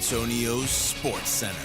Antonio's Sports Center.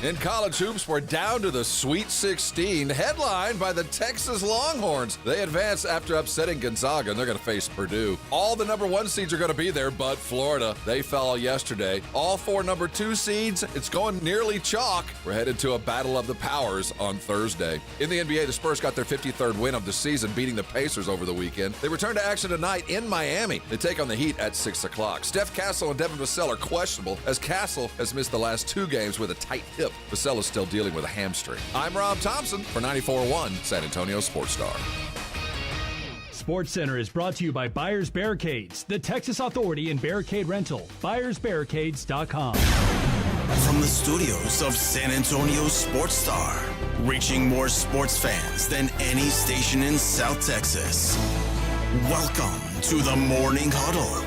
In college hoops, we're down to the Sweet 16, headlined by the Texas Longhorns. They advance after upsetting Gonzaga, and they're going to face Purdue. All the number 1 seeds are going to be there, but Florida, they fell yesterday. All 4 number 2 seeds, it's going nearly chalk. We're headed to a battle of the powers on Thursday. In the NBA, the Spurs got their 53rd win of the season, beating the Pacers over the weekend. They return to action tonight in Miami. They take on the Heat at 6 o'clock. Steph Castle and Devin Vassell are questionable, as Castle has missed the last 2 games with a tight hip. Vassell is still dealing with a hamstring. I'm Rob Thompson for 94.1 San Antonio Sports Star. Sports Center is brought to you by Buyers Barricades, the Texas Authority in Barricade Rental. BuyersBarricades.com. From the studios of San Antonio Sports Star, reaching more sports fans than any station in South Texas. Welcome to the Morning Huddle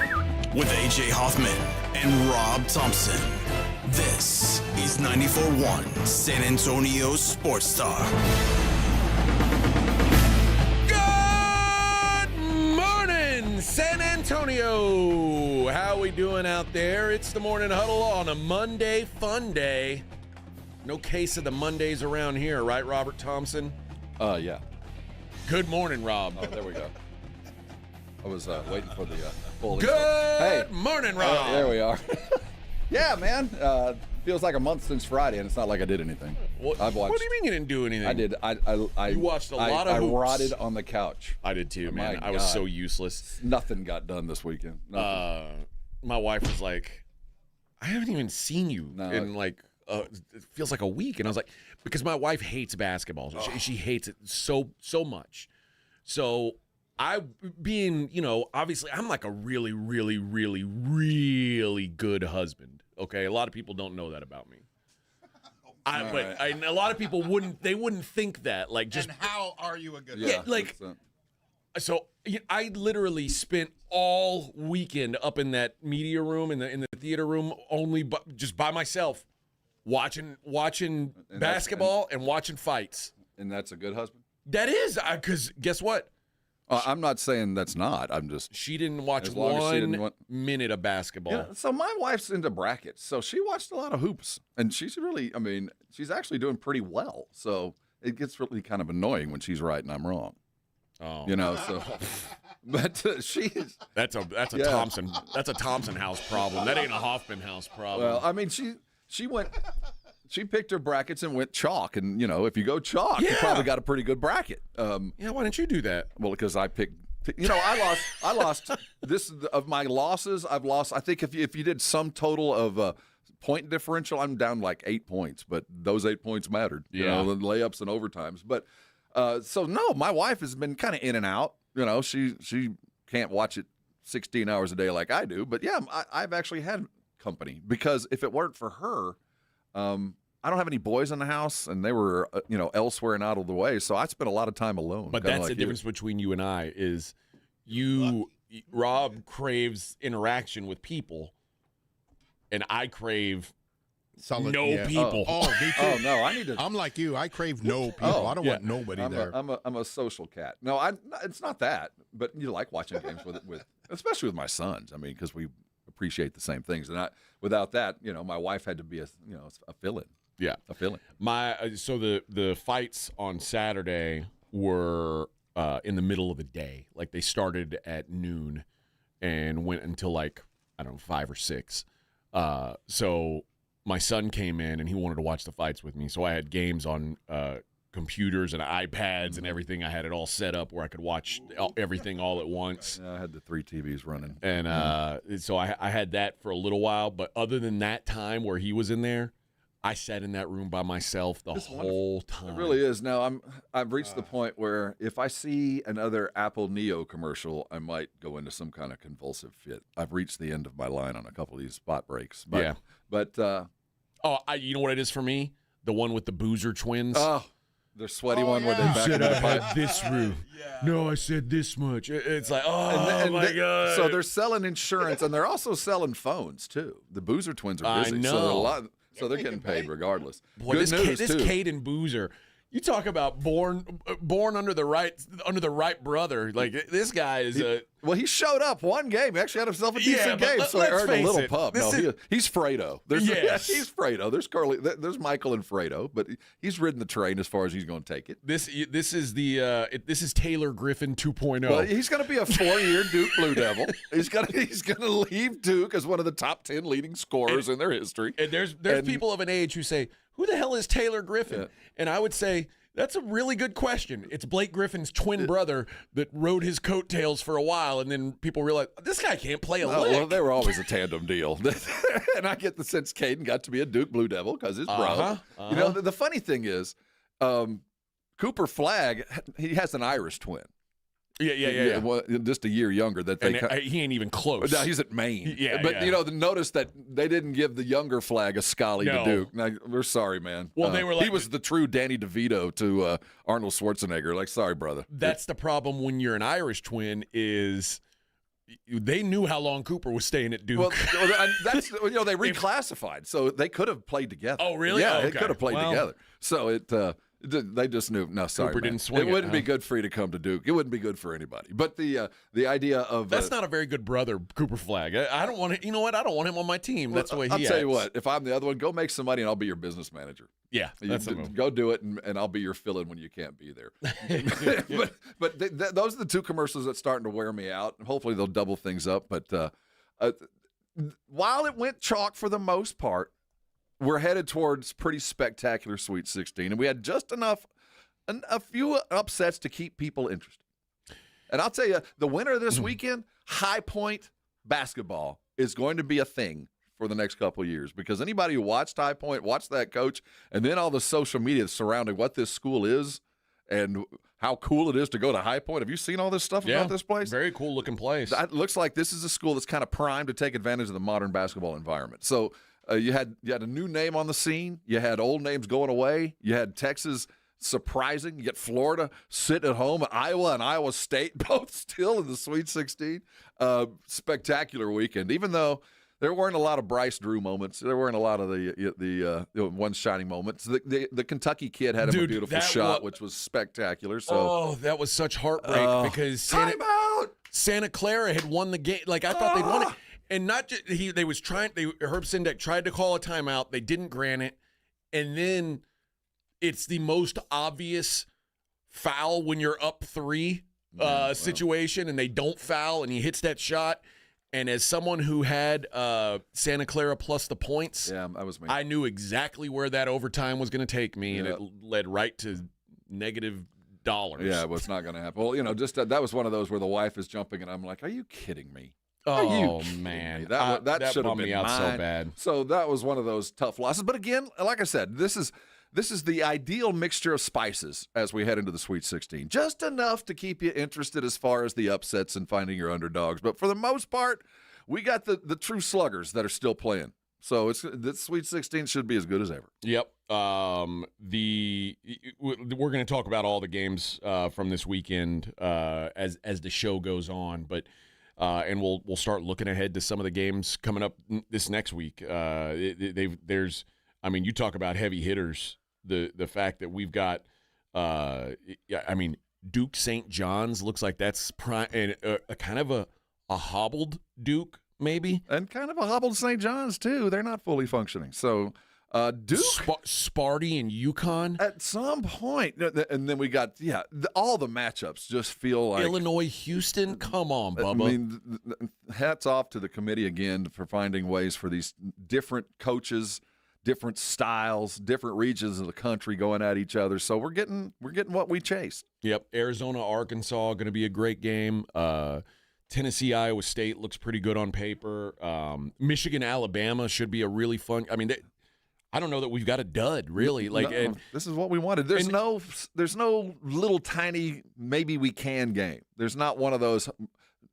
with A.J. Hoffman and Rob Thompson. This is 94.1 San Antonio Sports Star. Good morning, San Antonio. How we doing out there? It's the Morning Huddle on a Monday fun day. No case of the Mondays around here, right, Robert Thompson? Yeah. Good morning, Rob. Oh, there we go. I was waiting for the full Good morning, Rob. There we are. Yeah, man. Feels like a month since Friday, and it's not like I did anything. What do you mean you didn't do anything? I did. You watched a lot of hoops. I rotted on the couch. I did too, man. My I was God. so useless. Nothing got done this weekend. My wife was like, I haven't even seen you in like, it feels like a week. And I was like, because my wife hates basketball. She hates it so much. So being, obviously I'm like a really, really, really, really good husband. Okay, a lot of people don't know that about me. A lot of people wouldn't think that. Like, just and how are you a good yeah, like. So I literally spent all weekend up in that media room in the theater room just by myself, watching basketball and watching fights. And that's a good husband? That is, because guess what? I'm not saying that's not. I'm just. She didn't watch one minute of basketball. Yeah, so my wife's into brackets, so she watched a lot of hoops, and she's she's actually doing pretty well. So it gets really kind of annoying when she's right and I'm wrong. Oh, so. But she's. That's a Thompson. That's a Thompson house problem. That ain't a Hoffman house problem. Well, I mean, she went. She picked her brackets and went chalk, and if you go chalk, you probably got a pretty good bracket. Why didn't you do that? Well, because I picked. I lost. This of my losses. I've lost. I think if you did some total of point differential, I'm down like 8 points. But those 8 points mattered. The layups and overtimes. But so no, my wife has been kind of in and out. She can't watch it 16 hours a day like I do. But yeah, I've actually had company, because if it weren't for her. I don't have any boys in the house, and they were, elsewhere and out of the way. So I spent a lot of time alone. But that's the difference between you and I is Rob craves interaction with people, and I crave people. Oh, me too. Oh, no, I need to. I'm like you. I crave no people. I don't want nobody there. I'm a social cat. No, it's not that. But you like watching games with especially with my sons. I mean, because we appreciate the same things. And without that, my wife had to be a fill-in. Yeah, a fill-in. So the fights on Saturday were in the middle of the day. Like, they started at noon and went until 5 or 6. So my son came in and he wanted to watch the fights with me. So I had games on computers and iPads and everything. I had it all set up where I could watch everything all at once. Yeah, I had the 3 TVs running. And so I had that for a little while. But other than that time where he was in there, I sat in that room by myself the whole time. It really is. Now I've reached the point where if I see another Apple Neo commercial, I might go into some kind of convulsive fit. I've reached the end of my line on a couple of these spot breaks. But you know what it is for me? The one with the Boozer twins. Oh, the sweaty one where they back into the pipe. This room. Yeah. No, I said this much. It's like, my God. So they're selling insurance, and they're also selling phones too. The Boozer twins are busy. I know. So they're getting paid regardless. Boy, this Cade and Boozer, You talk about born under the right brother. Like this guy is well, he showed up one game. He actually had himself a decent game, so he earned a little pub. No, he's Fredo. He's Fredo. There's Carly. There's Michael and Fredo, but he's ridden the train as far as he's going to take it. This is Taylor Griffin 2.0. Well, he's going to be a 4-year Duke Blue Devil. He's going to leave Duke as one of the top 10 leading scorers in their history. And there's people of an age who say, "Who the hell is Taylor Griffin?" Yeah. And I would say, that's a really good question. It's Blake Griffin's twin brother that rode his coattails for a while, and then people realize, this guy can't play a lick. Well, they were always a tandem deal. And I get the sense Caden got to be a Duke Blue Devil because his bro. You know, the funny thing is, Cooper Flagg, he has an Irish twin. Yeah. Well, just a year younger. He ain't even close. No, he's at Maine. But you know, notice that they didn't give the younger Flagg a Scully to Duke. Now, we're sorry, man. Well, they were like, he was the true Danny DeVito to Arnold Schwarzenegger. Like, sorry, brother. That's the problem when you're an Irish twin is they knew how long Cooper was staying at Duke. Well, that's they reclassified, so they could have played together. Oh, really? Yeah, okay. They could have played together. So they just knew. No, sorry, Cooper man. didn't swing it wouldn't be good for you to come to Duke. It wouldn't be good for anybody. But the idea of that's not a very good brother, Cooper Flagg. I don't want it. You know what? I don't want him on my team. That's the way he acts. I'll tell you what. If I'm the other one, go make some money and I'll be your business manager. Yeah, go do it, and I'll be your fill-in when you can't be there. but those are the two commercials that's starting to wear me out. Hopefully they'll double things up. But while it went chalk for the most part, we're headed towards pretty spectacular Sweet 16, and we had just enough, a few upsets to keep people interested. And I'll tell you, the winner this weekend, High Point basketball, is going to be a thing for the next couple of years, because anybody who watched High Point, watched that coach, and then all the social media surrounding what this school is and how cool it is to go to High Point. Have you seen all this stuff about this place? Very cool looking place. It looks like this is a school that's kind of primed to take advantage of the modern basketball environment. So you had a new name on the scene. You had old names going away. You had Texas surprising. You get Florida sitting at home. Iowa and Iowa State both still in the Sweet 16. Spectacular weekend. Even though there weren't a lot of Bryce Drew moments, there weren't a lot of the one shining moments. The Kentucky kid had a beautiful shot, which was spectacular. So that was such heartbreak because Santa Clara had won the game. Like I thought they'd won it. And not just Herb Sendek tried to call a timeout. They didn't grant it. And then it's the most obvious foul when you're up 3 situation, and they don't foul, and he hits that shot. And as someone who had Santa Clara plus the points, that was me. I knew exactly where that overtime was going to take me, and it led right to negative dollars. Yeah, it was not going to happen. Well, just that was one of those where the wife is jumping, and I'm like, are you kidding me? Oh, man. That should have bummed been me out mine. so bad. So that was one of those tough losses. But again, like I said, this is the ideal mixture of spices as we head into the Sweet 16. Just enough to keep you interested as far as the upsets and finding your underdogs. But for the most part, we got the true sluggers that are still playing. So the Sweet 16 should be as good as ever. Yep. We're going to talk about all the games from this weekend as the show goes on, but and we'll start looking ahead to some of the games coming up this next week. You talk about heavy hitters. The fact that we've got, Duke St. John's looks like that's and kind of a hobbled Duke maybe, and kind of a hobbled St. John's too. They're not fully functioning. So Duke, Sparty, and UConn at some point, and then we got all the matchups just feel like Illinois, Houston. Come on, Bubba. I mean, hats off to the committee again for finding ways for these different coaches, different styles, different regions of the country going at each other. So we're getting what we chased. Yep, Arizona, Arkansas, going to be a great game. Tennessee, Iowa State looks pretty good on paper. Michigan, Alabama should be a really fun. I mean, I don't know that we've got a dud really. This is what we wanted. There's no little tiny maybe we can game. There's not one of those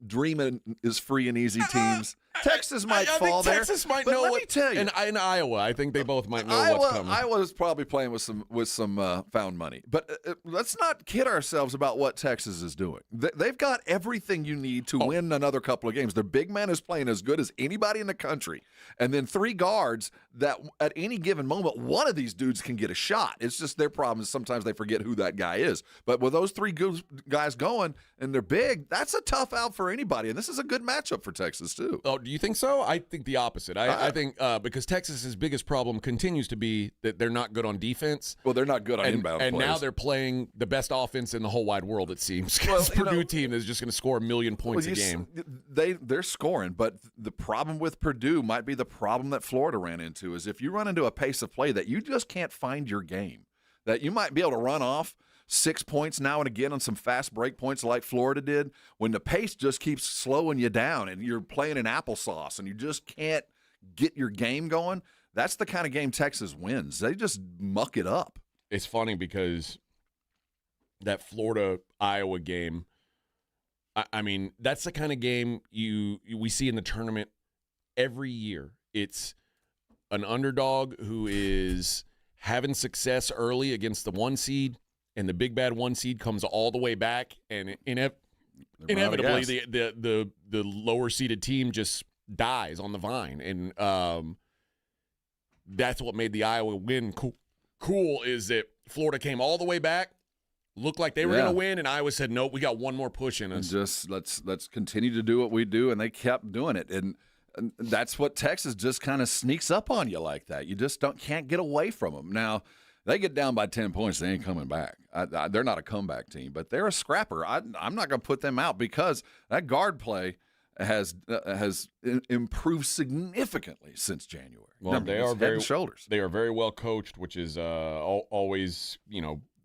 dreaming is free and easy teams. Texas might I fall think there. Texas might but know let what. me tell you, And Iowa, I think they both might know what's coming. Iowa's probably playing with some found money. But let's not kid ourselves about what Texas is doing. They've got everything you need to win another couple of games. Their big man is playing as good as anybody in the country. And then 3 guards that at any given moment, one of these dudes can get a shot. It's just their problem is sometimes they forget who that guy is. But with those 3 good guys going and they're big, that's a tough out for anybody. And this is a good matchup for Texas, too. Oh, do you think so? I think the opposite. I think because Texas's biggest problem continues to be that they're not good on defense. Well, they're not good on inbound and plays. now they're playing the best offense in the whole wide world, it seems. Because Purdue team is just going to score 1 million points a game. They're scoring, but the problem with Purdue might be the problem that Florida ran into is if you run into a pace of play that you just can't find your game, that you might be able to run off 6 points now and again on some fast break points like Florida did, when the pace just keeps slowing you down and you're playing in applesauce and you just can't get your game going, that's the kind of game Texas wins. They just muck it up. It's funny because that Florida-Iowa game, I mean, that's the kind of game we see in the tournament every year. It's an underdog who is having success early against the 1 seed, and the big bad 1 seed comes all the way back, and inevitably the lower seeded team just dies on the vine. And that's what made the Iowa win cool is that Florida came all the way back, looked like they were going to win, and Iowa said, nope, we got one more push in us. Just let's continue to do what we do, and they kept doing it. And that's what Texas just kind of sneaks up on you like that. You just can't get away from them. Now, they get down by 10 points, they ain't coming back. They're not a comeback team, but they're a scrapper. I'm not going to put them out because that guard play has improved significantly since January. Well, they are head and shoulders. They are very well coached, which is always,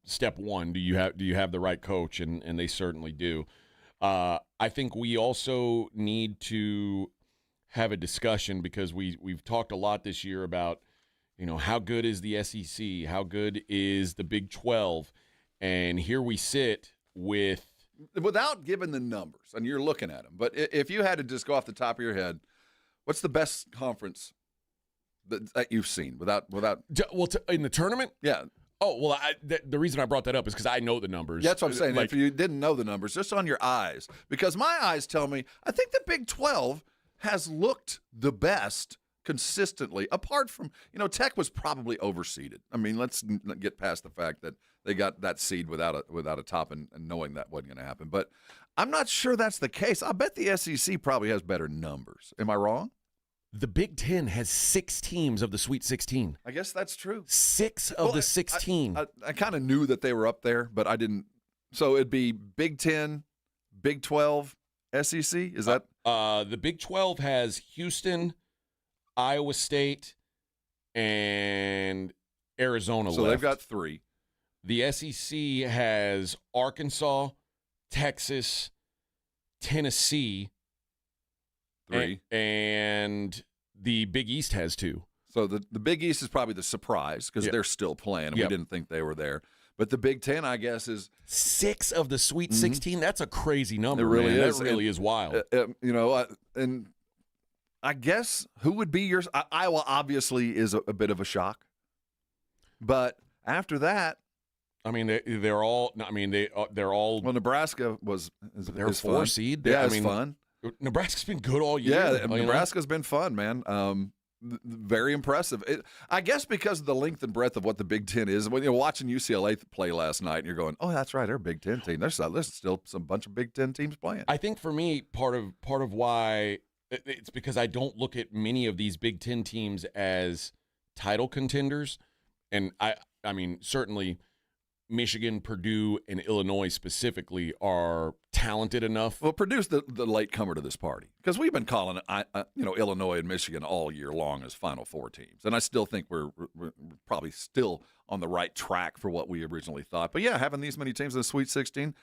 step one. Do you have the right coach? And they certainly do. I think we also need to have a discussion because we've talked a lot this year about, how good is the SEC? How good is the Big 12? And here we sit without giving the numbers, and you're looking at them. But if you had to just go off the top of your head, what's the best conference that you've seen without? In the tournament? Yeah. Oh, well, the reason I brought that up is because I know the numbers. That's what I'm saying. If you didn't know the numbers, just on your eyes. Because my eyes tell me, I think the Big 12 has looked the best consistently, apart from, Tech was probably overseeded. I mean, let's get past the fact that they got that seed without a top and knowing that wasn't going to happen. But I'm not sure that's the case. I bet the SEC probably has better numbers. Am I wrong? The Big Ten has 6 teams of the Sweet 16. I guess that's true. 6 of the 16. I kind of knew that they were up there, but I didn't. So it'd be Big 10, Big 12, SEC? Is that? The Big 12 has Houston, Iowa State, and Arizona so left. They've got 3. The SEC has Arkansas, Texas, Tennessee, 3. And the Big East has 2. So the Big East is probably the surprise because they're still playing, and we didn't think they were there. But the Big Ten, I guess, is 6 of the Sweet 16. That's a crazy number. It really is. That really is wild. And I guess who would be yours? Iowa obviously is a bit of a shock, but after that, I mean, they're all. I mean, they're all. Well, Nebraska they're 4 seed. It's fun. Nebraska's been good all year. Yeah, Nebraska's been fun, man. Very impressive. I guess because of the length and breadth of what the Big Ten is. When you're watching UCLA play last night, and you're going, "Oh, that's right, they're a Big Ten team." There's still some bunch of Big Ten teams playing. I think for me, part of why it's because I don't look at many of these Big Ten teams as title contenders, and I mean certainly Michigan, Purdue, and Illinois specifically are talented enough. Well, Purdue's the late comer to this party because we've been calling Illinois and Michigan all year long as Final Four teams, and I still think we're probably still on the right track for what we originally thought. But yeah, having these many teams in the Sweet 16,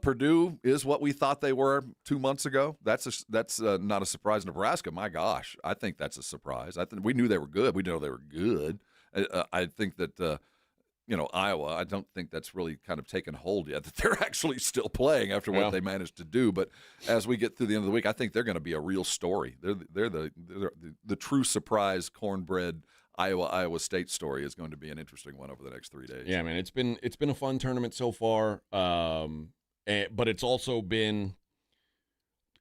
Purdue is what we thought they were 2 months ago. That's not a surprise. Nebraska, my gosh, I think that's a surprise. I think we knew they were good. We know they were good. I think that. Iowa. I don't think that's really kind of taken hold yet, that they're actually still playing after what they managed to do. But as we get through the end of the week, I think they're going to be a real story. They're the true surprise cornbread Iowa State story is going to be an interesting one over the next 3 days. Yeah, man, it's been a fun tournament so far, but it's also been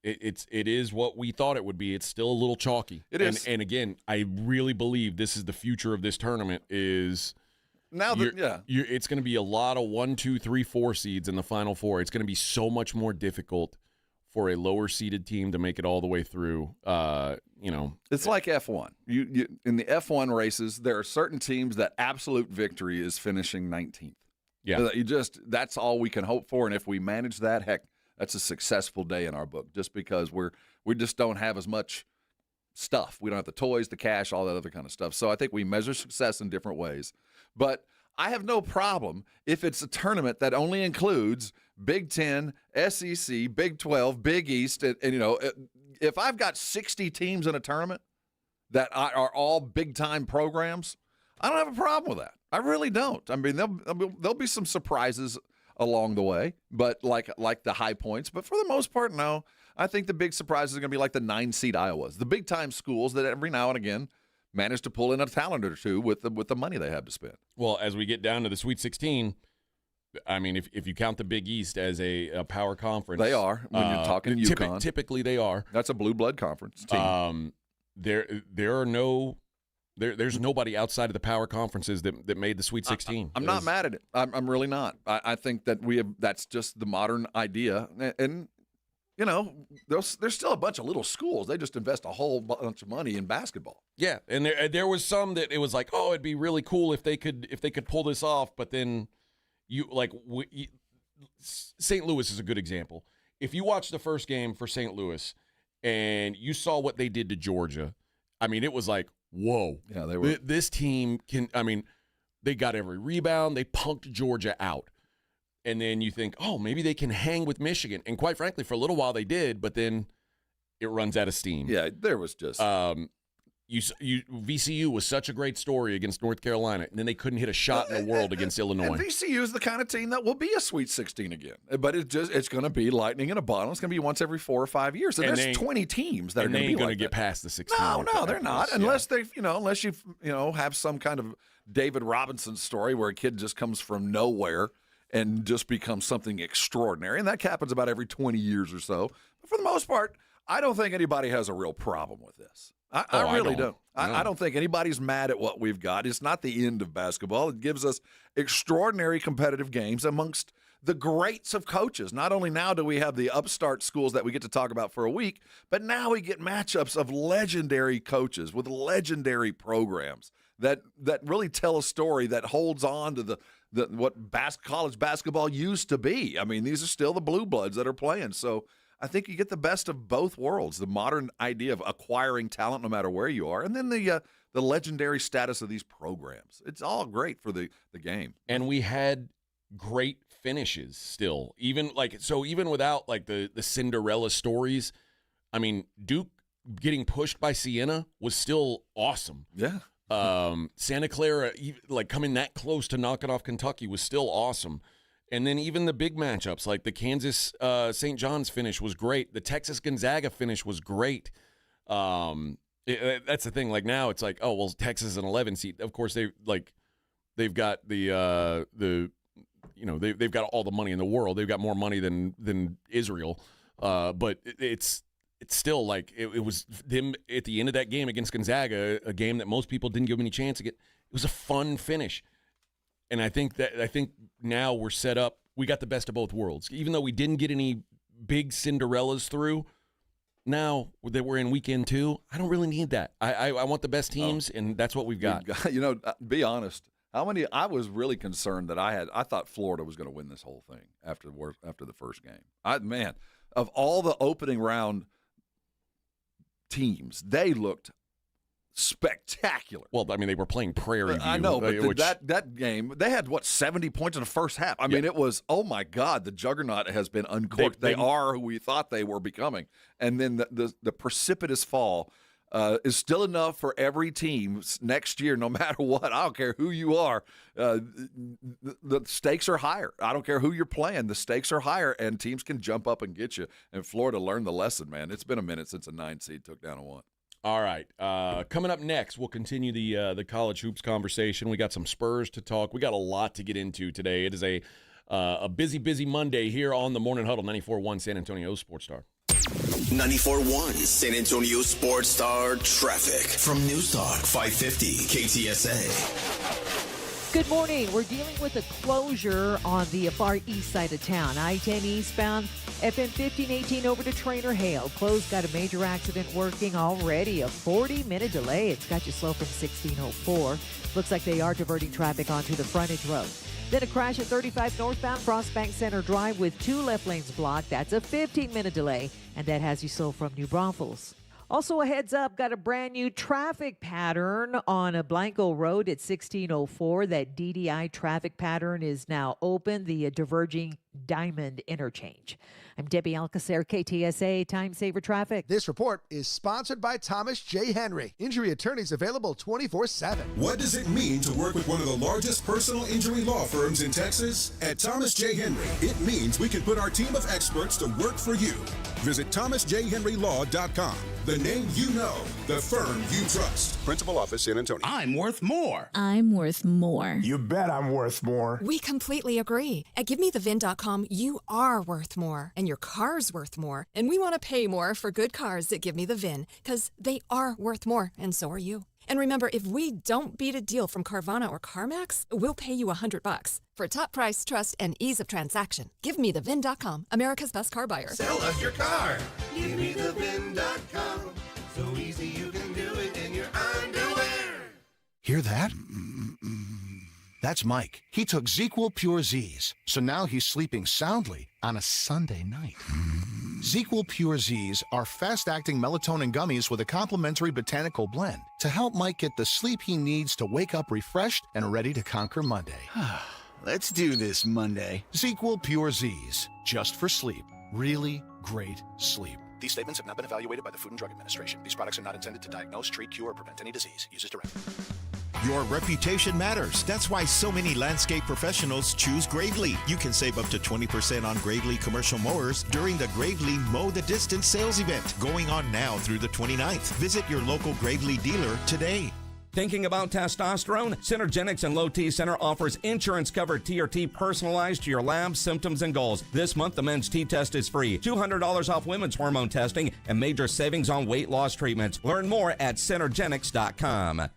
it is what we thought it would be. It's still a little chalky. It is, and again, I really believe this is the future of this tournament. Is now that it's going to be a lot of 1, 2, 3, 4 seeds in the Final Four. It's going to be so much more difficult for a lower seeded team to make it all the way through. It's like F1. You in the F1 races, there are certain teams that absolute victory is finishing 19th. Yeah, that's all we can hope for, and if we manage that, heck, that's a successful day in our book. Just because we just don't have as much stuff. We don't have the toys, the cash, all that other kind of stuff. So I think we measure success in different ways. But I have no problem if it's a tournament that only includes Big 10, SEC, Big 12, Big East, and if I've got 60 teams in a tournament that are all big-time programs, I don't have a problem with that. I really don't. I mean, there'll be some surprises along the way, but like the high points. But for the most part, no. I think the big surprises are going to be like the 9-seed Iowas, the big-time schools that every now and again manage to pull in a talent or two with the money they have to spend. Well, as we get down to the Sweet 16, I mean, if you count the Big East as a power conference, they are. When you're talking UConn, typically they are. That's a blue blood conference team. There's nobody outside of the power conferences that made the Sweet 16. I'm not mad at it. I'm really not. I think that that's just the modern idea, and there's still a bunch of little schools. They just invest a whole bunch of money in basketball. Yeah, and there was some that it was like, oh, it'd be really cool if they could pull this off. But then St. Louis is a good example. If you watch the first game for St. Louis and you saw what they did to Georgia, I mean, it was like, whoa. Yeah, they were. This team can. I mean, they got every rebound. They punked Georgia out. And then you think, oh, maybe they can hang with Michigan. And quite frankly, for a little while they did, but then it runs out of steam. Yeah, there was just VCU was such a great story against North Carolina, and then they couldn't hit a shot in the world against Illinois. And VCU is the kind of team that will be a Sweet 16 again, but it's going to be lightning in a bottle. It's going to be once every 4 or 5 years. And there's 20 teams that are going to be going like to get past the 16. No, they're not, unless they, unless you have some kind of David Robinson story where a kid just comes from nowhere and just becomes something extraordinary. And that happens about every 20 years or so. But for the most part, I don't think anybody has a real problem with this. I really don't. I don't think anybody's mad at what we've got. It's not the end of basketball. It gives us extraordinary competitive games amongst the greats of coaches. Not only now do we have the upstart schools that we get to talk about for a week, but now we get matchups of legendary coaches with legendary programs that really tell a story that holds on to what college basketball used to be. I mean, these are still the blue bloods that are playing. So I think you get the best of both worlds, the modern idea of acquiring talent no matter where you are, and then the legendary status of these programs. It's all great for the game. And we had great finishes still. Even without like the Cinderella stories, I mean, Duke getting pushed by Siena was still awesome. Yeah. Santa Clara, like coming that close to knocking off Kentucky, was still awesome. And then even the big matchups, like the Kansas St. John's finish was great. The Texas Gonzaga finish was great. That's the thing. Like now, it's like, oh well, Texas is an 11 seed. Of course, they've got they've got all the money in the world. They've got more money than Israel. But it's still like it was them at the end of that game against Gonzaga, a game that most people didn't give them any chance to get. It was a fun finish. And I think now we're set up. We got the best of both worlds. Even though we didn't get any big Cinderellas through, now that we're in weekend 2, I don't really need that. I want the best teams, and that's what we've got. Be honest. I was really concerned that I thought Florida was going to win this whole thing after the first game. Of all the opening round teams, they looked spectacular. Well, I mean, they were playing Prairie View. I know, but that game, they had, 70 points in the first half. I mean, it was, oh, my God, the juggernaut has been uncorked. They are who we thought they were becoming. And then the precipitous fall is still enough for every team next year, no matter what. I don't care who you are. The stakes are higher. I don't care who you're playing. The stakes are higher, and teams can jump up and get you. And Florida learned the lesson, man. It's been a minute since a 9 seed took down a 1. All right. Coming up next, we'll continue the college hoops conversation. We got some Spurs to talk. We got a lot to get into today. It is a busy Monday here on the Morning Huddle, 94.1 San Antonio Sports Star. 94.1 San Antonio Sports Star traffic from News Talk 550 KTSA. Good morning. We're dealing with a closure on the far east side of town. I-10 eastbound, FM 1518 over to Trainer Hale. Closed, got a major accident working already. A 40-minute delay. It's got you slow from 1604. Looks like they are diverting traffic onto the frontage road. Then a crash at 35 northbound Frostbank Center Drive with 2 left lanes blocked. That's a 15-minute delay, and that has you slow from New Braunfels. Also, a heads up, got a brand new traffic pattern on a Blanco Road at 1604. That DDI traffic pattern is now open, the diverging Diamond interchange. I'm Debbie Alcacer, KTSA Time Saver Traffic. This report is sponsored by Thomas J. Henry. Injury attorneys available 24/7. What does it mean to work with one of the largest personal injury law firms in Texas? At Thomas J. Henry, it means we can put our team of experts to work for you. Visit thomasjhenrylaw.com. The name you know, the firm you trust. Principal office, San Antonio. I'm worth more. I'm worth more. You bet I'm worth more. We completely agree. At GiveMeTheVIN.com, you are worth more, and your car's worth more. And we want to pay more for good cars that Give Me the VIN, because they are worth more, and so are you. And remember, if we don't beat a deal from Carvana or CarMax, we'll pay you $100. For top price, trust, and ease of transaction, GiveMeTheVIN.com, America's best car buyer. Sell us your car. GiveMeTheVIN.com. So easy you can do it in your underwear. Hear that? That's Mike. He took ZQL Pure Z's, so now he's sleeping soundly on a Sunday night. ZQL Pure Z's are fast-acting melatonin gummies with a complementary botanical blend to help Mike get the sleep he needs to wake up refreshed and ready to conquer Monday. Let's do this Monday. ZQL Pure Z's, just for sleep. Really great sleep. These statements have not been evaluated by the Food and Drug Administration. These products are not intended to diagnose, treat, cure, or prevent any disease. Use as directed. Your reputation matters. That's why so many landscape professionals choose Gravely. You can save up to 20% on Gravely commercial mowers during the Gravely Mow the Distance sales event going on now through the 29th. Visit your local Gravely dealer today. Thinking about testosterone? Synergenics and Low T Center offers insurance-covered TRT personalized to your labs, symptoms, and goals. This month, the men's T-test is free. $200 off women's hormone testing and major savings on weight loss treatments. Learn more at Synergenics.com.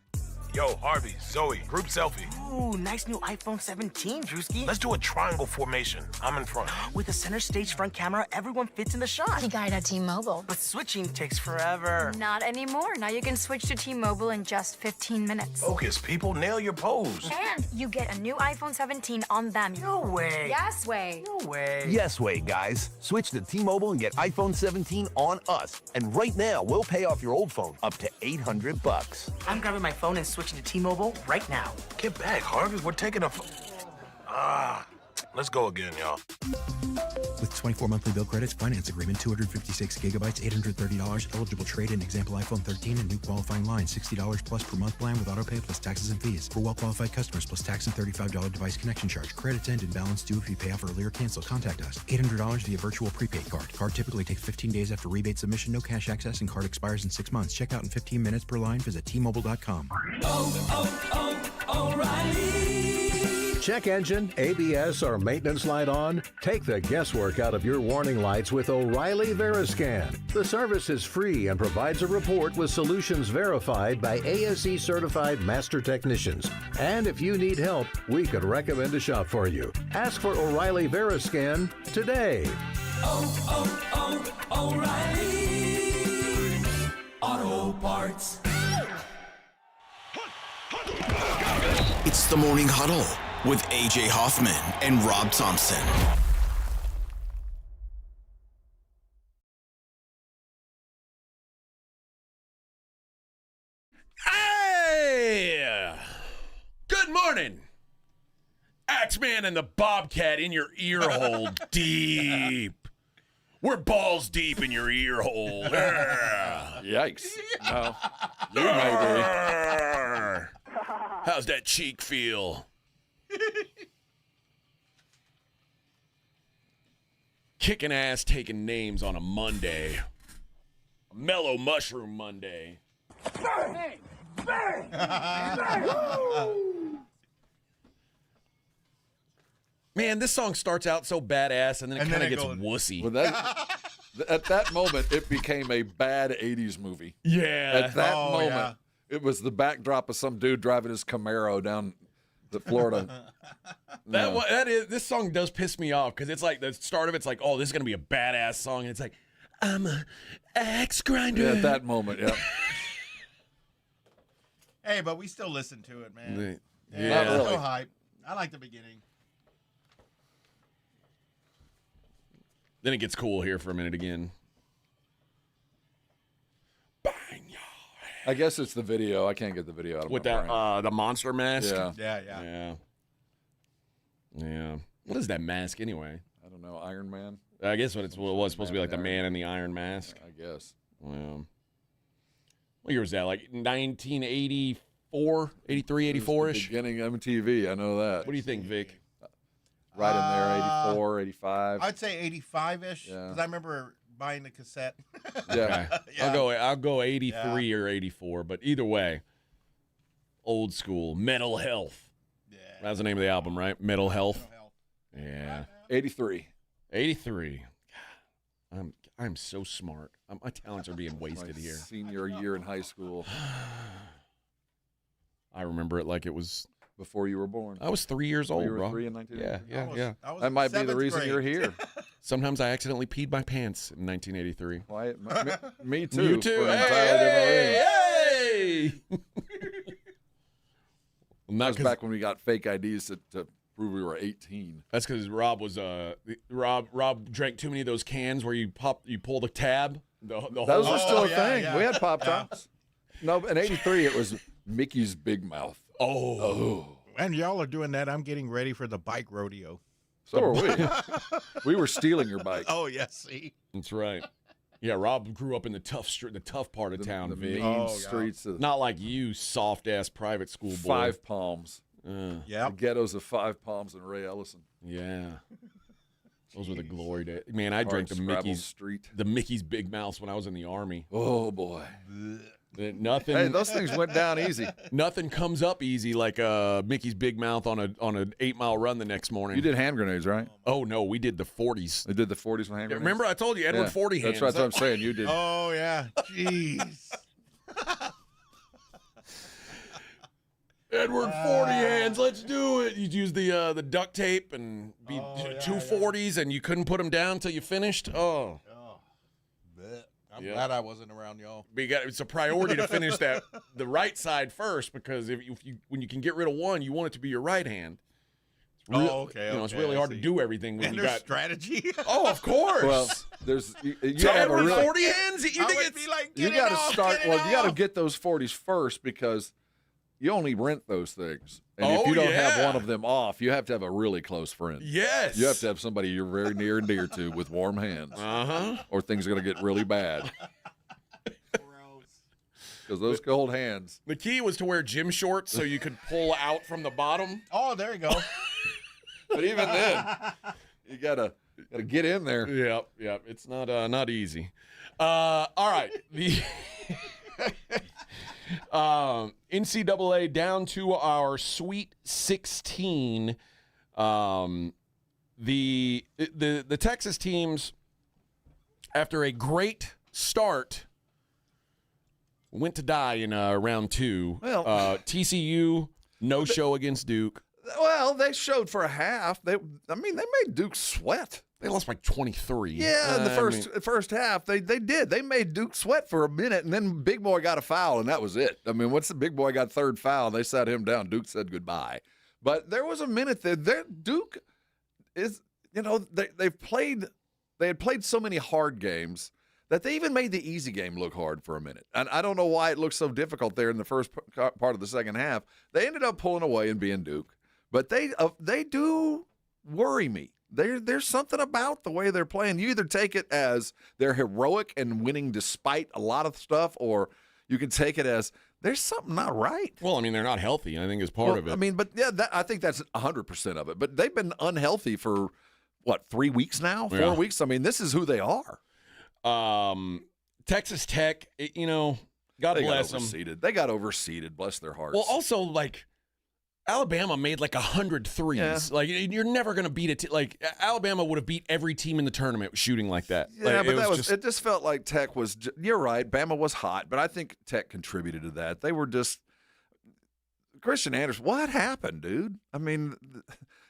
Yo, Harvey, Zoe, group selfie. Ooh, nice new iPhone 17, Drewski. Let's do a triangle formation. I'm in front. With a center stage front camera, everyone fits in the shot. He got it at T-Mobile. But switching takes forever. Not anymore. Now you can switch to T-Mobile in just 15 minutes. Focus, people. Nail your pose. And you get a new iPhone 17 on them. No way. Yes way. No way. Yes way, guys. Switch to T-Mobile and get iPhone 17 on us. And right now, we'll pay off your old phone up to $800. I'm grabbing my phone and switching to T-Mobile right now. Get back, Harvey. We're taking a... let's go again, y'all. With 24 monthly bill credits, finance agreement, 256 gigabytes, $830, eligible trade-in, example iPhone 13, and new qualifying line, $60 plus per month plan with autopay plus taxes and fees. For well-qualified customers, plus tax and $35 device connection charge. Credits end and balance due if you pay off early or cancel. Contact us. $800 via virtual prepaid card. Card typically takes 15 days after rebate submission, no cash access, and card expires in 6 months. Check out in 15 minutes per line. Visit T-Mobile.com. O'Reilly. Check engine, ABS, or maintenance light on? Take the guesswork out of your warning lights with O'Reilly Veriscan. The service is free and provides a report with solutions verified by ASE certified master technicians. And if you need help, we could recommend a shop for you. Ask for O'Reilly Veriscan today. O'Reilly Auto Parts. It's the Morning Huddle with AJ Hoffman and Rob Thompson. Hey! Good morning. Axeman and the Bobcat in your ear hole deep. We're balls deep in your ear hole. Yikes. No. You may How's that cheek feel? Kicking ass, taking names on a Monday. A mellow mushroom Monday. Bang! Bang! Man, this song starts out so badass, and then it kind of gets wussy. Well, at that moment, it became a bad 80s movie. Yeah. At that moment, it was the backdrop of some dude driving his Camaro down the Florida. This song does piss me off because it's like the start of it's like, oh, this is gonna be a badass song, and it's like, I'm a axe grinder. Yeah, at that moment, yeah. Hey, but we still listen to it, man. Yeah. It's still hype. I like the beginning. Then it gets cool here for a minute again. I guess it's the video. I can't get the video out of With my that brain. The monster mask? Yeah. Yeah. What is that mask anyway? I don't know. Iron Man? I guess what it was supposed to be like the man in the iron mask. I guess. Well, what year was that? Like 1984, 83, 84-ish? Beginning MTV. I know that. What do you think, Vic? Right in there, 84, 85. I'd say 85-ish Yeah. because I remember buying the cassette. Yeah. I'll go 83 or 84, but either way, old school. Mental Health. Yeah. That was the name of the album, right? Mental Health. Yeah. 83. 83. God, I'm so smart. My talents are being wasted here. Senior year in high school. I remember it like it was before you were born. I was 3 years old, You were bro. 3 in 1983? Yeah. That might be the reason you're here. Sometimes I accidentally peed my pants in 1983. Why? Me too. You too. For an entire Hey! That was back when we got fake IDs to prove we were 18. That's because Rob was Rob drank too many of those cans where you pull the tab. Those were still a thing. We had Pop Tarts. No, in 83 it was Mickey's Big Mouth. Oh. And y'all are doing that. I'm getting ready for the bike rodeo. So are we. We were stealing your bike. Oh, yes, see? That's right. Yeah, Rob grew up in the tough part of town, the Vic. mean streets of Not like you, soft-ass private school boy. Five Palms. Yeah. The ghettos of Five Palms and Ray Ellison. Yeah. Those were the glory days. Man, I drank the Mickey's Big Mouths when I was in the Army. Oh, boy. Nothing. Hey, those things went down easy. Nothing comes up easy like Mickey's Big Mouth on an 8-mile run the next morning. You did hand grenades, right? Oh no, we did the 40s. They did the 40s with hand grenades. Remember, I told you Edward 40 hands. That's what I'm saying. You did. Oh yeah, jeez. Edward 40 hands. Let's do it. You'd use the duct tape and be 240s, and you couldn't put them down until you finished. Oh. I'm glad I wasn't around y'all. But it's a priority to finish the right side first, because when you can get rid of one, you want it to be your right hand. It's really hard to do everything when and you there's got strategy. Oh, of course. Well, there's you so have Edward a really, 40 hands. You think it's like you got to start. Well, you got to get those 40s first because you only rent those things, and if you don't have one of them off, you have to have a really close friend. Yes, you have to have somebody you're very near and dear to with warm hands. Or things are going to get really bad. Because those cold hands. The key was to wear gym shorts so you could pull out from the bottom. Oh, there you go. But even then, you gotta get in there. Yep. It's not easy. All right. The NCAA down to our Sweet 16. The Texas teams, after a great start, went to die in round 2. Well, TCU no show against Duke. Well, they showed for a half. They made Duke sweat. They lost by 23. Yeah, in the first half, they did. They made Duke sweat for a minute, and then Big Boy got a foul, and that was it. I mean, once the Big Boy got third foul, they sat him down. Duke said goodbye. But there was a minute that Duke is, they had played so many hard games that they even made the easy game look hard for a minute. And I don't know why it looked so difficult there in the first part of the second half. They ended up pulling away and being Duke. But they do worry me. There's something about the way they're playing. You either take it as they're heroic and winning despite a lot of stuff, or you can take it as there's something not right. Well, I mean, they're not healthy, I think, is part of it. I mean, but yeah, I think that's 100% of it. But they've been unhealthy for, 3 weeks now? 4 weeks? I mean, this is who they are. Texas Tech, God bless them. They got overseeded, bless their hearts. Well, also, Alabama made 100 threes. Yeah. You're never going to beat it. Alabama would have beat every team in the tournament shooting like that. Yeah, but it just felt like Tech was, you're right, Bama was hot, but I think Tech contributed to that. They were just, Christian Anderson, what happened, dude? I mean,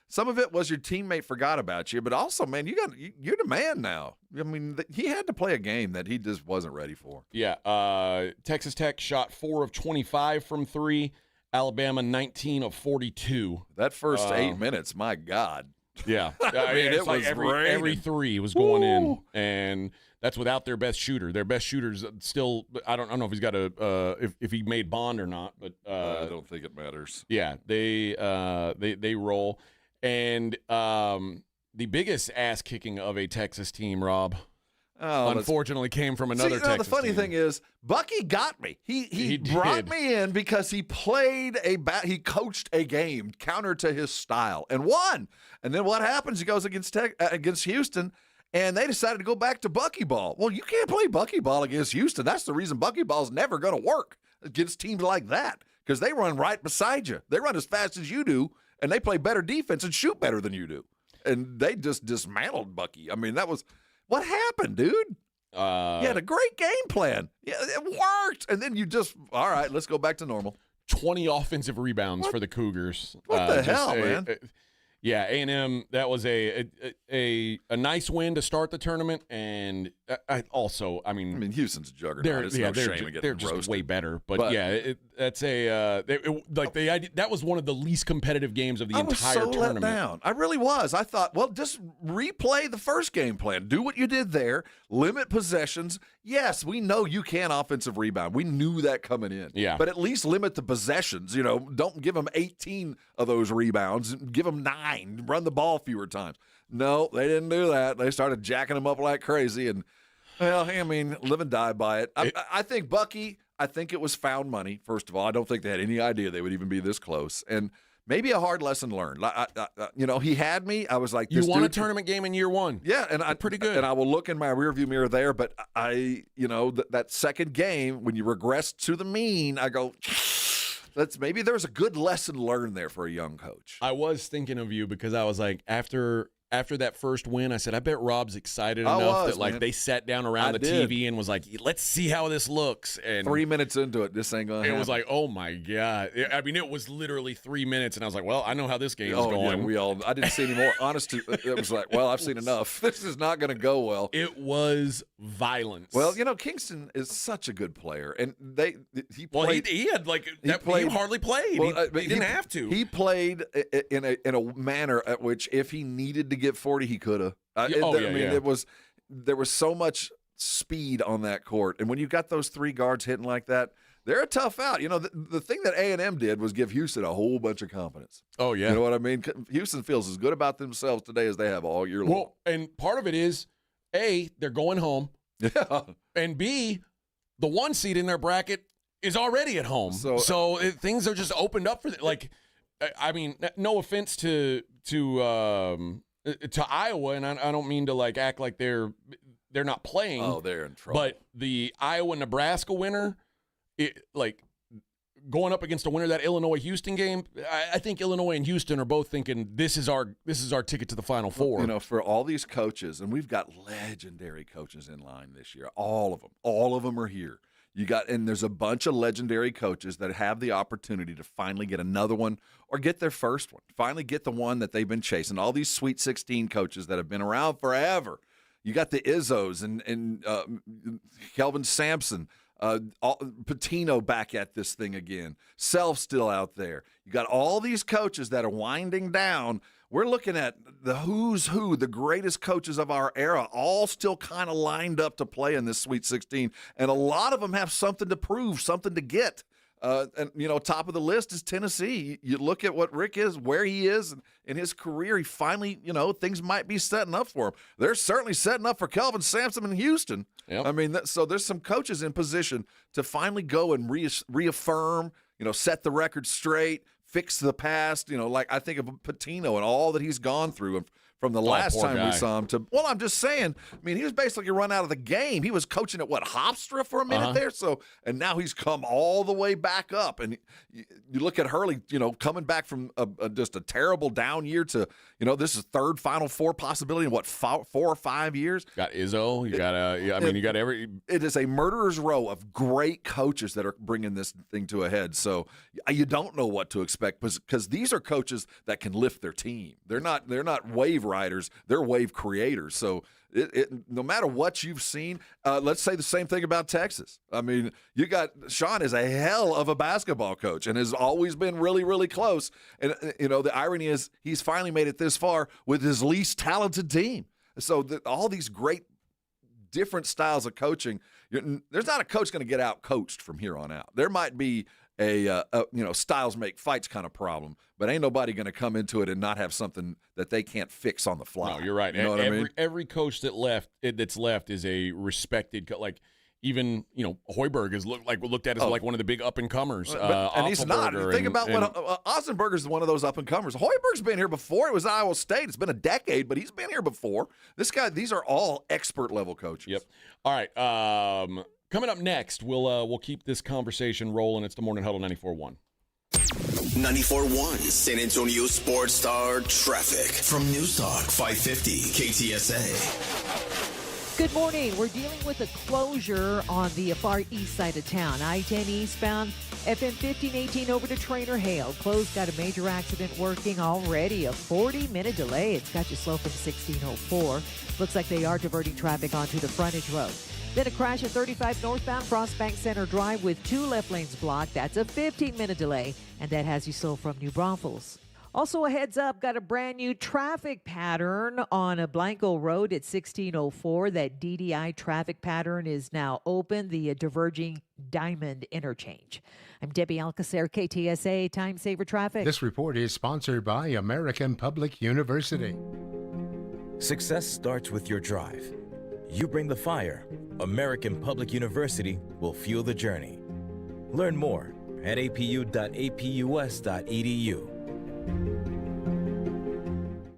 some of it was your teammate forgot about you, but also, man, you're the man now. I mean, he had to play a game that he just wasn't ready for. Yeah, Texas Tech shot 4 of 25 from 3. Alabama 19 of 42. That first 8 minutes, my God. Yeah. I mean, it was every three was going in, and that's without their best shooter. Their best shooter's still, I don't know if he's got if he made bond or not, but I don't think it matters. Yeah, they roll. And the biggest ass kicking of a Texas team, Rob, unfortunately came from another Texas the funny team. thing is, Bucky got me. He brought me in because he played he coached a game counter to his style and won. And then what happens? He goes against Houston, and they decided to go back to Bucky ball. Well, you can't play Bucky ball against Houston. That's the reason Bucky ball's never going to work against teams like that, because they run right beside you. They run as fast as you do, and they play better defense and shoot better than you do. And they just dismantled Bucky. I mean, that was what happened, dude. You had a great game plan. Yeah, it worked. And then you just, all right, let's go back to normal. 20 offensive rebounds for the Cougars. What the hell, man? Yeah, A&M, that was a nice win to start the tournament, and I mean, Houston's a juggernaut. They're just way better. But yeah, that was one of the least competitive games of the entire tournament. I was so let down. I really was. I thought, well, just replay the first game plan. Do what you did there. Limit possessions. Yes, we know you can offensive rebound. We knew that coming in. Yeah. But at least limit the possessions. Don't give them 18 of those rebounds. Give them 9. Run the ball fewer times. No, they didn't do that. They started jacking them up like crazy. And, well, I mean, live and die by it. I think Bucky, it was found money, first of all. I don't think they had any idea they would even be this close. And maybe a hard lesson learned. He had me. I was like, you won a tournament game in year one. Yeah, and pretty good. And I will look in my rearview mirror there. But that second game, when you regress to the mean, I go, maybe there's a good lesson learned there for a young coach. I was thinking of you because I was like, after that first win, I said, I bet Rob's excited enough that they sat down around the TV and was like, let's see how this looks. And 3 minutes into it, this ain't gonna happen. It was like, oh my God. I mean, it was literally 3 minutes, and I was like, well, I know how this game is going. Yeah, I didn't see any more. Honestly, it was like, well, I've seen enough. This is not going to go well. It was violence. Well, Kingston is such a good player, and he played. Well, he had he hardly played. Well, he didn't have to. He played in a manner at which, if he needed to get 40, he could have. There was so much speed on that court, and when you got those 3 guards hitting like that, they're a tough out. The thing that A&M did was give Houston a whole bunch of confidence. Oh yeah, you know what I mean? Houston feels as good about themselves today as they have all year long. Well, and part of it is A, they're going home. Yeah, and B, the 1 seed in their bracket is already at home. So things are just opened up for I mean, no offense to Iowa, and I don't mean to act like they're not playing. Oh, they're in trouble. But the Iowa-Nebraska winner, going up against a winner of that Illinois-Houston game, I think Illinois and Houston are both thinking this is our ticket to the Final Four. For all these coaches, and we've got legendary coaches in line this year. All of them are here. And there's a bunch of legendary coaches that have the opportunity to finally get another one or get their first one, finally get the one that they've been chasing. All these Sweet 16 coaches that have been around forever. You got the Izzos and Kelvin Sampson, Patino back at this thing again. Self still out there. You got all these coaches that are winding down. We're looking at the who's who, the greatest coaches of our era, all still kind of lined up to play in this Sweet 16. And a lot of them have something to prove, something to get. And, top of the list is Tennessee. You look at what Rick is, where he is in his career. He finally, things might be setting up for him. They're certainly setting up for Kelvin Sampson in Houston. Yep. I mean, so there's some coaches in position to finally go and reaffirm, set the record straight, fix the past. Like I think of Patino and all that he's gone through from the last time we saw him to, well, I'm just saying, he was basically run out of the game. He was coaching at Hofstra for a minute there. So, and now he's come all the way back up. And you look at Hurley, coming back from just a terrible down year to, this is third Final Four possibility in 4 or 5 years. Got Izzo. You got every. It is a murderer's row of great coaches that are bringing this thing to a head. So you don't know what to expect because these are coaches that can lift their team. They're not wave riders, they're wave creators. So no matter what you've seen, let's say the same thing about Texas. You got Sean is a hell of a basketball coach and has always been really, really close. And the irony is he's finally made it this far with his least talented team. So all these great different styles of coaching, there's not a coach going to get out coached from here on out. There might be a styles make fights kind of problem, but ain't nobody going to come into it and not have something that they can't fix on the fly. No, you're right. You know what I mean? Every coach that's left is a respected like. Even Hoiberg is looked at as like one of the big up and comers, and he's not. Think about what Ossenberger is one of those up and comers. Hoiberg's been here before. It was Iowa State. It's been a decade, but he's been here before. These are all expert level coaches. Yep. All right. Coming up next, we'll keep this conversation rolling. It's the Morning Huddle 94.1. 94.1 San Antonio Sports Star traffic from News Talk 550 KTSA. Good morning. We're dealing with a closure on the far east side of town. I-10 eastbound, FM 1518 over to Trainer Hale. Closed, got a major accident working already. A 40-minute delay. It's got you slow from 1604. Looks like they are diverting traffic onto the frontage road. Then a crash at 35 northbound Frostbank Center Drive with 2 left lanes blocked. That's a 15-minute delay, and that has you slow from New Braunfels. Also, a heads up, got a brand new traffic pattern on a Blanco Road at 1604. That DDI traffic pattern is now open, the diverging Diamond interchange. I'm Debbie Alcacer, KTSA Time Saver Traffic. This report is sponsored by American Public University. Success starts with your drive. You bring the fire. American Public University will fuel the journey. Learn more at apu.apus.edu.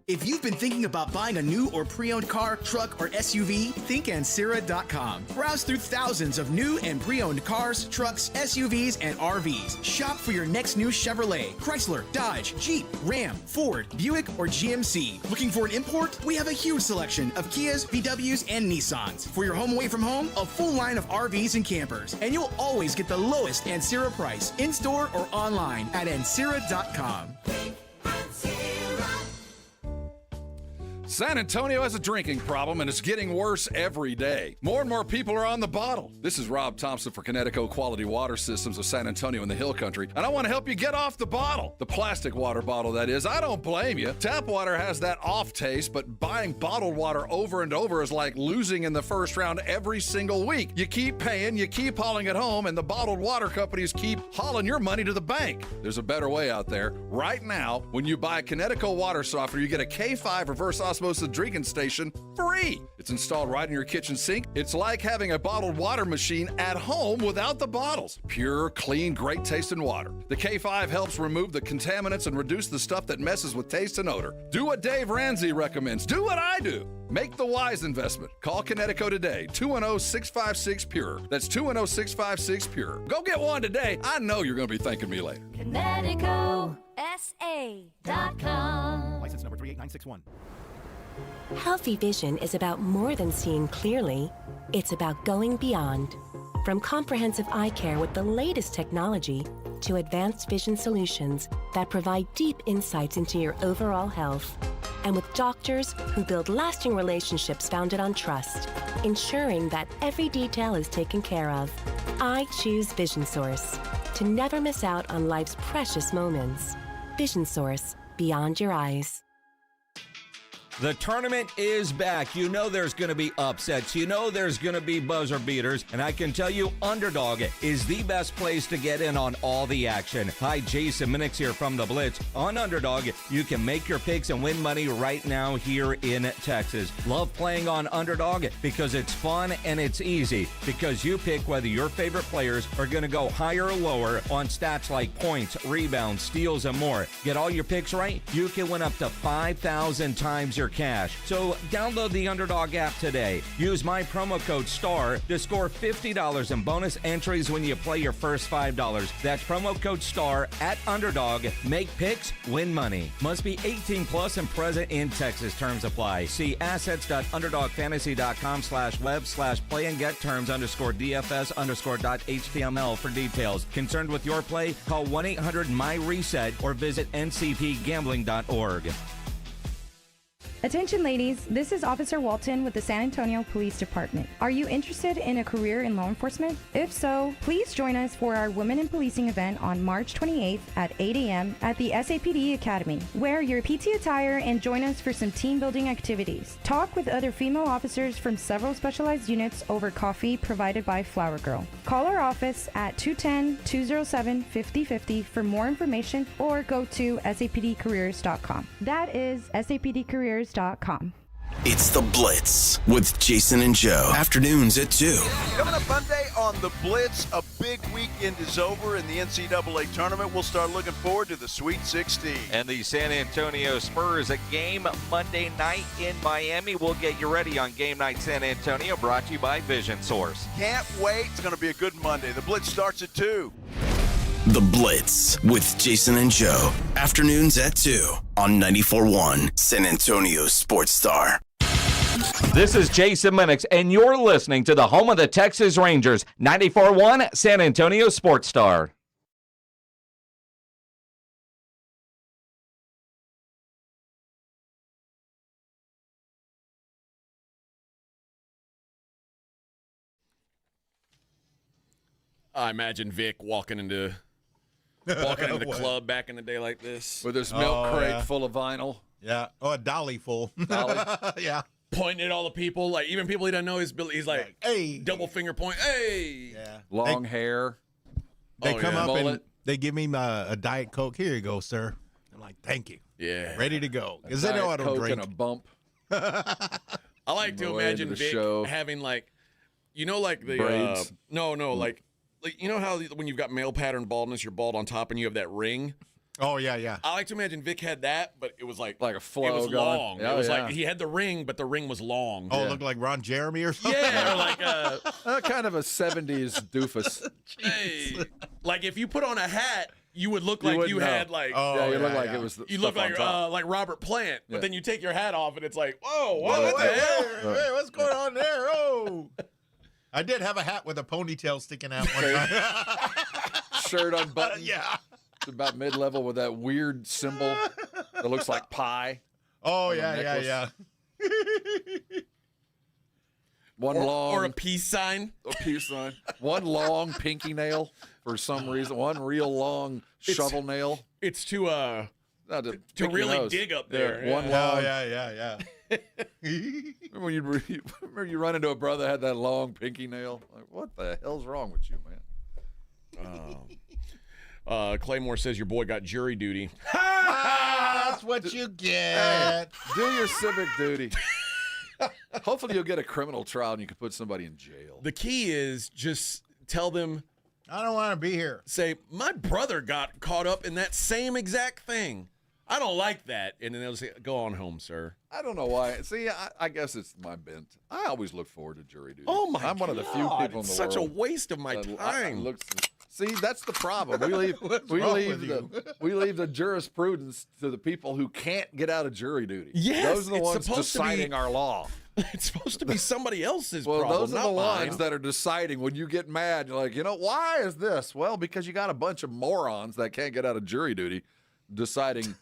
If you've been thinking about buying a new or pre-owned car, truck, or SUV, think Ancira.com. Browse through thousands of new and pre-owned cars, trucks, SUVs, and RVs. Shop for your next new Chevrolet, Chrysler, Dodge, Jeep, Ram, Ford, Buick, or GMC. Looking for an import? We have a huge selection of Kias, VWs, and Nissans. For your home away from home, a full line of RVs and campers. And you'll always get the lowest Ancira price, in-store or online at Ancira.com. San Antonio has a drinking problem, and it's getting worse every day. More and more people are on the bottle. This is Rob Thompson for Connecticut Quality Water Systems of San Antonio in the Hill Country, and I want to help you get off the bottle. The plastic water bottle, that is. I don't blame you. Tap water has that off taste, but buying bottled water over and over is like losing in the first round every single week. You keep paying, you keep hauling it home, and the bottled water companies keep hauling your money to the bank. There's a better way out there. Right now, when you buy Connecticut water softener, you get a K5 reverse osmosis drinking station free. It's installed right in your kitchen sink. It's like having a bottled water machine at home without the bottles. Pure, clean, great tasting water. The K5 helps remove the contaminants and reduce the stuff that messes with taste and odor. Do what Dave Ramsey recommends. Do what I do. Make the wise investment. Call Connecticut today, 210-656-PURE. That's 210-656-PURE. Go get one today. I know you're going to be thanking me later. ConnecticutSA.com. License number 38961. Healthy vision is about more than seeing clearly. It's about going beyond. From comprehensive eye care with the latest technology to advanced vision solutions that provide deep insights into your overall health. And with doctors who build lasting relationships founded on trust, ensuring that every detail is taken care of. I choose Vision Source to never miss out on life's precious moments. Vision Source, beyond your eyes. The tournament is back. You know there's going to be upsets. You know there's going to be buzzer beaters. And I can tell you, Underdog is the best place to get in on all the action. Hi, Jason Minix here from The Blitz. On Underdog, you can make your picks and win money right now here in Texas. Love playing on Underdog because it's fun and it's easy. Because you pick whether your favorite players are going to go higher or lower on stats like points, rebounds, steals, and more. Get all your picks right, you can win up to 5,000 times your cash. So download the Underdog app today. Use my promo code STAR to score $50 in bonus entries when you play your first $5. That's promo code STAR at Underdog. Make picks, win money. Must be 18 plus and present in Texas. Terms apply. See assets.underdogfantasy.com/web/play and get terms _DFS_.html for details. Concerned with your play? Call 1-800-MY-RESET or visit ncpgambling.org. Attention ladies, this is Officer Walton with the San Antonio Police Department. Are you interested in a career in law enforcement? If so, please join us for our Women in Policing event on March 28th at 8 a.m. at the SAPD Academy. Wear your PT attire and join us for some team building activities. Talk with other female officers from several specialized units over coffee provided by Flower Girl. Call our office at 210-207-5050 for more information or go to sapdcareers.com. That is sapdcareers.com. It's The Blitz with Jason and Joe. Afternoons at 2. Coming up Monday on The Blitz, a big weekend is over in the NCAA tournament. We'll start looking forward to the Sweet 16. And the San Antonio Spurs, a game Monday night in Miami. We'll get you ready on Game Night San Antonio, brought to you by Vision Source. Can't wait. It's going to be a good Monday. The Blitz starts at 2. The Blitz with Jason and Joe. Afternoons at 2 on 94.1 San Antonio Sports Star. This is Jason Minix, and you're listening to the home of the Texas Rangers, 94.1 San Antonio Sports Star. I imagine Vic walking into the club back in the day like this. With his milk crate full of vinyl. Yeah. Oh, a dolly full. Dolly. Yeah. Pointing at all the people, like even people he doesn't know. He's like, hey, double finger point, hey. Yeah. Long hair. They come up mullet. and they give me a Diet Coke. Here you go, sir. I'm like, thank you. Yeah. Ready to go. Because they know I don't Coke drink. and a bump. I like to imagine Vic having like, like the braids. Like you know how when you've got male pattern baldness, you're bald on top and you have that ring. Oh yeah, yeah. I like to imagine Vic had that, but it was like a flow. It was going. long. Yeah, it was like he had the ring, but the ring was long. Oh, it looked like Ron Jeremy or something. Yeah, or like kind of a 70s doofus. Hey, like if you put on a hat, you would look like you had like. Oh, yeah, you look like it was. You look like Robert Plant, but then you take your hat off and it's like, whoa, what the hell? Hey, what's going on there? Oh. I did have a hat with a ponytail sticking out one time. Shirt unbuttoned. Yeah. It's about mid-level with that weird symbol that looks like pie. Oh, yeah. Or a peace sign. A peace sign. One long pinky nail for some reason. One real long shovel nail. It's to really dig up there. Yeah. One long. Oh, yeah. Remember you run into a brother that had that long pinky nail? Like, what the hell's wrong with you, man? Claymore says your boy got jury duty. That's what you get. Hey, do your civic duty. Hopefully you'll get a criminal trial and you can put somebody in jail. The key is just tell them, I don't want to be here. Say, my brother got caught up in that same exact thing. I don't like that. And then they'll say, go on home, sir. I don't know why. See, I guess it's my bent. I always look forward to jury duty. Oh, my God. I'm one of the few people in the world. It's such a waste of my time. See, that's the problem. We leave the jurisprudence to the people who can't get out of jury duty. Yes, those are the ones deciding our law. It's supposed to be somebody else's well, problem, those are the not ones mine. that are deciding when you get mad. You're like, why is this? Well, because you got a bunch of morons that can't get out of jury duty deciding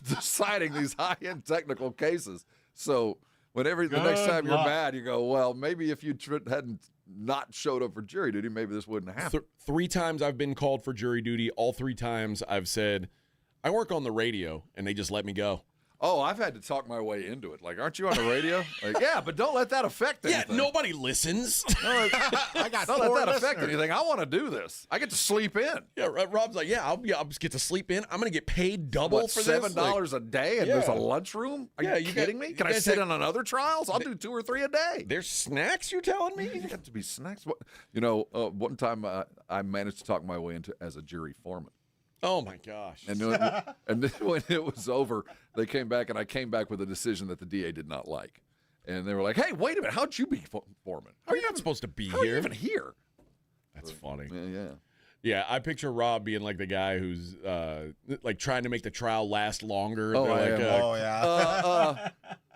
deciding these high-end technical cases. So whenever the next time you're mad, you go, well, maybe if you hadn't not showed up for jury duty, maybe this wouldn't happen. 3 times I've been called for jury duty. All 3 times I've said, I work on the radio, and they just let me go. Oh, I've had to talk my way into it. Like, aren't you on the radio? Like, yeah, but don't let that affect anything. Yeah, nobody listens. Don't let that affect anything. I want to do this. I get to sleep in. Yeah, Rob's like, I'll just get to sleep in. I'm going to get paid double for this. $7 a day, and there's a lunchroom? Are you kidding me? Can I sit in on other trials? I'll do 2 or 3 a day. There's snacks, you're telling me? You got to be snacks. One time I managed to talk my way into as a jury foreman. Oh, my gosh. And then when it was over, they came back, and I came back with a decision that the DA did not like. And they were like, hey, wait a minute. How'd you be foreman? How are you not supposed to be How are you here? even here? That's funny. Yeah. Yeah, I picture Rob being like the guy who's like trying to make the trial last longer. Oh,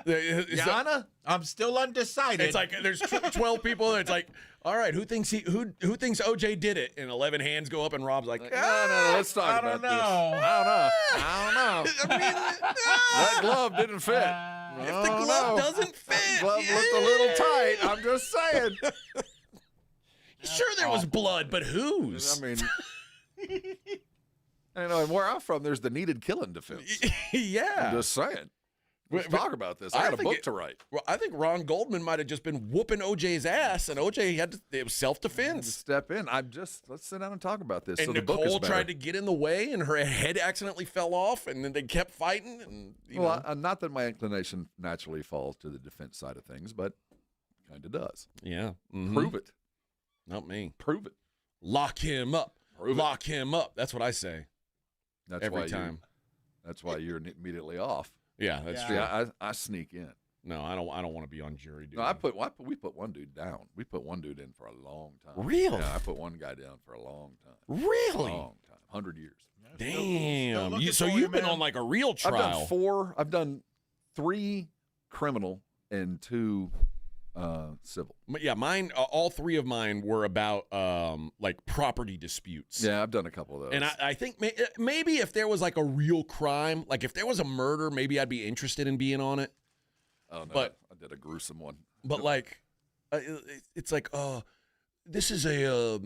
Yana, I'm still undecided. It's like there's 12 people, and it's like, all right, who thinks OJ did it? And 11 hands go up, and Rob's like, no, let's talk about this. I don't know. I mean, that glove didn't fit. If the glove doesn't fit, the glove looked a little tight. I'm just saying. Sure, there was blood, but whose? I mean, and where I'm from, there's the needed killing defense. Yeah. I'm just saying. Let's talk about this. I got a book to write. Well, I think Ron Goldman might have just been whooping OJ's ass, and OJ it was self-defense. Step in. let's sit down and talk about this. And so the book is Nicole better. tried to get in the way, and her head accidentally fell off, and then they kept fighting. And not that my inclination naturally falls to the defense side of things, but kind of does. Yeah. Mm-hmm. Prove it. Not me. Prove it. Lock him up. Lock him up. That's what I say. That's every why time. That's why you're immediately off. Yeah, that's true. Yeah, I sneak in. No, I don't want to be on jury duty. No, we put one dude down. We put one dude in for a long time. Really? Yeah, I put one guy down for a long time. Really? A long time. 100 years. Damn. So you've been on like a real trial. I've done 3 criminal and 2 civil. Yeah, mine. All 3 of mine were about like property disputes. Yeah, I've done a couple of those. And I think maybe if there was like a real crime, like if there was a murder, maybe I'd be interested in being on it. Oh no, but I did a gruesome one. But like, it's like, this is a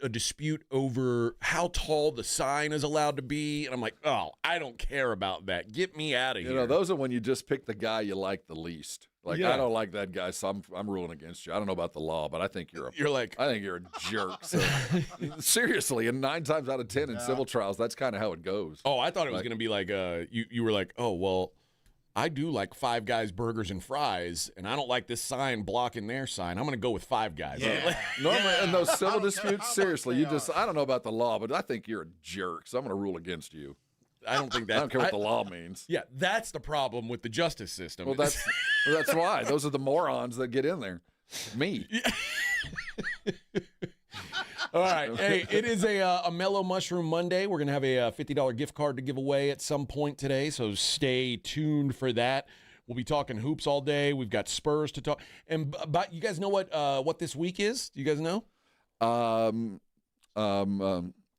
dispute over how tall the sign is allowed to be, and I'm like, oh, I don't care about that. Get me out of here. You know, those are when you just pick the guy you like the least. Like, Yeah. I don't like that guy, so I'm ruling against you. I don't know about the law, but I think I think you're a jerk. So, seriously, and 9 times out of 10 in civil trials, that's kind of how it goes. Oh, I thought it was going to be like, you were like, oh, well, I do like Five Guys burgers and fries, and I don't like this sign blocking their sign. I'm going to go with Five Guys. Yeah. Normally, in those civil disputes, seriously, I don't know about the law, but I think you're a jerk, so I'm going to rule against you. I don't think that. I don't care what the law means. Yeah, that's the problem with the justice system. Well, that's why. Those are the morons that get in there. Me. All right. Hey, it is a Mellow Mushroom Monday. We're going to have a $50 gift card to give away at some point today, so stay tuned for that. We'll be talking hoops all day. We've got Spurs to talk. And but you guys know what this week is? Do you guys know?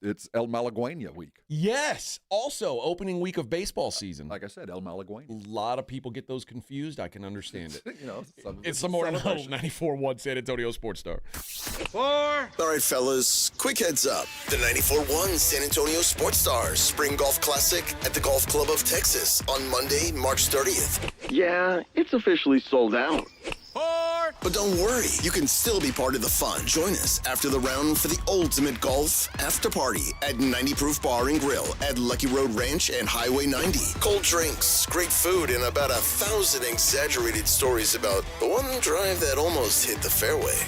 It's El Malagueña week. Yes. Also, opening week of baseball season. Like I said, El Malagueña. A lot of people get those confused. I can understand it. It's the Morning Huddle, 94.1 San Antonio Sports Star. 4. All right, fellas, quick heads up. The 94.1 San Antonio Sports Stars Spring Golf Classic at the Golf Club of Texas on Monday, March 30th. Yeah, it's officially sold out. 4. But don't worry, you can still be part of the fun. Join us after the round for the ultimate golf after party at 90 Proof Bar and Grill at Lucky Road Ranch and Highway 90. Cold drinks, great food, and about 1,000 exaggerated stories about the one drive that almost hit the fairway.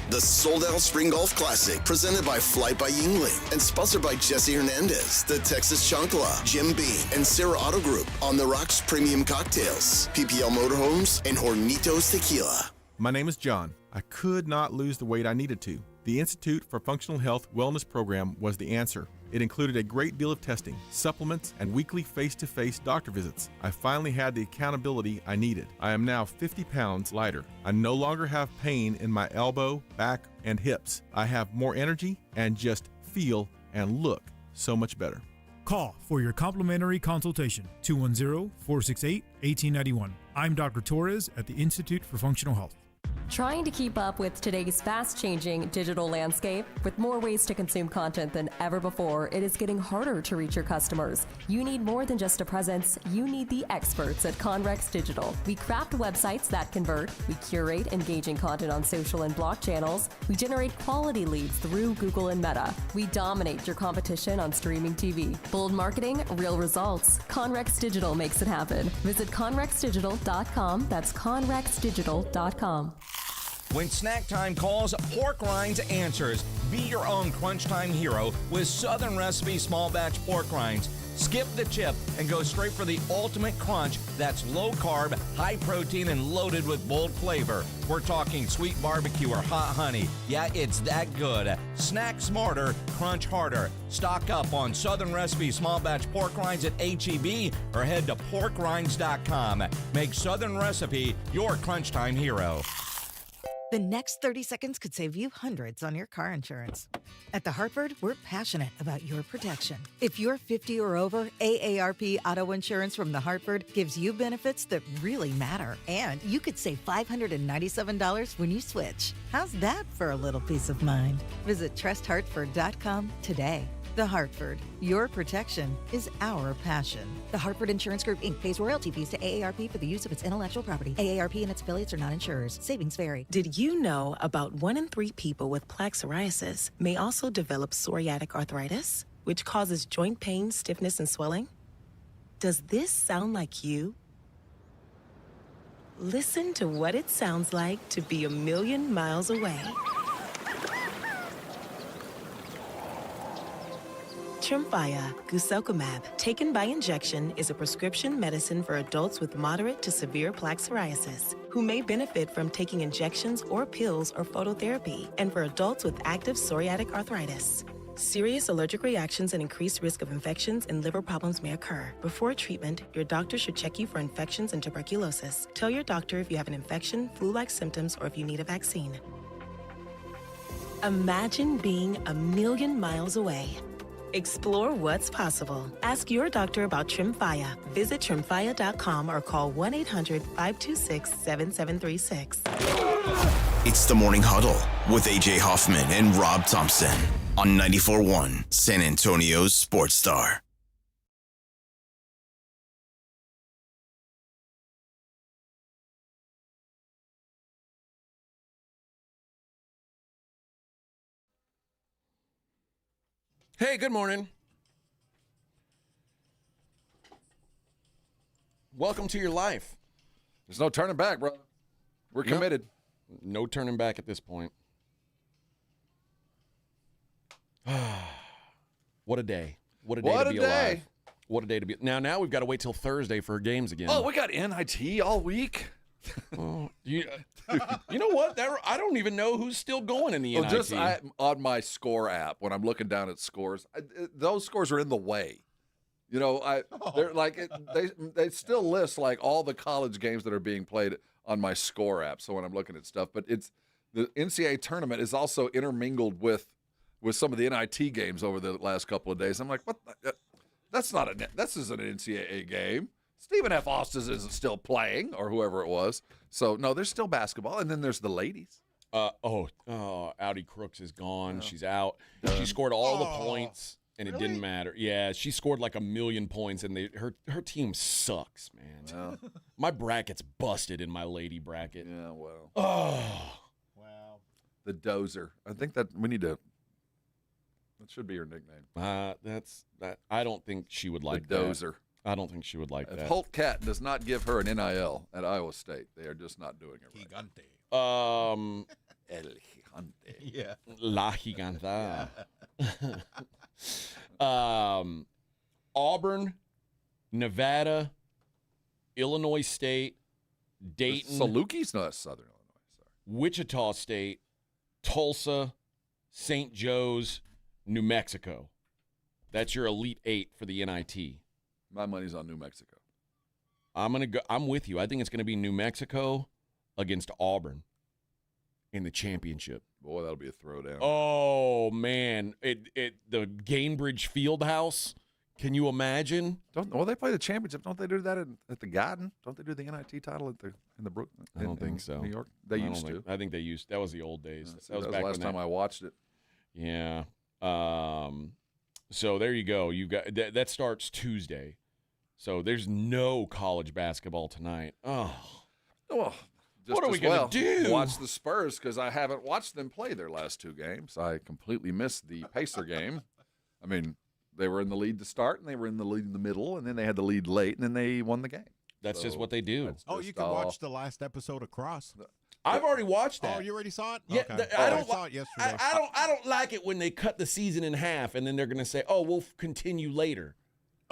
The sold-out Spring Golf Classic, presented by Flight by Yingling and sponsored by Jesse Hernandez, the Texas Chancla, Jim Beam, and Sarah Auto Group, On the Rocks Premium Cocktails, PPL Motorhomes, and Hornitos Tequila. My name is John. I could not lose the weight I needed to. The Institute for Functional Health Wellness program was the answer. It included a great deal of testing, supplements, and weekly face-to-face doctor visits. I finally had the accountability I needed. I am now 50 pounds lighter. I no longer have pain in my elbow, back, and hips. I have more energy and just feel and look so much better. Call for your complimentary consultation, 210-468-1891. I'm Dr. Torres at the Institute for Functional Health. Trying to keep up with today's fast-changing digital landscape, with more ways to consume content than ever before, it is getting harder to reach your customers. You need more than just a presence. You need the experts at Conrex Digital. We craft websites that convert. We curate engaging content on social and blog channels. We generate quality leads through Google and Meta. We dominate your competition on streaming TV. Bold marketing, real results. Conrex Digital makes it happen. Visit conrexdigital.com. That's conrexdigital.com. When snack time calls, Pork Rinds answers. Be your own crunch time hero with Southern Recipe small batch pork rinds. Skip the chip and go straight for the ultimate crunch that's low carb, high protein, and loaded with bold flavor. We're talking sweet barbecue or hot honey. Yeah, it's that good. Snack smarter, crunch harder. Stock up on Southern Recipe small batch pork rinds at HEB or head to porkrinds.com. Make Southern Recipe your crunch time hero. The next 30 seconds could save you hundreds on your car insurance. At The Hartford, we're passionate about your protection. If you're 50 or over, AARP Auto Insurance from The Hartford gives you benefits that really matter. And you could save $597 when you switch. How's that for a little peace of mind? Visit trusthartford.com today. The Hartford, your protection is our passion. The Hartford Insurance Group, Inc. pays royalty fees to AARP for the use of its intellectual property. AARP and its affiliates are not insurers. Savings vary. Did you know about 1 in 3 people with plaque psoriasis may also develop psoriatic arthritis, which causes joint pain, stiffness, and swelling? Does this sound like you? Listen to what it sounds like to be a million miles away. Tremfya guselkumab, taken by injection, is a prescription medicine for adults with moderate to severe plaque psoriasis who may benefit from taking injections or pills or phototherapy, and for adults with active psoriatic arthritis. Serious allergic reactions and increased risk of infections and liver problems may occur. Before treatment, your doctor should check you for infections and tuberculosis. Tell your doctor if you have an infection, flu-like symptoms, or if you need a vaccine. Imagine being a million miles away. Explore what's possible. Ask your doctor about Tremfya. Visit tremfya.com or call 1-800-526-7736. It's the Morning Huddle with AJ Hoffman and Rob Thompson on 94.1 San Antonio's Sports Star. Hey, good morning. Welcome to your life. There's no turning back, brother. We're committed. No turning back at this point. What a day. What a day to be alive. What a day to be. Now we've got to wait till Thursday for games again. Oh, we got NIT all week. You know what? I don't even know who's still going in the NIT. Just on my score app, when I'm looking down at scores, those scores are in the way. You know, they're like they still list like all the college games that are being played on my score app. So when I'm looking at stuff, but it's the NCAA tournament is also intermingled with some of the NIT games over the last couple of days. I'm like, what? This isn't an NCAA game. Stephen F. Austin isn't still playing, or whoever it was. So, no, there's still basketball. And then there's the ladies. Audi Crooks is gone. Yeah. She's out. She scored all the points, and it didn't matter. Yeah, she scored like 1 million points, and her team sucks, man. Well. My bracket's busted in my lady bracket. Yeah, well. Oh. Wow. The Dozer. I think that we need to – that should be her nickname. I don't think she would like the Dozer. I don't think she would like that. If Holt Cat does not give her an NIL at Iowa State, they are just not doing it right. Gigante. El Gigante. Yeah. La Giganta. Auburn, Nevada, Illinois State, Dayton. Salukis? No, that's Southern Illinois. Sorry. Wichita State, Tulsa, St. Joe's, New Mexico. That's your Elite Eight for the NIT. My money's on New Mexico. I'm with you. I think it's gonna be New Mexico against Auburn in the championship. Boy, that'll be a throwdown. Oh man, the Gainbridge Fieldhouse Can you imagine? Well, they play the championship. Don't they do that at the Garden? Don't they do the NIT title in the Brooklyn? I don't think so. New York. They used to. I think they used. That was the old days. That was back the last time I watched it. Yeah. So there you go. You got that starts Tuesday. So there's no college basketball tonight. Oh. Well, what are we going to do? Watch the Spurs because I haven't watched them play their last 2 games. I completely missed the Pacer game. I mean, they were in the lead to start, and they were in the lead in the middle, and then they had the lead late, and then they won the game. That's just what they do. You can watch the last episode of Cross. I've already watched that. Oh, you already saw it? Yeah, okay. I saw it yesterday. I don't like it when they cut the season in half, and then they're going to say, "Oh, we'll continue later."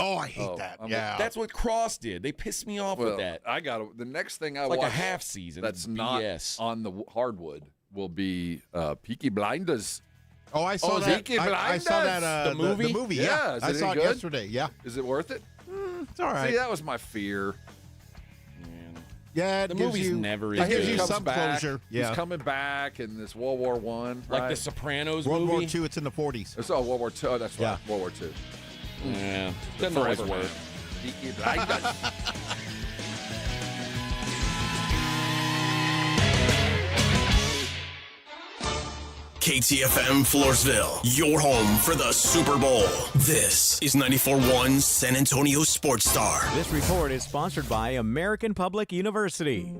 Oh, I hate that. Yeah, that's what Cross did. They pissed me off with that. I got the next thing I like watch a half season. That's not BS. On the hardwood will be Peaky Blinders. Oh, I saw that. Peaky Blinders. I saw that. The movie. The movie. Yeah, I saw it yesterday. Yeah, is it worth it? It's all right. See, that was my fear. Yeah, the movie's never. It gives you some back. closure. Yeah, he's coming back in this World War One, like the Sopranos World movie. War II. It's in the 40s. It's World War II. Oh, that's right. World War II. Yeah, doesn't always work. Peaky Blinders. KTFM Floresville, your home for the Super Bowl. This is 94.1 San Antonio Sports Star. This report is sponsored by American Public University.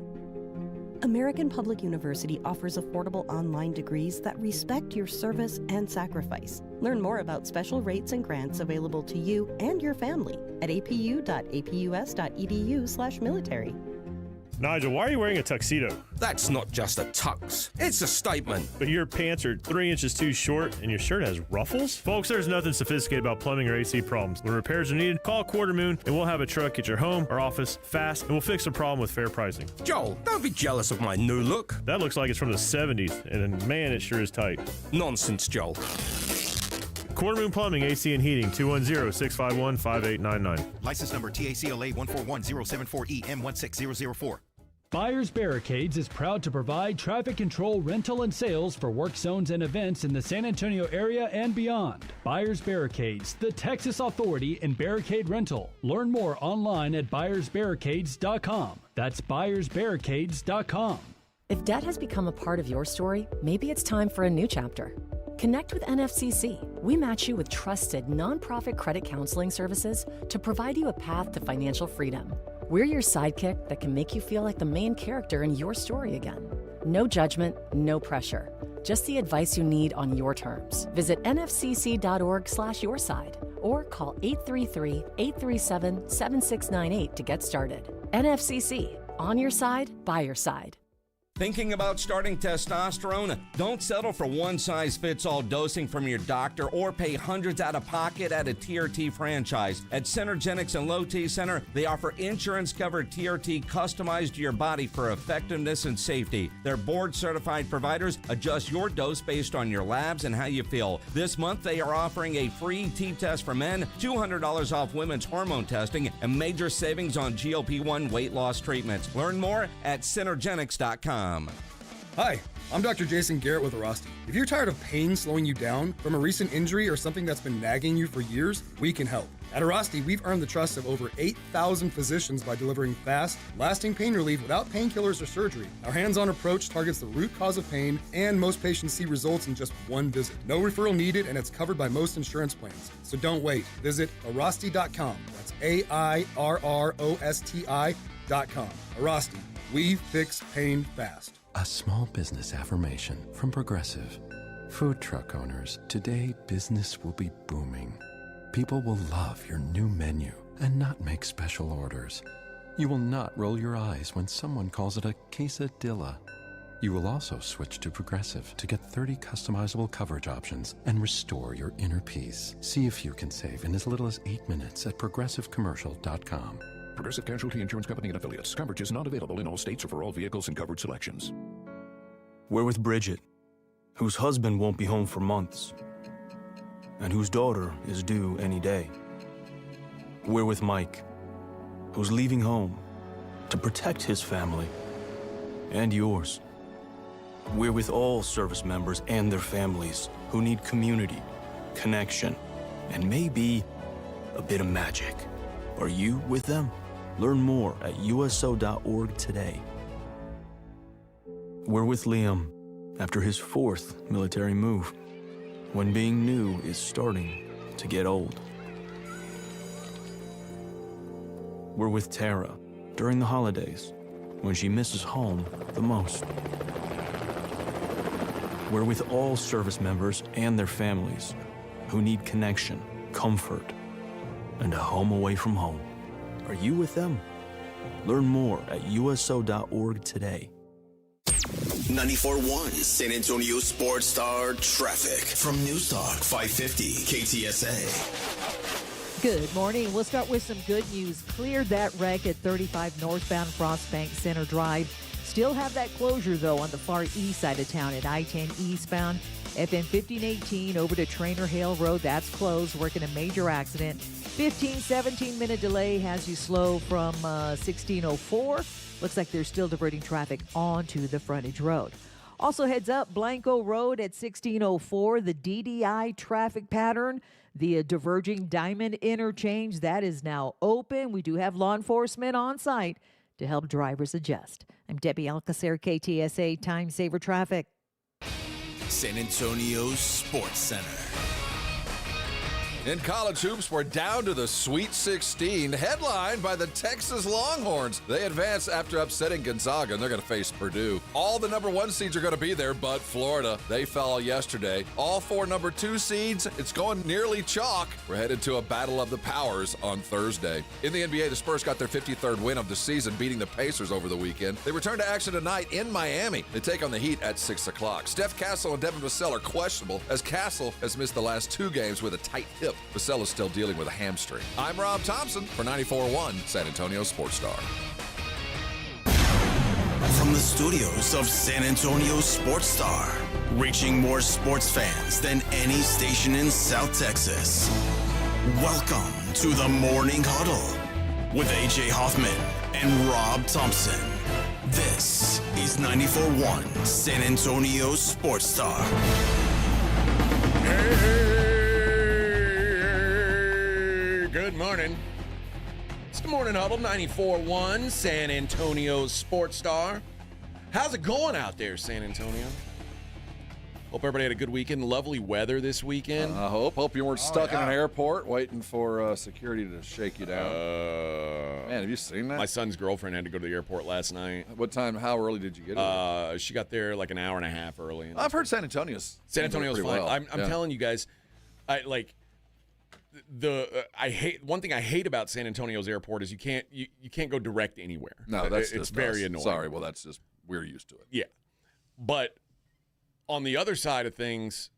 American Public University offers affordable online degrees that respect your service and sacrifice. Learn more about special rates and grants available to you and your family at apu.apus.edu/military. Nigel, why are you wearing a tuxedo? That's not just a tux, it's a statement. But your pants are 3 inches too short and your shirt has ruffles? Folks, there's nothing sophisticated about plumbing or AC problems. When repairs are needed, call Quarter Moon and we'll have a truck at your home or office fast and we'll fix the problem with fair pricing. Joel, don't be jealous of my new look. That looks like it's from the 70s and man, it sure is tight. Nonsense, Joel. Quarter Moon Plumbing, AC and Heating, 210-651-5899. License number TACLA 141074EM16004. Buyers Barricades is proud to provide traffic control, rental, and sales for work zones and events in the San Antonio area and beyond. Buyers Barricades, the Texas authority in barricade rental. Learn more online at buyersbarricades.com. That's buyersbarricades.com. If debt has become a part of your story, maybe it's time for a new chapter. Connect with NFCC. We match you with trusted nonprofit credit counseling services to provide you a path to financial freedom. We're your sidekick that can make you feel like the main character in your story again. No judgment, no pressure. Just the advice you need on your terms. Visit nfcc.org/yourside or call 833-837-7698 to get started. NFCC, on your side, by your side. Thinking about starting testosterone? Don't settle for one-size-fits-all dosing from your doctor or pay hundreds out of pocket at a TRT franchise. At Centergenics and Low T Center, they offer insurance-covered TRT customized to your body for effectiveness and safety. Their board-certified providers adjust your dose based on your labs and how you feel. This month, they are offering a free T-test for men, $200 off women's hormone testing, and major savings on GLP-1 weight loss treatments. Learn more at Centergenics.com. Hi, I'm Dr. Jason Garrett with Arasti. If you're tired of pain slowing you down from a recent injury or something that's been nagging you for years, we can help. At Arasti, we've earned the trust of over 8,000 physicians by delivering fast, lasting pain relief without painkillers or surgery. Our hands-on approach targets the root cause of pain, and most patients see results in just one visit. No referral needed, and it's covered by most insurance plans. So don't wait. Visit Arasti.com. That's AIRROSTI.com. Arasti. We fix pain fast. A small business affirmation from Progressive. Food truck owners, today business will be booming. People will love your new menu and not make special orders. You will not roll your eyes when someone calls it a quesadilla. You will also switch to Progressive to get 30 customizable coverage options and restore your inner peace. See if you can save in as little as 8 minutes at progressivecommercial.com. Progressive Casualty Insurance Company and Affiliates. Coverage is not available in all states or for all vehicles and covered selections. We're with Bridget, whose husband won't be home for months, and whose daughter is due any day. We're with Mike, who's leaving home to protect his family and yours. We're with all service members and their families who need community, connection, and maybe a bit of magic. Are you with them? Learn more at uso.org today. We're with Liam after his 4th military move, when being new is starting to get old. We're with Tara during the holidays, when she misses home the most. We're with all service members and their families who need connection, comfort, and a home away from home. Are you with them? Learn more at uso.org today. 94.1 San Antonio Sports Star traffic from News Talk 550 KTSA. Good morning. We'll start with some good news. Cleared that wreck at 35 northbound Frostbank Center Drive. Still have that closure, though, on the far east side of town at I-10 eastbound. FM 1518 over to Trainer Hill Road. That's closed. Working a major accident. 17-minute delay has you slow from 1604. Looks like they're still diverting traffic onto the frontage road. Also heads up, Blanco Road at 1604, the DDI traffic pattern, the diverging Diamond interchange, that is now open. We do have law enforcement on site to help drivers adjust. I'm Debbie Alcacer, KTSA Time Saver Traffic. San Antonio Sports Center. In college hoops, we're down to the Sweet 16, headlined by the Texas Longhorns. They advance after upsetting Gonzaga, and they're going to face Purdue. All the number 1 seeds are going to be there, but Florida, they fell yesterday. All 4 number 2 seeds, it's going nearly chalk. We're headed to a battle of the powers on Thursday. In the NBA, the Spurs got their 53rd win of the season, beating the Pacers over the weekend. They return to action tonight in Miami. They take on the Heat at 6 o'clock. Steph Castle and Devin Vassell are questionable, as Castle has missed the last 2 games with a tight hip. Vassell is still dealing with a hamstring. I'm Rob Thompson for 94.1 San Antonio Sports Star. From the studios of San Antonio Sports Star, reaching more sports fans than any station in South Texas. Welcome to the Morning Huddle with AJ Hoffman and Rob Thompson. This is 94.1 San Antonio Sports Star. Good morning. It's the Morning Huddle, 94.1 San Antonio Sports Star. How's it going out there, San Antonio? Hope everybody had a good weekend. Lovely weather this weekend. I hope you weren't stuck in an airport waiting for security to shake you down. Man, have you seen that? My son's girlfriend had to go to the airport last night. What time? How early did you get there? She got there like an hour and a half early. I've heard San Antonio's fine. Well. I'm telling you guys, I hate one thing I hate about San Antonio's airport is you can't go direct anywhere. No, it's very annoying. Sorry, well that's just we're used to it. Yeah, but on the other side of things,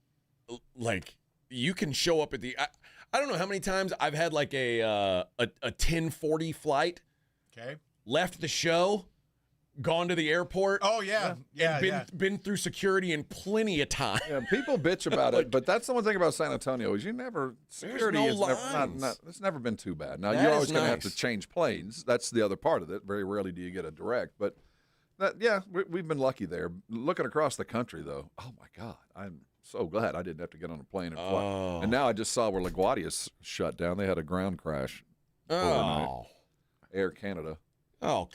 like you can show up at the I don't know how many times I've had like a 10:40 flight. Okay. Left the show, gone to the airport. Oh yeah, been through security in plenty of time. Yeah, people bitch about it, but that's the one thing about San Antonio is security is it's never been too bad. Now you're always going to have to change planes. That's the other part of it. Very rarely do you get a direct, but we've been lucky there. Looking across the country though, oh my God, I'm so glad I didn't have to get on a plane and fly. Oh. And now I just saw where LaGuardia's shut down. They had a ground crash. Overnight. Air Canada. Oh,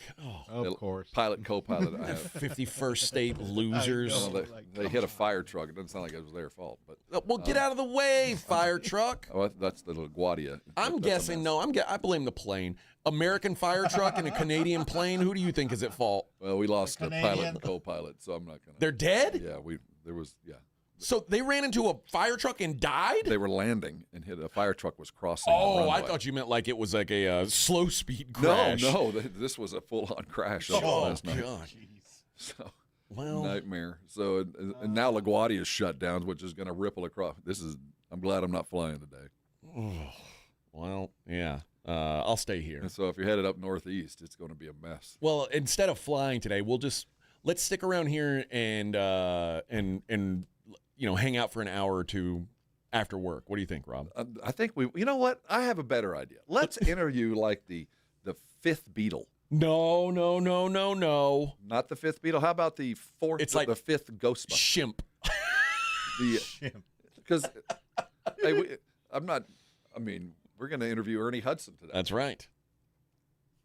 of course. Pilot and co-pilot. 51st state losers. They hit a fire truck. It doesn't sound like it was their fault, but well, get out of the way, fire truck. Oh, that's the LaGuardia. I'm guessing. No, I blame the plane. American fire truck and a Canadian plane. Who do you think is at fault? Well, we lost a pilot and co-pilot, so I'm not gonna. They're dead. Yeah, there was. So they ran into a fire truck and died? They were landing and hit a fire truck was crossing. Oh, I thought you meant like it was like a slow speed crash. No, this was a full-on crash. Last night. God. So, nightmare. So and now LaGuardia is shut down, which is going to ripple across. I'm glad I'm not flying today. Well, yeah. I'll stay here. And so if you're headed up northeast, it's going to be a mess. Well, instead of flying today, let's stick around here and hang out for an hour or two after work. What do you think, Rob? I think you know what? I have a better idea. Let's interview like the fifth Beatle. No. Not the fifth Beatle. How about the fourth? It's like the fifth Ghostbuster. Shimp. Because I'm not. I mean, We're going to interview Ernie Hudson today. That's right.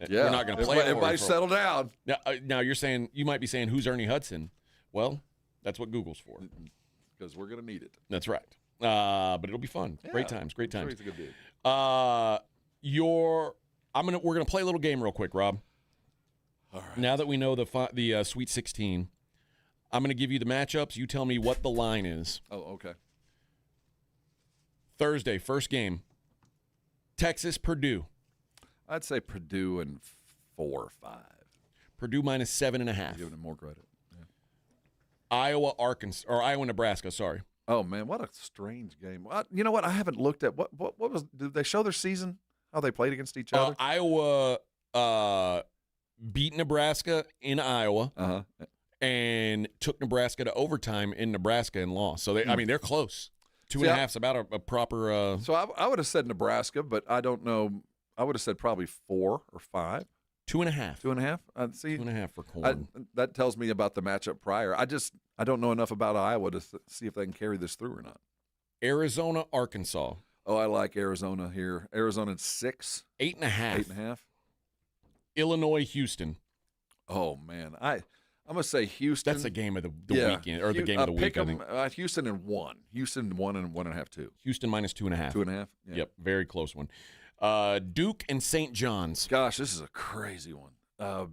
Yeah. We're not going to play it. Everybody settle down. Now you might be saying, who's Ernie Hudson? Well, that's what Google's for. Because we're going to need it. That's right. But it'll be fun. Yeah. Great times. Great I'm times. sure he's a good dude. We're gonna play a little game real quick, Rob. All right. Now that we know the Sweet 16, I'm gonna give you the matchups. You tell me what the line is. Oh, okay. Thursday, first game. Texas, Purdue. I'd say Purdue in 4 or 5. Purdue minus 7.5. Giving them more credit. Yeah. Iowa, Nebraska. Sorry. Oh man, what a strange game. You know what? I haven't looked at what was. Did they show their season? How they played against each other? Iowa beat Nebraska in Iowa and took Nebraska to overtime in Nebraska and lost. So they're close. 2.5 is about a proper. So I would have said Nebraska, but I don't know. I would have said probably 4 or 5. 2.5. 2.5. See, 2.5 for corn. That tells me about the matchup prior. I don't know enough about Iowa to see if they can carry this through or not. Arizona, Arkansas. Oh, I like Arizona here. Arizona 6. 8.5. 8.5. Illinois, Houston. Oh man, I'm gonna say Houston. That's the game of the weekend or the game of the week. I think Houston in 1. Houston 1 and 1.5. 2. Houston minus 2.5. 2.5. Yeah. Yep, very close one. Duke and St. John's. Gosh, this is a crazy one. I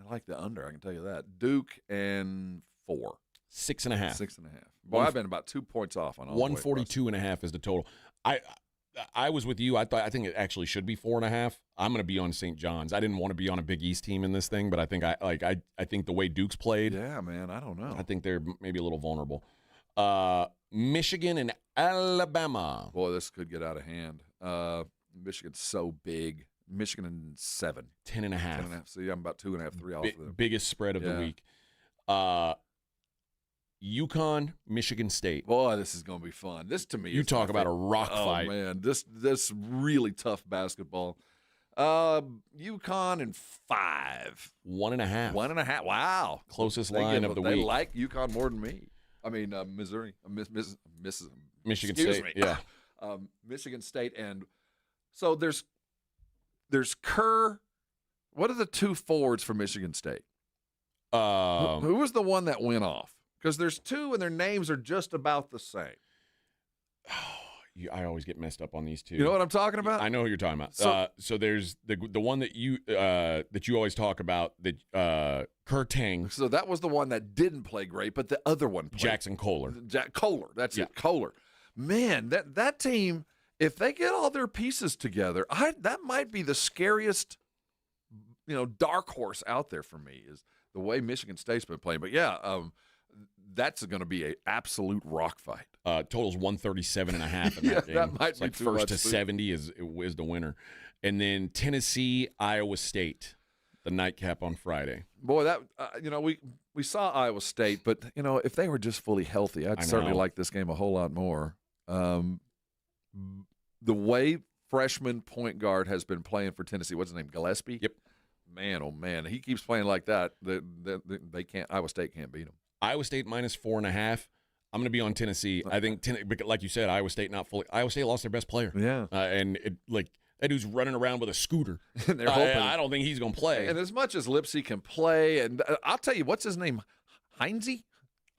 like the under. I can tell you that. Duke and 4. 6.5. 6.5. Boy, I've been about 2 points off on all. 142.5 is the total. I was with you. I think it actually should be 4.5. I'm going to be on St. John's. I didn't want to be on a Big East team in this thing, but I think I think the way Duke's played. Yeah, man. I don't know. I think they're maybe a little vulnerable. Michigan and Alabama. Boy, this could get out of hand. Michigan's so big. Michigan in 7. 10.5. 10.5. See, I'm about 2.5, 3 off of them. Biggest spread of the week. UConn, Michigan State. Boy, this is going to be fun. This to me, you talk about a rock fight. Oh man, this really tough basketball. UConn in 5. 1.5. 1.5. Wow, closest line of the week. They like UConn more than me. I mean, Missouri, Michigan State. State. Yeah, Michigan State, and so there's Kerr. What are the 2 forwards for Michigan State? Who was the one that went off? Because there's 2, and their names are just about the same. I always get messed up on these 2. You know what I'm talking about? I know who you're talking about. So there's the one that you always talk about, that Kerr Tang. So that was the one that didn't play great, but the other one played. Jackson Kohler. Kohler. That's it. Kohler. Man, that team, if they get all their pieces together, that might be the scariest, dark horse out there for me, is the way Michigan State's been playing. But yeah, that's going to be an absolute rock fight. Totals 137.5 in that game. That might it's be like too first much to too. 70 is the winner. And then Tennessee, Iowa State, the nightcap on Friday. Boy, that we saw Iowa State, but if they were just fully healthy, I'd certainly like this game a whole lot more. The way freshman point guard has been playing for Tennessee, what's his name, Gillespie? Yep. Man, oh man, he keeps playing like that. They can't. Iowa State can't beat him. Iowa State minus 4.5. I'm going to be on Tennessee. I think, like you said, Iowa State not fully. Iowa State lost their best player. Yeah, and that dude's running around with a scooter. And they're hoping. I don't think he's going to play. And as much as Lipsy can play, and I'll tell you, what's his name, Heisey?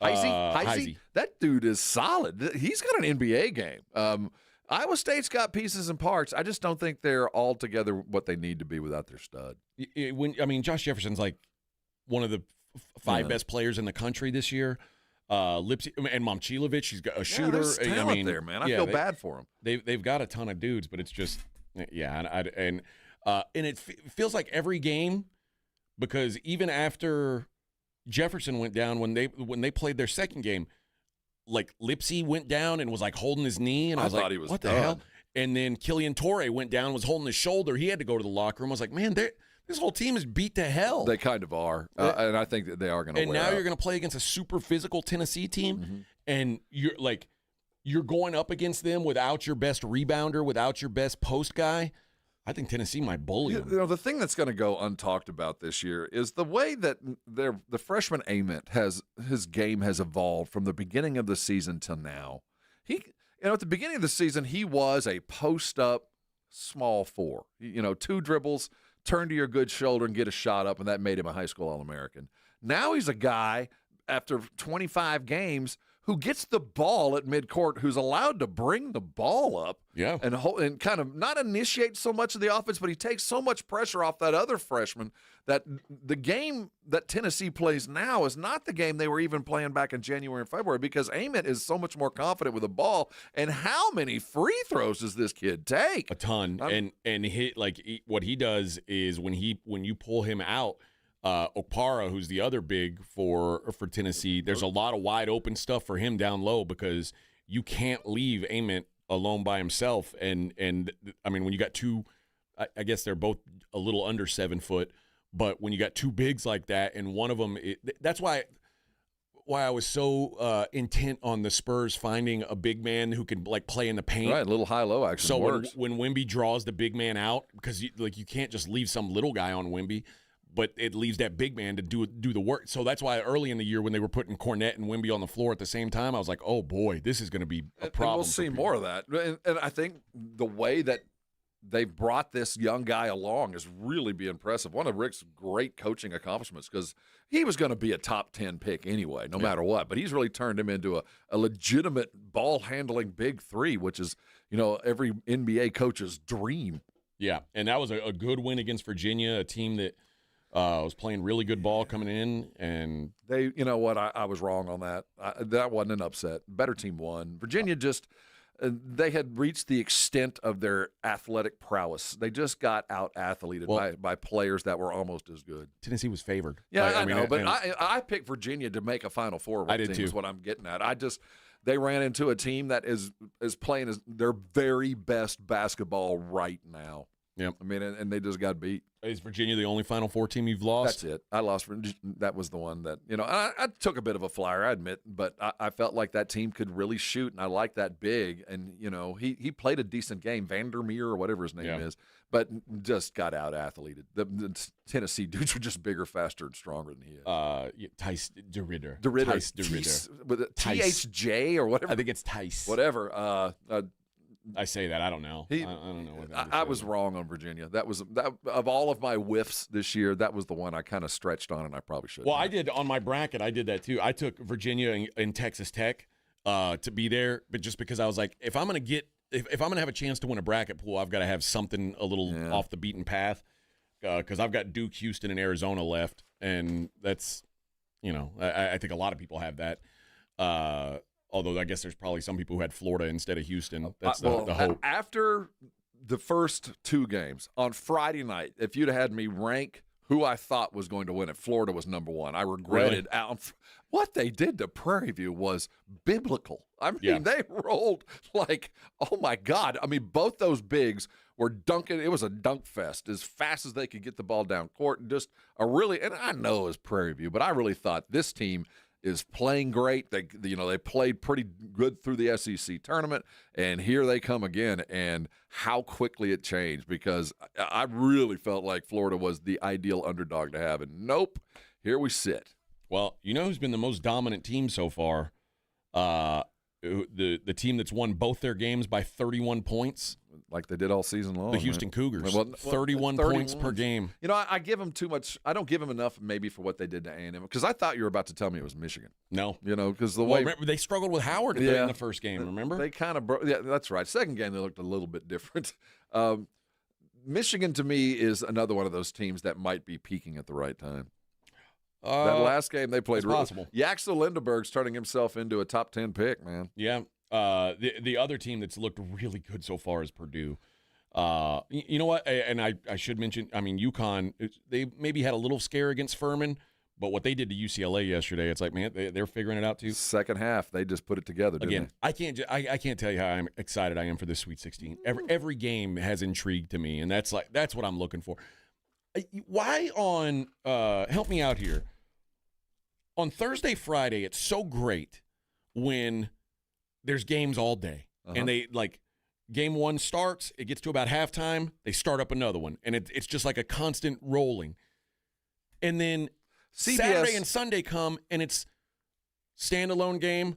That dude is solid. He's got an NBA game. Iowa State's got pieces and parts. I just don't think they're all together what they need to be without their stud. Josh Jefferson's like one of the 5 best players in the country this year. Lipsy and Momcilovic, he's got a shooter. There's talent there, man. I feel bad for him. They've got a ton of dudes, but it's just and it feels like every game, because even after Jefferson went down, when they played their second game, like Lipsy went down and was like holding his knee, and I was like, he was what done. the hell? And then Killian Torrey went down, was holding his shoulder. He had to go to the locker room. I was like, man, this whole team is beat to hell. They kind of are, and I think that they are going to. And now you're going to play against a super physical Tennessee team, and you're going up against them without your best rebounder, without your best post guy. I think Tennessee might bully them. The thing that's going to go untalked about this year is the way that the freshman Ament his game has evolved from the beginning of the season till now. at the beginning of the season, he was a post-up small four. 2 dribbles, turn to your good shoulder and get a shot up, and that made him a high school All-American. Now he's a guy, after 25 games, who gets the ball at midcourt, who's allowed to bring the ball up and kind of not initiate so much of the offense, but he takes so much pressure off that other freshman that the game that Tennessee plays now is not the game they were even playing back in January and February, because Ament is so much more confident with the ball. And how many free throws does this kid take? A ton. What he does is when you pull him out, Okpara, who's the other big for Tennessee, there's a lot of wide open stuff for him down low because you can't leave Ament alone by himself. And I mean, when you got two, I guess they're both a little under 7 foot, but when you got 2 bigs like that, and one of them, that's why I was so intent on the Spurs finding a big man who can play in the paint. Right, a little high-low action. So works. when Wimby draws the big man out, because you can't just leave some little guy on Wimby, but it leaves that big man to do the work. So that's why early in the year when they were putting Cornette and Wimby on the floor at the same time, I was like, oh, boy, this is going to be a problem. And we'll see more of that. And I think the way that they've brought this young guy along is really be impressive. One of Rick's great coaching accomplishments, because he was going to be a top 10 pick anyway, no matter what. But he's really turned him into a legitimate ball-handling big three, which is, every NBA coach's dream. Yeah, and that was a good win against Virginia, a team that was playing really good ball coming in, and they, I was wrong on that. That wasn't an upset. Better team won. Virginia just, they had reached the extent of their athletic prowess. They just got out-athleted by players that were almost as good. Tennessee was favored. Yeah, I know, but I picked Virginia to make a Final Four. I did too. Is what I'm getting at. They ran into a team that is playing as their very best basketball right now. Yep. I mean, and they just got beat. Is Virginia the only Final Four team you've lost? That's it. I lost. That was the one that, I took a bit of a flyer, I admit, but I felt like that team could really shoot, and I like that big. And, he played a decent game, Vandermeer or whatever his name is, but just got out-athleted. The Tennessee dudes were just bigger, faster, and stronger than he is. Tice DeRidder. Tice DeRidder. With THJ or whatever. I think it's Tice. Whatever. I say that. I don't know. I don't know what that is. I was wrong on Virginia. That of all of my whiffs this year, that was the one I kind of stretched on, and I probably should. Well, I did on my bracket. I did that too. I took Virginia and Texas Tech to be there, but just because I was like, if I'm gonna have a chance to win a bracket pool, I've got to have something a little off the beaten path, because I've got Duke, Houston, and Arizona left, and that's, I think a lot of people have that. Although I guess there's probably some people who had Florida instead of Houston. That's the hope. After the first 2 games, on Friday night, if you'd have had me rank who I thought was going to win it, Florida was number 1. I regretted what they did to Prairie View was biblical. I mean, they rolled like, oh, my God. I mean, both those bigs were dunking. It was a dunk fest as fast as they could get the ball down court. And just and I know it was Prairie View, but I really thought this team is playing great. They played pretty good through the SEC tournament, and here they come again, and how quickly it changed, because I really felt like Florida was the ideal underdog to have, and nope, here we sit. Well, who's been the most dominant team so far? The team that's won both their games by 31 points. Like they did all season long. The Houston Cougars, 31 points per game. I give them too much. I don't give them enough maybe for what they did to A&M, because I thought you were about to tell me it was Michigan. No. Because the way remember, they struggled with Howard in the first game, remember? They kind of broke. Yeah, that's right. Second game, they looked a little bit different. Michigan, to me, is another one of those teams that might be peaking at the right time. That last game they played, really possible. Yaxel Lindeberg's turning himself into a top 10 pick, man. Yeah. The other team that's looked really good so far is Purdue. You know what? And I should mention, UConn, they maybe had a little scare against Furman, but what they did to UCLA yesterday, it's like, man, they're figuring it out too. Second half, they just put it together. Didn't they? I can't tell you how excited I am for this Sweet 16. Every game has intrigue to me, and that's what I'm looking for. Why on help me out here? On Thursday, Friday, it's so great when there's games all day, and they game 1 starts, it gets to about halftime, they start up another one, and it's just like a constant rolling. And then Saturday and Sunday come, and it's standalone game,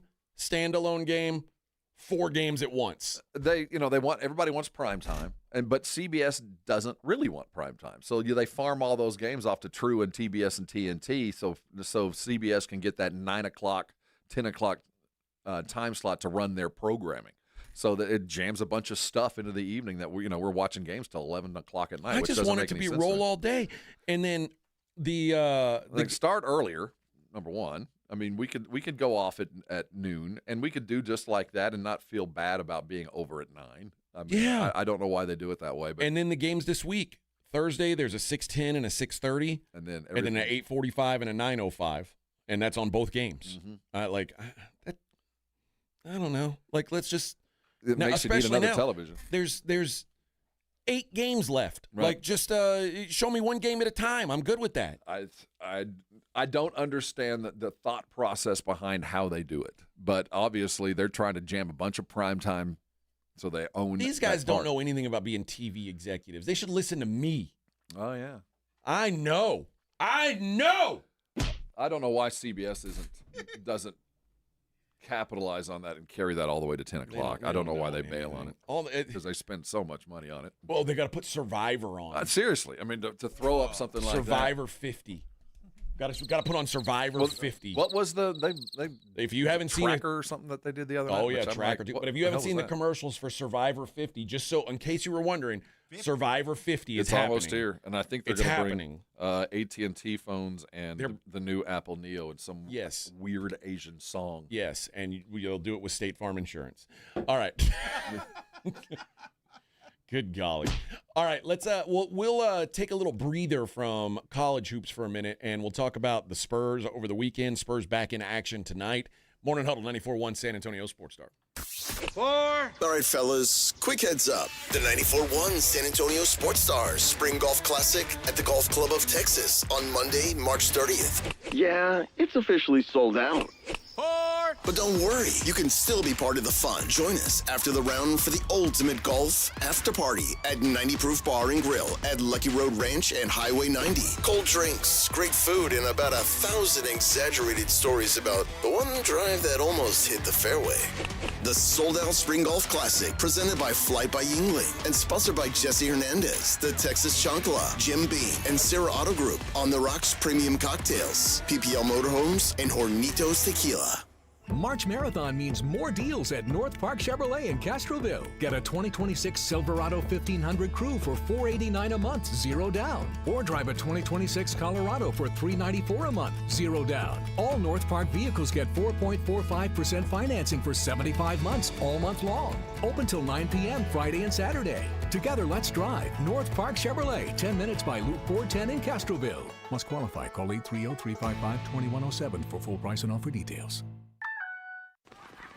4 games at once. Everybody wants prime time, but CBS doesn't really want prime time. So they farm all those games off to True and TBS and TNT, so CBS can get that 9 o'clock, 10 o'clock time slot to run their programming. So that it jams a bunch of stuff into the evening that we're watching games till 11 o'clock at night. I just want it to be roll all day, and then the start earlier. Number one, I mean, we could go off at noon, and we could do just like that and not feel bad about being over at 9. I mean, I don't know why they do it that way. But and then the games this week, Thursday, there's a 6:10 and a 6:30, and then an 8:45 and a 9:05, and that's on both games. Mm-hmm. I don't know. Like, let's just. It makes you need another television. There's 8 games left. Right. Like, just show me one game at a time. I'm good with that. I don't understand the thought process behind how they do it, but obviously they're trying to jam a bunch of prime time, so they own. These guys don't know anything about being TV executives. They should listen to me. Oh yeah, I know. I don't know why CBS doesn't capitalize on that and carry that all the way to 10 o'clock. I don't know why they bail on it. Because they spend so much money on it. Well, they got to put Survivor on. Seriously. I mean, to throw up something like that. Survivor 50. Got to put on Survivor 50. What was the if you haven't seen Tracker or something that they did the other night? Oh yeah, Tracker. But if you haven't seen the commercials for Survivor 50, just so in case you were wondering, Survivor 50 is happening. Almost here, and I think they're going to bring AT&T phones and the new Apple Neo and some weird Asian song. Yes, and you'll do it with State Farm Insurance. All right. Good golly. All right, let's we'll take a little breather from college hoops for a minute, and we'll talk about the Spurs over the weekend. Spurs back in action tonight. Morning Huddle, 94.1 San Antonio Sports Star. 4. All right, fellas, quick heads up. The 94.1 San Antonio Sports Stars Spring Golf Classic at the Golf Club of Texas on Monday, March 30th. Yeah, it's officially sold out. 4. But don't worry, you can still be part of the fun. Join us after the round for the ultimate golf after party at 90 Proof Bar and Grill at Lucky Road Ranch and Highway 90. Cold drinks, great food, and about 1,000 exaggerated stories about the one drive that almost hit the fairway. The sold-out Spring Golf Classic, presented by Flight by Yingling and sponsored by Jesse Hernandez, the Texas Chancla, Jim Beam, and Sarah Auto Group, On the Rocks Premium Cocktails, PPL Motorhomes, and Hornitos Tequila. March Marathon means more deals at North Park Chevrolet in Castroville. Get a 2026 Silverado 1500 Crew for $489 a month, 0 down. Or drive a 2026 Colorado for $394 a month, 0 down. All North Park vehicles get 4.45% financing for 75 months, all month long. Open till 9 p.m. Friday and Saturday. Together, let's drive. North Park Chevrolet, 10 minutes by Loop 410 in Castroville. Must qualify. Call 830-355-2107 for full price and offer details.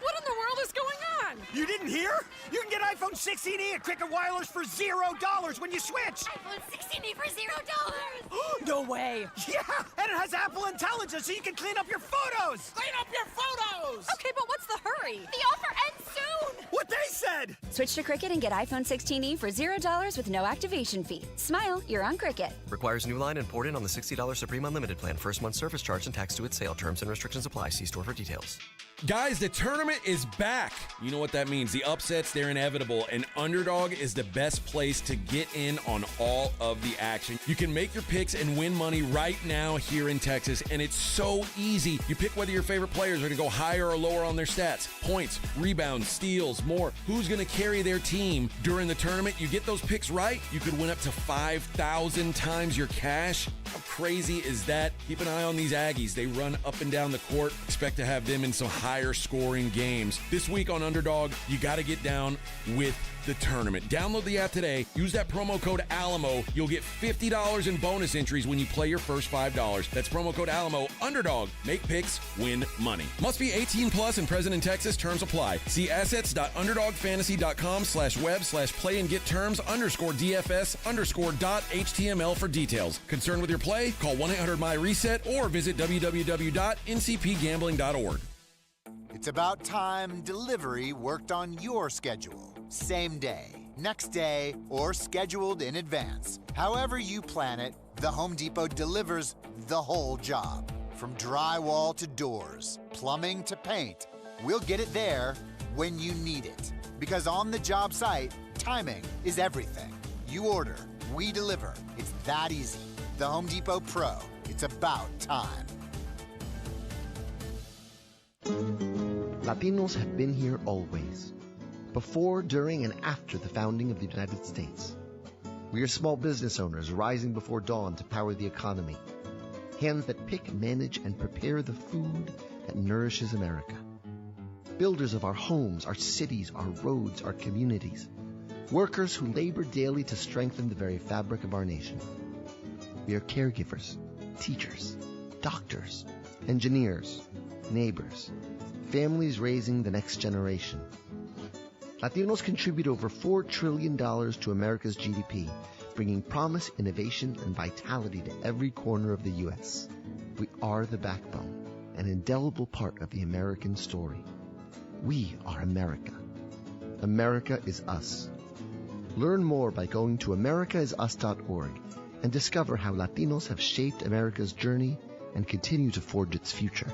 What in the world is going on? You didn't hear? You can get iPhone 16e at Cricket Wireless for $0 when you switch. iPhone 16e for $0? No way. Yeah, and it has Apple Intelligence so you can clean up your photos. Clean up your photos! Okay, but what's the hurry? The offer ends soon! What they said! Switch to Cricket and get iPhone 16e for $0 with no activation fee. Smile, you're on Cricket. Requires new line and port in on the $60 Supreme Unlimited plan. First month service charge and tax to its sale. Terms and restrictions apply. See store for details. Guys, the tournament is back. You know what that means. The upsets, they're inevitable, and Underdog is the best place to get in on all of the action. You can make your picks and win money right now here in Texas, and it's so easy. You pick whether your favorite players are going to go higher or lower on their stats. Points, rebounds, steals, more. Who's going to carry their team during the tournament? You get those picks right, you could win up to 5,000 times your cash. How crazy is that? Keep an eye on these Aggies. They run up and down the court. Expect to have them in some higher scoring games. This week on Underdog, you got to get down with the tournament. Download the app today. Use that promo code ALAMO. You'll get $50 in bonus entries when you play your first $5. That's promo code ALAMO. Underdog. Make picks, win money. Must be 18 plus and present in Texas. Terms apply. See assets.underdogfantasy.com/web/play and get terms _DFS_.html for details. Concerned with your play? Call 1-800-MY-RESET or visit www.ncpgambling.org. It's about time delivery worked on your schedule. Same day, next day, or scheduled in advance. However you plan it, the Home Depot delivers the whole job. From drywall to doors, plumbing to paint, we'll get it there when you need it. Because on the job site, timing is everything. You order, we deliver. It's that easy. The Home Depot Pro. It's about time. Latinos have been here always. Before, during, and after the founding of the United States. We are small business owners rising before dawn to power the economy. Hands that pick, manage, and prepare the food that nourishes America. Builders of our homes, our cities, our roads, our communities. Workers who labor daily to strengthen the very fabric of our nation. We are caregivers, teachers, doctors, engineers, neighbors, families raising the next generation. Latinos contribute over $4 trillion to America's GDP, bringing promise, innovation, and vitality to every corner of the U.S. We are the backbone, an indelible part of the American story. We are America. America is us. Learn more by going to americaisus.org and discover how Latinos have shaped America's journey and continue to forge its future.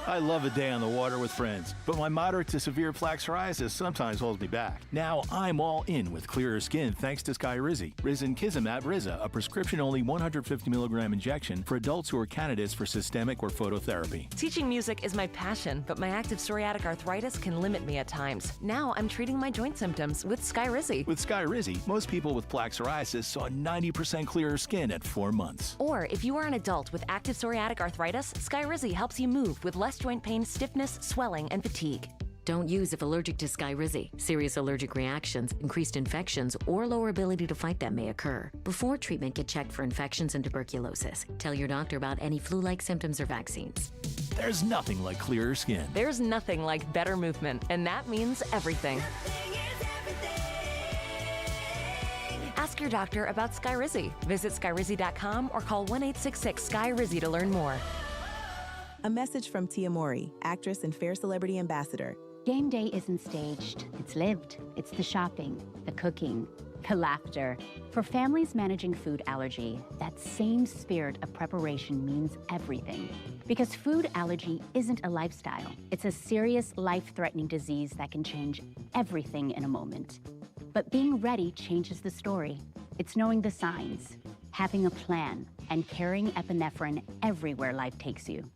I love a day on the water with friends, but my moderate to severe plaque psoriasis sometimes holds me back. Now I'm all in with clearer skin thanks to Skyrizi. Risankizumab Riza, a prescription-only 150 milligram injection for adults who are candidates for systemic or phototherapy. Teaching music is my passion, but my active psoriatic arthritis can limit me at times. Now I'm treating my joint symptoms with Skyrizi. With Skyrizi, most people with plaque psoriasis saw 90% clearer skin at 4 months. Or if you are an adult with active psoriatic arthritis, Skyrizi helps you move with less joint pain, stiffness, swelling, and fatigue. Don't use if allergic to Skyrizi. Serious allergic reactions, increased infections, or lower ability to fight them may occur. Before treatment, get checked for infections and tuberculosis. Tell your doctor about any flu-like symptoms or vaccines. There's nothing like clearer skin. There's nothing like better movement, and that means everything. Ask your doctor about Skyrizi. Visit Skyrizi.com or call 1-866-SKY-RIZZI to learn more. A message from Tia Mori, actress and Fair Celebrity Ambassador. Game day isn't staged, it's lived. It's the shopping, the cooking, the laughter. For families managing food allergy, that same spirit of preparation means everything. Because food allergy isn't a lifestyle. It's a serious, life-threatening disease that can change everything in a moment. But being ready changes the story. It's knowing the signs, having a plan, and carrying epinephrine everywhere life takes you.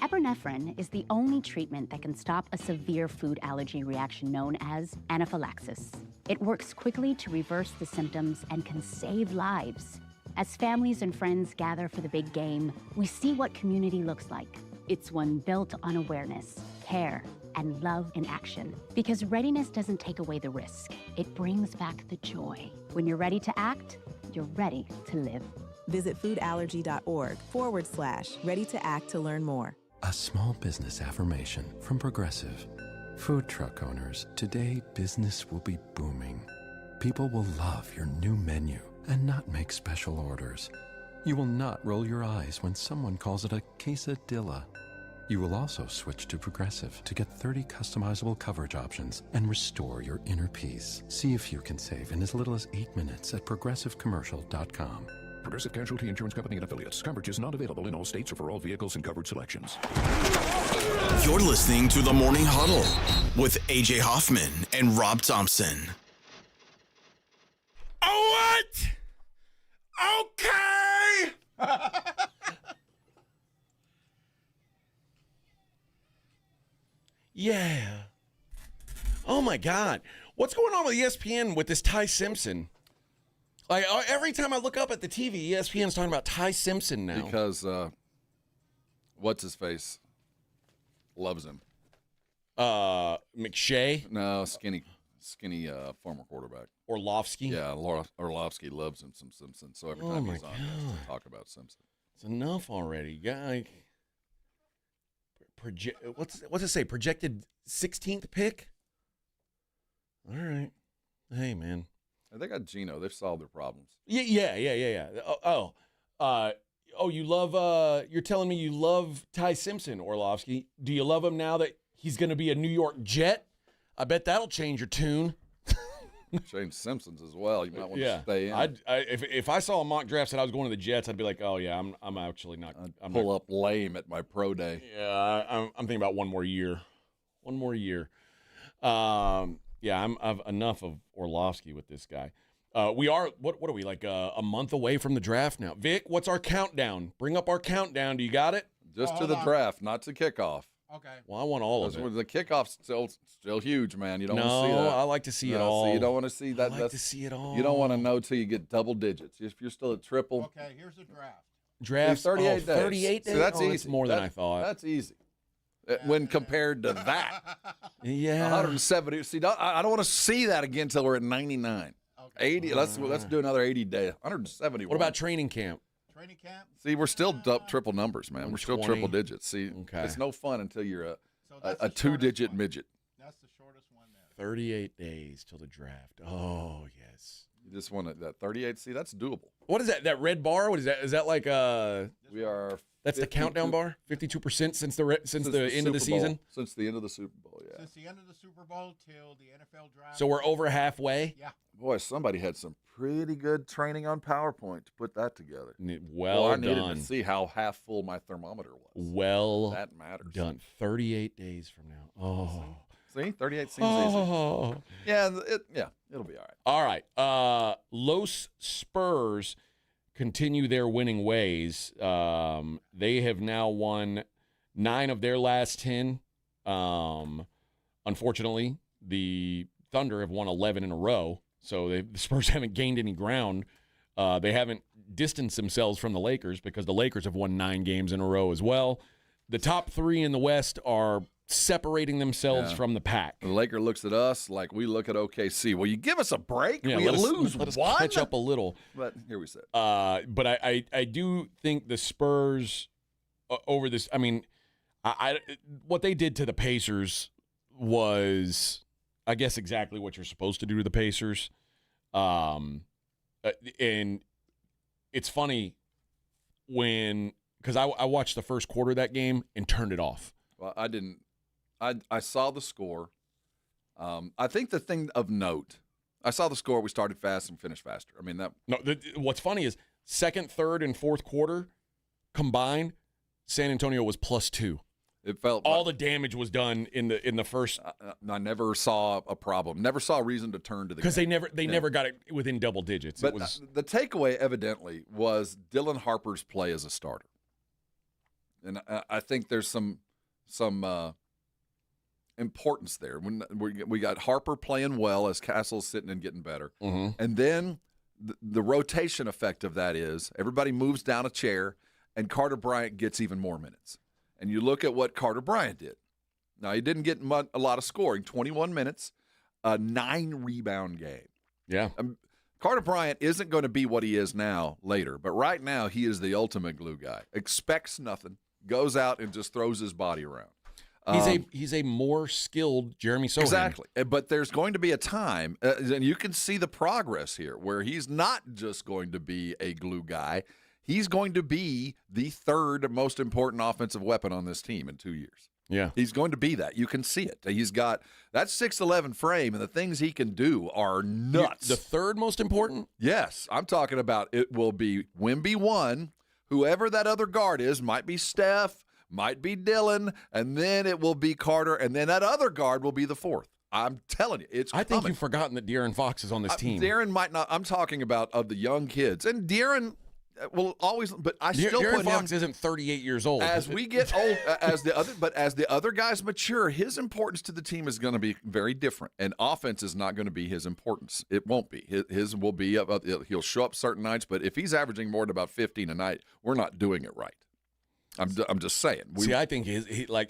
Epinephrine is the only treatment that can stop a severe food allergy reaction known as anaphylaxis. It works quickly to reverse the symptoms and can save lives. As families and friends gather for the big game, we see what community looks like. It's one built on awareness, care, and love in action. Because readiness doesn't take away the risk. It brings back the joy. When you're ready to act, you're ready to live. Visit foodallergy.org/ready to act to learn more. A small business affirmation from Progressive. Food truck owners, today business will be booming. People will love your new menu and not make special orders. You will not roll your eyes when someone calls it a quesadilla. You will also switch to Progressive to get 30 customizable coverage options and restore your inner peace. See if you can save in as little as 8 minutes at progressivecommercial.com. Progressive Casualty Insurance Company and Affiliates. Coverage is not available in all states or for all vehicles and covered selections. You're listening to The Morning Huddle with AJ Hoffman and Rob Thompson. Oh, what? Okay. Yeah. Oh, my God. What's going on with ESPN with this Ty Simpson? Like, every time I look up at the TV, ESPN's talking about Ty Simpson now. Because, what's-his-face loves him. McShay? No, skinny former quarterback. Orlovsky? Yeah, Orlovsky loves him some Simpson. So every time he's on, he has to talk about Simpson. It's enough already. Yeah, what's it say? Projected 16th pick? All right. Hey, man. They got Geno. They've solved their problems. Yeah. You love, you're telling me you love Ty Simpson, Orlovsky. Do you love him now that he's going to be a New York Jet? I bet that'll change your tune. Change Simpsons as well. You might want to stay in. If I saw a mock draft that I was going to the Jets, I'd be like, oh, yeah, I'm actually not. I'd pull up lame at my pro day. Yeah, I'm thinking about one more year. One more year. I've enough of Orlovsky with this guy. We are, what are we, like a month away from the draft now? Vic, what's our countdown? Bring up our countdown. Do you got it? Just to the draft, not to kickoff. Okay. Well, I want all of it. The kickoff's still huge, man. You don't want to see that. No, I like to see it all. So you don't want to see that. I like to see it all. You don't want to know till you get double digits. If you're still at triple. Okay, here's the draft. Draft 38 days. 38 days? So that's easy. That's more than I thought. That's easy. When compared to that. Yeah. 170. See, I don't want to see that again until we're at 99. Okay. 80. Let's do another 80 day. 170. What about training camp? Training camp? See, we're still triple numbers, man. We're still triple digits. See, it's no fun until you're a two-digit midget. That's the shortest one there. 38 days till the draft. Oh, yes. You just want that 38. See, that's doable. What is that? That red bar? What is that? Is that like we are. That's the countdown bar. 52% since the end of the season. Since the end of the Super Bowl, yeah. Since the end of the Super Bowl till the NFL draft. So we're over halfway. Yeah. Boy, somebody had some pretty good training on PowerPoint to put that together. Well I needed done. to see how half full my thermometer was. Well, that matters. Done. 38 days from now. Oh. See, 38 seems easy. Yeah, it'll be all right. All right. Los Spurs continue their winning ways. They have now won 9 of their last 10. Unfortunately, the Thunder have won 11 in a row, so the Spurs haven't gained any ground. They haven't distanced themselves from the Lakers because the Lakers have won 9 games in a row as well. The top 3 in the West are separating themselves from the pack. The Laker looks at us like we look at OKC. Will you give us a break? Yeah, we lose let us one? catch up a little. But here we sit. But I do think the Spurs over this. I mean, what they did to the Pacers was, I guess, exactly what you're supposed to do to the Pacers. And it's funny because I watched the first quarter of that game and turned it off. Well, I didn't. I saw the score. I think the thing of note, I saw the score. We started fast and finished faster. I mean that. No, what's funny is second, third, and fourth quarter combined, San Antonio was +2. It felt all the damage was done in the first. I never saw a problem. Never saw a reason to turn to the game. Because they never got it within double digits. But the takeaway evidently was Dylan Harper's play as a starter, and I think there's some importance there. When we got Harper playing well as Castle's sitting and getting better, and then the rotation effect of that is everybody moves down a chair, and Carter Bryant gets even more minutes. And you look at what Carter Bryant did. Now, he didn't get a lot of scoring, 21 minutes, a 9-rebound game. Yeah. Carter Bryant isn't going to be what he is now later, but right now he is the ultimate glue guy. Expects nothing, goes out and just throws his body around. He's a more skilled Jeremy Sohan. Exactly. But there's going to be a time, and you can see the progress here, where he's not just going to be a glue guy. He's going to be the third most important offensive weapon on this team in 2 years. Yeah. He's going to be that. You can see it. He's got that 6'11" frame, and the things he can do are nuts. The third most important? Yes. I'm talking about it will be Wimby 1, whoever that other guard is, might be Steph, might be Dylan, and then it will be Carter, and then that other guard will be the fourth. I'm telling you, it's coming. I think you've forgotten that De'Aaron Fox is on this team. De'Aaron might not. I'm talking about of the young kids. And De'Aaron will always, but I still De'Aaron put Fox him. isn't 38 years old. As we get old, as the other guys mature, his importance to the team is going to be very different. And offense is not going to be his importance. It won't be. His will be. He'll show up certain nights, but if he's averaging more than about 15 a night, we're not doing it right. I'm just saying. I think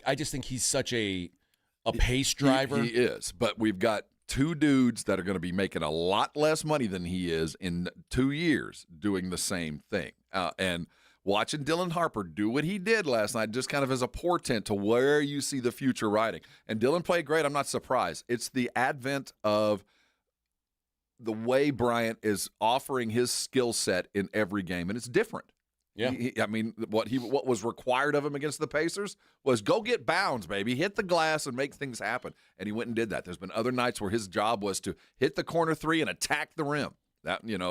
I just think he's such a pace driver. He is, but we've got two dudes that are going to be making a lot less money than he is in 2 years doing the same thing. And watching Dylan Harper do what he did last night just kind of as a portent to where you see the future riding. And Dylan played great. I'm not surprised. It's the advent of the way Bryant is offering his skill set in every game, and it's different. Yeah, what was required of him against the Pacers was go get bounds, baby, hit the glass and make things happen, and he went and did that. There's been other nights where his job was to hit the corner three and attack the rim.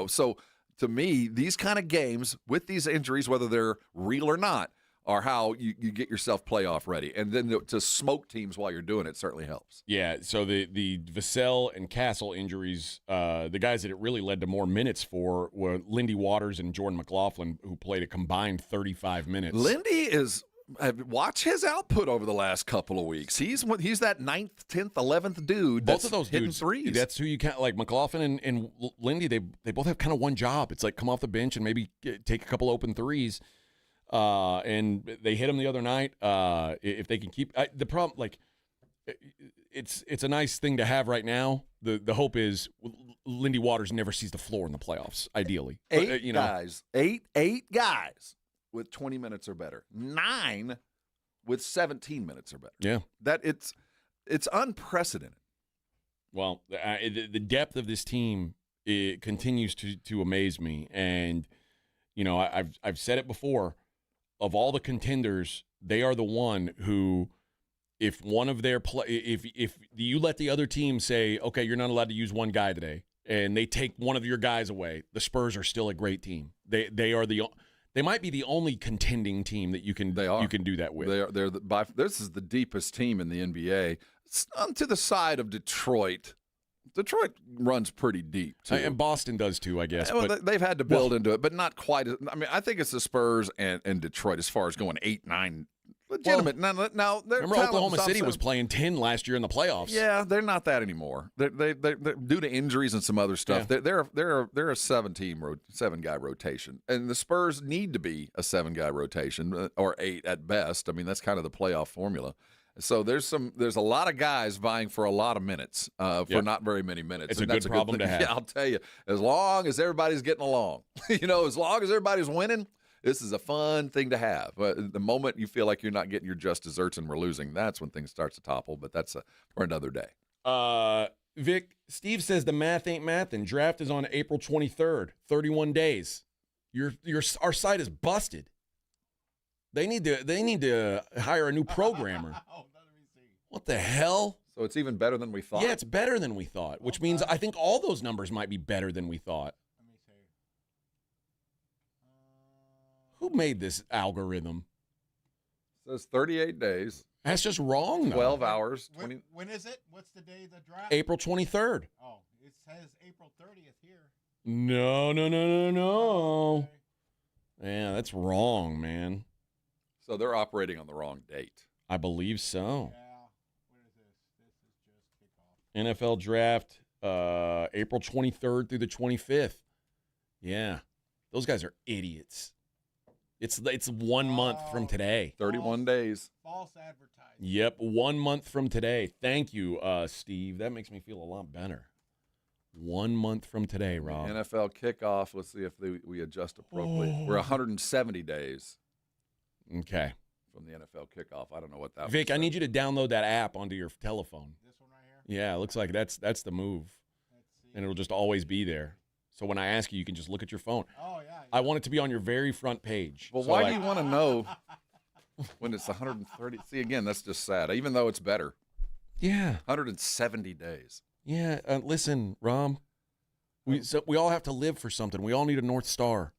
So to me, these kind of games with these injuries, whether they're real or not, are how you get yourself playoff ready. And then to smoke teams while you're doing it certainly helps. Yeah, so the Vassell and Castle injuries, the guys that it really led to more minutes for were Lindy Waters and Jordan McLaughlin, who played a combined 35 minutes. Lindy is watch his output over the last couple of weeks. He's that 9th, 10th, 11th dude. Both of those hitting dudes, threes. That's who you can't like. McLaughlin and Lindy, they both have kind of one job. It's like come off the bench and maybe take a couple open threes. And they hit him the other night. If they can keep the problem, like it's a nice thing to have right now. The hope is Lindy Waters never sees the floor in the playoffs. Ideally, eight guys with 20 minutes or better, 9 with 17 minutes or better. Yeah, it's unprecedented. Well, the depth of this team continues to amaze me, and I've said it before. Of all the contenders, they are the one who, if one of their if you let the other team say, okay, you're not allowed to use one guy today, and they take one of your guys away, the Spurs are still a great team. They might be the only contending team that you can do that with. This is the deepest team in the NBA. It's to the side of Detroit. Detroit runs pretty deep, too. And Boston does, too, I guess. Well, they've had to build into it, but not quite. I mean, I think it's the Spurs and Detroit as far as going 8, 9. Legitimate. Well, now remember Oklahoma City was playing 10 last year in the playoffs. Yeah, they're not that anymore. They're due to injuries and some other stuff. Yeah. They're a 7-guy rotation, and the Spurs need to be a 7-guy rotation or 8 at best. I mean, that's kind of the playoff formula. So there's a lot of guys vying for a lot of minutes for not very many minutes. It's a good problem to have. Yeah, I'll tell you. As long as everybody's getting along, as long as everybody's winning, this is a fun thing to have. The moment you feel like you're not getting your just desserts and we're losing, that's when things start to topple. But that's for another day. Vic, Steve says the math ain't math, and draft is on April 23rd. 31 days. Our site is busted. They need to hire a new programmer. What the hell? So it's even better than we thought? Yeah, it's better than we thought, which means I think all those numbers might be better than we thought. Let me see. Who made this algorithm? It says 38 days. That's just wrong, though. 12 hours. When is it? What's the day of the draft? April 23rd. Oh, it says April 30th here. No. Okay. Yeah, that's wrong, man. So they're operating on the wrong date. I believe so. Yeah. What is this? This is just kickoff. NFL draft, April 23rd through the 25th. Yeah. Those guys are idiots. It's 1 month from today. 31 days. False advertising. Yep, 1 month from today. Thank you, Steve. That makes me feel a lot better. 1 month from today, Rob. NFL kickoff. Let's see if we adjust appropriately. We're 170 days. Okay. From the NFL kickoff. I don't know what that Vic, I need you to download that app onto your telephone. This one right here? Yeah, it looks like that's the move. Let's see. And it'll just always be there. So when I ask you, you can just look at your phone. Oh, yeah. I want it to be on your very front page. Well, why do you want to know when it's 130? See, again, that's just sad, even though it's better. Yeah. 170 days. Yeah. Listen, Rom, we all have to live for something. We all need a North Star.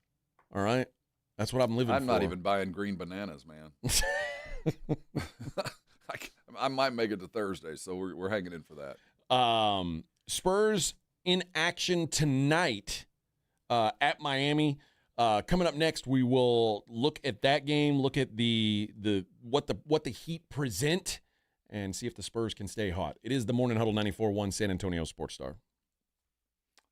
All right? That's what I'm living for. I'm not even buying green bananas, man. I might make it to Thursday, so we're hanging in for that. Spurs in action tonight at Miami. Coming up next, we will look at that game, look at what the Heat present, and see if the Spurs can stay hot. It is the Morning Huddle 94.1 San Antonio Sports Star.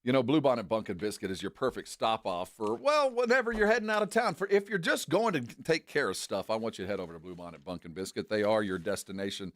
Bluebonnet Bunkin' Biscuit is your perfect stop-off for, whenever you're heading out of town. If you're just going to take care of stuff, I want you to head over to Bluebonnet Bunkin' Biscuit. They are your destination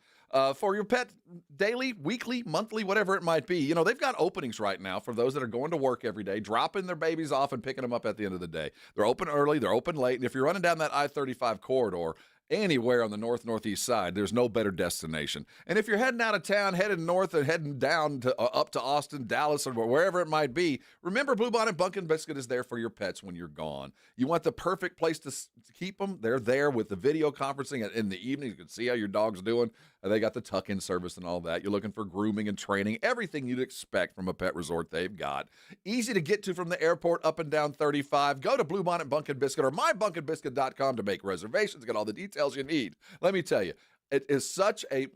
for your pet daily, weekly, monthly, whatever it might be. They've got openings right now for those that are going to work every day, dropping their babies off and picking them up at the end of the day. They're open early, they're open late, and if you're running down that I-35 corridor, anywhere on the northeast side, there's no better destination. And if you're heading out of town, heading north and heading down to up to Austin, Dallas, or wherever it might be, remember Bluebonnet Bunkin' Biscuit is there for your pets when you're gone. You want the perfect place to keep them? They're there with the video conferencing in the evening. You can see how your dog's doing. They got the tuck-in service and all that. You're looking for grooming and training, everything you'd expect from a pet resort they've got. Easy to get to from the airport up and down 35. Go to Bluebonnet Bunkin' Biscuit or mybunkinbiscuit.com to make reservations. Get all the details you need. Let me tell you, it is such a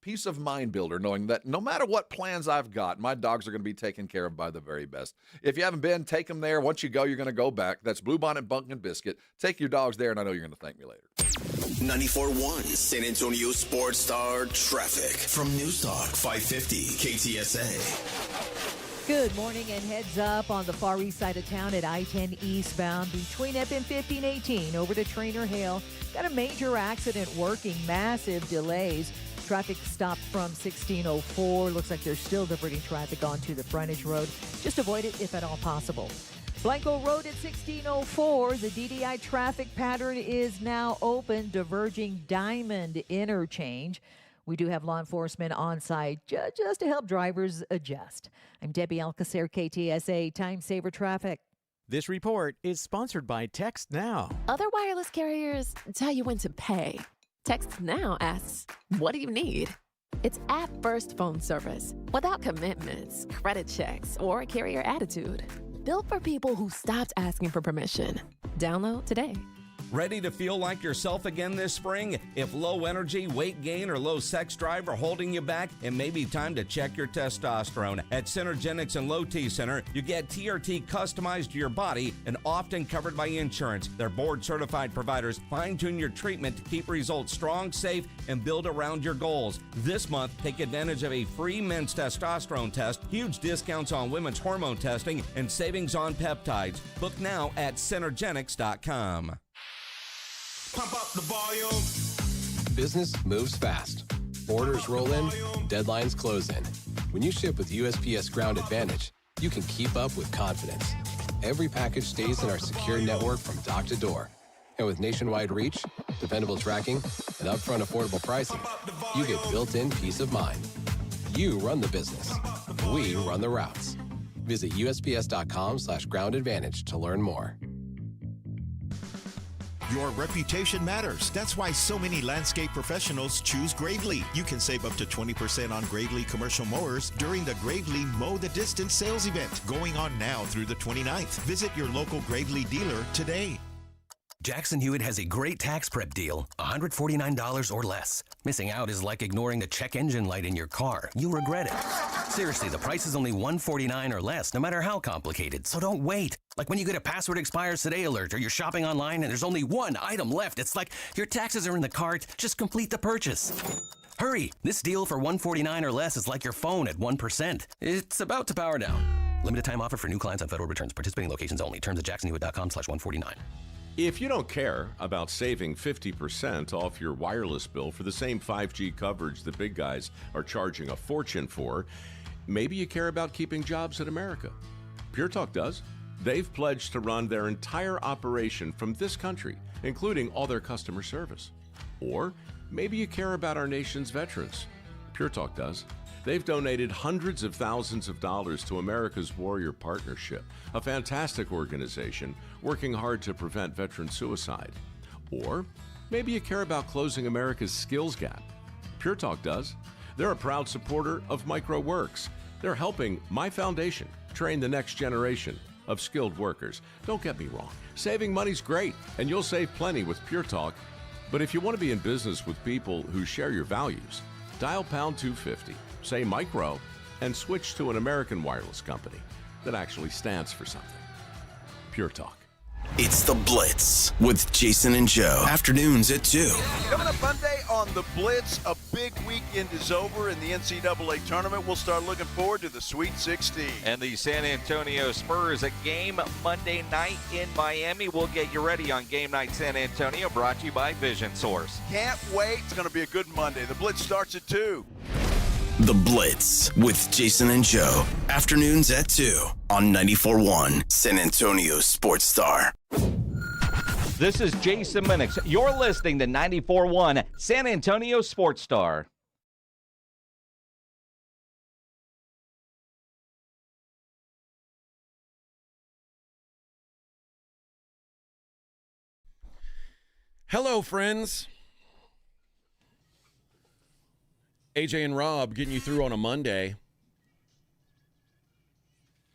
peace of mind builder knowing that no matter what plans I've got, my dogs are going to be taken care of by the very best. If you haven't been, take them there. Once you go, you're going to go back. That's Bluebonnet Bunkin' Biscuit. Take your dogs there, and I know you're going to thank me later. 94.1 San Antonio Sports Star traffic from News Talk 550 KTSA. Good morning and heads up on the far east side of town at I-10 eastbound between FM 50 and 18 over to Trainer Hale. Got a major accident working, massive delays. Traffic stopped from 1604. Looks like they're still diverting traffic onto the frontage road. Just avoid it if at all possible. Blanco Road at 1604. The DDI traffic pattern is now open, diverging Diamond Interchange. We do have law enforcement on site just to help drivers adjust. I'm Debbie Alcacer, KTSA Time Saver Traffic. This report is sponsored by Text Now. Other wireless carriers tell you when to pay. Text Now asks, what do you need? It's app-first phone service without commitments, credit checks, or carrier attitude. Built for people who stopped asking for permission. Download today. Ready to feel like yourself again this spring? If low energy, weight gain, or low sex drive are holding you back, it may be time to check your testosterone. At Synergenics and Low T Center, you get TRT customized to your body and often covered by insurance. Their board-certified providers fine-tune your treatment to keep results strong, safe, and build around your goals. This month, take advantage of a free men's testosterone test, huge discounts on women's hormone testing, and savings on peptides. Book now at Synergenics.com. Pump up the volume. Business moves fast. Orders roll in, deadlines close in. When you ship with USPS Ground Advantage, you can keep up with confidence. Every package stays in our secure network from dock to door. And with nationwide reach, dependable tracking, and upfront affordable pricing, you get built-in peace of mind. You run the business. We run the routes. Visit USPS.com/groundadvantage to learn more. Your reputation matters. That's why so many landscape professionals choose Gravely. You can save up to 20% on Gravely commercial mowers during the Gravely Mow the Distance sales event going on now through the 29th. Visit your local Gravely dealer today. Jackson Hewitt has a great tax prep deal, $149 or less. Missing out is like ignoring the check engine light in your car. You'll regret it. Seriously, the price is only $149 or less, no matter how complicated, so don't wait. Like when you get a password expires today alert or you're shopping online and there's only one item left. It's like your taxes are in the cart, just complete the purchase. Hurry! This deal for $149 or less is like your phone at 1%. It's about to power down. Limited time offer for new clients on federal returns. Participating locations only. Terms at jacksonhewitt.com/149. If you don't care about saving 50% off your wireless bill for the same 5G coverage the big guys are charging a fortune for, maybe you care about keeping jobs in America. Pure Talk does. They've pledged to run their entire operation from this country, including all their customer service. Or maybe you care about our nation's veterans. Pure Talk does. They've donated hundreds of thousands of dollars to America's Warrior Partnership, a fantastic organization working hard to prevent veteran suicide. Or maybe you care about closing America's skills gap. Pure Talk does. They're a proud supporter of MicroWorks. They're helping my foundation train the next generation of skilled workers. Don't get me wrong, saving money's great, and you'll save plenty with Pure Talk. But if you want to be in business with people who share your values, dial pound 250, say micro, and switch to an American wireless company that actually stands for something. Pure Talk. It's The Blitz with Jason and Joe. Afternoons at 2. Coming up Monday on The Blitz, a big weekend is over in the NCAA tournament. We'll start looking forward to the Sweet 16. And the San Antonio Spurs, a game Monday night in Miami. We'll get you ready on Game Night San Antonio, brought to you by Vision Source. Can't wait. It's going to be a good Monday. The Blitz starts at 2. The Blitz with Jason and Joe. Afternoons at 2 on 94.1 San Antonio Sports Star. This is Jason Minix. You're listening to 94.1 San Antonio Sports Star. Hello, friends. AJ and Rob getting you through on a Monday.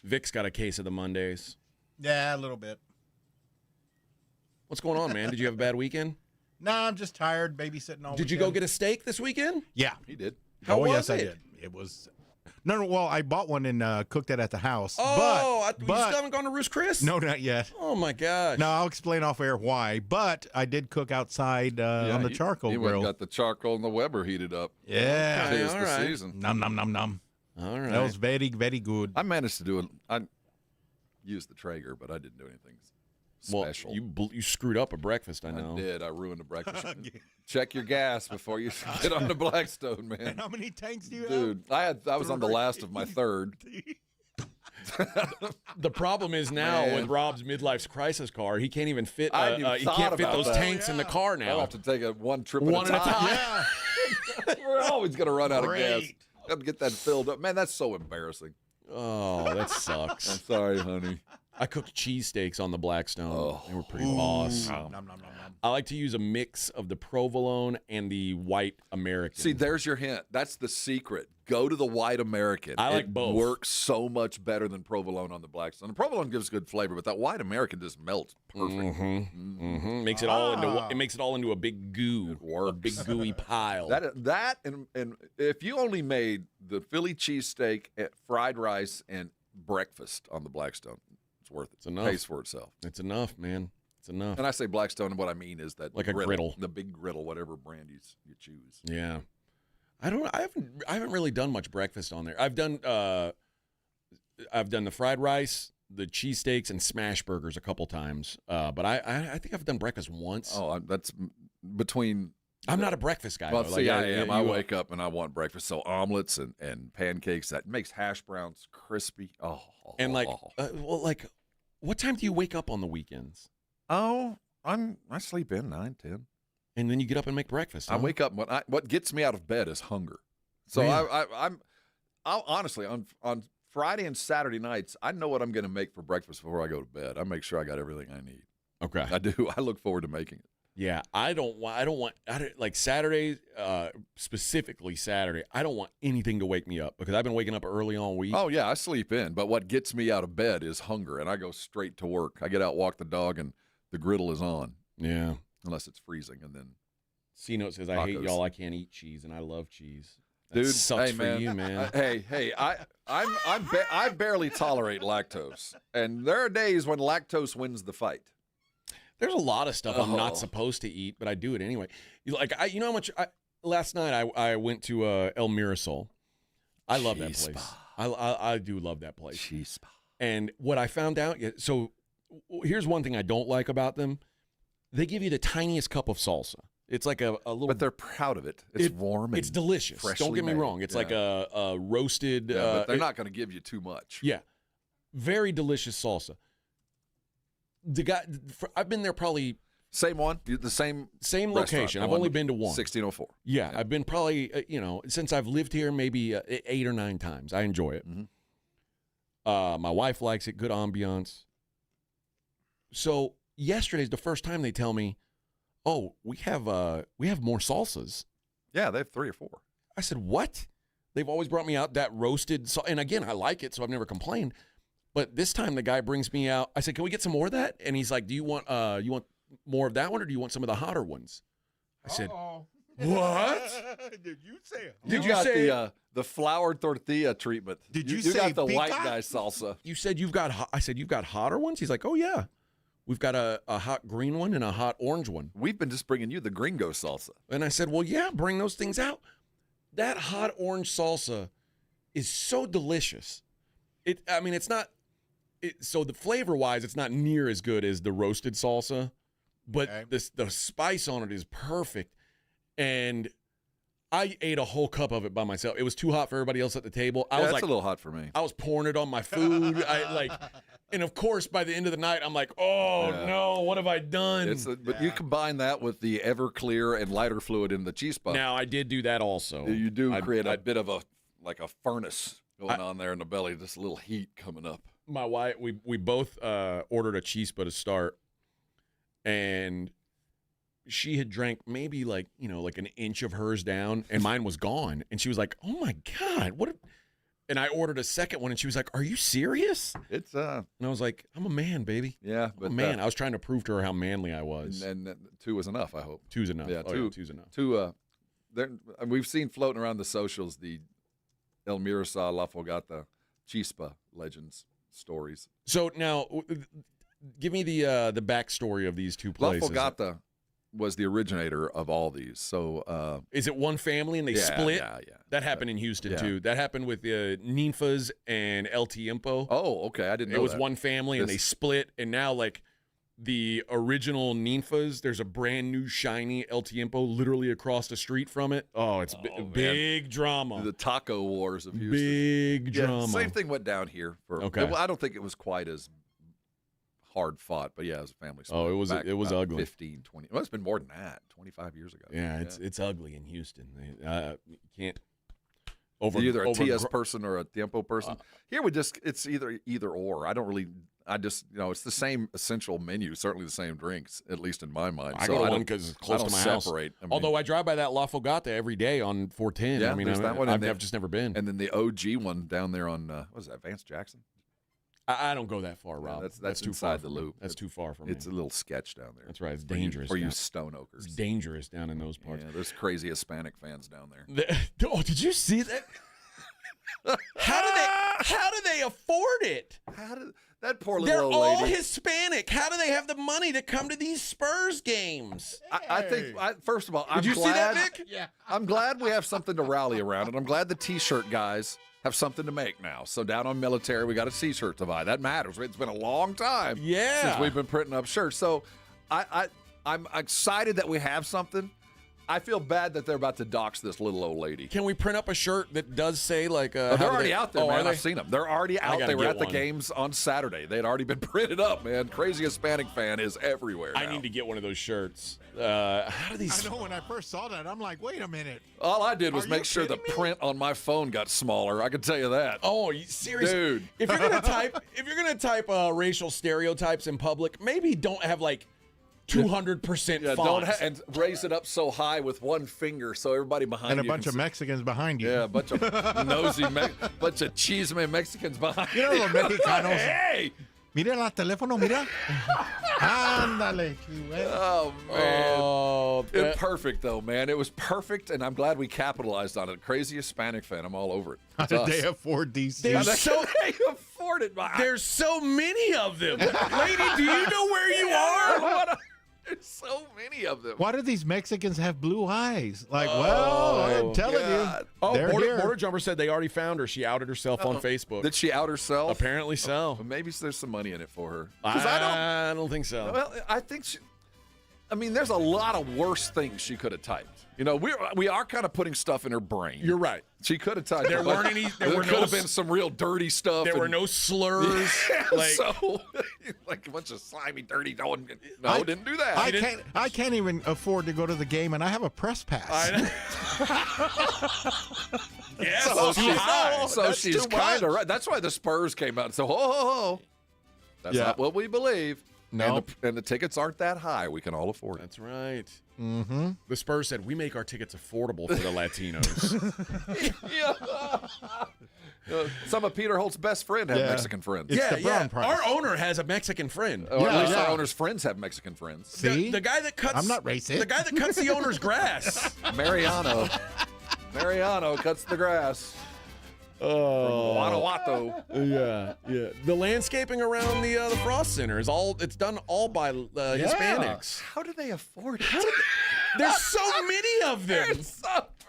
Vic's got a case of the Mondays. Yeah, a little bit. What's going on, man? Did you have a bad weekend? Nah, I'm just tired babysitting all Did you go get a steak this weekend? Yeah. He did. Oh, How was yes, it? I did. It was... No, well, I bought one and cooked it at the house. Oh, but you still haven't gone to Roost Chris? No, not yet. Oh, my gosh. No, I'll explain off air why. But I did cook outside on the charcoal He grill. got the charcoal and the Weber heated up. Yeah. Okay, it's all the right. season. Nom, nom, nom, nom. All right. That was very, very good. I managed to do it. I used the Traeger, but I didn't do anything special. Well, you screwed up a breakfast, I know. I did. I ruined the breakfast. Check your gas before you get on the Blackstone, man. And how many tanks do you have? Dude, I was on the last of my third. The problem is now with Rob's midlife crisis car, he can't even fit. I hadn't even he thought can't fit about those that. tanks in the car now. I'll have to take one trip One at a time. Yeah. We're always going to run out of gas. Great. Got to get that filled up. Man, that's so embarrassing. Oh, that sucks. I'm sorry, honey. I cooked cheesesteaks on the Blackstone. Oh. They were pretty boss. Nom, nom, nom, nom. I like to use a mix of the provolone and the white American. See, there's your hint. That's the secret. Go to the white American. I like it both. Works so much better than provolone on the Blackstone. The provolone gives good flavor, but that white American just melts perfect. Mm-hmm. Makes it all into a big goo. It works. A big gooey pile. That and if you only made the Philly cheesesteak, fried rice, and breakfast on the Blackstone, it's worth it. It's enough. Pays for itself. It's enough, man. It's enough. And I say Blackstone, and what I mean is that Like a griddle. the big griddle, whatever brand you choose. Yeah. I haven't really done much breakfast on there. I've done the fried rice, the cheesesteaks, and smash burgers a couple times. But I think I've done breakfast once. Oh, that's between. I'm not a breakfast guy. Well, though. see, Like, I am. I wake up and I want breakfast. So omelets and pancakes, that makes hash browns crispy. Oh. And what time do you wake up on the weekends? Oh, I sleep in 9, 10. And then you get up and make breakfast. Huh? I wake up. What gets me out of bed is hunger. So Really? I'll honestly on Friday and Saturday nights, I know what I'm going to make for breakfast before I go to bed. I make sure I got everything I need. Okay. I do. I look forward to making it. Yeah, I don't want like Saturdays, specifically Saturday. I don't want anything to wake me up because I've been waking up early all week. Oh yeah, I sleep in, but what gets me out of bed is hunger, and I go straight to work. I get out, walk the dog, and the griddle is on. Yeah, unless it's freezing, and then C-Note says, "I hate y'all. I can't eat cheese, and I love cheese." That dude, sucks hey, for man. you, man. I barely tolerate lactose, and there are days when lactose wins the fight. There's a lot of stuff I'm not supposed to eat, but I do it anyway. You know how much? Last night I went to El Mirasol. I love that place. I do love that place. Cheese spa. And what I found out, so here's one thing I don't like about them. They give you the tiniest cup of salsa. It's like a little. But they're proud of it. It's warm. And it's delicious. Don't get me wrong. It's like a roasted. But they're not going to give you too much. Yeah, very delicious salsa. The guy, I've been there probably same one, the same location. I've only been to one. 1604. Yeah, I've been probably since I've lived here maybe 8 or 9 times. I enjoy it. Mm-hmm. My wife likes it. Good ambiance. So yesterday's the first time they tell me, "Oh, we have more salsas." Yeah, they have 3 or 4. I said, "What?" They've always brought me out that roasted, and again, I like it, so I've never complained. But this time the guy brings me out. I said, "Can we get some more of that?" And he's like, "Do you want more of that one, or do you want some of the hotter ones?" I said, "What?" Did you say it? You got the flour tortilla treatment. Did you you say got the white pica? guy salsa? You said you've got. I said you've got hotter ones. He's like, "Oh yeah, we've got a hot green one and a hot orange one." We've been just bringing you the gringo salsa. And I said, "Well, yeah, bring those things out." That hot orange salsa is so delicious. It's not. So the flavor-wise, it's not near as good as the roasted salsa, but the spice on it is perfect. And I ate a whole cup of it by myself. It was too hot for everybody else at the table. That's a little hot for me. I was pouring it on my food. And of course, by the end of the night, I'm like, oh no, what have I done? But you combine that with the Everclear and lighter fluid in the chispa. Now, I did do that also. You do create a bit of a furnace going on there in the belly, just a little heat coming up. My wife, we both ordered a chispa to start, and she had drank maybe like an inch of hers down, and mine was gone. And she was like, "Oh my God, what?" And I ordered a second one, and she was like, "Are you serious?" It's And I was like, "I'm a man, baby." Yeah, but man, I was trying to prove to her how manly I was. And 2 was enough, I hope. 2's enough. Yeah, two's enough. 2. We've seen floating around the socials the El Mirasa La Fogata Chispa legends stories. So now, give me the backstory of these two places. La Fogata was the originator of all these. So is it one family and they split? Yeah. That happened in Houston too. That happened with Ninfas and El Tiempo. Oh, okay. I didn't know it was that. one family and they split, and now like the original Ninfas, there's a brand new shiny El Tiempo literally across the street from it. Oh, it's big drama. The taco wars of Houston. Big drama. Same thing went down here. Well, I don't think it was quite as hard fought, but yeah, it was a family split. Oh, it was ugly. 15, 20. Well, it's been more than that. 25 years ago. Yeah, it's ugly in Houston. You can't either a TS person or a Tiempo person. Here it's either or. It's the same essential menu, certainly the same drinks, at least in my mind. I go to one because it's close to my house. Although I drive by that La Fogata every day on 410. Yeah, I mean, that one. I've just never been. And then the OG one down there on, what is that, Vance Jackson? I don't go that far, Rob. That's too inside far the loop. That's too far from me. It's a little sketch down there. That's right. It's dangerous. For you Stone Oakers. It's dangerous down in those parts. Yeah, there's crazy Hispanic fans down there. Oh, did you see that? How do they afford it? That poor little They're old lady. all Hispanic. How do they have the money to come to these Spurs games? I think, first of all, Did you see that, Vic? Yeah. I'm glad we have something to rally around, and I'm glad the T-shirt guys have something to make now. So down on military, we got a T-shirt to buy. That matters. It's been a long time since we've been printing up shirts. So I'm excited that we have something. I feel bad that they're about to dox this little old lady. Can we print up a shirt that does say like? They're already out there, man. I've seen them. They're already out. They were at the one. games on Saturday. They'd already been printed up, man. Crazy Hispanic fan is everywhere now. I need to get one of those shirts. How do these? I know when I first saw that, I'm like, wait a minute. All I did was make sure the print on my phone got smaller. I can tell you that. Oh, seriously, dude. If you're gonna type racial stereotypes in public, maybe don't have like 200% font. And raise it up so high with one finger so everybody behind you. And a bunch of Mexicans behind you. Yeah, a bunch of nosy, bunch of chisme Mexicans behind you. You know los mexicanos. Hey! Mira el teléfono, mira. Ándale. Oh, man. It's perfect, though, man. It was perfect, and I'm glad we capitalized on it. Crazy Hispanic fan. I'm all over it. How did they afford these things? They afford it. There's so many of them. Lady, do you know where you are? There's so many of them. Why do these Mexicans have blue eyes? Like, I'm telling you. Oh, Border Jumper said they already found her. She outed herself on Facebook. Did she out herself? Apparently so. Well, maybe there's some money in it for her. I don't think so. Well, I think there's a lot of worse things she could have typed. You know, we are kind of putting stuff in her brain. You're right. She could have typed. There could have been some real dirty stuff. There were no slurs. Like a bunch of slimy, dirty. Didn't do that. I can't even afford to go to the game, and I have a press pass. Yes. So she's kind of right. That's why the Spurs came out and said, "Ho. That's not what we believe." No, and the tickets aren't that high. We can all afford it. That's right. Mm-hmm. The Spurs said, we make our tickets affordable for the Latinos. Some of Peter Holt's best friend have Mexican friends. Price. Our owner has a Mexican friend. At least our owner's friends have Mexican friends. See? The guy that cuts. I'm not racist. The guy that cuts the owner's grass. Mariano cuts the grass. Guanajuato. Yeah. The landscaping around the Frost Center it's done all by Hispanics. How do they afford it? There's so many of them.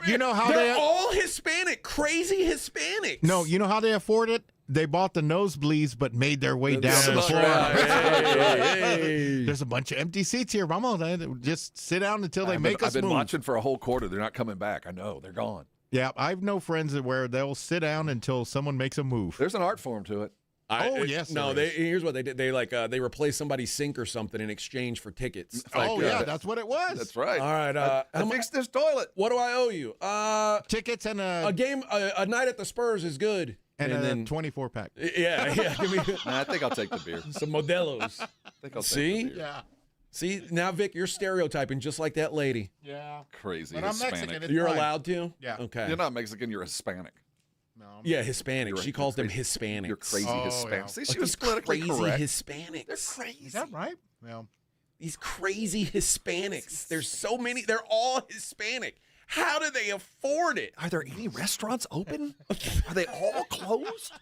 You know how they're all Hispanic, crazy Hispanics. No, you know how they afford it? They bought the nosebleeds, but made their way down to the floor. Hey. There's a bunch of empty seats here. Vamos, just sit down until they make us move. I've been watching for a whole quarter. They're not coming back. I know. They're gone. Yeah, I have no friends where they'll sit down until someone makes a move. There's an art form to it. Yes. No, here's what they did. They replaced somebody's sink or something in exchange for tickets. That's what it was. That's right. All right. I fixed this toilet. What do I owe you? Tickets and a game. A night at the Spurs is good. And then 24-pack. Yeah. Give me. I think I'll take the beer. Some Modelo's. I think I'll See? take the beer. Yeah. See, now, Vic, you're stereotyping just like that lady. Yeah. Crazy But I'm Hispanic. Mexican. It's You're fine. allowed to? Yeah. Okay. You're not Mexican. You're Hispanic. No. Yeah, Hispanic. She calls them Hispanics. You're crazy Hispanic. Yeah. See, Like she was these politically crazy correct. Hispanics. They're crazy. Is that right? Well, These crazy Hispanics. There's so many. They're all Hispanic. How do they afford it? Are there any restaurants open? Are they all closed?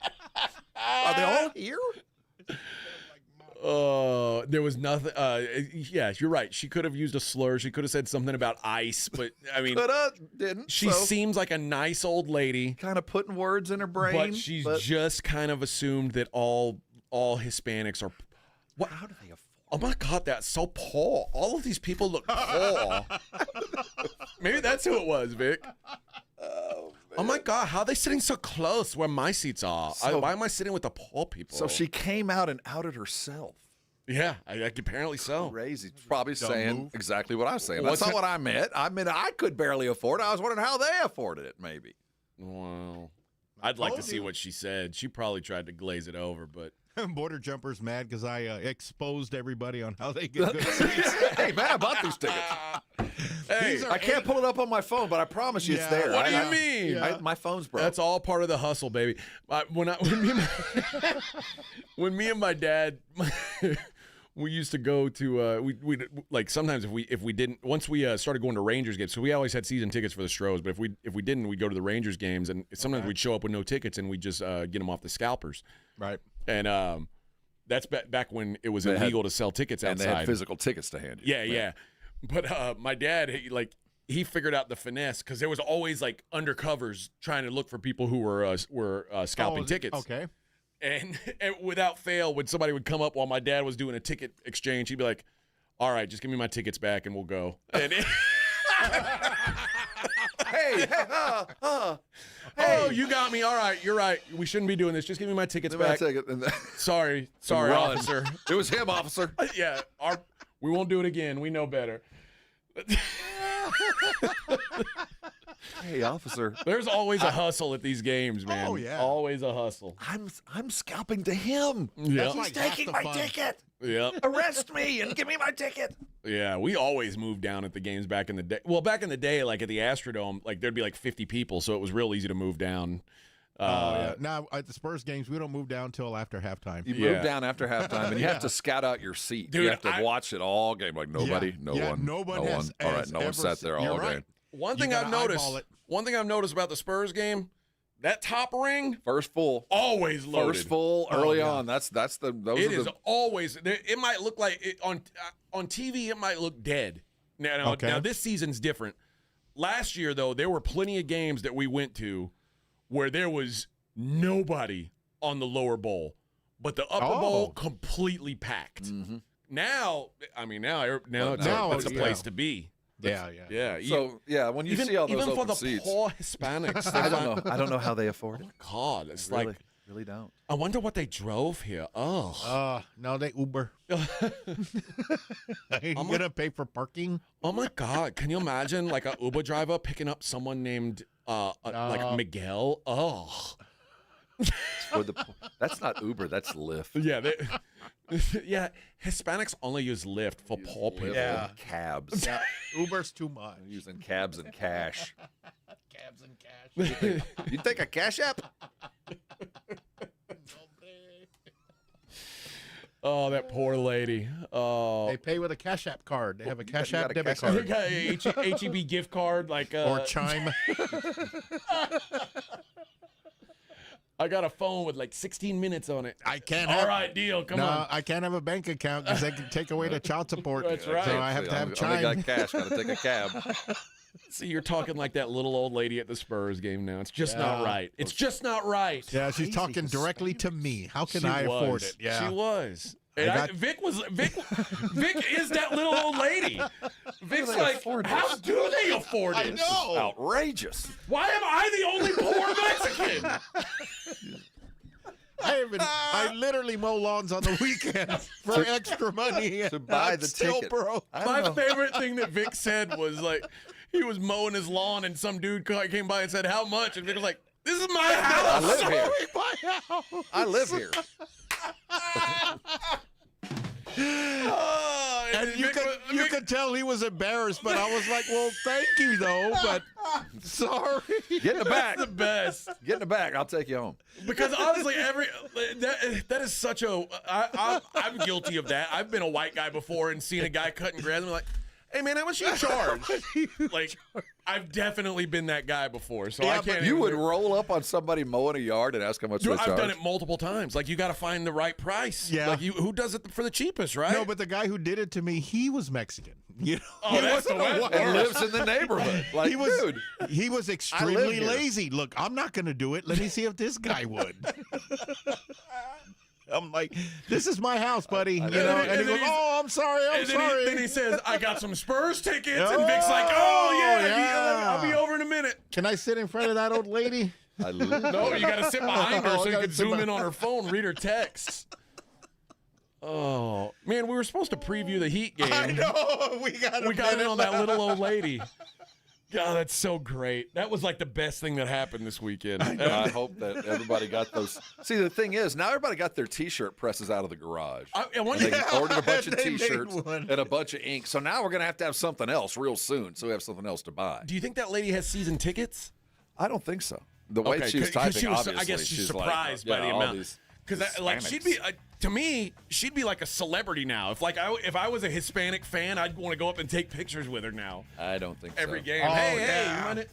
Are they all here? There was nothing. Yeah, you're right. She could have used a slur. She could have said something about ice, but I mean, didn't. She seems like a nice old lady, kind of putting words in her brain. but she's just kind of assumed that all Hispanics are. What? How do they afford? Oh my God, that's so poor. All of these people look poor. Maybe that's who it was, Vic. Oh my God, how are they sitting so close where my seats are? Why am I sitting with the poor people? So she came out and outed herself. Yeah, apparently so. Crazy. Probably saying exactly what I was saying. Well, That's not what I meant. I meant I could barely afford it. I was wondering how they afforded it, maybe. Well, I'd like to see what she said. She probably tried to glaze it over, but. Border Jumper's mad because I exposed everybody on how they get good seats. Hey, man, I bought these tickets. Hey, I can't pull it up on my phone, but I promise you it's there. What do you mean? My phone's broke. That's all part of the hustle, baby. When me and my dad, we used to go to we like sometimes if we didn't once we started going to Rangers games, so we always had season tickets for the Stros, but if we didn't, we'd go to the Rangers games, and sometimes we'd show up with no tickets and we'd just get them off the scalpers. Right. And that's back when it was illegal to sell tickets outside. And they had physical tickets to hand you. Yeah. But my dad, he figured out the finesse because there was always like undercovers trying to look for people who were scalping tickets. Okay. And without fail, when somebody would come up while my dad was doing a ticket exchange, he'd be like, "All right, just give me my tickets back and we'll go." And oh, you got me. All right, you're right. We shouldn't be doing this. Just give me my tickets back. Sorry, officer. It was him, officer. Yeah, we won't do it again. We know better. Hey, officer. There's always a hustle at these games, man. Oh, yeah. Always a hustle. I'm scalping to him. Yeah. He's taking my ticket. Yep. Arrest me and give me my ticket. Yeah, we always moved down at the games back in the day. Well, back in the day, like at the Astrodome, like there'd be like 50 people, so it was real easy to move down. Yeah. Now at the Spurs games, we don't move down till after halftime. You move down after halftime, and you have to scout out your seat. Dude, you have to watch it all game. Like nobody, no one. No one has All right, no one sat there all game. One thing I've noticed about the Spurs game, that top ring, first full, always loaded. First full early on. Those it is always. It might look like on TV. It might look dead. Now this season's different. Last year though, there were plenty of games that we went to where there was nobody on the lower bowl, but the upper bowl completely packed. Mm-hmm. Now it's a place to be. Yeah. So when you see all those even for open the seats, poor Hispanics, I don't know how they afford it. God, it's really don't. I wonder what they drove here. Oh, no, they Uber. You gonna pay for parking? Oh my God, can you imagine like an Uber driver picking up someone named like Miguel? Oh. That's not Uber, that's Lyft. Yeah, Hispanics only use Lyft for poor people. Yeah, cabs. Yeah, Uber's too much. Using cabs and cash. Cabs and cash. You take a cash app? Oh, that poor lady. Oh, they pay with a Cash App card. They have a Cash App debit card. They got a HEB gift card, like or Chime. I got a phone with like 16 minutes on it. I can't. All right, deal. Come on. I can't have a bank account because they can take away the child support. That's right. So I have to have Chime. I got cash. Got to take a cab. See, you're talking like that little old lady at the Spurs game now. It's just not right. It's just not right. Yeah, she's talking directly to me. How can I afford it? Yeah, she was. And Vic is that little old lady. Vic's like, how do they afford it? I know. Outrageous. Why am I the only poor Mexican? I literally mow lawns on the weekend for extra money. To buy I'm the still ticket. broke. My favorite thing that Vic said was like, he was mowing his lawn and some dude came by and said, "How much?" And Vic was like, "This is my house. I live here. My house. I live here." And you could tell he was embarrassed, but I was like, well, thank you, though, but sorry. Get in the back. That's the best. Get in the back. I'll take you home. Because honestly, that is such a I'm guilty of that. I've been a white guy before and seen a guy cutting grass and be like, "Hey man, how much you charge?" Like, I've definitely been that guy before, so I can't. You would roll up on somebody mowing a yard and ask how much they charge? I've done it multiple times. Like, you got to find the right price. Yeah. Like, who does it for the cheapest, right? No, but the guy who did it to me, he was Mexican. You know, Oh, that's the worst. And lives in the neighborhood. Like, he was extremely lazy. Look, I'm not going to do it. Let me see if this guy would. I'm like, this is my house, buddy. And he goes, "Oh, I'm sorry, I'm sorry." Then he says, "I got some Spurs tickets," and Vic's like, "Oh yeah, I'll be over in a minute." Can I sit in front of that old lady? No, you got to sit behind her so you can zoom in on her phone, read her texts. Oh man, we were supposed to preview the Heat game. I know. We got in on that little old lady. God, that's so great. That was like the best thing that happened this weekend. I hope that everybody got those. See, the thing is, now everybody got their T-shirt presses out of the garage. I wonder, they ordered a bunch of They made T-shirts one. and a bunch of ink. So now we're going to have something else real soon. So we have something else to buy. do you think that lady has season tickets? I don't think so. The way Okay, she was 'cause typing, she was- obviously, I guess she's like, surprised by the all amount. these Because like she'd be to me, she'd be like a celebrity now. If I was a Hispanic fan, I'd want to go up and take pictures with her now. I don't think Every so. game. Oh, hey, yeah. you want it?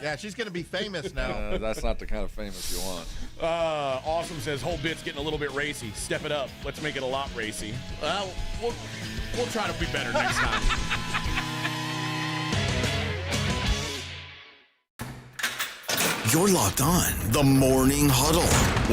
Yeah, she's going to be famous now. That's not the kind of famous you want. Awesome says whole bit's getting a little bit racy. Step it up. Let's make it a lot racy. Well, we'll try to be better next time. You're locked on The Morning Huddle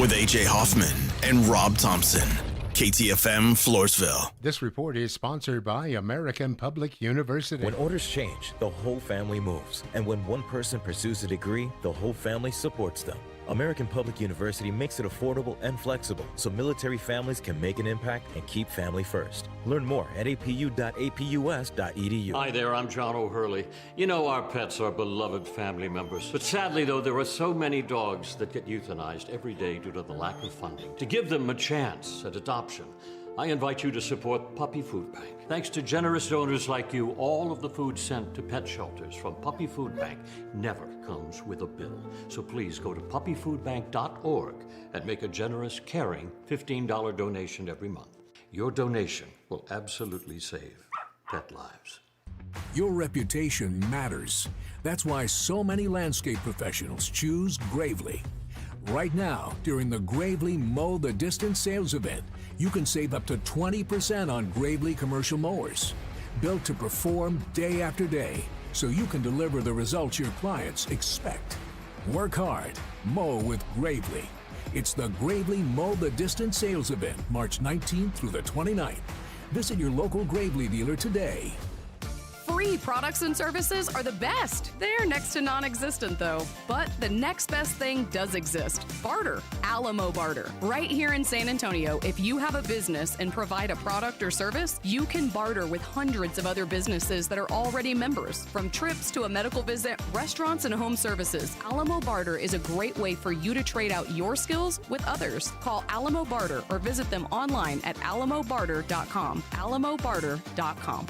with AJ Hoffman and Rob Thompson. KTFM Floresville. This report is sponsored by American Public University. When orders change, the whole family moves. And when one person pursues a degree, the whole family supports them. American Public University makes it affordable and flexible so military families can make an impact and keep family first. Learn more at apu.apus.edu. Hi there, I'm John O'Hurley. You know our pets are beloved family members. But sadly, though, there are so many dogs that get euthanized every day due to the lack of funding. To give them a chance at adoption, I invite you to support Puppy Food Bank. Thanks to generous donors like you, all of the food sent to pet shelters from Puppy Food Bank never comes with a bill. So please go to puppyfoodbank.org and make a generous, caring $15 donation every month. Your donation will absolutely save pet lives. Your reputation matters. That's why so many landscape professionals choose Gravely. Right now, during the Gravely Mow the Distance sales event, you can save up to 20% on Gravely commercial mowers. Built to perform day after day, so you can deliver the results your clients expect. Work hard, mow with Gravely. It's the Gravely Mow the Distance sales event, March 19th through the 29th. Visit your local Gravely dealer today. Free products and services are the best. They're next to non-existent, though. But the next best thing does exist. Barter. Alamo Barter. Right here in San Antonio, if you have a business and provide a product or service, you can barter with hundreds of other businesses that are already members. From trips to a medical visit, restaurants and home services, Alamo Barter is a great way for you to trade out your skills with others. Call Alamo Barter or visit them online at alamobarter.com. alamobarter.com.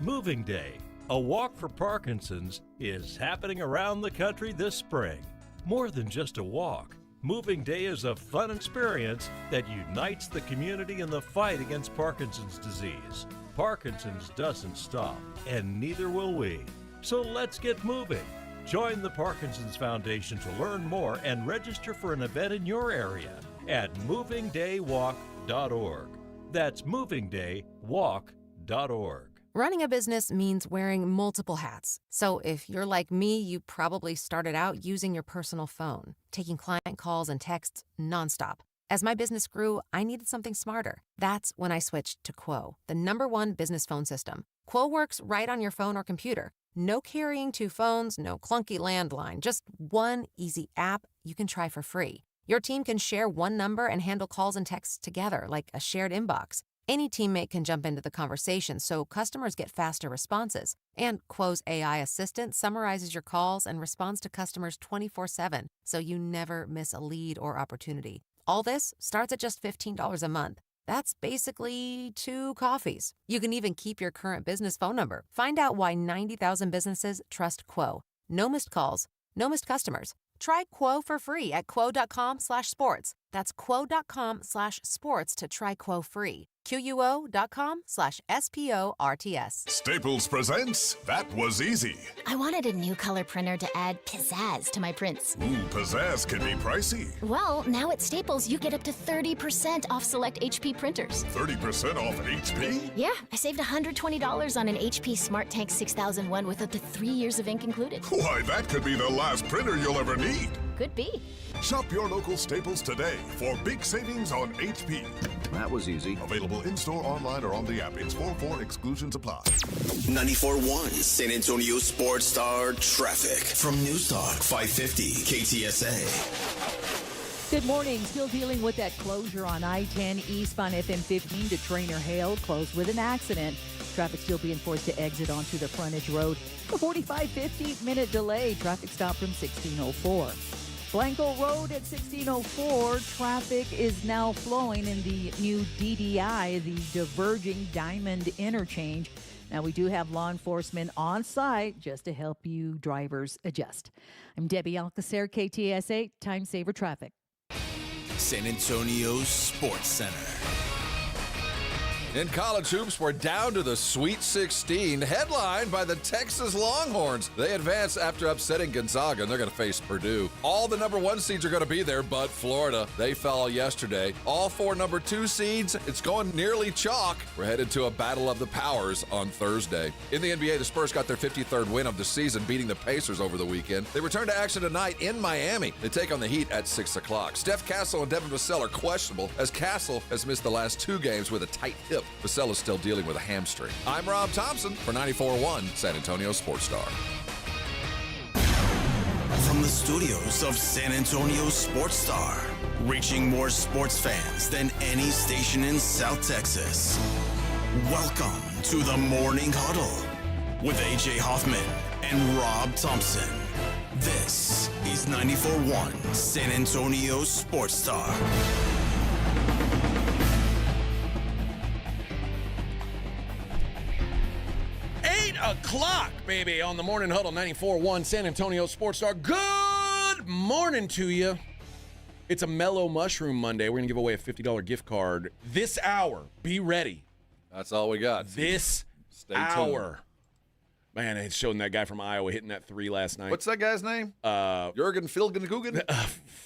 Moving Day, a walk for Parkinson's, is happening around the country this spring. More than just a walk, Moving Day is a fun experience that unites the community in the fight against Parkinson's disease. Parkinson's doesn't stop, and neither will we. So let's get moving. Join the Parkinson's Foundation to learn more and register for an event in your area at movingdaywalk.org. That's movingdaywalk.org. Running a business means wearing multiple hats. So if you're like me, you probably started out using your personal phone, taking client calls and texts nonstop. As my business grew, I needed something smarter. That's when I switched to Quo, the #1 business phone system. Quo works right on your phone or computer. No carrying 2 phones, no clunky landline, just one easy app you can try for free. Your team can share one number and handle calls and texts together, like a shared inbox. Any teammate can jump into the conversation, so customers get faster responses. And Quo's AI assistant summarizes your calls and responds to customers 24/7, so you never miss a lead or opportunity. All this starts at just $15 a month. That's basically 2 coffees. You can even keep your current business phone number. Find out why 90,000 businesses trust Quo. No missed calls, no missed customers. Try Quo for free at quo.com/sports. That's quo.com/sports to try Quo free. QUO.com/SPORTS. Staples presents That Was Easy. I wanted a new color printer to add pizzazz to my prints. Ooh, pizzazz can be pricey. Well, now at Staples, you get up to 30% off select HP printers. 30% off at HP? Yeah, I saved $120 on an HP Smart Tank 6001 with up to 3 years of ink included. Why, that could be the last printer you'll ever need. Could be. Shop your local Staples today for big savings on HP. That was easy. Available in-store, online, or on the app. It's 4-4 exclusions apply. 94.1 San Antonio Sports Star Traffic from News Talk 550 KTSA. Good morning. Still dealing with that closure on I-10 eastbound FM 15 to Trainer Hale, closed with an accident. Traffic still being forced to exit onto the frontage road. A 45-50-minute delay. Traffic stop from 1604. Blanco Road at 1604. Traffic is now flowing in the new DDI, the diverging diamond interchange. Now, we do have law enforcement on site just to help you drivers adjust. I'm Debbie Alcacer, KTSA, Time Saver Traffic. San Antonio Sports Center. In college hoops, we're down to the Sweet 16, headlined by the Texas Longhorns. They advance after upsetting Gonzaga, and they're going to face Purdue. All the number 1 seeds are going to be there, but Florida, they fell yesterday. All 4 number 2 seeds, it's going nearly chalk. We're headed to a battle of the powers on Thursday. In the NBA, the Spurs got their 53rd win of the season, beating the Pacers over the weekend. They return to action tonight in Miami. They take on the Heat at 6 o'clock. Steph Castle and Devin Vassell are questionable, as Castle has missed the last 2 games with a tight hip. Vassell is still dealing with a hamstring. I'm Rob Thompson for 94.1 San Antonio Sports Star. From the studios of San Antonio Sports Star, reaching more sports fans than any station in South Texas. Welcome to the Morning Huddle with AJ Hoffman and Rob Thompson. This is 94.1 San Antonio Sports Star. O'clock, baby, on the Morning Huddle, 94.1 San Antonio Sports Star. Good morning to you. It's a Mellow Mushroom Monday. We're going to give away a $50 gift card this hour. Be ready. That's all we got. This hour. Man, it's showing that guy from Iowa hitting that 3 last night. What's that guy's name? Jurgen Filgenkugen?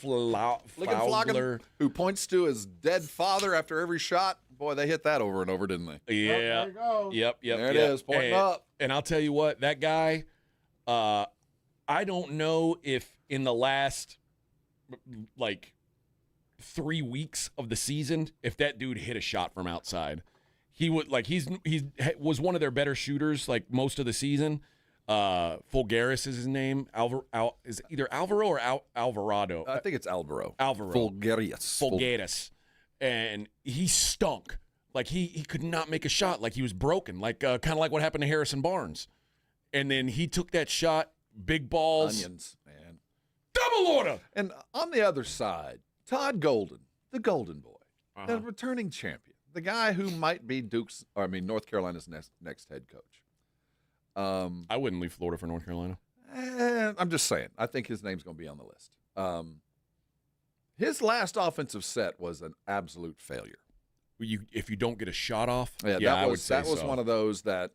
Flaugler. Who points to his dead father after every shot. Boy, they hit that over and over, didn't they? Yeah. There you go. Yep. There it is, pointing up. And I'll tell you what, that guy, I don't know if in the last, 3 weeks of the season, if that dude hit a shot from outside. He would, he was one of their better shooters, most of the season. Fulgaris is his name. Is it either Alvaro or Alvarado? I think it's Alvaro. Fulgaris. And he stunk. He could not make a shot. He was broken. Kind of like what happened to Harrison Barnes. And then he took that shot, big balls. Onions, man. Double order! And on the other side, Todd Golden, the Golden Boy, the returning champion, the guy who might be North Carolina's next head coach. I wouldn't leave Florida for North Carolina. I'm just saying. I think his name's going to be on the list. His last offensive set was an absolute failure. If you don't get a shot off, I would say that was one of those that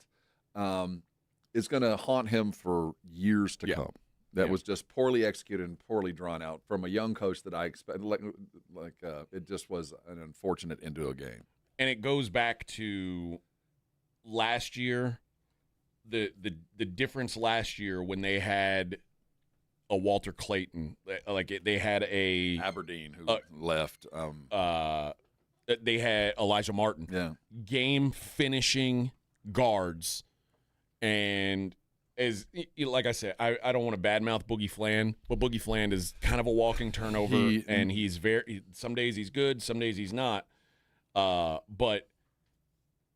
is going to haunt him for years to come. That was just poorly executed and poorly drawn out from a young coach that I expect. It just was an unfortunate end to a game. And it goes back to last year, the difference last year when they had a Walter Clayton, they had a Aberdeen who left. They had Elijah Martin, game finishing guards, and is, like I said, I don't want to badmouth Boogie Flan, but Boogie Flan is kind of a walking turnover, and he's some days he's good, some days he's not. But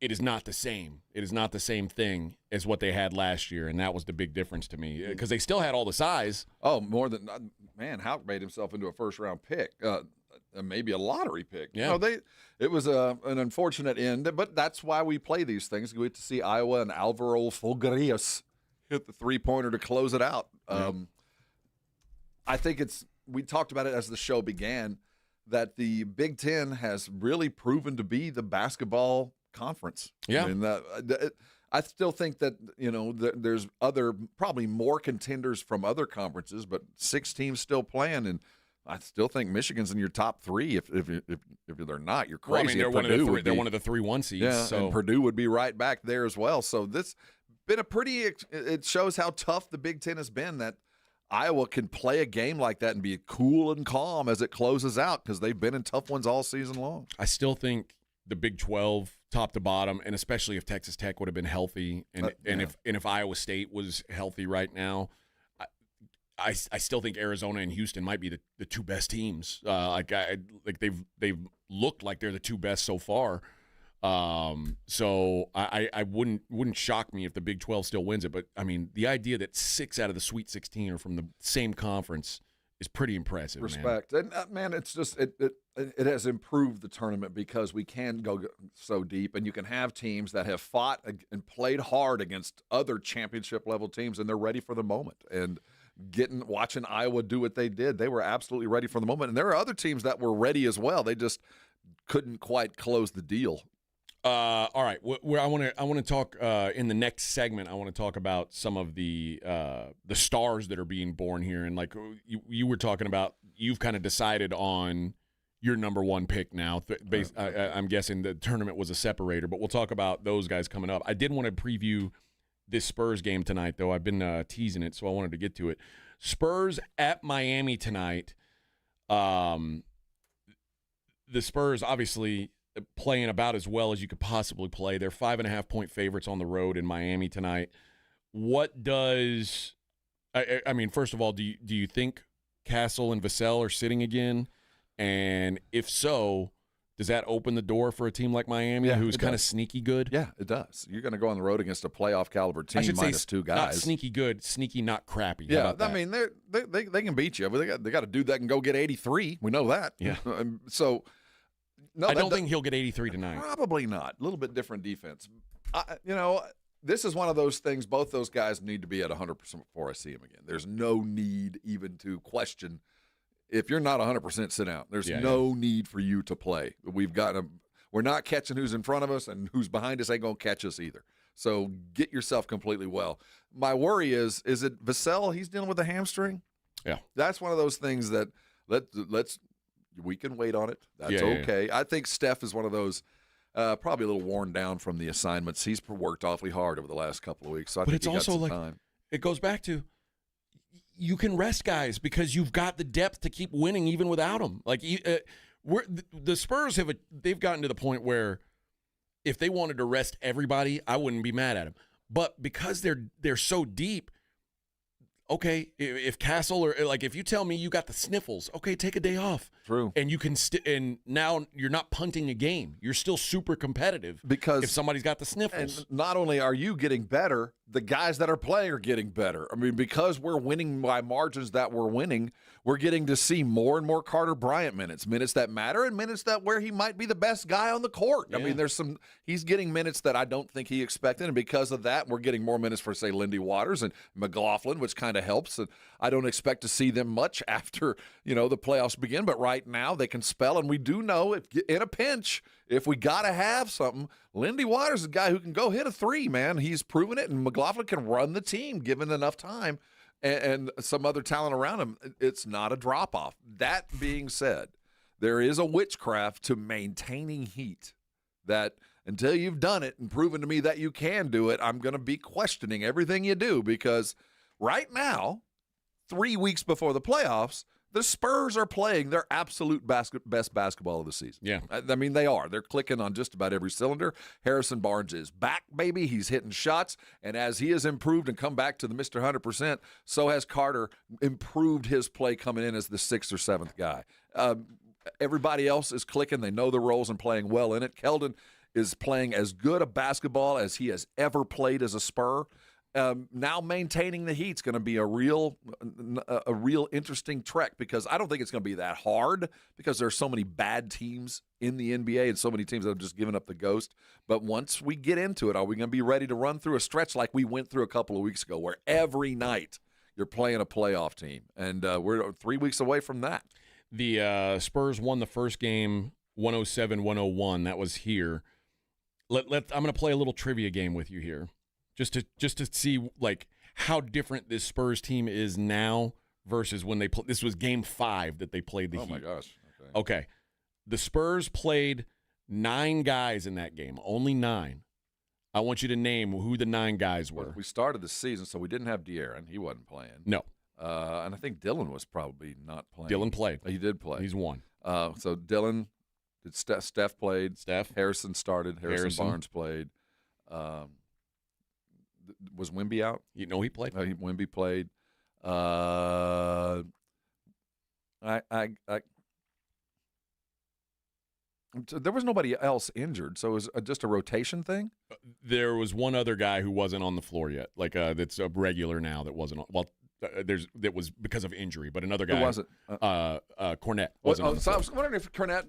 it is not the same. It is not the same thing as what they had last year, and that was the big difference to me because they still had all the size. Oh, more than man, Houck made himself into a first-round pick, maybe a lottery pick. Yeah, it was an unfortunate end, but that's why we play these things. We get to see Iowa and Alvaro Fogrias hit the three-pointer to close it out. I think we talked about it as the show began, that the Big Ten has really proven to be the basketball conference. Yeah. I mean, I still think that, there's other, probably more contenders from other conferences, but 6 teams still playing, and I still think Michigan's in your top 3. If they're not, you're crazy. Well, I mean, they're one of the 3-1 seeds. Yeah, so. And Purdue would be right back there as well. So this been it shows how tough the Big Ten has been, that Iowa can play a game like that and be cool and calm as it closes out, because they've been in tough ones all season long. I still think the Big 12, top to bottom, and especially if Texas Tech would have been healthy, and if Iowa State was healthy right now, I still think Arizona and Houston might be the 2 best teams. They've looked like they're the 2 best so far. So I wouldn't shock me if the Big 12 still wins it. But I mean, the idea that 6 out of the Sweet 16 are from the same conference is pretty impressive. Respect. Man. And man, it's just it has improved the tournament because we can go so deep, and you can have teams that have fought and played hard against other championship level teams, and they're ready for the moment. And watching Iowa do what they did, they were absolutely ready for the moment. And there are other teams that were ready as well. They just couldn't quite close the deal. All right, I want to talk in the next segment. I want to talk about some of the stars that are being born here, and like you were talking about, you've kind of decided on your number 1 pick now. I'm guessing the tournament was a separator, but we'll talk about those guys coming up. I did want to preview this Spurs game tonight, though. I've been teasing it, so I wanted to get to it. Spurs at Miami tonight. The Spurs obviously playing about as well as you could possibly play. They're 5.5-point favorites on the road in Miami tonight. What does I mean, first of all, do you think Castle and Vassell are sitting again? And if so, does that open the door for a team like Miami, who's kind of sneaky good? Yeah, it does. You're going to go on the road against a playoff caliber team minus 2 guys. Not sneaky good, sneaky not crappy. Yeah, I mean, they can beat you, but they got a dude that can go get 83. We know that. Yeah. So no, I don't think he'll get 83 tonight. Probably not. A little bit different defense. This is one of those things. Both those guys need to be at 100% before I see him again. There's no need even to question. If you're not 100%, sit out. There's no need for you to play. We're not catching who's in front of us, and who's behind us ain't going to catch us either. So get yourself completely well. My worry is it Vassell? He's dealing with a hamstring. Yeah. That's one of those things that we can wait on it. That's okay. Yeah. I think Steph is one of those probably a little worn down from the assignments. He's worked awfully hard over the last couple of weeks. So I think it's also like time. It goes back to, you can rest guys because you've got the depth to keep winning even without them. Like the Spurs they've gotten to the point where if they wanted to rest everybody, I wouldn't be mad at them. But because they're so deep, okay, if Castle or like if you tell me you got the sniffles, okay, take a day off. True. And you can and now you're not punting a game. You're still super competitive because if somebody's got the sniffles. And not only are you getting better, the guys that are playing are getting better. I mean, because we're winning by margins that we're winning, we're getting to see more and more Carter Bryant minutes that matter, and minutes that where he might be the best guy on the court. Yeah. I mean, he's getting minutes that I don't think he expected, and because of that, we're getting more minutes for, say, Lindy Waters and McLaughlin, which kind of helps. And I don't expect to see them much after, the playoffs begin, but right now they can spell, and we do know if in a pinch, if we got to have something, Lindy Waters is a guy who can go hit a 3, man. He's proven it, and McLaughlin can run the team given enough time and some other talent around him. It's not a drop-off. That being said, there is a witchcraft to maintaining heat that until you've done it and proven to me that you can do it, I'm going to be questioning everything you do, because right now, 3 weeks before the playoffs, The Spurs are playing their absolute best basketball of the season. Yeah. I mean, they are. They're clicking on just about every cylinder. Harrison Barnes is back, baby. He's hitting shots. And as he has improved and come back to the Mr. 100%, so has Carter improved his play coming in as the 6th or 7th guy. Everybody else is clicking. They know the roles and playing well in it. Keldon is playing as good a basketball as he has ever played as a Spur. Now maintaining the Heat's going to be a real interesting trek, because I don't think it's going to be that hard, because there's so many bad teams in the NBA and so many teams that have just given up the ghost. But once we get into it, are we going to be ready to run through a stretch like we went through a couple of weeks ago, where every night you're playing a playoff team? And we're 3 weeks away from that. The Spurs won the first game 107-101. That was here. I'm going to play a little trivia game with you here. Just to see like how different this Spurs team is now versus when they played. This was game 5 that they played the Heat. Oh, my gosh. Okay. The Spurs played 9 guys in that game, only 9. I want you to name who the 9 guys were. We started the season, so we didn't have De'Aaron. He wasn't playing. No. And I think Dylan was probably not playing. Dylan played. He did play. He's one. So Dylan, Steph played. Steph. Harrison started. Harrison Barnes played. Was Wimby out? No, he played. Wimby played. There was nobody else injured, so it was just a rotation thing? There was one other guy who wasn't on the floor yet, like that's a regular now that wasn't on. Well, that was because of injury, but another guy. Who was it? Cornette wasn't on the floor. I was wondering if Cornette.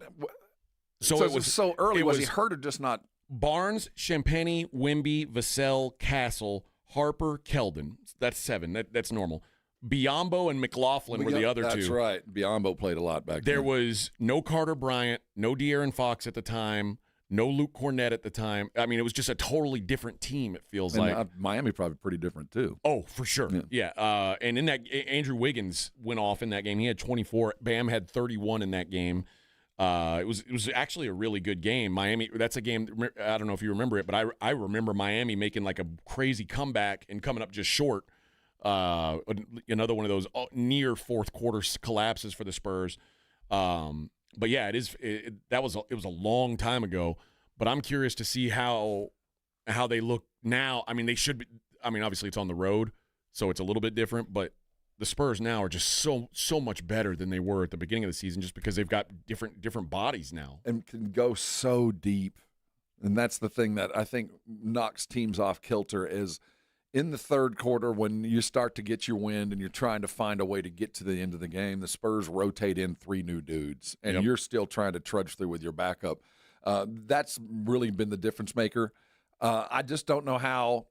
So it was so early. Was he hurt or just not? Barnes, Champagny, Wimby, Vassell, Castle, Harper, Keldon. That's 7. That's normal. Biombo and McLaughlin were the other 2. That's right. Biombo played a lot back then. There was no Carter Bryant, no De'Aaron Fox at the time, no Luke Cornette at the time. I mean, it was just a totally different team, it feels like. Miami probably pretty different, too. Oh, for sure. Yeah. And in that, Andrew Wiggins went off in that game. He had 24. Bam had 31 in that game. It was actually a really good game. Miami, that's a game, I don't know if you remember it, but I remember Miami making like a crazy comeback and coming up just short. Another one of those near fourth quarter collapses for the Spurs. But yeah, it was a long time ago, but I'm curious to see how they look now. I mean, they should be, obviously it's on the road, so it's a little bit different, but the Spurs now are just so much better than they were at the beginning of the season, just because they've got different bodies now and can go so deep. And that's the thing that I think knocks teams off kilter is in the third quarter when you start to get your wind and you're trying to find a way to get to the end of the game. The Spurs rotate in 3 new dudes, and you're still trying to trudge through with your backup. That's really been the difference maker. I just don't know how.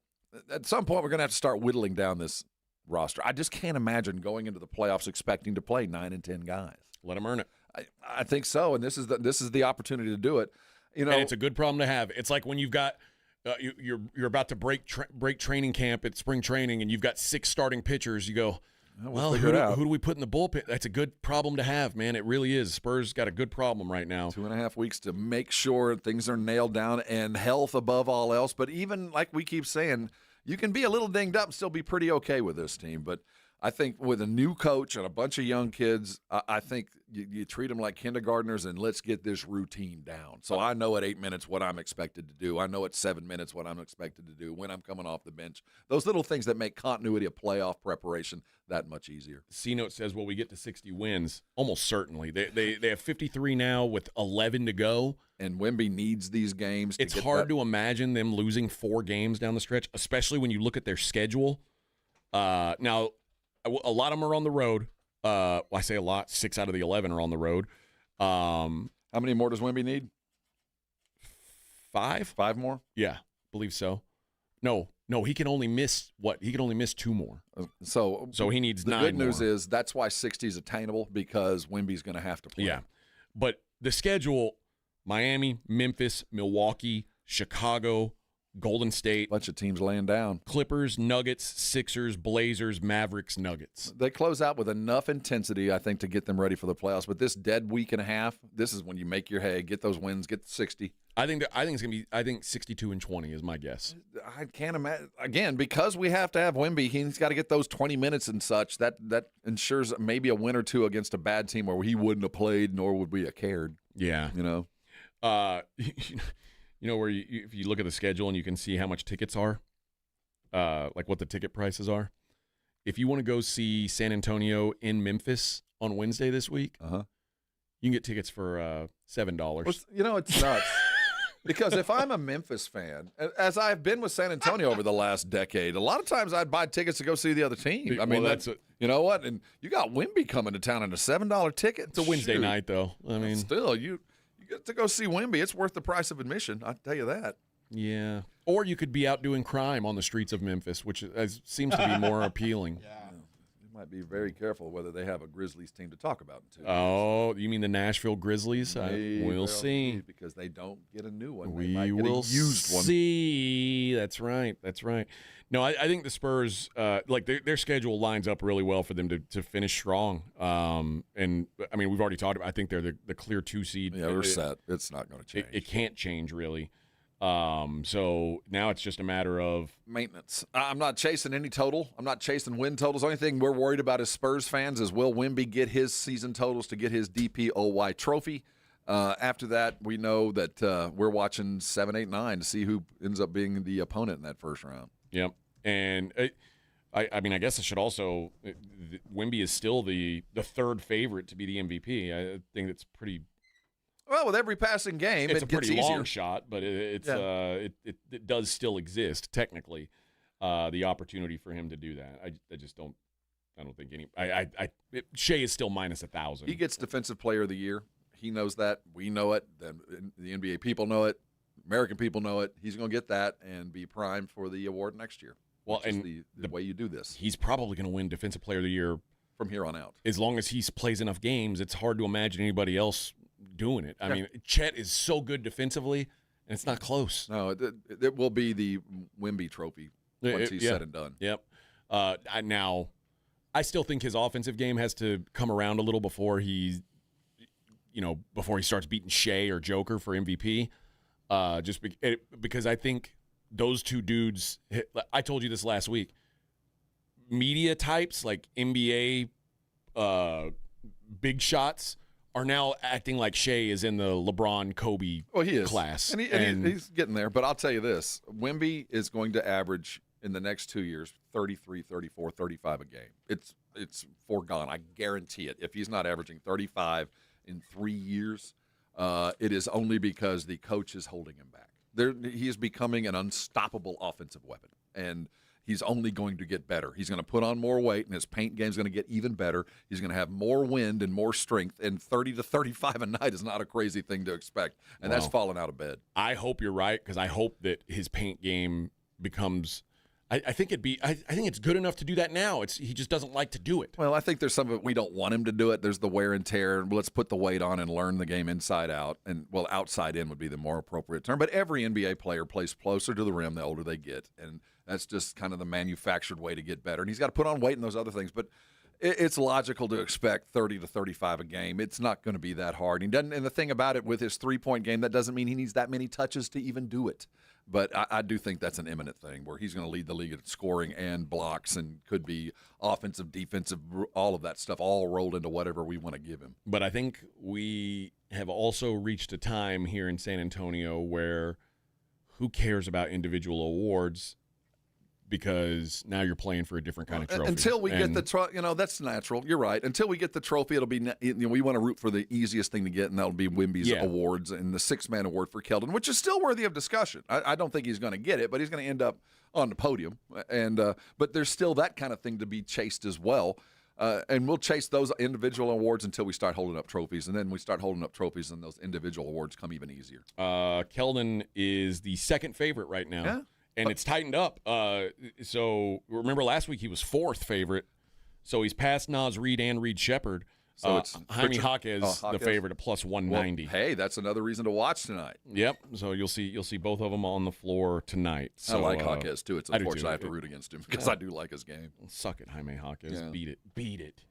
At some point, we're going to have to start whittling down this roster. I just can't imagine going into the playoffs expecting to play 9 and 10 guys. Let them earn it. I think so, and this is the opportunity to do it. You know, and it's a good problem to have. It's like when you've got you're about to break training camp at spring training, and you've got 6 starting pitchers. You go, well, who do we put in the bullpen? That's a good problem to have, man. It really is. Spurs got a good problem right now. 2.5 weeks to make sure things are nailed down and health above all else. But even like we keep saying, you can be a little dinged up and still be pretty okay with this team. But I think with a new coach and a bunch of young kids, I think you treat them like kindergartners and let's get this routine down. So I know at 8 minutes what I'm expected to do. I know at 7 minutes what I'm expected to do when I'm coming off the bench. Those little things that make continuity of playoff preparation that much easier. C-Note says, will we get to 60 wins? Almost certainly. They have 53 now with 11 to go. And Wimby needs these games. It's hard to imagine them losing 4 games down the stretch, especially when you look at their schedule. Now, a lot of them are on the road. I say a lot. 6 out of the 11 are on the road. How many more does Wimby need? 5? 5 more? Yeah, believe so. No, he can only miss what? He can only miss 2 more. So he needs 9 more. The good news is that's why 60 is attainable, because Wimby's going to have to play. Yeah, but the schedule, Miami, Memphis, Milwaukee, Chicago, Golden State. Bunch of teams laying down. Clippers, Nuggets, Sixers, Blazers, Mavericks, Nuggets. They close out with enough intensity, I think, to get them ready for the playoffs. But this dead week and a half, this is when you make your hay, get those wins, get 60. I think it's going to be 62-20 is my guess. I can't imagine. Again, because we have to have Wimby, he's got to get those 20 minutes and such. That ensures maybe a win or two against a bad team where he wouldn't have played, nor would we have cared. Yeah. You know? You know where if you look at the schedule and you can see how much tickets are, like what the ticket prices are. If you want to go see San Antonio in Memphis on Wednesday this week, you can get tickets for $7. Well, you know, it's nuts. Because if I'm a Memphis fan, as I've been with San Antonio over the last decade, a lot of times I'd buy tickets to go see the other team. I mean, you know what? And you got Wimby coming to town and a $7 ticket. It's a Wednesday night, though. I mean, still, you get to go see Wimby. It's worth the price of admission. I'll tell you that. Yeah. Or you could be out doing crime on the streets of Memphis, which seems to be more appealing. Yeah. You might be very careful whether they have a Grizzlies team to talk about in 2 years. Oh, you mean the Nashville Grizzlies? We'll see. Because they don't get a new one. We will see. That's right. That's right. No, I think the Spurs, like their schedule lines up really well for them to finish strong. And I mean, we've already talked about. I think they're the clear 2 seed. Yeah, we're set. It's not going to change. It can't change really. So now it's just a matter of maintenance. I'm not chasing any total. I'm not chasing win totals. The only thing we're worried about as Spurs fans is will Wimby get his season totals to get his DPOY trophy. After that, we know that we're watching 7, 8, 9 to see who ends up being the opponent in that first round. Yep. And I mean, I guess I should also Wimby is still the third favorite to be the MVP. I think it's pretty. Well, with every passing game, it's it a pretty gets easier. long shot, but it does still exist technically. The opportunity for him to do that, I just don't. I don't think any. Shea is still minus 1,000. He gets Defensive Player of the Year. He knows that. We know it. The NBA people know it. American people know it. He's going to get that and be primed for the award next year. Well, and the way you do this, he's probably going to win Defensive Player of the Year from here on out. As long as he plays enough games, it's hard to imagine anybody else doing it. I mean, Chet is so good defensively, and it's not close. No, it will be the Wimby trophy once he's said and done. Yep. Now, I still think his offensive game has to come around a little before he starts beating Shea or Joker for MVP. Because I think those two dudes. I told you this last week. Media types like NBA big shots are now acting like Shea is in the LeBron, Kobe class. And he's getting there. But I'll tell you this. Wimby is going to average in the next 2 years 33, 34, 35 a game. It's foregone. I guarantee it. If he's not averaging 35 in 3 years, it is only because the coach is holding him back. He is becoming an unstoppable offensive weapon. And he's only going to get better. He's going to put on more weight, and his paint game is going to get even better. He's going to have more wind and more strength, and 30 to 35 a night is not a crazy thing to expect, and that's falling out of bed. I hope you're right, because I hope that his paint game becomes – I think it's good enough to do that now. He just doesn't like to do it. Well, I think there's some of it we don't want him to do it. There's the wear and tear. Let's put the weight on and learn the game inside out. And, well, outside in would be the more appropriate term. But every NBA player plays closer to the rim the older they get, and that's just kind of the manufactured way to get better. And he's got to put on weight and those other things. But it's logical to expect 30 to 35 a game. It's not going to be that hard. And the thing about it with his three-point game, that doesn't mean he needs that many touches to even do it. But I do think that's an imminent thing where he's going to lead the league at scoring and blocks and could be offensive, defensive, all of that stuff all rolled into whatever we want to give him. But I think we have also reached a time here in San Antonio where who cares about individual awards, because now you're playing for a different kind of trophy. Until we get the trophy, that's natural. You're right. Until we get the trophy, it'll be, we want to root for the easiest thing to get, and that'll be Wimby's awards and the six-man award for Keldon, which is still worthy of discussion. I don't think he's going to get it, but he's going to end up on the podium. But there's still that kind of thing to be chased as well. And we'll chase those individual awards until we start holding up trophies, and then we start holding up trophies, and those individual awards come even easier. Keldon is the second favorite right now. Yeah. And it's tightened up. So remember last week he was fourth favorite. So he's passed Naz Reid and Reed Shepard. So it's Jaime Jaquez, the favorite, at plus 190. Well, hey, that's another reason to watch tonight. Yep. So you'll see both of them on the floor tonight. So, I like Jaquez too. It's unfortunate I have to root against him because Yeah. I do like his game. Suck it, Jaime Jaquez. Yeah. Beat it.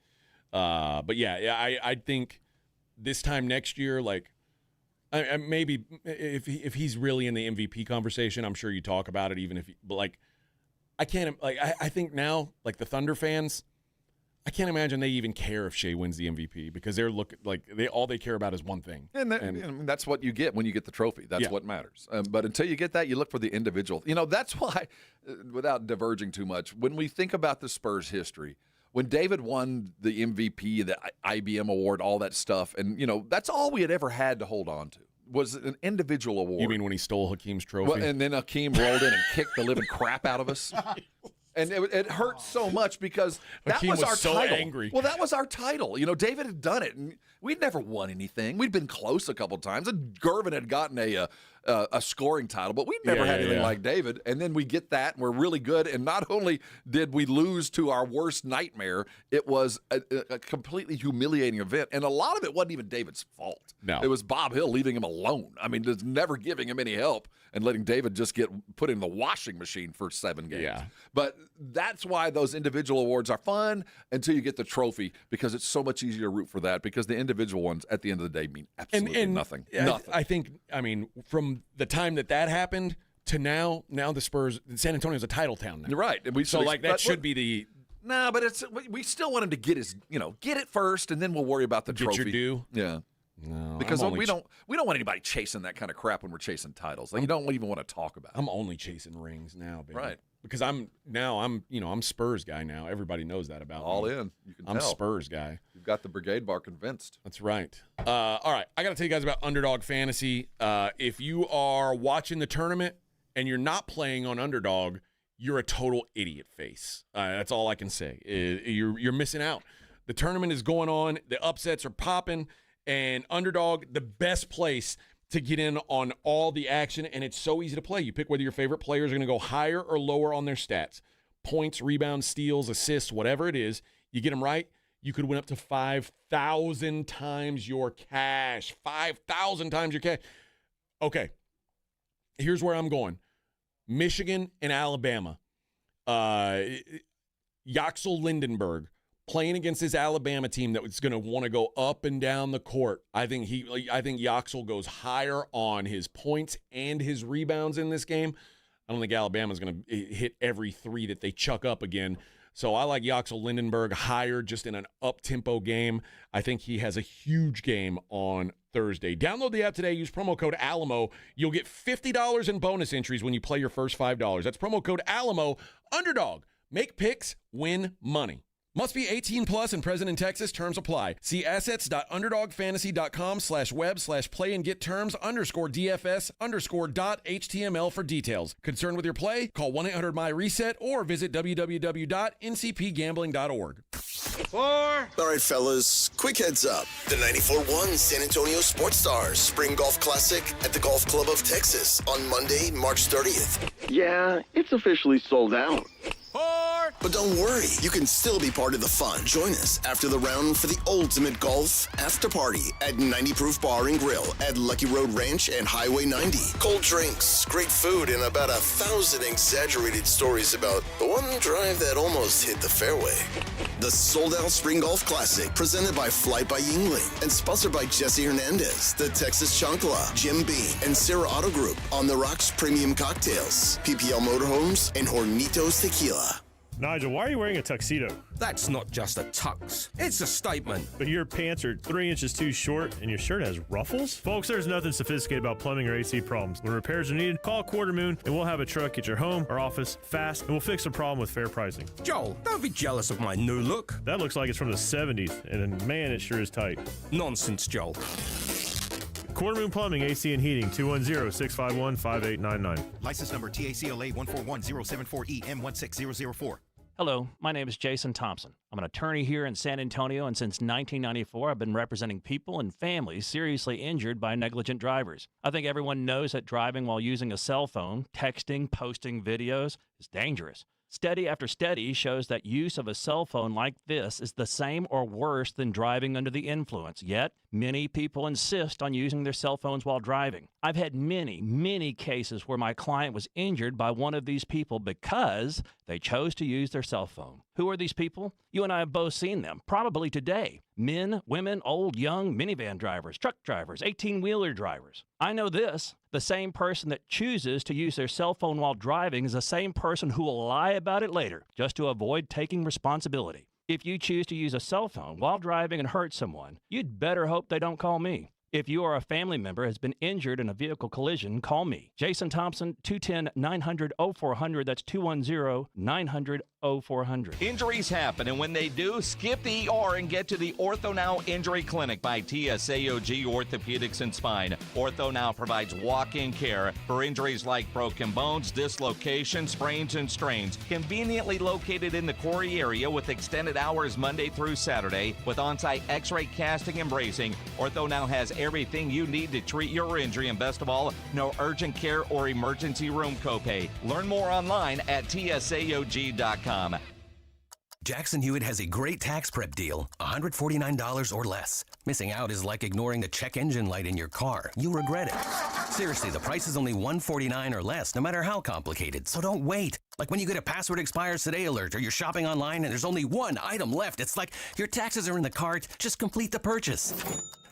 But I think this time next year, like, maybe if he's really in the MVP conversation, I'm sure you talk about it. Even if, but like, I can't. Like, I think now, like the Thunder fans, I can't imagine they even care if Shea wins the MVP because all they care about is one thing. And that's what you get when you get the trophy. That's what matters. But until you get that, you look for the individual. That's why, without diverging too much, when we think about the Spurs history, when David won the MVP, the IBM award, all that stuff, and that's all we had ever had to hold on to was an individual award. You mean when he stole Hakeem's trophy? Well, and then Hakeem rolled in and kicked the living crap out of us. And it hurt so much because that Hakeem was our so title. Angry. Well, that was our title. David had done it, and we'd never won anything. We'd been close a couple times, and Gervin had gotten a scoring title, but we'd never had anything like David. And then we get that, and we're really good. And not only did we lose to our worst nightmare, it was a completely humiliating event. And a lot of it wasn't even David's fault. No. It was Bob Hill leaving him alone. I mean, just never giving him any help and letting David just get put in the washing machine for 7 games. Yeah. But that's why those individual awards are fun until you get the trophy, because it's so much easier to root for that, because the individual ones at the end of the day mean absolutely nothing. Nothing. I think, from the time that happened to now the Spurs, San Antonio's a title town now. You're right. And that should be the... No, but we still want him to get get it first, and then we'll worry about the trophy. Get your due? Yeah. No, because we don't want anybody chasing that kind of crap when we're chasing titles. Like, you don't even want to talk about it. I'm only chasing rings now, baby. Right. Because I'm Spurs guy now. Everybody knows that about All me. in. You can I'm tell. Spurs guy. You've got the brigade bar convinced. That's right. All right. I got to tell you guys about Underdog Fantasy. If you are watching the tournament and you're not playing on Underdog, you're a total idiot face. That's all I can say. You're missing out. The tournament is going on. The upsets are popping. And Underdog, the best place to get in on all the action, and it's so easy to play. You pick whether your favorite players are going to go higher or lower on their stats. Points, rebounds, steals, assists, whatever it is. You get them right, you could win up to 5,000 times your cash. 5,000 times your cash. Okay, here's where I'm going. Michigan and Alabama. Yaxel Lindenberg playing against his Alabama team that was going to want to go up and down the court. I think Yaxel goes higher on his points and his rebounds in this game. I don't think Alabama's going to hit every three that they chuck up again. So I like Yaxel Lindenberg higher just in an up-tempo game. I think he has a huge game on Thursday. Download the app today. Use promo code ALAMO. You'll get $50 in bonus entries when you play your first $5. That's promo code ALAMO. Underdog. Make picks, win money. Must be 18 plus and present in Texas. Terms apply. See assets.underdogfantasy.com/web/play and get terms _DFS_.html for details. Concerned with your play? Call 1-800-MY-RESET or visit www.ncpgambling.org. All right, fellas, quick heads up. The 94-1 San Antonio Sports Stars Spring Golf Classic at the Golf Club of Texas on Monday, March 30th. Yeah, it's officially sold out. But don't worry, you can still be part of the fun. Join us after the round for the ultimate golf after party at 90 Proof Bar and Grill at Lucky Road Ranch and Highway 90. Cold drinks, great food, and about 1,000 exaggerated stories about the one drive that almost hit the fairway. The sold-out Spring Golf Classic, presented by Flight by Yingling and sponsored by Jesse Hernandez, the Texas Chancla, Jim Beam, and Sarah Auto Group, On the Rocks Premium Cocktails, PPL Motorhomes, and Hornitos Tequila. Nigel, why are you wearing a tuxedo? That's not just a tux. It's a statement. But your pants are 3 inches too short and your shirt has ruffles? Folks, there's nothing sophisticated about plumbing or AC problems. When repairs are needed, call Quarter Moon and we'll have a truck at your home or office fast and we'll fix the problem with fair pricing. Joel, don't be jealous of my new look. That looks like it's from the 70s and man, it sure is tight. Nonsense, Joel. Quarter Moon Plumbing, AC and Heating, 210-651-5899. License number TACLA 141-074EM16004. Hello, my name is Jason Thompson. I'm an attorney here in San Antonio, and since 1994, I've been representing people and families seriously injured by negligent drivers. I think everyone knows that driving while using a cell phone, texting, posting videos is dangerous. Study after study shows that use of a cell phone like this is the same or worse than driving under the influence. Yet, many people insist on using their cell phones while driving. I've had many cases where my client was injured by one of these people because they chose to use their cell phone. Who are these people? You and I have both seen them, probably today. Men, women, old, young, minivan drivers, truck drivers, 18-wheeler drivers. I know this. The same person that chooses to use their cell phone while driving is the same person who will lie about it later just to avoid taking responsibility. If you choose to use a cell phone while driving and hurt someone, you'd better hope they don't call me. If you or a family member has been injured in a vehicle collision, call me. Jason Thompson, 210-900-0400. That's 210-900-0400. Injuries happen, and when they do, skip the ER and get to the Ortho Now Injury Clinic by TSAOG Orthopedics and Spine. Ortho Now provides walk-in care for injuries like broken bones, dislocations, sprains, and strains. Conveniently located in the Quarry area with extended hours Monday through Saturday with on-site x-ray casting and bracing, Ortho Now has everything you need to treat your injury, and best of all, no urgent care or emergency room copay. Learn more online at tsaog.com. Jackson Hewitt has a great tax prep deal, $149 or less. Missing out is like ignoring the check engine light in your car. You'll regret it. Seriously, the price is only $149 or less, no matter how complicated, so don't wait. Like when you get a password expires today alert, or you're shopping online and there's only one item left. It's like your taxes are in the cart, just complete the purchase.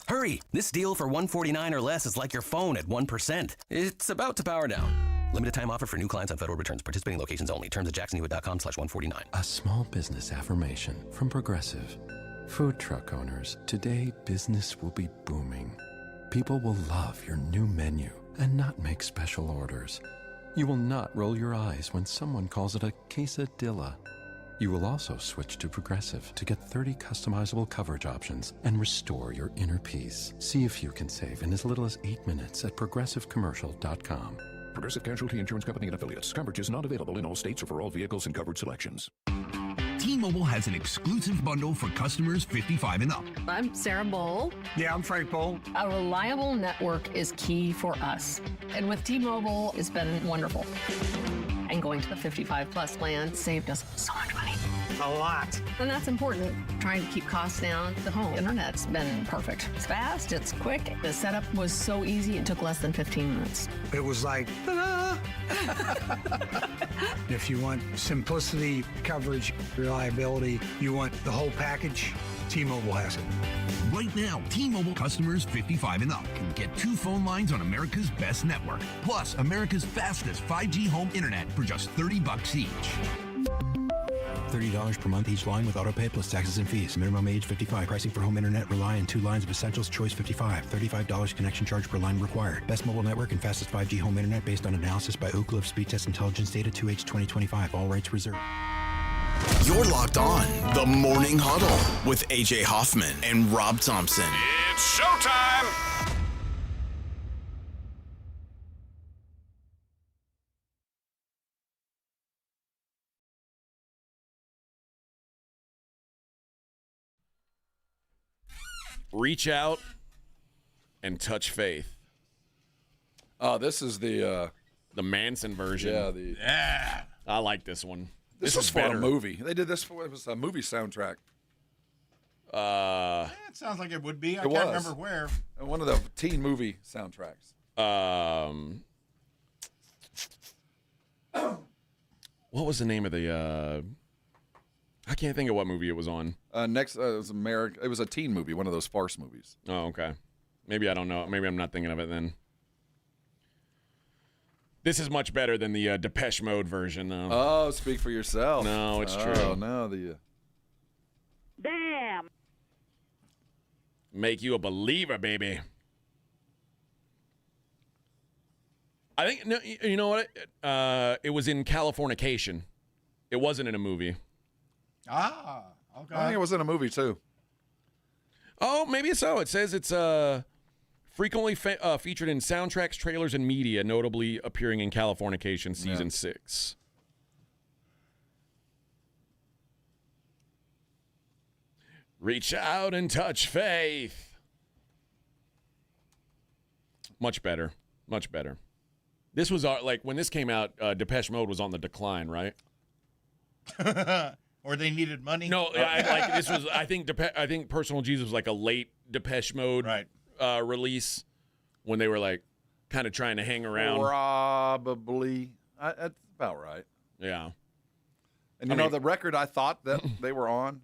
Hurry! This deal for $149 or less is like your phone at 1%. It's about to power down. Limited time offer for new clients on federal returns. Participating locations only. Terms at jacksonhewitt.com/149. A small business affirmation from Progressive. Food truck owners, today business will be booming. People will love your new menu and not make special orders. You will not roll your eyes when someone calls it a quesadilla. You will also switch to Progressive to get 30 customizable coverage options and restore your inner peace. See if you can save in as little as 8 minutes at progressivecommercial.com. Progressive Casualty Insurance Company and Affiliates. Coverage is not available in all states or for all vehicles and covered selections. T-Mobile has an exclusive bundle for customers 55 and up. I'm Sarah Bowl. Yeah, I'm Frank Bowl. A reliable network is key for us. And with T-Mobile, it's been wonderful. And going to the 55 plus plan saved us so much money. A lot. And that's important. Trying to keep costs down. The home internet's been perfect. It's fast, it's quick. The setup was so easy, it took less than 15 minutes. It was like, ta-da! If you want simplicity, coverage, reliability, you want the whole package, T-Mobile has it. Right now, T-Mobile customers 55 and up can get 2 phone lines on America's best network, plus America's fastest 5G home internet for just $30 each. $30 per month each line with autopay plus taxes and fees. Minimum age 55. Pricing for home internet rely on 2 lines of essentials. Choice 55. $35 connection charge per line required. Best mobile network and fastest 5G home internet based on analysis by Ookla of Speed Test Intelligence Data 2H 2025. All rights reserved. You're locked on The Morning Huddle with AJ Hoffman and Rob Thompson. It's showtime! Reach out and touch faith. Oh, this is the Manson version. Yeah, I like this one. This was for a movie. They did this for it was a movie soundtrack. It sounds like it would be. I can't remember where. One of the teen movie soundtracks. What was the name of the? I can't think of what movie it was on. It was America. It was a teen movie, one of those farce movies. Oh, okay. Maybe I don't know. Maybe I'm not thinking of it then. This is much better than the Depeche Mode version, though. Oh, speak for yourself. No, it's true. Oh, no, Damn. Make you a believer, baby. I think, no, you know what? It was in Californication. It wasn't in a movie. Ah, okay. I think it was in a movie, too. Oh, maybe so. It says it's frequently featured in soundtracks, trailers, and media, notably appearing in Californication Season 6. Reach out and touch faith. Much better. Much better. This was like when this came out, Depeche Mode was on the decline, right? Or they needed money. No, this was. I think Personal Jesus was like a late Depeche Mode release when they were like kind of trying to hang around. Probably. That's about right. Yeah. And the record I thought that they were on,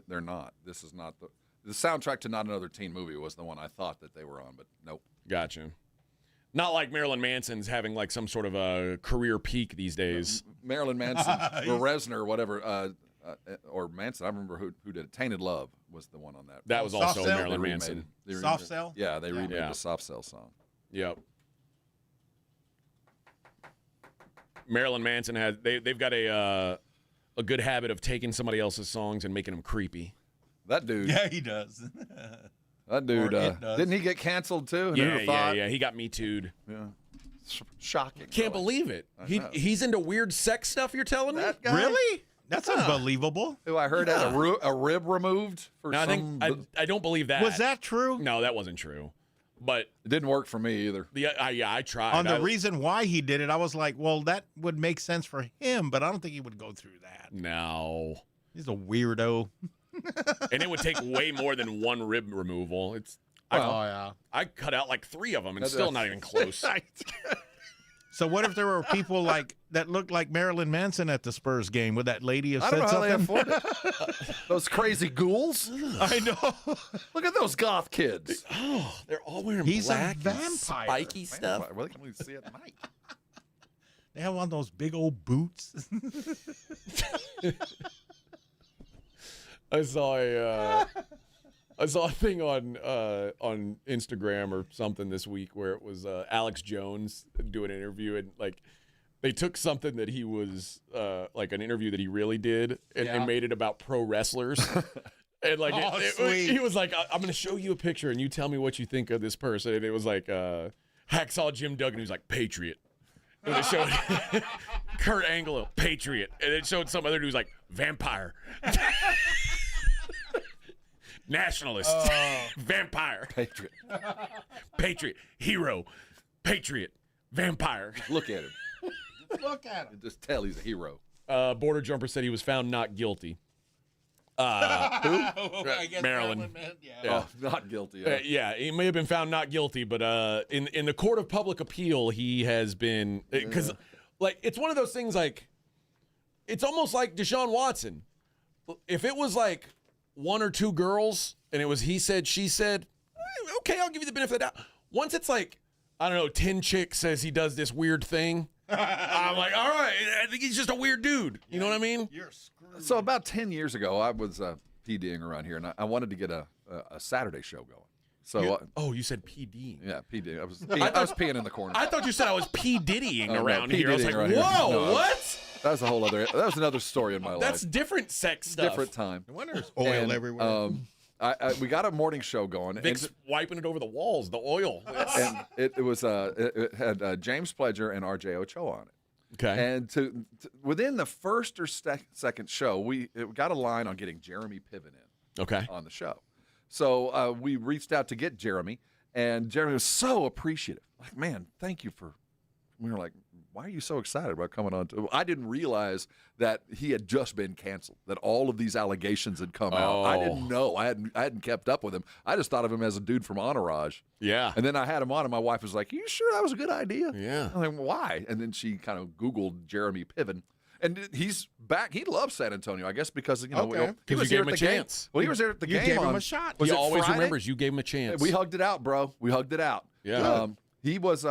they're not. This is not the soundtrack to Not Another Teen Movie was the one I thought that they were on, but nope. Gotcha. Not like Marilyn Manson's having like some sort of a career peak these days. Marilyn Manson or Reznor, whatever, or Manson. I remember who did it. Tainted Love was the one on that. That was also Marilyn Manson. Soft Cell? Yeah, they remade the Soft Cell song. Yep. Marilyn Manson has they've got a good habit of taking somebody else's songs and making them creepy. That dude. Yeah, he does. That dude, didn't he get canceled too? Yeah. He got Me Too'd. Yeah. Shocking. Can't believe it. He's into weird sex stuff, you're telling me? That guy? Really? That's unbelievable. Who I heard had a rib removed for some... I don't believe that. Was that true? No, that wasn't true. But it didn't work for me either. I tried. On the reason why he did it, I was like, well, that would make sense for him, but I don't think he would go through that. No. He's a weirdo. And it would take way more than one rib removal. I cut out like 3 of them and still not even close. So what if there were people like that looked like Marilyn Manson at the Spurs game? Would that lady have said something? I don't know how they afford it. Those crazy ghouls. I know. Look at those goth kids. Oh, they're all wearing He's black a vampire. spiky stuff. Well, they can only see at night. They have on those big old boots. I saw a thing on Instagram or something this week where it was Alex Jones doing an interview, and like they took something that he was like an interview that he really did and made it about pro wrestlers. And like he was like, I'm going to show you a picture and you tell me what you think of this person. And it was like Hacksaw Jim Duggan, who's like Patriot. And it showed Kurt Angle, Patriot. And it showed some other dude who's like vampire. Nationalist, vampire, patriot, hero, patriot, vampire. Look at him. Look at him. Just tell he's a hero. Border Jumper said he was found not guilty. Who? I guess Maryland. Oh, not guilty. Yeah, he may have been found not guilty, but in the court of public appeal, he has been because like it's one of those things like it's almost like Deshaun Watson. If it was like 1 or 2 girls and it was he said, she said, okay, I'll give you the benefit of the doubt. Once it's like, I don't know, 10 chicks says he does this weird thing, I'm like, all right, I think he's just a weird dude. You know what I mean? You're screwed. So about 10 years ago, I was PDing around here, and I wanted to get a Saturday show going. So you said PD. Yeah, PD. I was peeing in the corner. I thought you said I was P Diddying around here. I was like, around whoa, here. No, what? That was a whole other. That was another story in my life. That's different sex stuff. Different time. No wonder there's oil everywhere. We got a morning show going. Vic's wiping it over the walls, the oil. And it had James Pledger and R.J. Ochoa on it. Okay. And within the first or second show, we got a line on getting Jeremy Piven in. On the show. So we reached out to get Jeremy, and Jeremy was so appreciative. Like, man, thank you for. We were like, why are you so excited about coming on? I didn't realize that he had just been canceled, that all of these allegations had come out. I didn't know. I hadn't kept up with him. I just thought of him as a dude from Entourage. Yeah. And then I had him on, and my wife was like, are you sure that was a good idea? Yeah. I'm like, why? And then she kind of Googled Jeremy Piven. And he's back. He loves San Antonio, I guess, because he was gave here him at a the game. chance. Well, he was there at the game. You gave him a shot. Was he it always Friday? remembers you gave him a chance. We hugged it out, bro. We hugged it out. Yeah. He was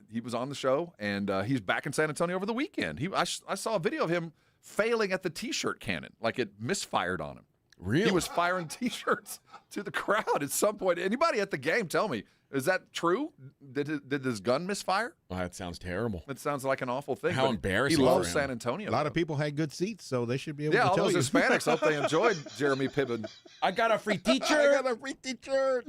he was on the show, and he's back in San Antonio over the weekend. I saw a video of him failing at the T-shirt cannon, like it misfired on him. Really? He was firing T-shirts to the crowd at some point. Anybody at the game, tell me, is that true? Did his gun misfire? Oh, that sounds terrible. That sounds like an awful thing. How embarrassing! He loves for him. San Antonio. A lot of people had good seats, so they should be able to all tell those you. Hispanics hope they enjoyed Jeremy Piven. I got a free teacher. I got a free teacher.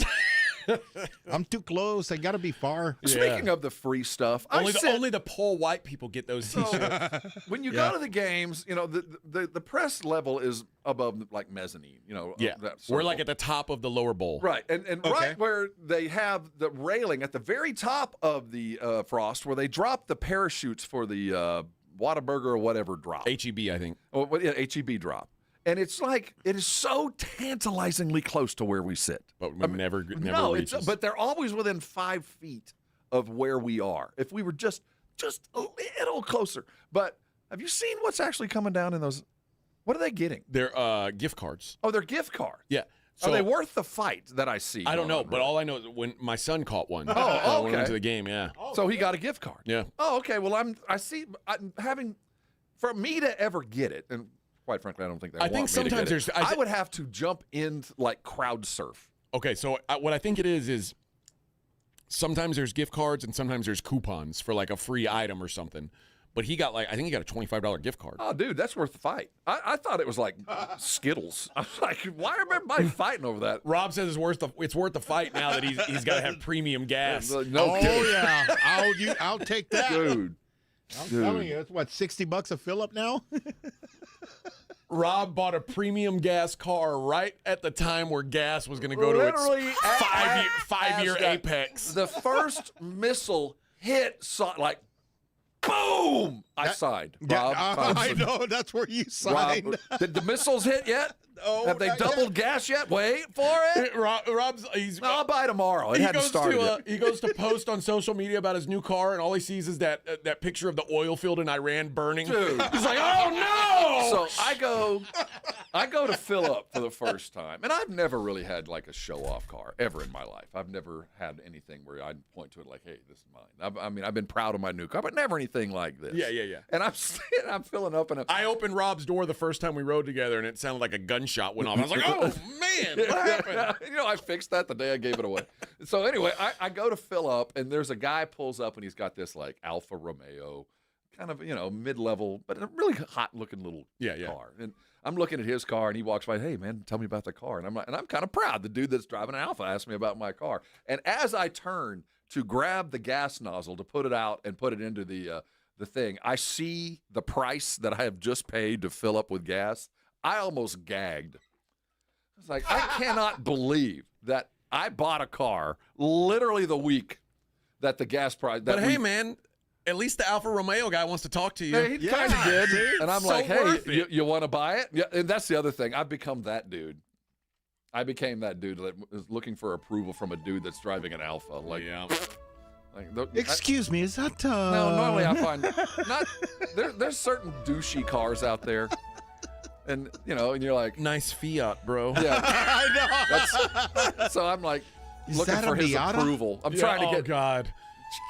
I'm too close. I got to be far. Speaking of the free stuff, only the poor white people get those T-shirts. When you go to the games, you know the press level is above like mezzanine. You know, we're like at the top of the lower bowl, right? And right where they have the railing at the very top of the frost, where they drop the parachutes for the Whataburger or whatever drop. HEB, I think. Oh, well, yeah, HEB drop. And it's like, it is so tantalizingly close to where we sit. But we never no, reaches. but they're always within 5 feet of where we are. If we were just a little closer. But have you seen what's actually coming down in those? What are they getting? They're gift cards. Oh, they're gift cards. Yeah. So, are they worth the fight that I see? I don't know, but all I know is when my son caught one. Oh, went okay. into the game, yeah. So he got a gift card. Yeah. Oh, okay. Well, I'm having, for me to ever get it, and quite frankly, I don't think they want me sometimes to get it. there's. I would have to jump in like crowd surf. Okay, so what I think it is sometimes there's gift cards and sometimes there's coupons for like a free item or something. But he got I think he got a $25 gift card. Oh, dude, that's worth the fight. I thought it was like Skittles. I was like, why are everybody fighting over that? Rob says it's worth the fight now that he's got to have premium gas. No kidding. Yeah, I'll take that, dude. I'm telling you, it's what, $60 a fill up now. Rob bought a premium gas car right at the time where gas was going to go to its five-year apex. The first missile hit, boom! I signed. Rob, I know, that's where you signed. Rob, did the missiles hit yet? Oh, have they doubled gas yet? Wait for it. Rob's. I'll buy tomorrow. It hadn't started yet. He goes to post on social media about his new car, and all he sees is that picture of the oil field in Iran burning. Dude. He's like, oh no! So I go to fill up for the first time, and I've never really had like a show-off car ever in my life. I've never had anything where I'd point to it like, hey, this is mine. I've been proud of my new car, but never anything like this. Yeah. And I'm filling up, and I opened Rob's door the first time we rode together, and it sounded like a gunshot went off. I was like, oh man, what happened? I fixed that the day I gave it away. So anyway, I go to fill up, and there's a guy pulls up, and he's got this like Alfa Romeo, kind of mid-level, but a really hot-looking little car. And I'm looking at his car, and he walks by. Hey man, tell me about the car. And I'm kind of proud. The dude that's driving an Alfa asked me about my car. And as I turn to grab the gas nozzle to put it out and put it into the thing, I see the price that I have just paid to fill up with gas. I almost gagged. I was like, I cannot believe that I bought a car literally the week that the gas price. But hey, man, at least the Alfa Romeo guy wants to talk to you. Yeah, he kind of did. And I'm so like, hey, worth you want to buy it? Yeah, and that's the other thing. I've become that dude. I became that dude that is looking for approval from a dude that's driving an Alfa. Like, Excuse me, is that? No, normally I find there's certain douchey cars out there. And you're like, nice Fiat, bro. Yeah, I know. So I'm like looking that for a his Miata? approval. I'm trying to get. Oh God.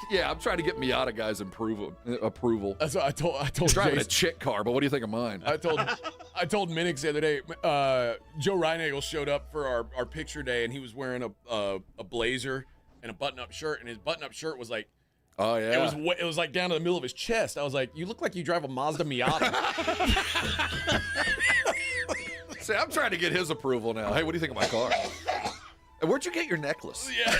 Yeah, I'm trying to get Miata guys approval. That's what I told. You're driving Jason. a chick car, but what do you think of mine? I told Minix the other day. Joe Reinagel showed up for our picture day, and he was wearing a blazer and a button-up shirt, and his button-up shirt was like. Oh yeah. It was like down to the middle of his chest. I was like, you look like you drive a Mazda Miata. See, I'm trying to get his approval now. Hey, what do you think of my car? And where'd you get your necklace? Yeah.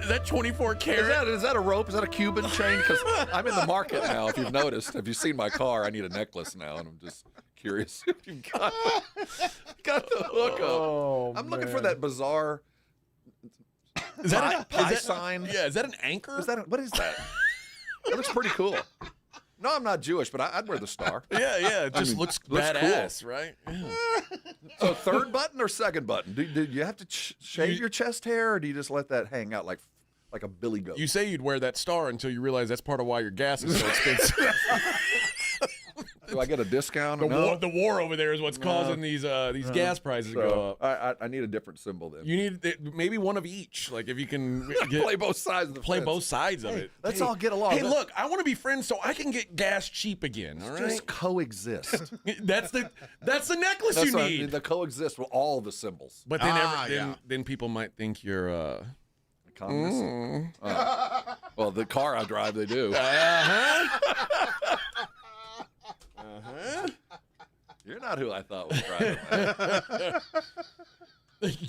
Is that 24 karat? Is that a rope? Is that a Cuban chain? Because I'm in the market now. If you've noticed, if you've seen my car, I need a necklace now, and I'm just curious if you've got the hookup. Oh, I'm looking for that bizarre. Is that a pie sign? Yeah, is that an anchor? What is that? It looks pretty cool. No, I'm not Jewish, but I'd wear the star. Yeah, it just looks badass, cool. right? Yeah. So third button or second button? Do you have to shave your chest hair, or do you just let that hang out like a billy goat? You say you'd wear that star until you realize that's part of why your gas is so expensive. Do I get a discount? The war over there is what's causing these gas prices to go up. I need a different symbol then. You need maybe one of each. Like if you can play both sides of the fence. both sides of it. Let's all get along. Hey, look, I want to be friends so I can get gas cheap again. All right, just coexist. That's the necklace you need. The coexist with all the symbols. But then people might think you're a communist. Well, the car I drive, they do. You're not who I thought was driving.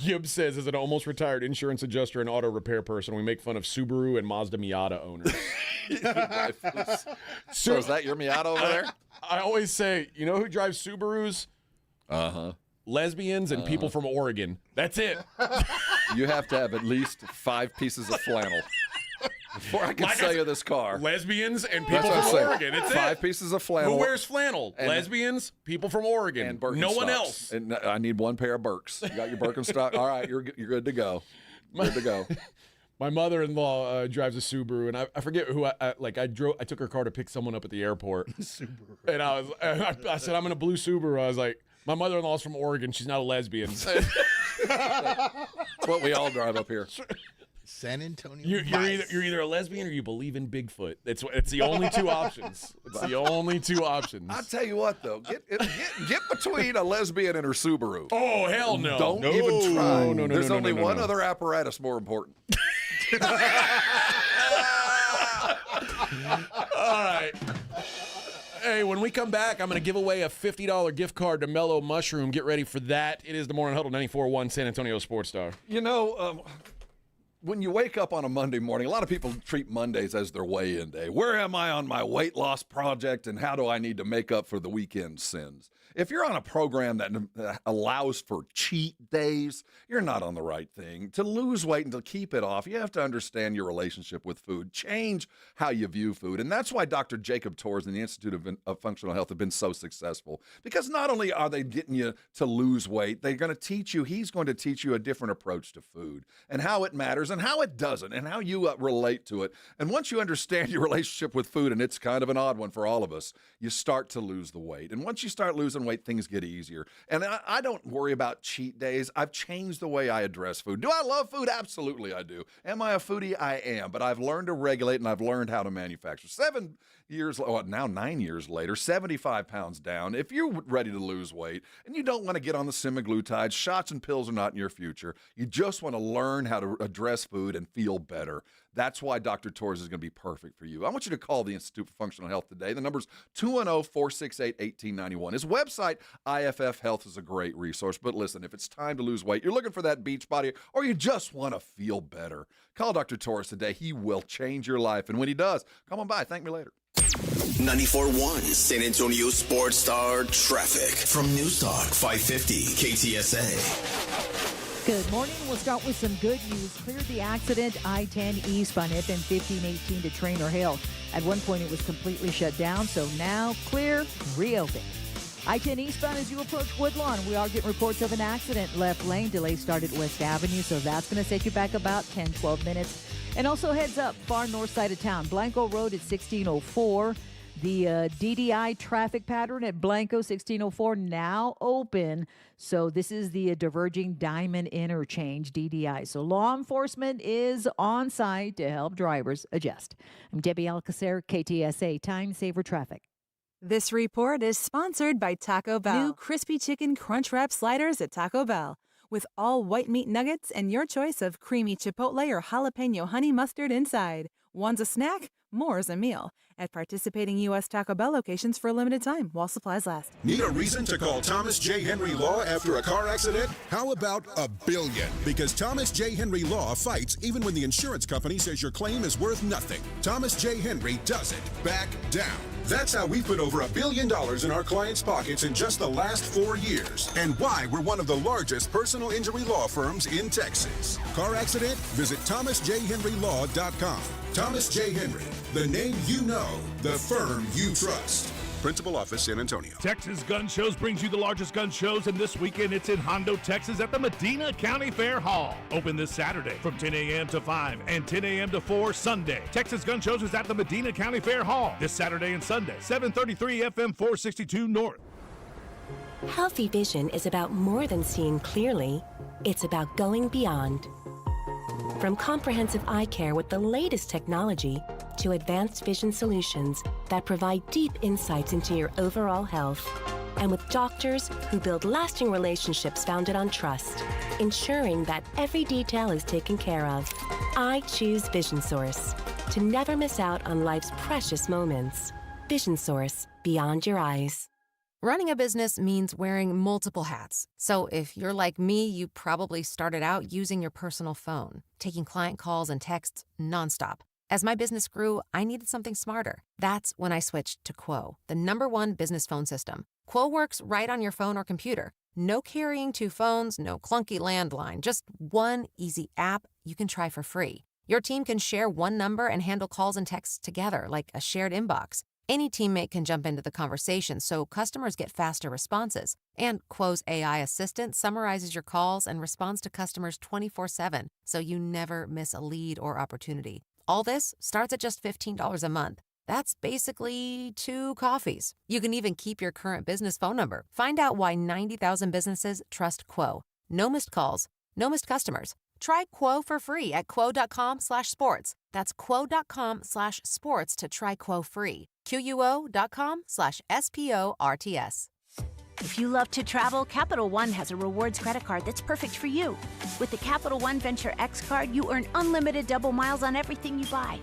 Gibbs says, as an almost retired insurance adjuster and auto repair person, we make fun of Subaru and Mazda Miata owners. So is that your Miata over there? I always say, you know who drives Subarus? Lesbians and people from Oregon. That's it. You have to have at least 5 pieces of flannel. Or I can sell you this car. Lesbians and people That's what from I'm saying. Oregon. It's 5 pieces of flannel. Who wears flannel? And- Lesbians, people from Oregon. And Birkenstocks. No one else. And I need 1 pair of Birks. You got your Birkenstock? All right, you're good to go. Good to go. My mother-in-law drives a Subaru, and I forget who I took her car to pick someone up at the airport. Subaru. And I said, I'm in a blue Subaru. I was like, my mother-in-law's from Oregon. She's not a lesbian. That's what we all drive up here. San Antonio. You're either a lesbian or you believe in Bigfoot. It's the only 2 options. It's the only 2 options. I'll tell you what, though. Get between a lesbian and her Subaru. Oh, hell no. Don't even try. No, There's no, only no, one no. other apparatus more important. All right. Hey, when we come back, I'm going to give away a $50 gift card to Mellow Mushroom. Get ready for that. It is the Morning Huddle 94.1 San Antonio Sports Star. You know, when you wake up on a Monday morning, a lot of people treat Mondays as their weigh-in day. Where am I on my weight loss project, and how do I need to make up for the weekend sins? If you're on a program that allows for cheat days, you're not on the right thing. To lose weight and to keep it off, you have to understand your relationship with food. Change how you view food. And that's why Dr. Jacob Torres and the Institute of Functional Health have been so successful. Because not only are they getting you to lose weight, he's going to teach you a different approach to food and how it matters and how it doesn't and how you relate to it. And once you understand your relationship with food, and it's kind of an odd one for all of us, you start to lose the weight. And once you start losing weight, things get easier. And I don't worry about cheat days. I've changed the way I address food. Do I love food? Absolutely I do. Am I a foodie? I am. But I've learned to regulate, and I've learned how to manufacture. 9 years later, 75 pounds down. If you're ready to lose weight and you don't want to get on the semaglutide, shots and pills are not in your future. You just want to learn how to address food and feel better. That's why Dr. Torres is going to be perfect for you. I want you to call the Institute for Functional Health today. The number's 210-468-1891. His website, IFF Health, is a great resource. But listen, if it's time to lose weight, you're looking for that beach body, or you just want to feel better, call Dr. Torres today. He will change your life. And when he does, come on by. Thank me later. 94.1 San Antonio Sports Star traffic from News Talk 550 KTSA. Good morning. We'll start with some good news. Cleared the accident, I-10 East on FM 1518 to Trainer Hill. At one point, it was completely shut down, so now clear, reopened. I-10 eastbound as you approach Woodlawn. We are getting reports of an accident. Left lane delay started West Avenue, so that's going to take you back about 10, 12 minutes. And also heads up, far north side of town. Blanco Road at 1604. The DDI traffic pattern at Blanco 1604 now open. So this is the diverging Diamond Interchange DDI. So law enforcement is on site to help drivers adjust. I'm Debbie Alcacer, KTSA Time Saver Traffic. This report is sponsored by Taco Bell. New crispy chicken crunch wrap sliders at Taco Bell. With all white meat nuggets and your choice of creamy chipotle or jalapeno honey mustard inside. One's a snack, more's a meal. At participating U.S. Taco Bell locations for a limited time while supplies last. Need a reason to call Thomas J. Henry Law after a car accident? How about $1 billion? Because Thomas J. Henry Law fights even when the insurance company says your claim is worth nothing. Thomas J. Henry doesn't back down. That's how we put over $1 billion in our clients' pockets in just the last 4 years. And why we're one of the largest personal injury law firms in Texas. Car accident? Visit thomasjhenrylaw.com. Thomas J. Henry, the name you know, the firm you trust. Principal Office, San Antonio. Texas Gun Shows brings you the largest gun shows, and this weekend it's in Hondo, Texas at the Medina County Fair Hall. Open this Saturday from 10 a.m. to 5 and 10 a.m. to 4 Sunday. Texas Gun Shows is at the Medina County Fair Hall this Saturday and Sunday, 733 FM 462 North. Healthy vision is about more than seeing clearly. It's about going beyond. From comprehensive eye care with the latest technology to advanced vision solutions that provide deep insights into your overall health. And with doctors who build lasting relationships founded on trust, ensuring that every detail is taken care of. I choose Vision Source to never miss out on life's precious moments. Vision Source, beyond your eyes. Running a business means wearing multiple hats. So if you're like me, you probably started out using your personal phone, taking client calls and texts nonstop. As my business grew, I needed something smarter. That's when I switched to Quo, the #1 business phone system. Quo works right on your phone or computer. No carrying 2 phones, no clunky landline, just one easy app you can try for free. Your team can share one number and handle calls and texts together, like a shared inbox. Any teammate can jump into the conversation, so customers get faster responses. And Quo's AI assistant summarizes your calls and responds to customers 24/7, so you never miss a lead or opportunity. All this starts at just $15 a month. That's basically 2 coffees. You can even keep your current business phone number. Find out why 90,000 businesses trust Quo. No missed calls, no missed customers. Try Quo for free at quo.com/sports. That's quo.com/sports to try Quo free. QUO.com/SPORTS. If you love to travel, Capital One has a rewards credit card that's perfect for you. With the Capital One Venture X card, you earn unlimited double miles on everything you buy.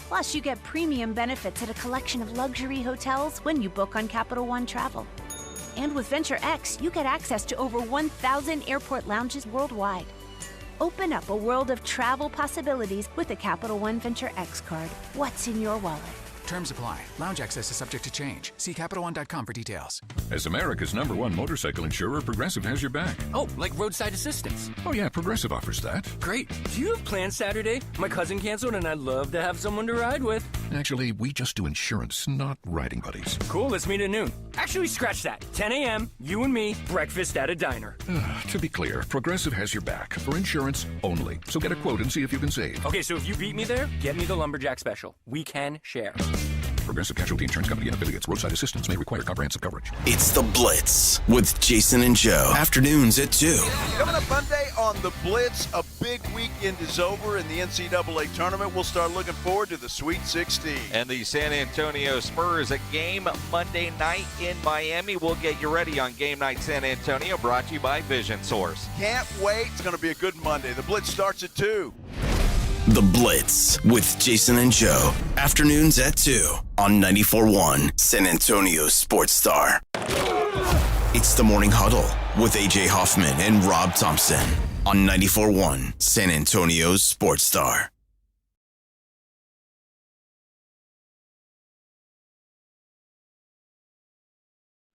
Plus, you get premium benefits at a collection of luxury hotels when you book on Capital One Travel. And with Venture X, you get access to over 1,000 airport lounges worldwide. Open up a world of travel possibilities with the Capital One Venture X card. What's in your wallet? Terms apply. Lounge access is subject to change. See CapitalOne.com for details. As America's #1 motorcycle insurer, Progressive has your back. Oh, like roadside assistance. Oh, yeah, Progressive offers that. Great. Do you have plans Saturday? My cousin canceled and I'd love to have someone to ride with. Actually, we just do insurance, not riding buddies. Cool, let's meet at noon. Actually, scratch that. 10 a.m., you and me, breakfast at a diner. To be clear, Progressive has your back for insurance only. So get a quote and see if you can save. Okay, so if you beat me there, get me the Lumberjack special. We can share. Progressive Casualty Insurance Company and affiliates. Roadside assistance may require comprehensive coverage. It's The Blitz with Jason and Joe. Afternoons at 2. Coming up Monday on The Blitz, a big weekend is over in the NCAA tournament. We'll start looking forward to the Sweet 16. And the San Antonio Spurs, a game Monday night in Miami. We'll get you ready on Game Night San Antonio, brought to you by Vision Source. Can't wait. It's going to be a good Monday. The Blitz starts at 2. The Blitz with Jason and Joe. Afternoons at 2 on 94.1 San Antonio Sports Star. It's the Morning Huddle with AJ Hoffman and Rob Thompson on 94.1 San Antonio Sports Star.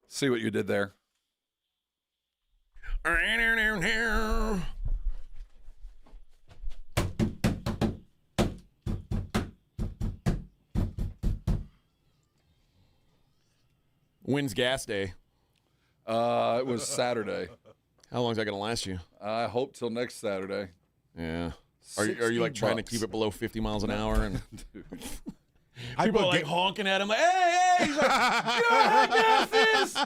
See what you did there? When's gas day? It was Saturday. How long is that going to last you? I hope till next Saturday. Yeah. Are you like trying to keep it below 50 miles an hour? And people are like honking at him like, hey! He's like, you know how gas is?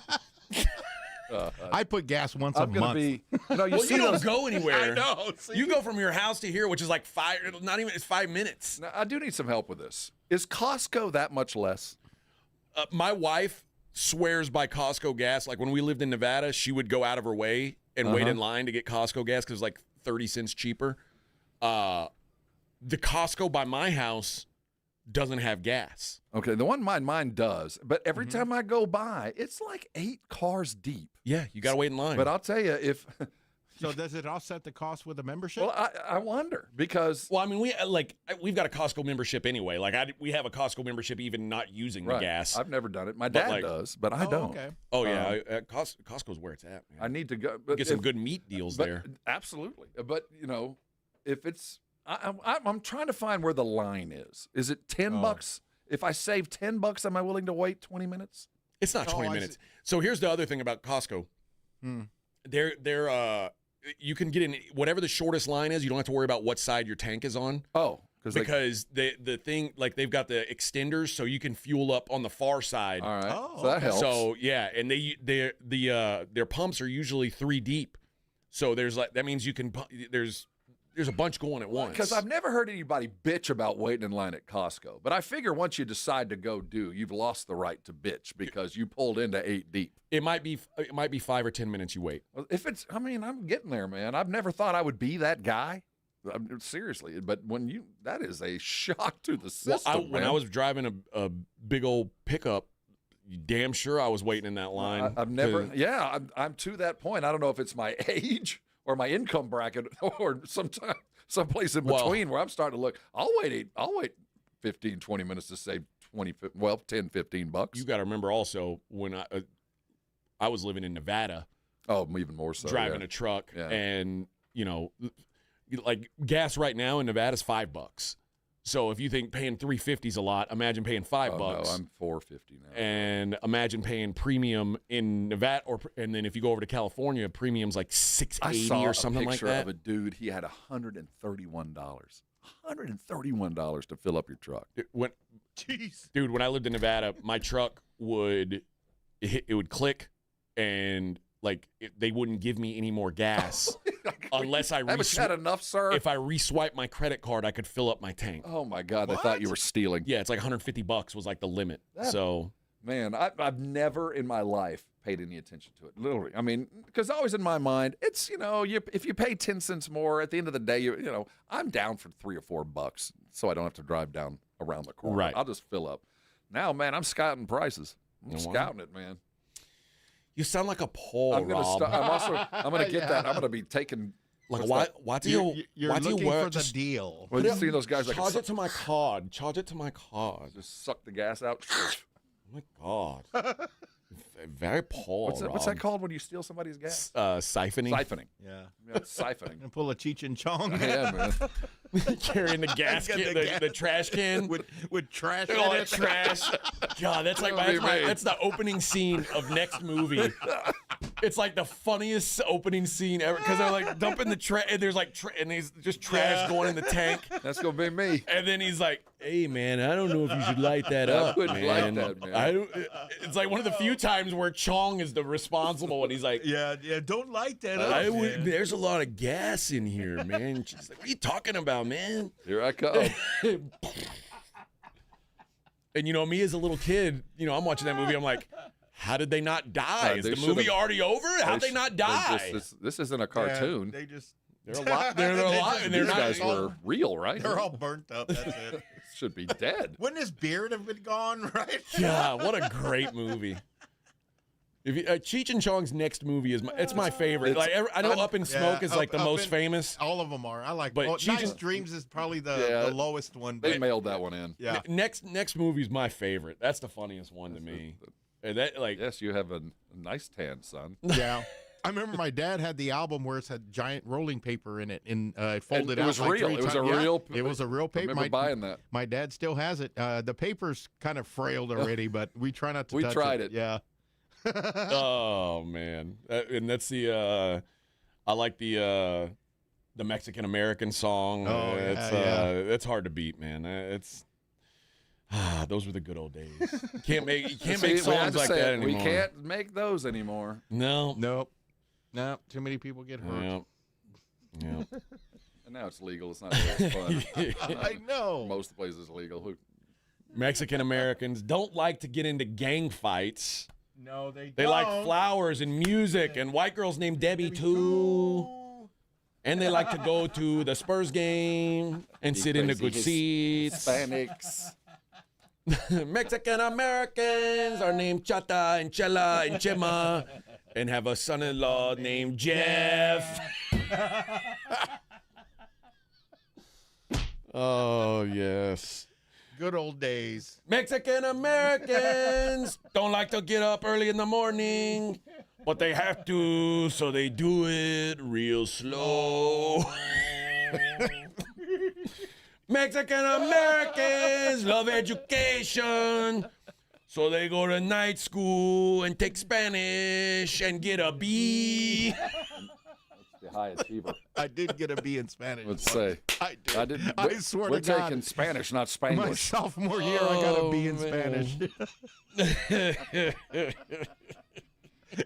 I put gas once a month. You don't go anywhere. I know. See? You go from your house to here, which is like it's 5 minutes. Now, I do need some help with this. Is Costco that much less? My wife swears by Costco gas. Like when we lived in Nevada, she would go out of her way and wait in line to get Costco gas because it was like 30 cents cheaper. The Costco by my house doesn't have gas. Okay, the one mine does, but every time I go by, it's like 8 cars deep. Yeah, you got to wait in line. But I'll tell you, if so, does it offset the cost with a membership? Well, I wonder because I mean, we've got a Costco membership anyway. Like we have a Costco membership even not using the gas. I've never done it. My dad does, but I don't. Okay. Oh yeah, Costco's where it's at. Man. I need to go. Get some good meat deals there. Absolutely, but if it's, I'm trying to find where the line is. Is it $10? If I save $10, am I willing to wait 20 minutes? It's not 20 minutes. So here's the other thing about Costco. They're you can get in whatever the shortest line is. You don't have to worry about what side your tank is on. Oh, because the thing, like they've got the extenders, so you can fuel up on the far side. All right, so that helps. So yeah, and their pumps are usually 3 deep. So that means you can there's a bunch going at once. Because I've never heard anybody bitch about waiting in line at Costco. But I figure once you decide to go you've lost the right to bitch because you pulled into 8 deep. It might be 5 or 10 minutes you wait. If it's, I'm getting there, man. I've never thought I would be that guy. Seriously, but that is a shock to the system. When I was driving a big old pickup, damn sure I was waiting in that line. I've never. Yeah, I'm to that point. I don't know if it's my age or my income bracket or someplace in between where I'm starting to look. I'll wait 15, 20 minutes to save 10, $15. You got to remember also when I was living in Nevada. Oh, even more so. Driving a truck, and like gas right now in Nevada is $5. So if you think paying $3.50 is a lot, imagine paying $5. No, I'm $4.50 now. And imagine paying premium in Nevada, and then if you go over to California, premium's like $6.80 or something like that. I saw a picture of a dude. He had $131. $131 to fill up your truck. Jeez. Dude, when I lived in Nevada, my truck would click, and like they wouldn't give me any more gas unless I haven't had enough, sir. If I reswipe my credit card, I could fill up my tank. Oh my God, I thought you were stealing. Yeah, it's like $150 was like the limit. Man, I've never in my life paid any attention to it. Literally, I mean, because always in my mind, it's if you pay 10 cents more at the end of the day, I'm down for $3 or $4, so I don't have to drive down around the corner. Right. I'll just fill up. Now, man, I'm scouting prices. I'm scouting it, man. You sound like a Paul, Rob. I'm gonna get that. I'm gonna be taking. Like why do you looking work for the deal? Well, you see those guys like charge it to my card. Charge it to my card. Just suck the gas out. Oh my God. Very Paul. What's that called when you steal somebody's gas? Siphoning. Siphoning. Yeah. Siphoning. And pull a Cheech and Chong. Yeah, man. Carrying the gas can, the trash can with trash. All in that it. trash. God, that's like that's the opening scene of next movie. It's like the funniest opening scene ever because they're like dumping the trash and there's like and he's just trash going in the tank. That's gonna be me. And then he's like, "Hey man, I don't know if you should light that up, wouldn't man. like that, man. I don't." It's like one of the few times where Chong is the responsible, and he's like, Yeah, don't light that up. There's a lot of gas in here, man. She's like, "What are you talking about, man?" Here I come. And me as a little kid, I'm watching that movie. I'm like, how did they not die? Is the movie already over? How'd they not die? This isn't a cartoon. Yeah, they're alive. They're alive. And These guys were real, right? They're all burnt up. That's it. Should be dead. Wouldn't his beard have been gone, right? Yeah, what a great movie. If Cheech and Chong's next movie it's my favorite. I know Up in Smoke is like the most famous. All of them are. I like. But Nice Cheech Dreams is probably the lowest one. They mailed that one in. Yeah. Next movie is my favorite. That's the funniest one to me. And that yes, you have a nice tan, son. Yeah. I remember my dad had the album where it had giant rolling paper in it, and it folded out. It was like real. three It was times. a real. It was a real paper. I remember buying that. My dad still has it. The paper's kind of frailed already, but we try not to. We touch tried it. Yeah. Oh man, and that's the I like the Mexican American song. Oh, it's hard to beat, man. Those were the good old days. You can't make songs like that anymore. We can't make those anymore. No. Nope. No. Too many people get hurt. Yeah. And now it's legal. It's not as fun. I know. Most places legal. Mexican Americans don't like to get into gang fights. No, they don't. They like flowers and music, and white girls named Debbie too. And they like to go to the Spurs game and sit in the good seats. Hispanics. Mexican Americans are named Chata and Chela and Chema and have a son-in-law named Jeff. Oh, yes. Good old days. Mexican Americans don't like to get up early in the morning, but they have to, so they do it real slow. Mexican Americans love education, so they go to night school and take Spanish and get a B. The high achiever. I did get a B in Spanish. Let's say. I did. I swear to God. We're taking Spanish, not Spanglish. My sophomore year, I got a B in Spanish.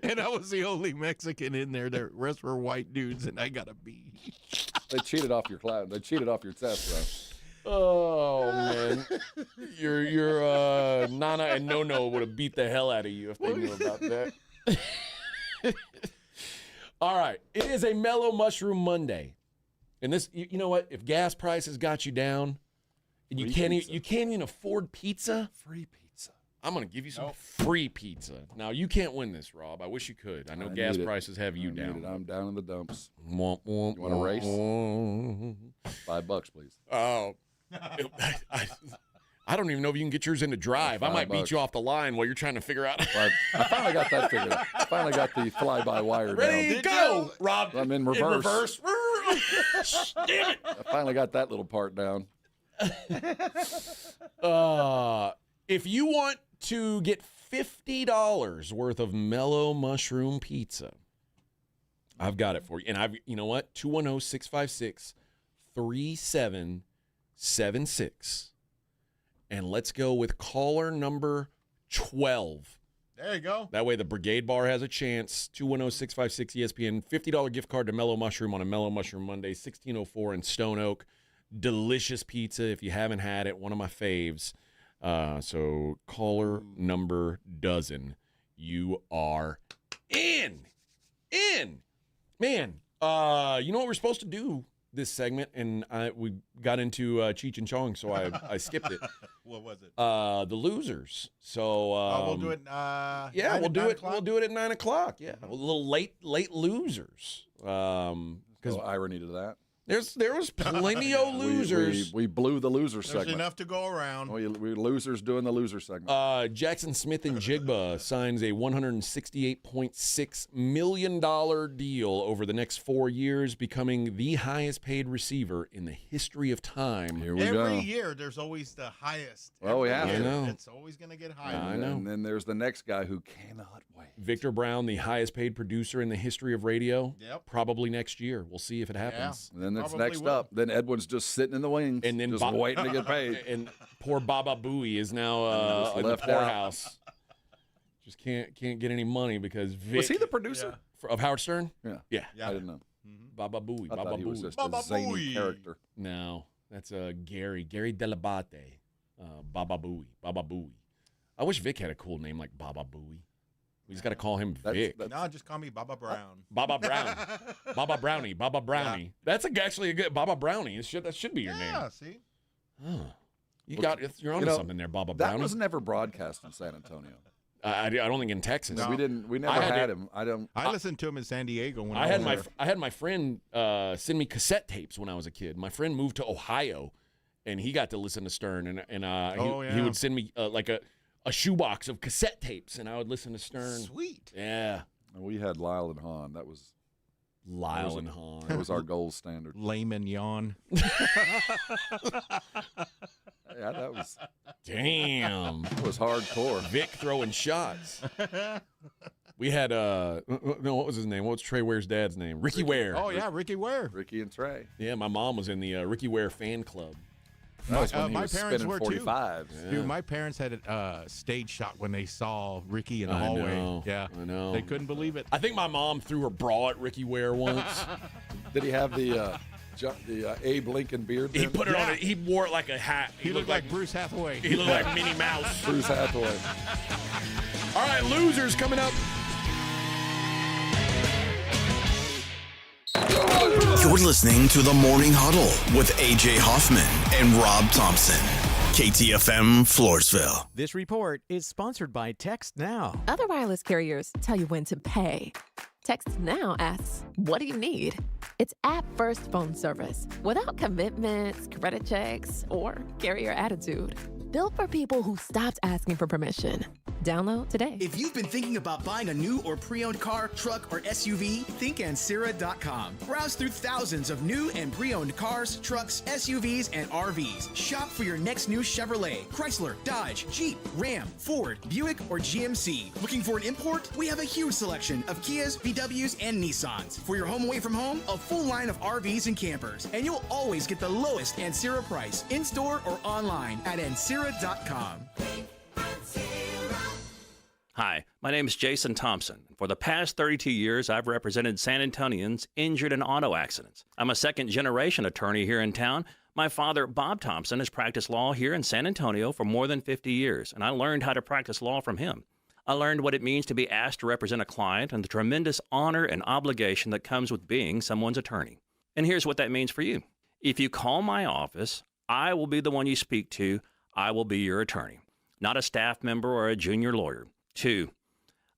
And I was the only Mexican in there. The rest were white dudes, and I got a B. They cheated off your class. They cheated off your test, bro. Oh man, your Nana and Nono would have beat the hell out of you if they knew about that. All right, it is a Mellow Mushroom Monday, and this, you know what? If gas prices got you down, and you can't even afford pizza, free pizza. I'm gonna give you some free pizza. Now you can't win this, Rob. I wish you could. I know gas prices have you down. I'm down in the dumps. Womp, womp, you want a race? $5, please. Oh, I don't even know if you can get yours in to drive. I might beat you off the line while you're trying to figure out. I finally got that figured out. I finally got the fly-by-wire down. Ready, go, Rob. I'm in reverse. Damn it! I finally got that little part down. If you want to get $50 worth of mellow mushroom pizza, I've got it for you. And you know what? 210-656-3776. And let's go with caller number 12. There you go. That way the Brigade Bar has a chance. 210-656-ESPN. $50 gift card to Mellow Mushroom on a Mellow Mushroom Monday, 1604 in Stone Oak. Delicious pizza. If you haven't had it, one of my faves. So caller number dozen. You are in. Man, you know what we're supposed to do this segment? And we got into Cheech and Chong, so I skipped it. What was it? The losers. So we'll do it. We'll do it. We'll do it at 9 o'clock. Yeah, a little late losers. Because irony to that. There was plenty of losers. We blew the loser segment. There's enough to go around. We losers doing the loser segment. Jackson Smith and Jigba signs a $168.6 million deal over the next 4 years, becoming the highest paid receiver in the history of time. Here we go. Every year, there's always the highest. Oh, yeah. I know. It's always going to get higher. I know. And then there's the next guy who cannot wait. Victor Brown, the highest paid producer in the history of radio. Yep. Probably next year. We'll see if it happens. And then that's Probably next will. up. Then Edwin's just sitting in the wings, and then just waiting to get paid. And poor Baba Booey is now in the poorhouse. Just can't get any money because Vic. Was he the producer of Howard Stern? Yeah. I didn't know. Baba Booey. I Baba thought he was Booey. just a zany character. No, that's Gary Delabate. Baba Booey. Baba Booey. I wish Vic had a cool name like Baba Booey. We just got to call him Vic. No, just call me Baba Brown. Baba Brown. Baba Brownie. Baba Brownie. Yeah. That's actually a good Baba Brownie. That should be your name. Yeah, see? You're onto something there, Baba Brownie. That was never broadcast in San Antonio. I don't think in Texas. No. We never had him. I listened to him in San Diego when I had my friend send me cassette tapes when I was a kid. My friend moved to Ohio, and he got to listen to Stern, and he would send me like a shoebox of cassette tapes, and I would listen to Stern. Sweet. Yeah. We had Lyle and Hahn. That was Lyle and Hahn. That was our gold standard. Layman yawn. Yeah, that was. Damn. That was hardcore. Vic throwing shots. We had what was his name? What's Trey Ware's dad's name? Ricky Ware. Oh yeah, Ricky Ware. Ricky and Trey. Yeah, my mom was in the Ricky Ware fan club. That was when he my was parents spinning were 45s. too. Dude, my parents had a stage shot when they saw Ricky in the hallway. Know, yeah, I know. They couldn't believe it. I think my mom threw her bra at Ricky Ware once. Did he have the Abe Lincoln beard? He put it on. He wore it like a hat. He looked like Bruce Hathaway. He looked like Minnie Mouse. Bruce Hathaway. All right, losers coming up. You're listening to the Morning Huddle with A.J. Hoffman and Rob Thompson. KTFM Floresville. This report is sponsored by Text Now. Other wireless carriers tell you when to pay. Text Now asks, what do you need? It's app-first phone service without commitments, credit checks, or carrier attitude. Built for people who stopped asking for permission. Download today. If you've been thinking about buying a new or pre-owned car, truck, or SUV, think Ancira.com. Browse through thousands of new and pre-owned cars, trucks, SUVs, and RVs. Shop for your next new Chevrolet, Chrysler, Dodge, Jeep, Ram, Ford, Buick, or GMC. Looking for an import? We have a huge selection of Kias, VWs, and Nissans. For your home away from home, a full line of RVs and campers. And you'll always get the lowest Ancira price, in-store or online at Ancira.com. Hi, my name is Jason Thompson. For the past 32 years, I've represented San Antonians injured in auto accidents. I'm a second-generation attorney here in town. My father, Bob Thompson, has practiced law here in San Antonio for more than 50 years, and I learned how to practice law from him. I learned what it means to be asked to represent a client and the tremendous honor and obligation that comes with being someone's attorney. And here's what that means for you. If you call my office, I will be the one you speak to. I will be your attorney, not a staff member or a junior lawyer. 2,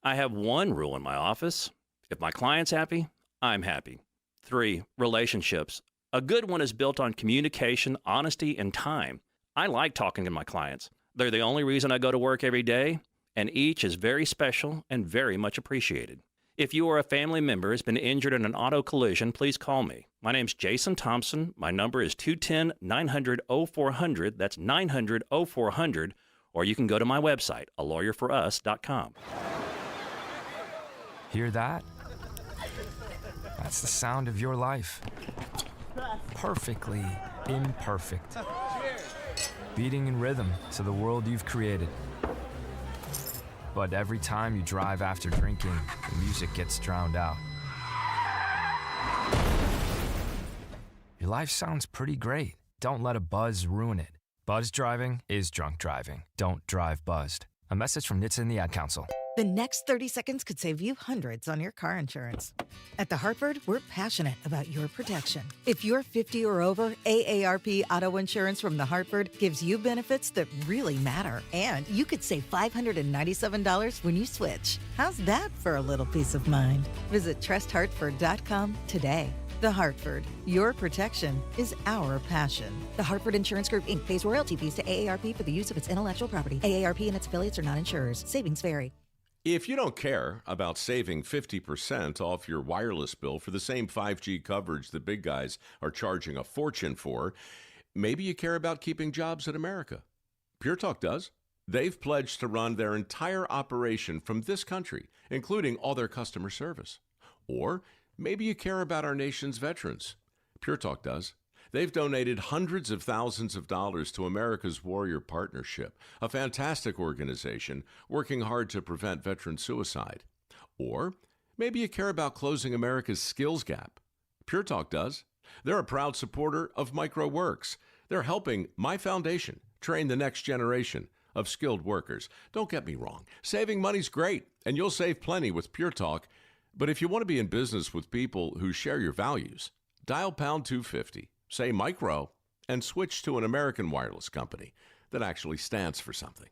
I have one rule in my office. If my client's happy, I'm happy. 3, relationships. A good one is built on communication, honesty, and time. I like talking to my clients. They're the only reason I go to work every day, and each is very special and very much appreciated. If you or a family member has been injured in an auto collision, please call me. My name's Jason Thompson. My number is 210-900-0400. That's 900-0400. Or you can go to my website, alawyerforus.com. Hear that? That's the sound of your life. Perfectly imperfect. Beating in rhythm to the world you've created. But every time you drive after drinking, the music gets drowned out. Your life sounds pretty great. Don't let a buzz ruin it. Buzz driving is drunk driving. Don't drive buzzed. A message from NIT and the Ad Council. The next 30 seconds could save you hundreds on your car insurance. At The Hartford, we're passionate about your protection. If you're 50 or over, AARP Auto Insurance from The Hartford gives you benefits that really matter. And you could save $597 when you switch. How's that for a little peace of mind? Visit trusthartford.com today. The Hartford, your protection is our passion. The Hartford Insurance Group, Inc. pays royalty fees to AARP for the use of its intellectual property. AARP and its affiliates are not insurers. Savings vary. If you don't care about saving 50% off your wireless bill for the same 5G coverage the big guys are charging a fortune for, maybe you care about keeping jobs in America. Pure Talk does. They've pledged to run their entire operation from this country, including all their customer service. Or maybe you care about our nation's veterans. Pure Talk does. They've donated hundreds of thousands of dollars to America's Warrior Partnership, a fantastic organization working hard to prevent veteran suicide. Or maybe you care about closing America's skills gap. Pure Talk does. They're a proud supporter of MicroWorks. They're helping my foundation train the next generation of skilled workers. Don't get me wrong. Saving money's great, and you'll save plenty with Pure Talk. But if you want to be in business with people who share your values, dial pound 250. Say micro, and switch to an American wireless company that actually stands for something.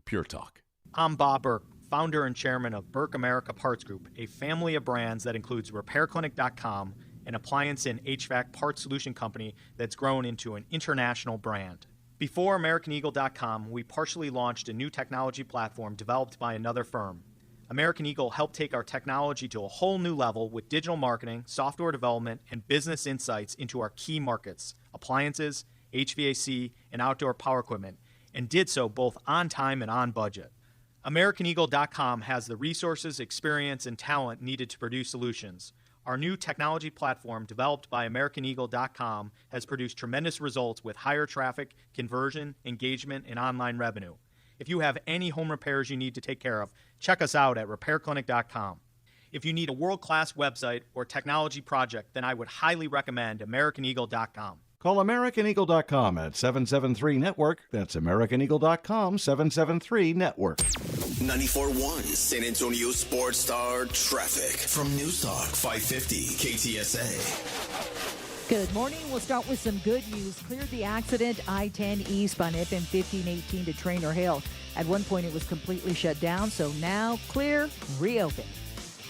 Pure Talk. I'm Bob Burke, founder and chairman of Burke America Parts Group, a family of brands that includes RepairClinic.com, an appliance and HVAC parts solution company that's grown into an international brand. Before AmericanEagle.com, we partially launched a new technology platform developed by another firm. American Eagle helped take our technology to a whole new level with digital marketing, software development, and business insights into our key markets, appliances, HVAC, and outdoor power equipment, and did so both on time and on budget. AmericanEagle.com has the resources, experience, and talent needed to produce solutions. Our new technology platform, developed by AmericanEagle.com, has produced tremendous results with higher traffic, conversion, engagement, and online revenue. If you have any home repairs you need to take care of, check us out at RepairClinic.com. If you need a world-class website or technology project, then I would highly recommend AmericanEagle.com. Call AmericanEagle.com at 773-NETWORK. That's AmericanEagle.com, 773-NETWORK. 94.1 San Antonio Sports Star Traffic from News Talk 550 KTSA. Good morning. We'll start with some good news. Cleared the accident, I-10 eastbound FM 1518 to Trainer Hill. At one point, it was completely shut down, so now clear, reopen.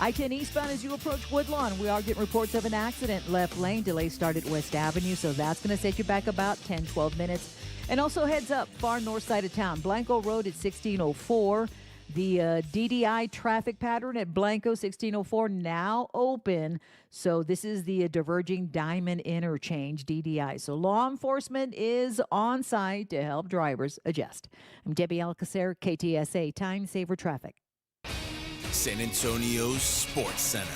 I-10 eastbound as you approach Woodlawn. We are getting reports of an accident. Left lane delay started West Avenue, so that's going to set you back about 10, 12 minutes. And also heads up, far north side of town. Blanco Road at 1604. The DDI traffic pattern at Blanco 1604 now open. So this is the diverging Diamond Interchange DDI. So law enforcement is on site to help drivers adjust. I'm Debbie Alcacer, KTSA Time Saver Traffic. San Antonio Sports Center.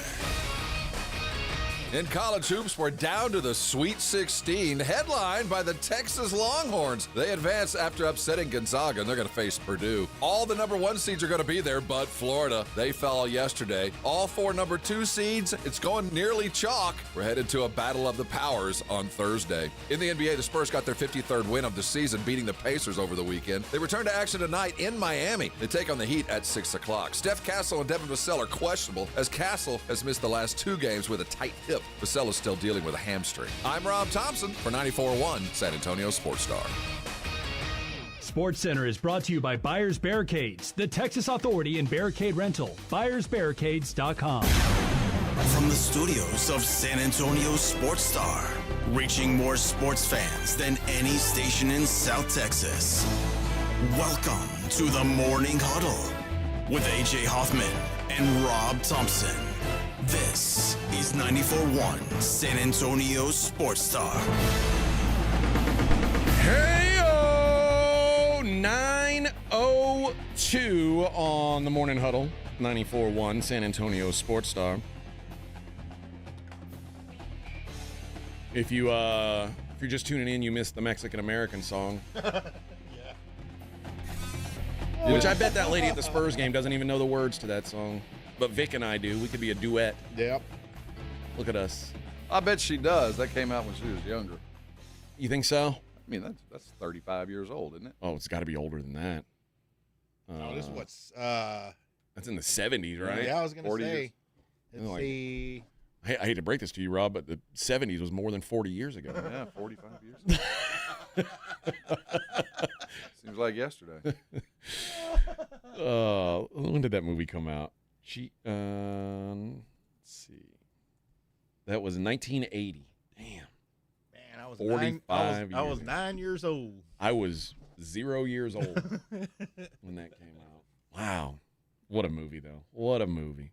In college hoops, we're down to the Sweet 16, headlined by the Texas Longhorns. They advance after upsetting Gonzaga, and they're going to face Purdue. All the number 1 seeds are going to be there, but Florida, they fell yesterday. All 4 number 2 seeds, it's going nearly chalk. We're headed to a battle of the powers on Thursday. In the NBA, the Spurs got their 53rd win of the season, beating the Pacers over the weekend. They return to action tonight in Miami. They take on the Heat at 6 o'clock. Steph Castle and Devin Vassell are questionable, as Castle has missed the last 2 games with a tight hip. Vassell is still dealing with a hamstring. I'm Rob Thompson for 94.1 San Antonio Sports Star. Sports Center is brought to you by Buyers Barricades, the Texas authority in barricade rental. BuyersBarricades.com. From the studios of San Antonio Sports Star, reaching more sports fans than any station in South Texas. Welcome to the Morning Huddle with A.J. Hoffman and Rob Thompson. This is 94.1 San Antonio Sports Star. Hey-o! 9:02 on the Morning Huddle. 94.1 San Antonio Sports Star. If you're just tuning in, you missed the Mexican-American song. Which I bet that lady at the Spurs game doesn't even know the words to that song. But Vic and I do. We could be a duet. Yep. Look at us. I bet she does. That came out when she was younger. You think so? I mean, that's 35 years old, isn't it? Oh, it's got to be older than that. This is what's that's in the 70s, right? Yeah, I was going to say. Let's Let's see. I hate to break this to you, Rob, but the 70s was more than 40 years ago. Yeah, 45 years ago. Seems like yesterday. When did that movie come out? Let's see. That was 1980. Damn. Man, I was 45 years. I was 9 years old. I was 0 years old when that came out. Wow. What a movie, though. What a movie.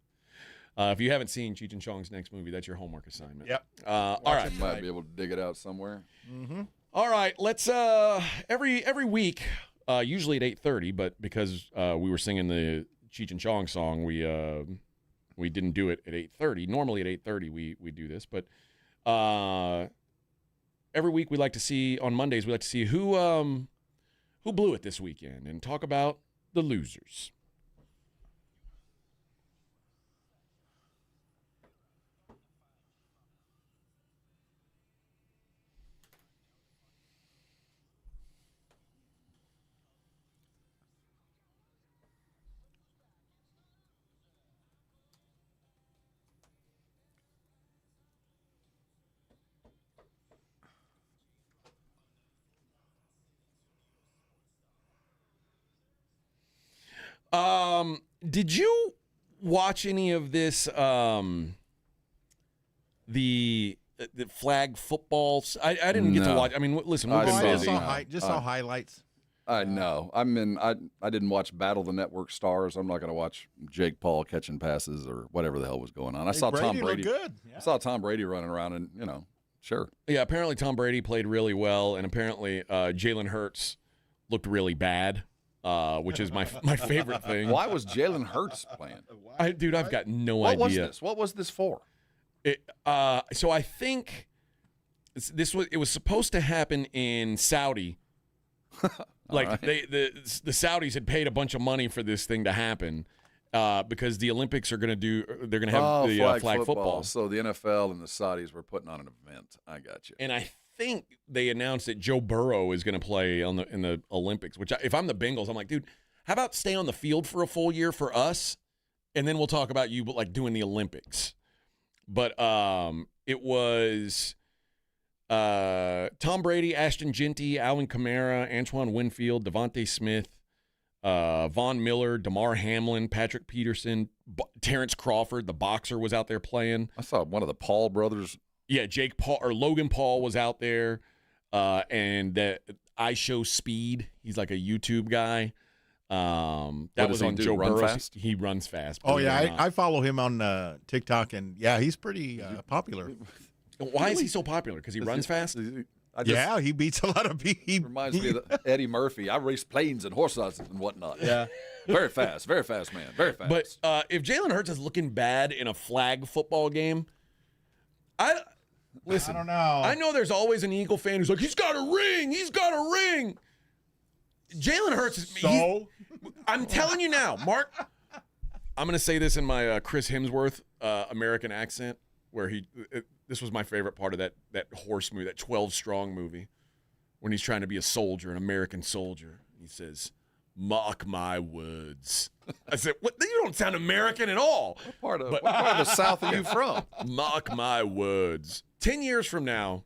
If you haven't seen Cheech and Chong's next movie, that's your homework assignment. Yep. All right. You might be able to dig it out somewhere. Mm-hmm. All right. Let's every week, usually at 8:30, but because we were singing the Cheech and Chong song, we didn't do it at 8:30. Normally at 8:30 we do this, but every week we like to see on Mondays we like to see who blew it this weekend and talk about the losers. Did you watch any of this? The flag football. I didn't get to watch. I mean, listen, we've been busy. Just saw highlights. I know. I didn't watch Battle of the Network Stars. I'm not going to watch Jake Paul catching passes or whatever the hell was going on. I saw Tom Brady. Good. Yeah. I saw Tom Brady running around, and sure. Yeah, apparently Tom Brady played really well, and apparently Jalen Hurts looked really bad. Which is my favorite thing. Why was Jalen Hurts playing? Dude, I've got no idea. What was this for? So I think it was supposed to happen in Saudi. Like the Saudis had paid a bunch of money for this thing to happen because the Olympics are going to they're going to have the flag football. So the NFL and the Saudis were putting on an event. I got you. And I think they announced that Joe Burrow is going to play in the Olympics, which if I'm the Bengals, I'm like, dude, how about stay on the field for a full year for us, and then we'll talk about you like doing the Olympics. But it was Tom Brady, Ashton Genty, Alvin Kamara, Antoine Winfield, Devontae Smith, Von Miller, Damar Hamlin, Patrick Peterson, Terrence Crawford, the boxer, was out there playing. I saw one of the Paul brothers. Yeah, Logan Paul was out there, and that I Show Speed. He's like a YouTube guy. That was on Joe Burrow. Fast? He runs fast. Oh yeah, I follow him on TikTok, and yeah, he's pretty popular. Why is he so popular? Because he runs fast. Yeah, he beats a lot of people. He reminds me of Eddie Murphy. I race planes and horses and whatnot. Yeah, very fast man, very fast. But if Jalen Hurts is looking bad in a flag football game, listen, I don't know. I know there's always an Eagle fan who's like, he's got a ring. He's got a ring. Jalen Hurts is. So? I'm telling you now, Mark. I'm going to say this in my Chris Hemsworth American accent, where this was my favorite part of that horse movie, that 12 Strong movie, when he's trying to be a soldier, an American soldier. He says, "Mark my words." I said, "What? You don't sound American at all." What part of the South are you from? Mark my words. 10 years from now,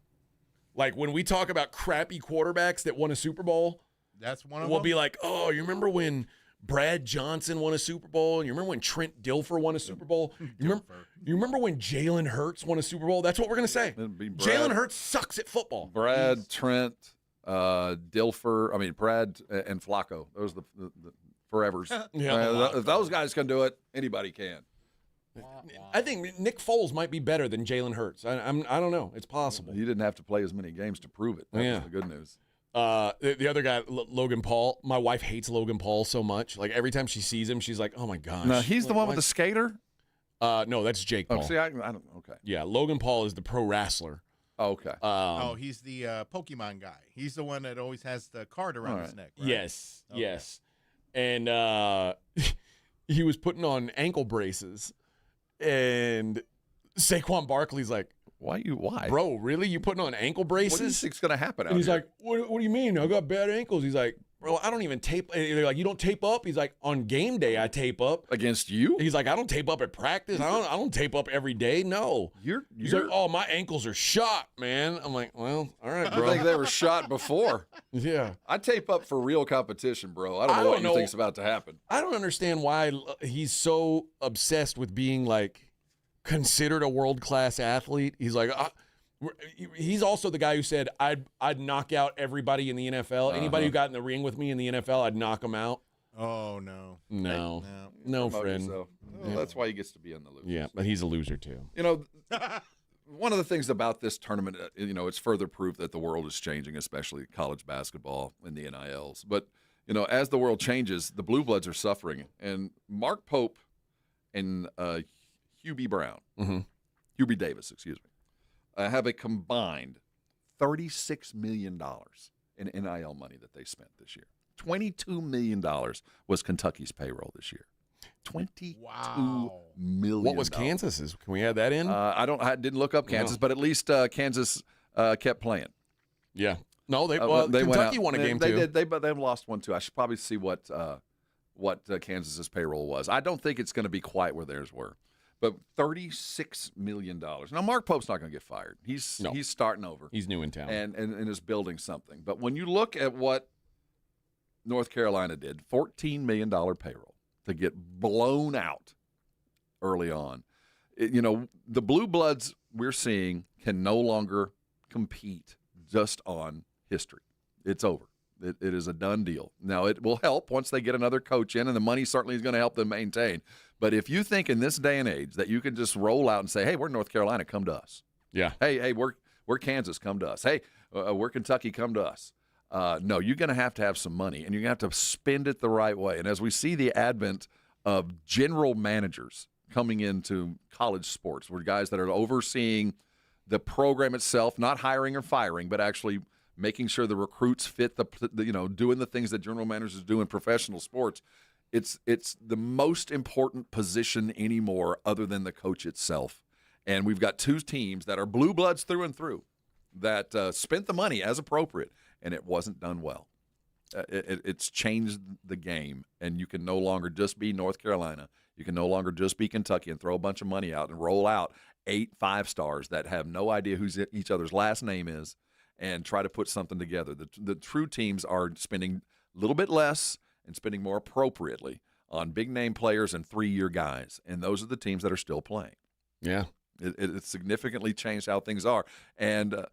like when we talk about crappy quarterbacks that won a Super Bowl, that's one of we'll them. be like, oh, you remember when Brad Johnson won a Super Bowl? And you remember when Trent Dilfer won a Super Bowl? You remember when Jalen Hurts won a Super Bowl? That's what we're going to say. Jalen Hurts sucks at football. Brad, Trent, Dilfer, Brad and Flacco. Those are the forevers. If those guys can do it, anybody can. I think Nick Foles might be better than Jalen Hurts. I don't know. It's possible. You didn't have to play as many games to prove it. That was the good news. The other guy, Logan Paul. My wife hates Logan Paul so much. Like every time she sees him, she's like, "Oh my gosh." No, he's the one with the skater. No, that's Jake Paul. See, I don't. Okay. Yeah, Logan Paul is the pro wrestler. Okay. He's the Pokemon guy. He's the one that always has the card around his neck. Right? Yes, yes. And he was putting on ankle braces, and Saquon Barkley's like, Why? Bro, really? You putting on ankle braces? What do you think's going to happen out And he's here? like, what do you mean? I got bad ankles. He's like, bro, I don't even tape. They're like, you don't tape up? He's like, on game day, I tape up. Against you? He's like, I don't tape up at practice. I don't tape up every day. No. He's like, oh, my ankles are shot, man. I'm like, well, all right, bro. I think they were shot before. Yeah. I tape up for real competition, bro. I don't know what you think's about to happen. I don't understand why he's so obsessed with being, like, considered a world-class athlete. He's like, he's also the guy who said, I'd knock out everybody in the NFL. Anybody who got in the ring with me in the NFL, I'd knock them out. Oh, no. No, friend. Well, that's why he gets to be in the losers. Yeah, but he's a loser, too. You know, one of the things about this tournament, it's further proof that the world is changing, especially college basketball and the NILs. But, as the world changes, the Blue Bloods are suffering. And Mark Pope and Hubie Davis, have a combined $36 million in NIL money that they spent this year. $22 million was Kentucky's payroll this year. $22 million. What was Kansas's? Can we add that in? I didn't look up Kansas, but at least Kansas kept playing. Yeah. No, Kentucky won a game too. They've lost one too. I should probably see what Kansas's payroll was. I don't think it's going to be quite where theirs were. But $36 million. Now, Mark Pope's not going to get fired. He's starting over. He's new in town. And is building something. But when you look at what North Carolina did, $14 million payroll to get blown out early on. The Blue Bloods we're seeing can no longer compete just on history. It's over. It is a done deal. Now, it will help once they get another coach in, and the money certainly is going to help them maintain. But if you think in this day and age that you can just roll out and say, hey, we're North Carolina, come to us. Yeah. Hey, we're Kansas, come to us. Hey, we're Kentucky, come to us. No, you're going to have some money, and you're going to have to spend it the right way. And as we see the advent of general managers coming into college sports, where guys that are overseeing the program itself, not hiring or firing, but actually making sure the recruits fit doing the things that general managers do in professional sports. It's the most important position anymore other than the coach itself. And we've got two teams that are Blue Bloods through and through that spent the money as appropriate, and it wasn't done well. It's changed the game, and you can no longer just be North Carolina. You can no longer just be Kentucky and throw a bunch of money out and roll out 8 5-stars that have no idea who each other's last name is and try to put something together. The true teams are spending a little bit less and spending more appropriately on big-name players and 3-year guys, and those are the teams that are still playing. Yeah. It significantly changed how things are. And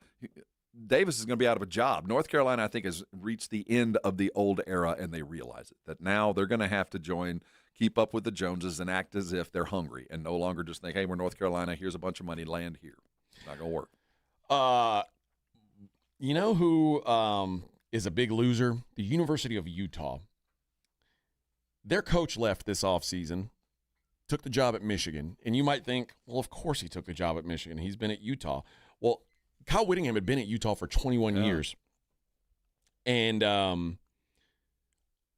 Davis is going to be out of a job. North Carolina, I think, has reached the end of the old era, and they realize it, that now they're going to have to keep up with the Joneses and act as if they're hungry and no longer just think, hey, we're North Carolina, here's a bunch of money, land here. It's not going to work. You know who is a big loser? The University of Utah. Their coach left this offseason, took the job at Michigan. And you might think, well, of course he took the job at Michigan. He's been at Utah. Well, Kyle Whittingham had been at Utah for 21 years. And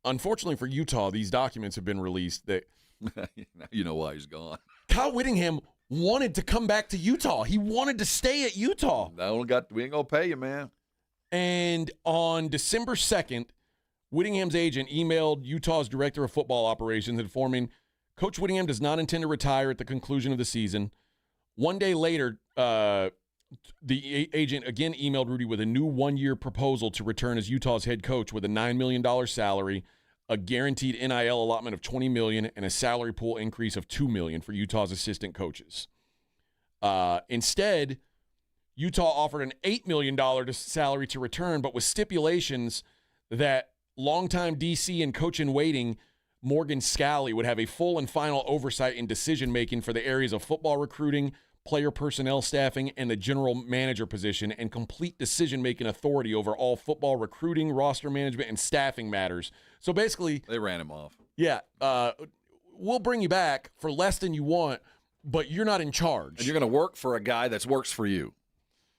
unfortunately for Utah, these documents have been released that you know why he's gone. Kyle Whittingham wanted to come back to Utah. He wanted to stay at Utah. We ain't going to pay you, man. And on December 2nd, Whittingham's agent emailed Utah's director of football operations informing Coach Whittingham does not intend to retire at the conclusion of the season. One day later, the agent again emailed Rudy with a new 1-year proposal to return as Utah's head coach with a $9 million salary, a guaranteed NIL allotment of $20 million, and a salary pool increase of $2 million for Utah's assistant coaches. Instead, Utah offered an $8 million salary to return, but with stipulations that longtime DC and coach in waiting Morgan Scally would have a full and final oversight in decision-making for the areas of football recruiting, player personnel staffing, and the general manager position, and complete decision-making authority over all football recruiting, roster management, and staffing matters. So basically, they ran him off. Yeah, we'll bring you back for less than you want, but you're not in charge. And you're going to work for a guy that works for you.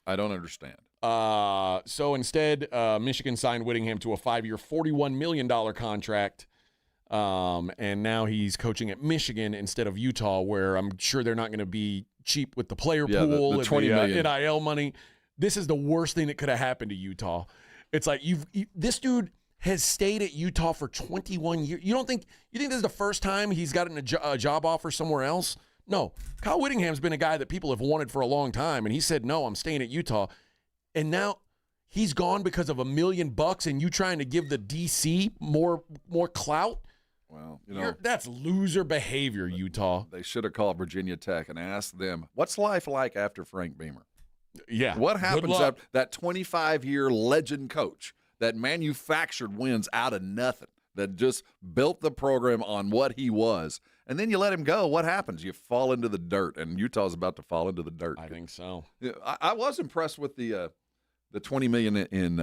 I don't understand. So instead, Michigan signed Whittingham to a 5-year, $41 million contract. And now he's coaching at Michigan instead of Utah, where I'm sure they're not going to be cheap with the player pool the and $20 million. NIL money. This is the worst thing that could have happened to Utah. It's like this dude has stayed at Utah for 21 years. You think this is the first time he's gotten a job offer somewhere else? No. Kyle Whittingham's been a guy that people have wanted for a long time, and he said, no, I'm staying at Utah. And now he's gone because of $1 million, and you trying to give the DC more clout? Well, that's loser behavior, Utah. They should have called Virginia Tech and asked them, what's life like after Frank Beamer? Yeah. What happens after that 25-year legend coach that manufactured wins out of nothing, that just built the program on what he was, and then you let him go? What happens? You fall into the dirt, and Utah's about to fall into the dirt. I think so. I was impressed with the $20 million in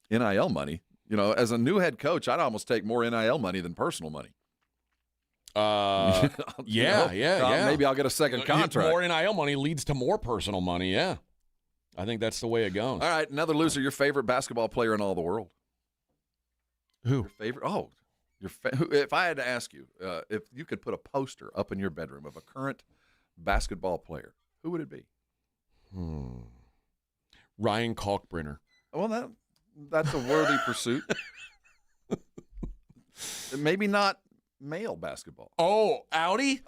NIL money. As a new head coach, I'd almost take more NIL money than personal money. Yeah. Maybe I'll get a second contract. More NIL money leads to more personal money, yeah. I think that's the way it goes. All right, another loser, your favorite basketball player in all the world. Who? Your favorite? Oh, if I had to ask you, if you could put a poster up in your bedroom of a current basketball player, who would it be? Ryan Kalkbrenner. Well, that's a worthy pursuit. Maybe not male basketball. Oh, Audi?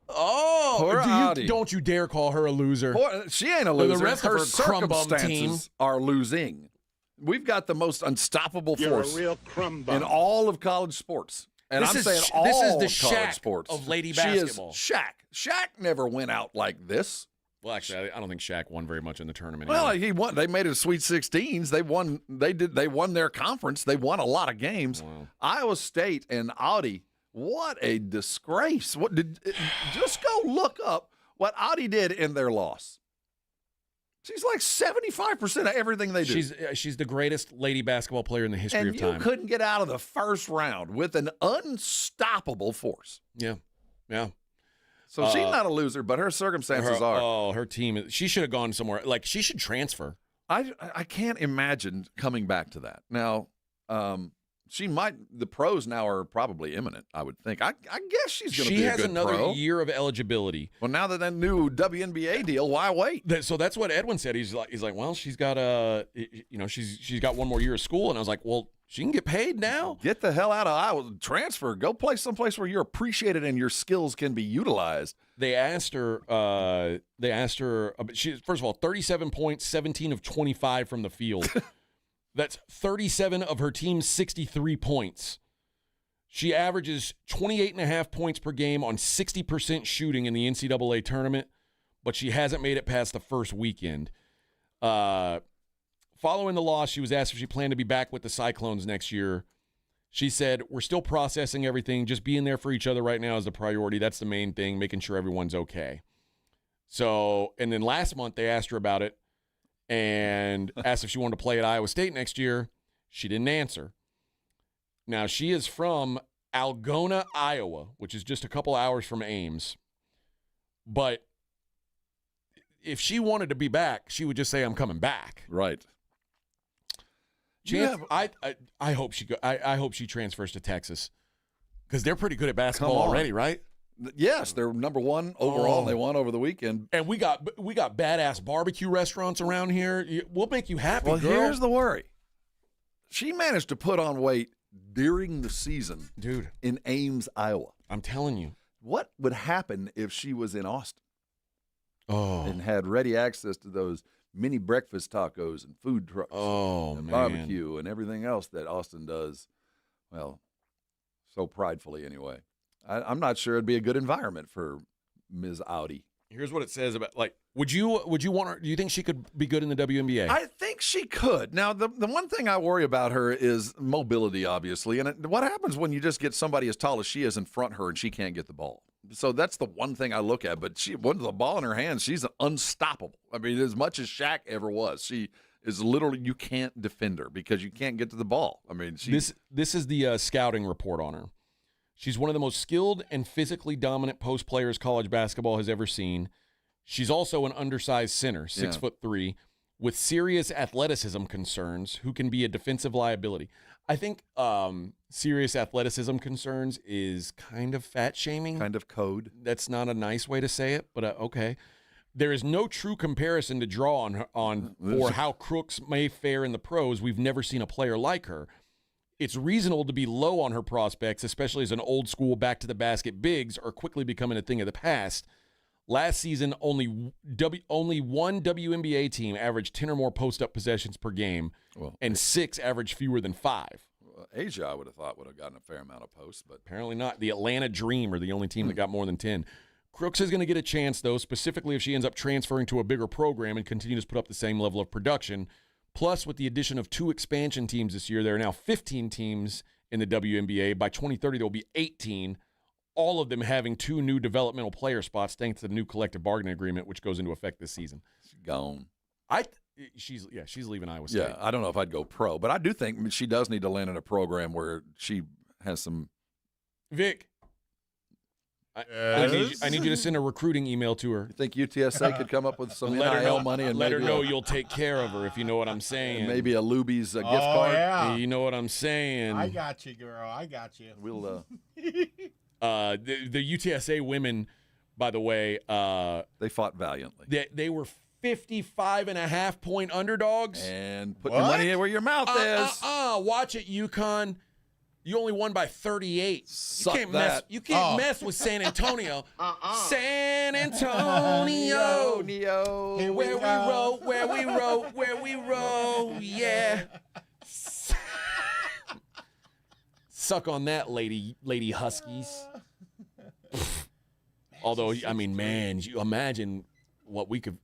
Oh, don't you dare call her a loser. She ain't a loser. The rest her of her circumstances are losing. We've got the most unstoppable force in all of college sports. And this is the Shaq sports of lady basketball. She is Shaq. Shaq never went out like this. Well, actually, I don't think Shaq won very much in the tournament. Well, he won. They made it to Sweet 16s. They won. They won their conference. They won a lot of games. Wow. Iowa State and Audi. What a disgrace! Just go look up what Audi did in their loss. She's like 75% of everything they do. She's the greatest lady basketball player in the history of time. And you couldn't get out of the first round with an unstoppable force. Yeah. So she's not a loser, but her circumstances are. Oh, her team. She should have gone somewhere. Like, she should transfer. I can't imagine coming back to that. Now, she might. The pros now are probably imminent, I would think. I guess she's going to be a good pro. She has another year of eligibility. Well, now that new WNBA deal, why wait? So that's what Edwin said. He's like, well, she's got she's got one more year of school, and I was like, well, she can get paid now. Get the hell out of Iowa. Transfer. Go play someplace where you're appreciated and your skills can be utilized. They asked her. She first of all, 37 points, 17 of 25 from the field. That's 37 of her team's 63 points. She averages 28.5 points per game on 60% shooting in the NCAA tournament, but she hasn't made it past the first weekend. Following the loss, she was asked if she planned to be back with the Cyclones next year. She said, we're still processing everything. Just being there for each other right now is the priority. That's the main thing, making sure everyone's okay. So, and then last month they asked her about it and asked if she wanted to play at Iowa State next year. She didn't answer. Now, she is from Algona, Iowa, which is just a couple hours from Ames. But if she wanted to be back, she would just say, I'm coming back. Right. I hope she transfers to Texas because they're pretty good at basketball already, right? Yes, they're number one overall. And they won over the weekend. And we got badass barbecue restaurants around here. We'll make you happy. Well, girl. Here's the worry: she managed to put on weight during the season, dude, in Ames, Iowa. I'm telling you, what would happen if she was in Austin? Oh, and had ready access to those mini breakfast tacos and food trucks, and barbecue and everything else that Austin does, well, so pridefully anyway. I'm not sure it'd be a good environment for Ms. Audi. Here's what it says about, like, would you want her? Do you think she could be good in the WNBA? I think she could. Now, the one thing I worry about her is mobility, obviously. And what happens when you just get somebody as tall as she is in front of her and she can't get the ball? So that's the one thing I look at. But with the ball in her hands, she's unstoppable. I mean, as much as Shaq ever was, she is literally, you can't defend her because you can't get to the ball. I mean, this is the scouting report on her. She's one of the most skilled and physically dominant post players college basketball has ever seen. She's also an undersized center, 6'3", with serious athleticism concerns, who can be a defensive liability. I think serious athleticism concerns is kind of fat shaming. Kind of code. That's not a nice way to say it, but okay. There is no true comparison to draw on for how Crooks may fare in the pros. We've never seen a player like her. It's reasonable to be low on her prospects, especially as an old school back-to-the-basket bigs are quickly becoming a thing of the past. Last season, only one WNBA team averaged 10 or more post-up possessions per game, and 6 averaged fewer than 5. Asia, I would have thought, would have gotten a fair amount of posts, but apparently not. The Atlanta Dream are the only team that got more than 10. Crooks is going to get a chance, though, specifically if she ends up transferring to a bigger program and continues to put up the same level of production. Plus, with the addition of 2 expansion teams this year, there are now 15 teams in the WNBA. By 2030, there will be 18, all of them having 2 new developmental player spots thanks to the new collective bargaining agreement, which goes into effect this season. She's gone. She's leaving Iowa State. Yeah, I don't know if I'd go pro, but I do think she does need to land in a program where she has some. Vic, I need you to send a recruiting email to her. You think UTSA could come up with some NIL money and let her know you'll take care of her, if you know what I'm saying. Maybe a Luby's gift card. Yeah. You know what I'm saying. I got you, girl. I got you. We'll. The UTSA women, by the way, they fought valiantly. They were 55.5-point underdogs. And put your money where your mouth is. Watch it, UConn. You only won by 38. You can't mess with San Antonio. San Antonio. Where we roll, yeah. Suck on that, lady Huskies. Although, I mean, man, you imagine what we could,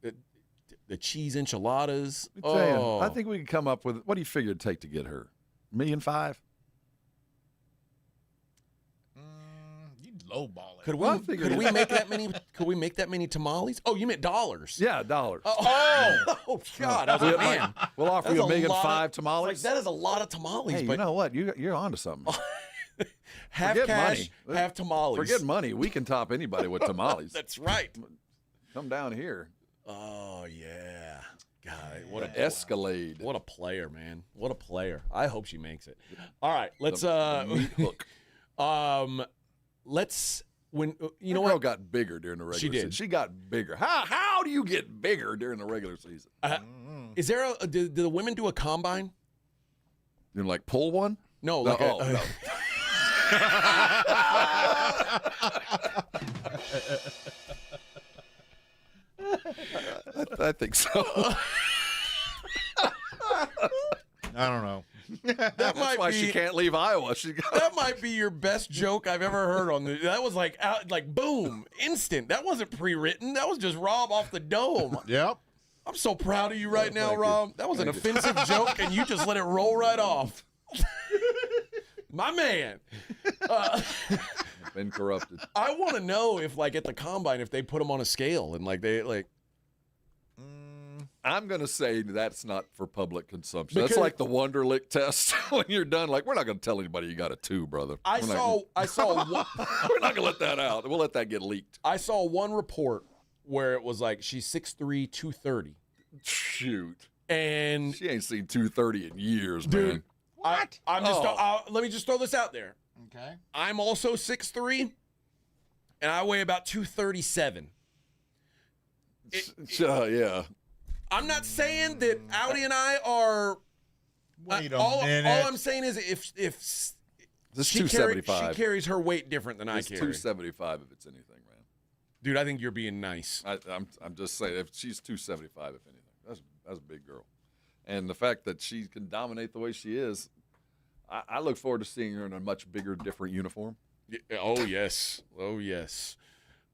the cheese enchiladas. I think we could come up with, what do you figure it'd take to get her? $1.5 million? Lowball it. Could we make that many? Could we make that many tamales? Oh, you meant dollars? Yeah, dollars. Oh God! I was like, man, we'll offer you $1.5 million tamales. Like, that is a lot of tamales. Hey, but you know what? You're onto something. Half Forget cash, money. half tamales. Forget money. We can top anybody with tamales. That's right. Come down here. Oh yeah. God, what an Escalade. What a player, man. What a player. I hope she makes it. All right, let's the meat hook. Let's when you that know girl what got bigger during the regular She did. season. She got bigger. How do you get bigger during the regular season? Is there do the women do a combine? You know, like pull one? No, no. like No. I think so. I don't know. That's why she can't leave Iowa. That might be your best joke I've ever heard on the. That was like boom, instant. That wasn't pre-written. That was just Rob off the dome. Yep. I'm so proud of you right now, Rob. That was an offensive joke, and you just let it roll right off. My man. Been corrupted. I want to know if, like, at the combine, if they put them on a scale and I'm going to say that's not for public consumption. That's like the Wonderlic test. When you're done, like, we're not going to tell anybody you got a 2, brother. I saw one, we're not going to let that out. We'll let that get leaked. I saw one report where it was like she's 6'3", 230. Shoot. And she ain't seen 230 in years, dude, man. What? Let me just throw this out there. Okay. I'm also 6'3", and I weigh about 237. Yeah. I'm not saying that Audi and I are. Wait a all minute. I'm saying is if This is she 275. she carries her weight different than It's I carry. 275 if it's anything, man. Dude, I think you're being nice. I'm just saying, if she's 275, if anything, that's a big girl. And the fact that she can dominate the way she is, I look forward to seeing her in a much bigger, different uniform. Oh yes, oh yes.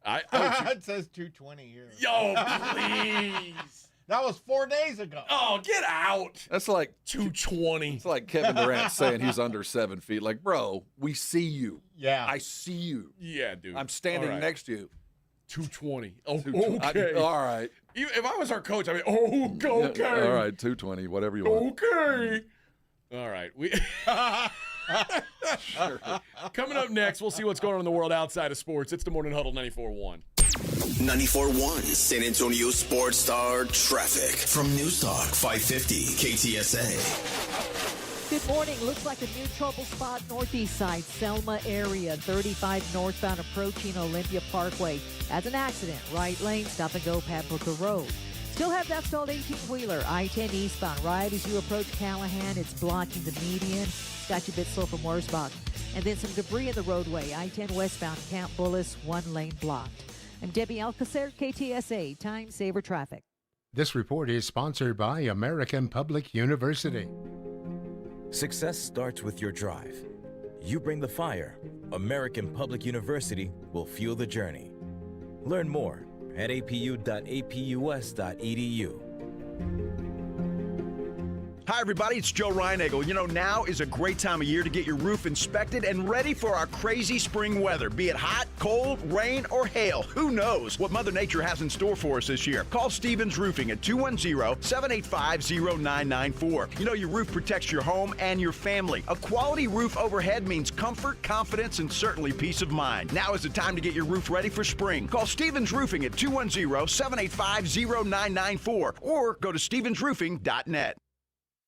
It says 220 here. Yo, please. That was 4 days ago. Oh, get out. That's like 220. It's like Kevin Durant saying he's under 7 feet. Like, bro, we see you. Yeah. I see you. Yeah, dude. I'm standing All right. next to you. 220. Oh, 220. okay. All right. If I was our coach, I'd be, okay. All right, 220, whatever you want. Okay. All right. Sure. Coming up next, we'll see what's going on in the world outside of sports. It's the Morning Huddle 94.1. 94.1 San Antonio Sports Star traffic from News Talk 550 KTSA. Good morning. Looks like a new trouble spot northeast side, Selma area, 35 northbound approaching Olympia Parkway. As an accident, right lane, stop and go, Pat Booker Road. Still have that stalled 18-wheeler, I-10 eastbound, right as you approach Callahan. It's blocking the median. It's got you a bit slow from Wurzbach. And then some debris in the roadway, I-10 westbound, Camp Bullis, one lane blocked. I'm Debbie Alcacer, KTSA, Time Saver Traffic. This report is sponsored by American Public University. Success starts with your drive. You bring the fire. American Public University will fuel the journey. Learn more at apu.apus.edu. Hi, everybody. It's Joe Reinagel. You know, now is a great time of year to get your roof inspected and ready for our crazy spring weather. Be it hot, cold, rain, or hail. Who knows what Mother Nature has in store for us this year? Call Stevens Roofing at 210-785-0994. You know, your roof protects your home and your family. A quality roof overhead means comfort, confidence, and certainly peace of mind. Now is the time to get your roof ready for spring. Call Stevens Roofing at 210-785-0994 or go to stevensroofing.net.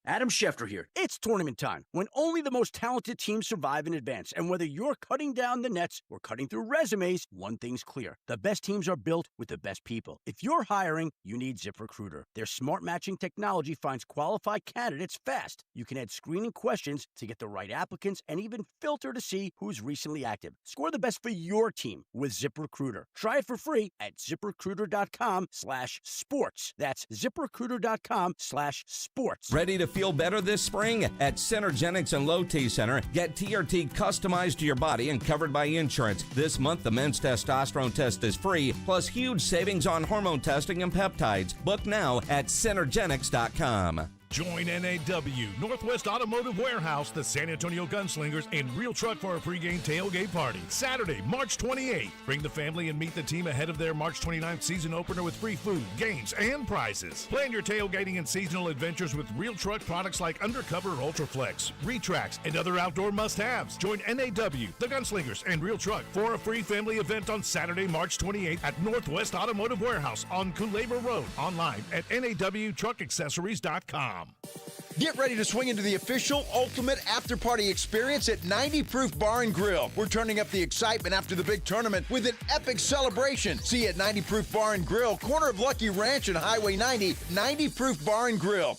Adam Schefter here. It's tournament time, when only the most talented teams survive in advance. And whether you're cutting down the nets or cutting through resumes, one thing's clear. The best teams are built with the best people. If you're hiring, you need ZipRecruiter. Their smart matching technology finds qualified candidates fast. You can add screening questions to get the right applicants and even filter to see who's recently active. Score the best for your team with ZipRecruiter. Try it for free at ZipRecruiter.com/sports. That's ZipRecruiter.com/sports. Ready to feel better this spring? At Centergenics and Low T Center, get TRT customized to your body and covered by insurance. This month, the men's testosterone test is free, plus huge savings on hormone testing and peptides. Book now at Centergenics.com. Join NAW, Northwest Automotive Warehouse, the San Antonio Gunslingers, and Real Truck for a pregame tailgate party. Saturday, March 28th. Bring the family and meet the team ahead of their March 29th season opener with free food, games, and prizes. Plan your tailgating and seasonal adventures with Real Truck products like Undercover Ultraflex, Retracts, and other outdoor must-haves. Join NAW, the Gunslingers, and Real Truck for a free family event on Saturday, March 28th at Northwest Automotive Warehouse on Culebra Road. Online at nawtruckaccessories.com. Get ready to swing into the official ultimate after-party experience at 90 Proof Bar and Grill. We're turning up the excitement after the big tournament with an epic celebration. See you at 90 Proof Bar and Grill, corner of Lucky Ranch and Highway 90, 90 Proof Bar and Grill.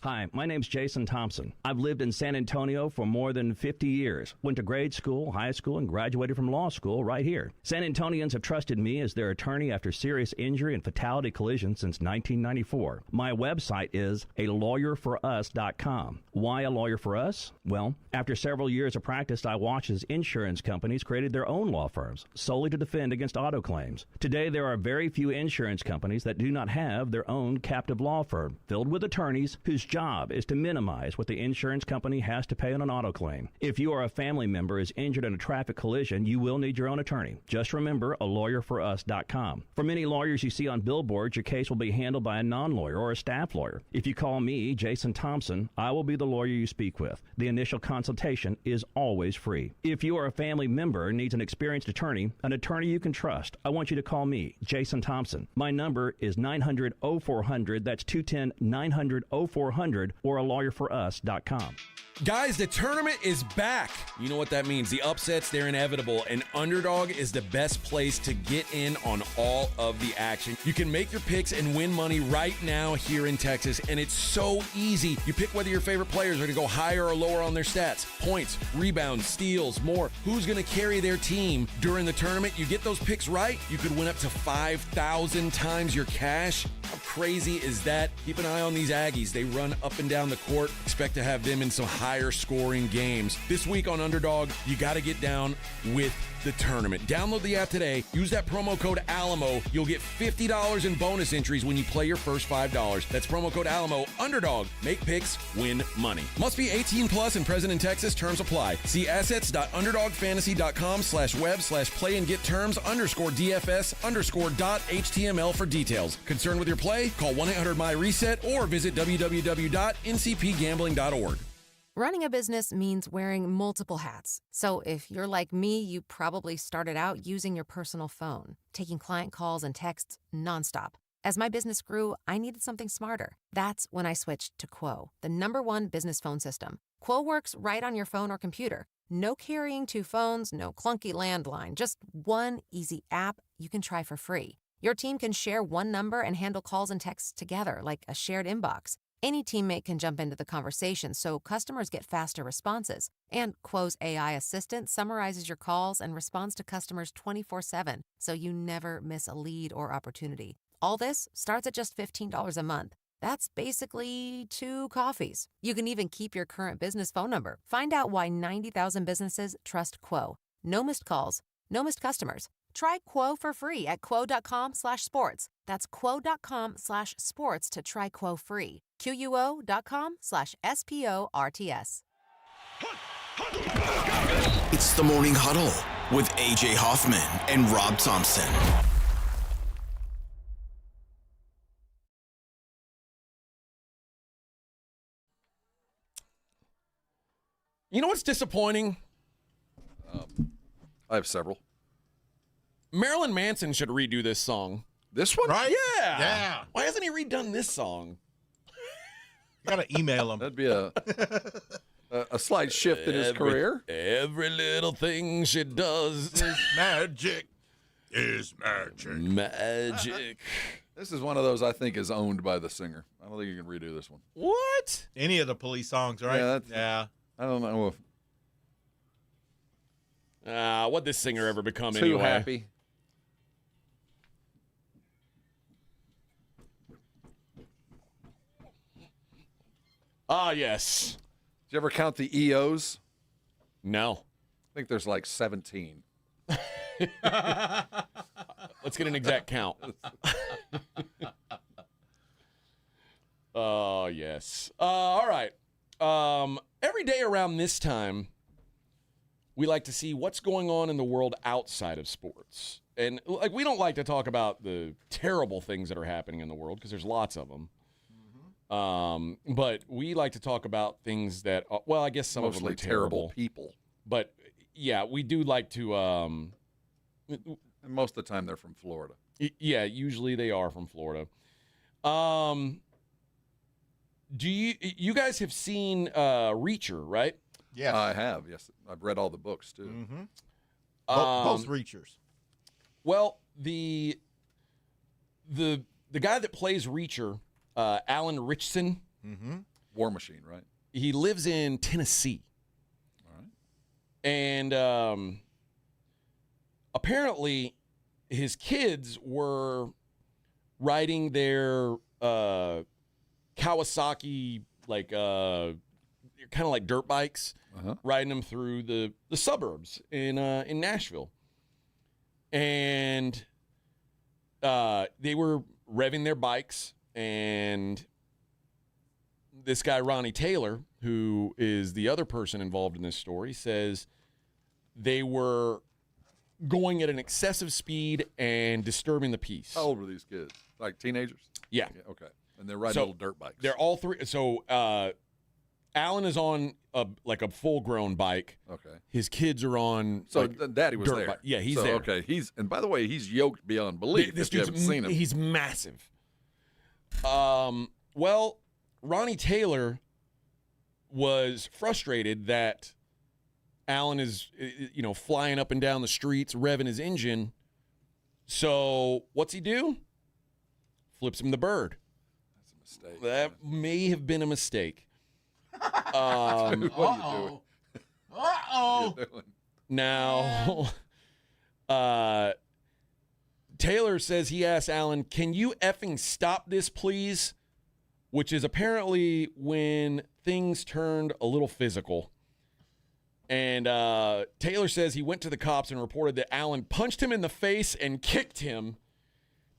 Hi, my name's Jason Thompson. I've lived in San Antonio for more than 50 years. Went to grade school, high school, and graduated from law school right here. San Antonians have trusted me as their attorney after serious injury and fatality collisions since 1994. My website is alawyerforus.com. Why a lawyer for us? Well, after several years of practice, I watched as insurance companies created their own law firms solely to defend against auto claims. Today, there are very few insurance companies that do not have their own captive law firm filled with attorneys whose job is to minimize what the insurance company has to pay on an auto claim. If you or a family member is injured in a traffic collision, you will need your own attorney. Just remember alawyerforus.com. For many lawyers you see on billboards, your case will be handled by a non-lawyer or a staff lawyer. If you call me, Jason Thompson, I will be the lawyer you speak with. The initial consultation is always free. If you or a family member needs an experienced attorney you can trust, I want you to call me, Jason Thompson. My number is 900-0400. That's 210-900-0400 or alawyerforus.com. Guys, the tournament is back. You know what that means. The upsets, they're inevitable, and Underdog is the best place to get in on all of the action. You can make your picks and win money right now here in Texas, and it's so easy. You pick whether your favorite players are going to go higher or lower on their stats. Points, rebounds, steals, more. Who's going to carry their team during the tournament? You get those picks right, you could win up to 5,000 times your cash. How crazy is that? Keep an eye on these Aggies. They run run up and down the court. Expect to have them in some higher scoring games. This week on Underdog, you got to get down with the tournament. Download the app today. Use that promo code Alamo. You'll get $50 in bonus entries when you play your first $5. That's promo code Alamo. Underdog. Make picks, win money. Must be 18 plus and present in Texas. Terms apply. See assets.underdogfantasy.com/web/play and get terms _DFS_.html for details. Concerned with your play? Call 1-800-MY-RESET or visit www.ncpgambling.org. Running a business means wearing multiple hats. So if you're like me, you probably started out using your personal phone, taking client calls and texts nonstop. As my business grew, I needed something smarter. That's when I switched to Quo, the #1 business phone system. Quo works right on your phone or computer. No carrying 2 phones, no clunky landline, just one easy app you can try for free. Your team can share one number and handle calls and texts together like a shared inbox. Any teammate can jump into the conversation so customers get faster responses. And Quo's AI assistant summarizes your calls and responds to customers 24/7, so you never miss a lead or opportunity. All this starts at just $15 a month. That's basically 2 coffees. You can even keep your current business phone number. Find out why 90,000 businesses trust Quo. No missed calls, no missed customers. Try Quo for free at quo.com/sports. That's quo.com/sports to try Quo free. QUO.com/SPORTS. It's the Morning Huddle with AJ Hoffman and Rob Thompson. You know what's disappointing? I have several. Marilyn Manson should redo this song. This one? Right? Yeah. Yeah. Why hasn't he redone this song? You gotta email him. That'd be a slight shift in his career. Every little thing she does is magic. Is magic. Magic. This is one of those I think is owned by the singer. I don't think you can redo this one. What? Any of the Police songs, right? Yeah. I don't know if what this singer ever become Too anyway? Happy. Ah, yes. Did you ever count the EOs? No. I think there's like 17. Let's get an exact count. Oh, yes. All right. Every day around this time, we like to see what's going on in the world outside of sports. And like, we don't like to talk about the terrible things that are happening in the world because there's lots of them. But we like to talk about things that, well, I guess some of them are terrible people. But yeah, we do like to. And most of the time, they're from Florida. Yeah, usually they are from Florida. Do you guys have seen Reacher, right? Yeah, I have. Yes, I've read all the books too. Mm-hmm. Both Reachers. Well, the guy that plays Reacher, Alan Ritchson, War Machine, right? He lives in Tennessee. All right. And apparently, his kids were riding their Kawasaki, like kind of like dirt bikes, riding them through the suburbs in Nashville, and they were revving their bikes, and this guy Ronnie Taylor, who is the other person involved in this story, says they were going at an excessive speed and disturbing the peace. How old were these kids? Like teenagers? Yeah. Okay. And they're riding little dirt bikes. They're all three. So Alan is on a full-grown bike. Okay. His kids are on. So Daddy was there. Bike. Yeah, he's so, there. Okay. And by the way, he's yoked beyond belief. This if you dude's haven't seen him. He's massive. Well, Ronnie Taylor was frustrated that Alan is, flying up and down the streets, revving his engine. So what's he do? Flips him the bird. That's a mistake. That may have been a mistake. Dude, what are you doing? Uh-oh. What are you doing? Now, Taylor says he asked Alan, "Can you effing stop this, please?" which is apparently when things turned a little physical. And Taylor says he went to the cops and reported that Allen punched him in the face and kicked him.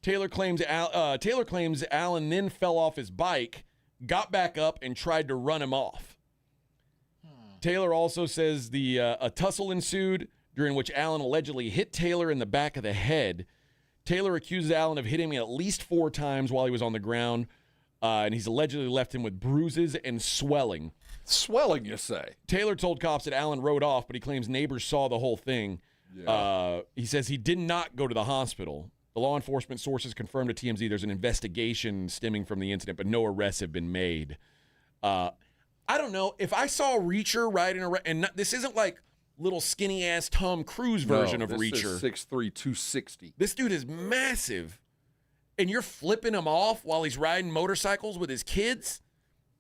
Taylor claims Allen then fell off his bike, got back up, and tried to run him off. Taylor also says a tussle ensued, during which Allen allegedly hit Taylor in the back of the head. Taylor accuses Allen of hitting him at least 4 times while he was on the ground, and he's allegedly left him with bruises and swelling. Swelling, you say? Taylor told cops that Allen rode off, but he claims neighbors saw the whole thing. Yeah. He says he did not go to the hospital. The law enforcement sources confirmed to TMZ there's an investigation stemming from the incident, but no arrests have been made. I don't know. If I saw a Reacher riding around, and this isn't like little skinny-ass Tom Cruise version of Reacher. This is 6'3", 260. This dude is massive, and you're flipping him off while he's riding motorcycles with his kids?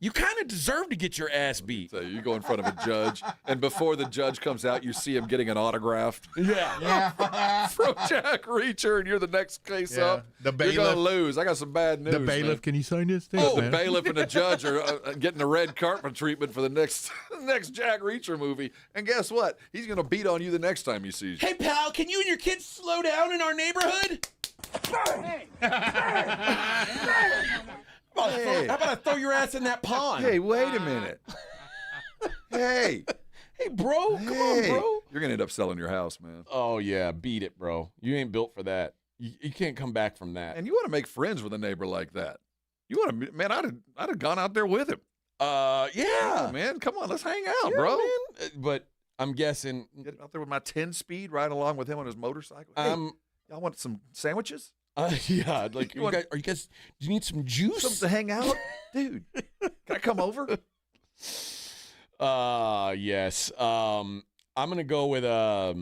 You kind of deserve to get your ass beat. So you go in front of a judge, and before the judge comes out, you see him getting an autograph. Yeah. From Jack Reacher, and you're the next case up. The bailiff. You're going to lose. I got some bad news. The bailiff, man. can you sign this thing? The bailiff and the judge are getting the red carpet treatment for the next Jack Reacher movie. And guess what? He's going to beat on you the next time you see you. Hey, pal, can you and your kids slow down in our neighborhood? How about I throw your ass in that pond? Hey, wait a minute. Hey, bro, come on, bro. You're gonna end up selling your house, man. Oh yeah, beat it, bro. You ain't built for that. You can't come back from that. And you want to make friends with a neighbor like that? You want to, man? I'd have gone out there with him. Yeah, man. Come on, let's hang out, yeah, bro. Man. But I'm guessing get out there with my 10-speed, ride along with him on his motorcycle. Hey, y'all want some sandwiches? Yeah, like do you need some juice? Something to hang out? Dude, can I come over? Yes. I'm gonna go with I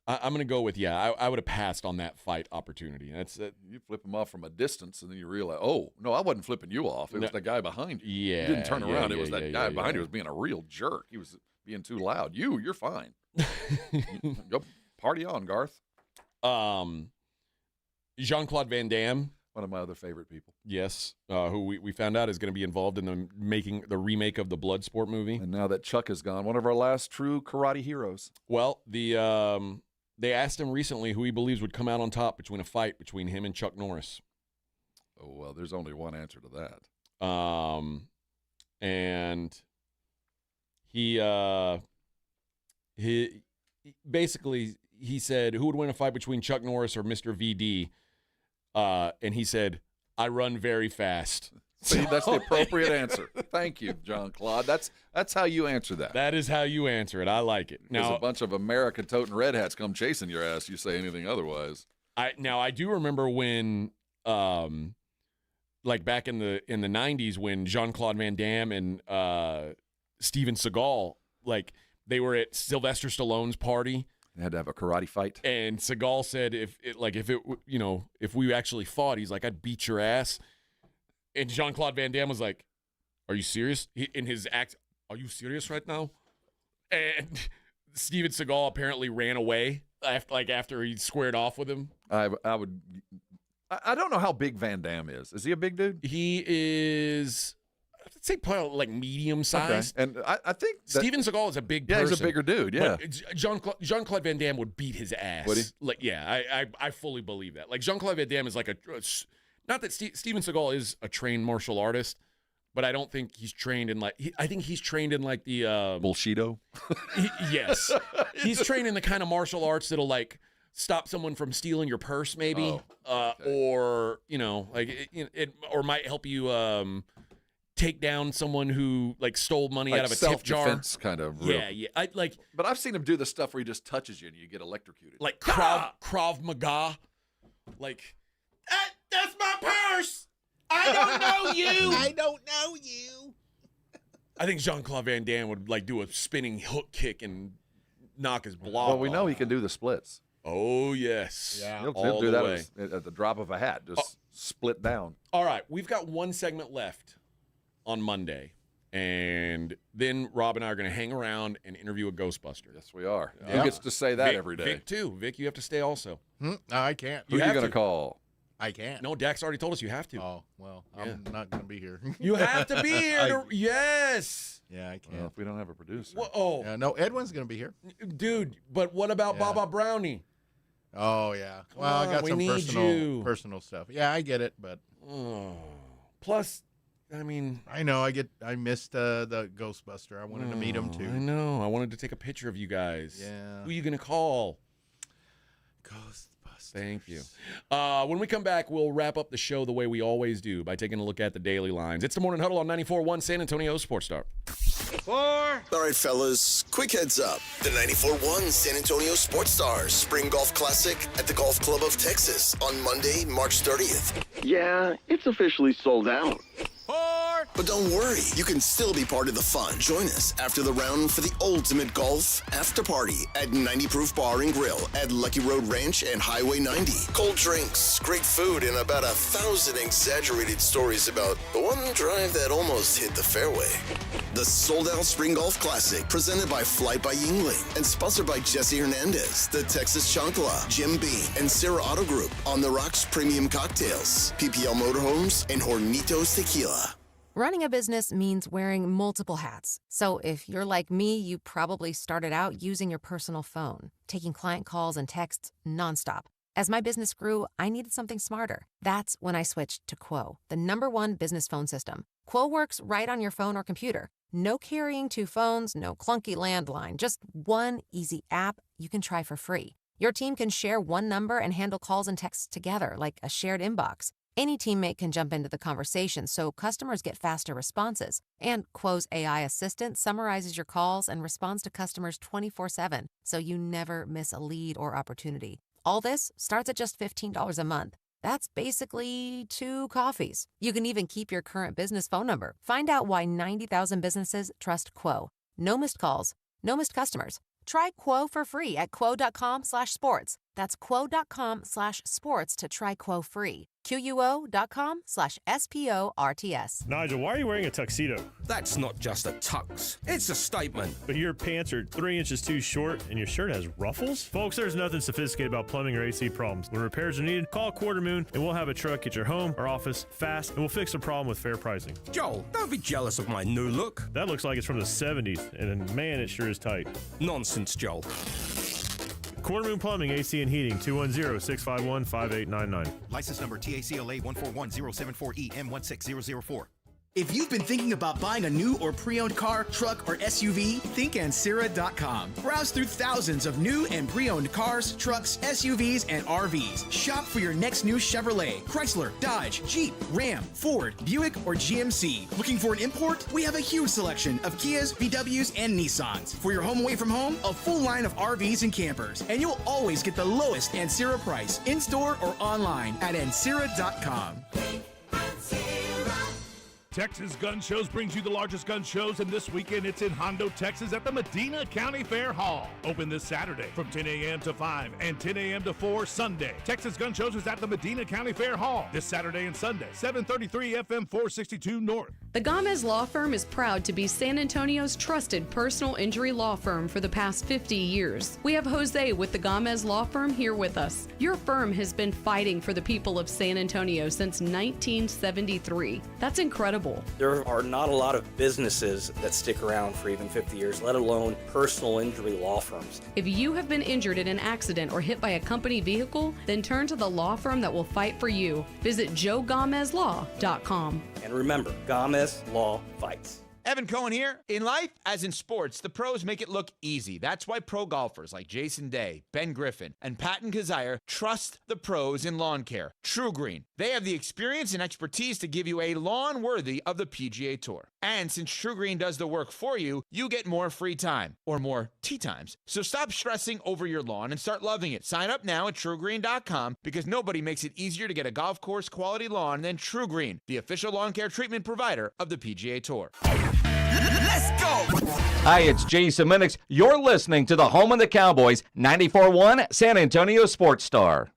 would have passed on that fight opportunity. That's it. You flip him off from a distance, and then you realize, oh no, I wasn't flipping you off. It was the guy behind you. Yeah, you didn't turn around. It was that guy behind you was being a real jerk. He was being too loud. You're fine. Go party on, Garth. Jean-Claude Van Damme, one of my other favorite people. Yes, who we found out is going to be involved in the remake of the Bloodsport movie. And now that Chuck is gone, one of our last true karate heroes. Well, they asked him recently who he believes would come out on top between a fight between him and Chuck Norris. Oh well, there's only one answer to that. And he basically he said who would win a fight between Chuck Norris or Mr. VD. And he said, I run very fast. See, that's the appropriate answer. Thank you, Jean-Claude. That's how you answer that. That is how you answer it. I like it. Now, Now, a bunch of America toting red hats come chasing your ass. You say anything otherwise. I do remember when, like back in the 90s when Jean-Claude Van Damme and Steven Seagal, like they were at Sylvester Stallone's party. They had to have a karate fight. And Seagal said, if we actually fought, he's like, I'd beat your ass. And Jean-Claude Van Damme was like, are you serious? In his act, are you serious right now? And Steven Seagal apparently ran away after he squared off with him. I don't know how big Van Damme is. Is he a big dude? He is, I'd say probably like medium size. Okay. And I think Steven Seagal is a big person. Yeah, he's a bigger dude, yeah. But Jean-Claude Van Damme would beat his ass. Would he? Like, yeah, I fully believe that. Like, Jean-Claude Van Damme is like not that Steven Seagal is a trained martial artist, but I don't think he's trained in I think he's trained in like the Bullshido. Yes, he's trained in the kind of martial arts that'll like stop someone from stealing your purse, maybe, or or might help you take down someone who like stole money like out of a tip jar. Self-defense kind of. Real. Yeah. But I've seen him do the stuff where he just touches you and you get electrocuted. Like Krav Maga, like. That's my purse. I don't know you. I don't know you. I think Jean-Claude Van Damme would like do a spinning hook kick and knock his block. Well, we know he can do the splits. Oh yes, yeah, he'll do that at the drop of a hat. Just split down. All right, we've got one segment left on Monday, and then Rob and I are going to hang around and interview a Ghostbuster. Yes, we are. Who gets to say that Vic, every day? Vic too. Vic, you have to stay also. No, I can't. Who are you going to call? I can't. No, Dax already told us you have to. Oh, well, I'm not going to be here. You have to be here. Yes. Yeah, I can't. Well, if we don't have a producer. Oh. Yeah, no, Edwin's going to be here. Dude, but what about Baba Brownie? Oh, yeah. Come Well, on, I got we some need personal stuff. Yeah, I get it, but. Plus, I mean. I know. I missed the Ghostbuster. I wanted to meet him, too. I know. I wanted to take a picture of you guys. Yeah. Who are you going to call? Ghostbusters. Thank you. When we come back, we'll wrap up the show the way we always do by taking a look at the daily lines. It's the Morning Huddle on 94.1 San Antonio Sports Star. All right, fellas, quick heads up. The 94.1 San Antonio Sports Stars Spring Golf Classic at the Golf Club of Texas on Monday, March 30th. Yeah, it's officially sold out. But don't worry, you can still be part of the fun. Join us after the round for the ultimate golf after party at 90 Proof Bar and Grill at Lucky Road Ranch and Highway 90. Cold drinks, great food, and about 1,000 exaggerated stories about the one drive that almost hit the fairway. The sold-out Spring Golf Classic, presented by Flight by Yingling and sponsored by Jesse Hernandez, the Texas Chancla, Jim Beam, and Sarah Auto Group, On the Rocks Premium Cocktails, PPL Motorhomes, and Hornitos Tequila. Running a business means wearing multiple hats. So if you're like me, you probably started out using your personal phone, taking client calls and texts nonstop. As my business grew, I needed something smarter. That's when I switched to Quo, the #1 business phone system. Quo works right on your phone or computer. No carrying 2 phones, no clunky landline, just one easy app you can try for free. Your team can share one number and handle calls and texts together like a shared inbox. Any teammate can jump into the conversation so customers get faster responses. And Quo's AI assistant summarizes your calls and responds to customers 24/7, so you never miss a lead or opportunity. All this starts at just $15 a month. That's basically 2 coffees. You can even keep your current business phone number. Find out why 90,000 businesses trust Quo. No missed calls, no missed customers. Try Quo for free at quo.com/sports. That's quo.com/sports to try Quo free. QUO.com/SPORTS. Nigel, why are you wearing a tuxedo? That's not just a tux, it's a statement. But your pants are 3 inches too short and your shirt has ruffles? Folks, there's nothing sophisticated about plumbing or AC problems. When repairs are needed, call Quarter Moon and we'll have a truck at your home or office fast and we'll fix the problem with fair pricing. Joel, don't be jealous of my new look. That looks like it's from the 70s, and man, it sure is tight. Nonsense, Joel. Quarter Moon Plumbing, AC and Heating, 210-651-5899. License number TACLA 141074EM16004. If you've been thinking about buying a new or pre-owned car, truck, or SUV, think Ancira.com. Browse through thousands of new and pre-owned cars, trucks, SUVs, and RVs. Shop for your next new Chevrolet, Chrysler, Dodge, Jeep, Ram, Ford, Buick, or GMC. Looking for an import? We have a huge selection of Kias, VWs, and Nissans. For your home away from home, a full line of RVs and campers. And you'll always get the lowest Ancira price, in-store or online at Ancira.com. Texas Gun Shows brings you the largest gun shows, and this weekend it's in Hondo, Texas at the Medina County Fair Hall. Open this Saturday from 10 a.m. to 5 and 10 a.m. to 4 Sunday. Texas Gun Shows is at the Medina County Fair Hall this Saturday and Sunday, 733 FM 462 North. The Gomez Law Firm is proud to be San Antonio's trusted personal injury law firm for the past 50 years. We have Jose with the Gomez Law Firm here with us. Your firm has been fighting for the people of San Antonio since 1973. That's incredible. There are not a lot of businesses that stick around for even 50 years, let alone personal injury law firms. If you have been injured in an accident or hit by a company vehicle, then turn to the law firm that will fight for you. Visit joegomezlaw.com. And remember, Gomez Law Fights. Evan Cohen here. In life, as in sports, the pros make it look easy. That's why pro golfers like Jason Day, Ben Griffin, and Patton Kazire trust the pros in lawn care. True Green. They have the experience and expertise to give you a lawn worthy of the PGA Tour. And since True Green does the work for you, you get more free time, or more tee times. So stop stressing over your lawn and start loving it. Sign up now at TrueGreen.com because nobody makes it easier to get a golf course quality lawn than True Green, the official lawn care treatment provider of the PGA Tour. Let's go! Hi, it's Jason Minix. You're listening to the home of the Cowboys, 94.1 San Antonio Sports Star.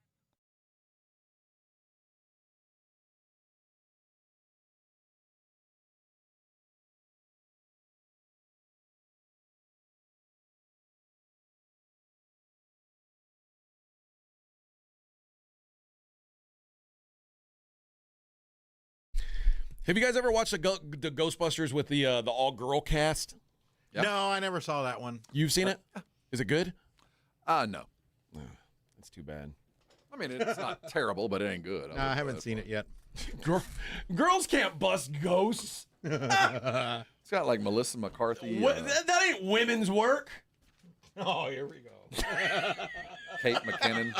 Have you guys ever watched the Ghostbusters with the all-girl cast? Yep. No, I never saw that one. You've seen it? Is it good? No. That's too bad. I mean, it's not terrible, but it ain't good. No, I haven't seen it yet. Girls can't bust ghosts. It's got like Melissa McCarthy. That ain't women's work. Oh, here we go. Kate McKinnon.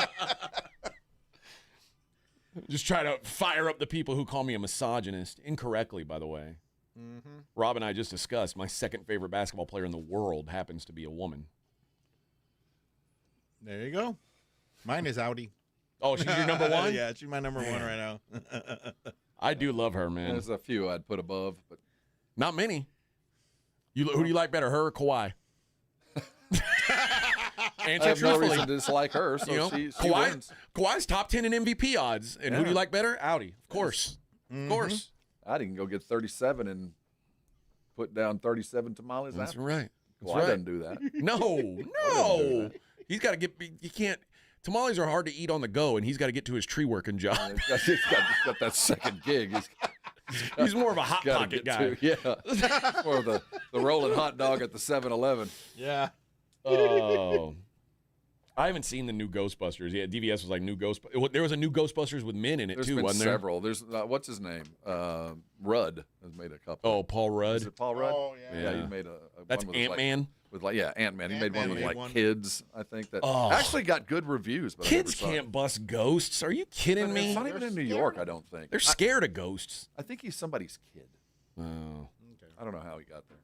Just try to fire up the people who call me a misogynist. Incorrectly, by the way. Mm-hmm. Rob and I just discussed my second favorite basketball player in the world happens to be a woman. There you go. Mine is Audi. Oh, she's your number one? Yeah, she's my number one right now. I do love her, man. There's a few I'd put above, but not many. Who do you like better, her or Kawhi? I have no reason to dislike her, so she wins. Kawhi's top 10 in MVP odds. And who do you like better? Audi, of course. Mm-hmm. Of course. Audi can go get 37 and put down 37 tamales. That's after. right. Well, I didn't do that. No. He's got to get. You can't. Tamales are hard to eat on the go, and he's got to get to his tree working job. He's got that second gig. He's more of a hot pocket guy. More of the rolling hot dog at the 7-Eleven. Yeah. Oh. I haven't seen the new Ghostbusters. Yeah, DVS was like new Ghostbusters. There was a new Ghostbusters with men in it, too, wasn't there? Several. There's, what's his name? Rudd has made a couple. Oh, Paul Rudd. Is it Paul Rudd? Oh, yeah. He made a That's one Ant-Man? Ant-Man. He made one with made one. kids, I think, that actually got good reviews. But Kids can't bust ghosts. Are you kidding me? It's not even in New York, I don't think. They're scared of ghosts. I think he's somebody's kid. Oh. Okay. I don't know how he got there.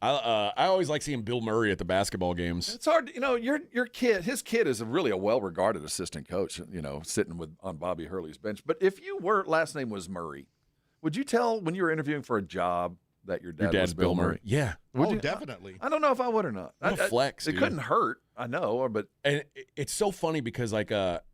I always like seeing Bill Murray at the basketball games. It's hard, your kid. His kid is really a well-regarded assistant coach. Sitting on Bobby Hurley's bench. But if last name was Murray, would you tell when you were interviewing for a job that your dad was Bill Murray? Yeah. Would you? Definitely. I don't know if I would or not. What a flex. It couldn't hurt. I know, but and it's so funny because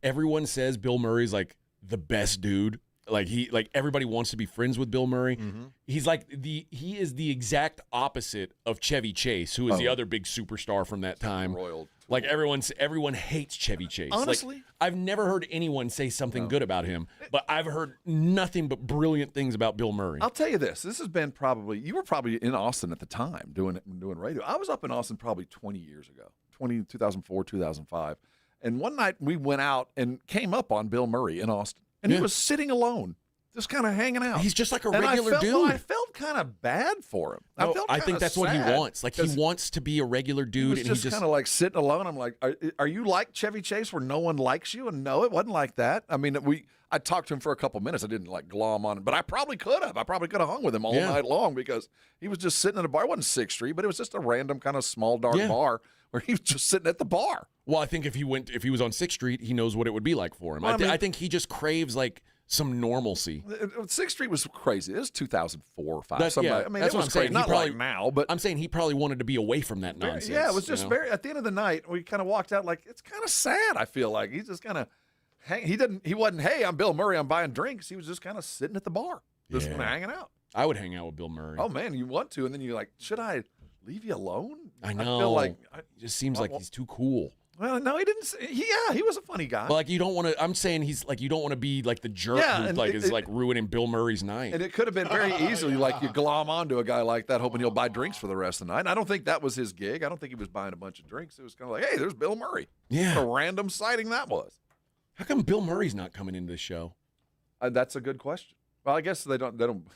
everyone says Bill Murray's like the best dude. Like everybody wants to be friends with Bill Murray. Mm-hmm. He is the exact opposite of Chevy Chase, who is the other big superstar from that time. Royal. Like everyone hates Chevy Chase. Honestly, I've never heard anyone say something good about him, but I've heard nothing but brilliant things about Bill Murray. I'll tell you this. This has been you were probably in Austin at the time doing radio. I was up in Austin probably 20 years ago, 2004, 2005. And one night we went out and came up on Bill Murray in Austin. And he was sitting alone, just kind of hanging out. He's just like a regular dude. I felt kind of bad for him. I think that's what he wants. Like he wants to be a regular dude. He was just kind of like sitting alone. I'm like, are you like Chevy Chase where no one likes you? And no, it wasn't like that. I mean, I talked to him for a couple minutes. I didn't like glom on him, but I probably could have. I probably could have hung with him all night long because he was just sitting at a bar. It wasn't 6th Street, but it was just a random kind of small, dark bar where he was just sitting at the bar. Well, I think if he was on 6th Street, he knows what it would be like for him. Well, I think he just craves like some normalcy. 6th Street was crazy. It was 2004 or 5. That's what I'm saying. Not like now, but I'm saying he probably wanted to be away from that nonsense. Yeah, it was just very. At the end of the night, we kind of walked out like it's kind of sad. I feel like he's just kind of. He wasn't. Hey, I'm Bill Murray. I'm buying drinks. He was just kind of sitting at the bar, just hanging out. I would hang out with Bill Murray. Oh man, you want to, and then you're like, should I leave you alone? I know. I feel like it just seems like he's too cool. Well, no, he didn't. He was a funny guy. Well, like you don't want to. I'm saying he's like you don't want to be like the jerk who is ruining Bill Murray's night. And it could have been very easily like you glom onto a guy like that, hoping he'll buy drinks for the rest of the night. And I don't think that was his gig. I don't think he was buying a bunch of drinks. It was kind of like, hey, there's Bill Murray. Yeah, what a random sighting that was. How come Bill Murray's not coming into the show? That's a good question. Well, I guess they don't.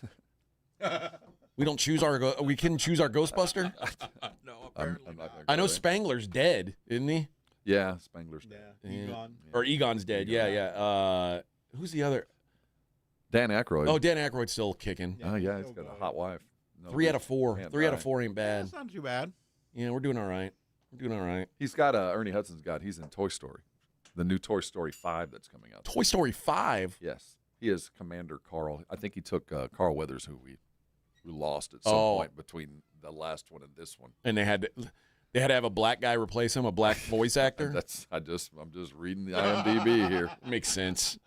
We don't choose we can choose our Ghostbuster. No, apparently not. I know Spangler's dead, isn't he? Yeah, Spangler's dead. Egon. Or Egon's dead. Egon. Yeah. Who's the other? Dan Aykroyd. Oh, Dan Aykroyd's still kicking. Oh, yeah, he's got a hot wife. No, 3 out of 4. 3 out of 4 ain't bad. That's not too bad. Yeah, we're doing all right. He's got Ernie Hudson's he's in Toy Story, the new Toy Story 5 that's coming out. Toy Story 5? Yes. He is Commander Carl. I think he took Carl Weathers, who lost at some point between the last one and this one. And they had to have a black guy replace him, a black voice actor. I'm just reading the IMDb here. Makes sense.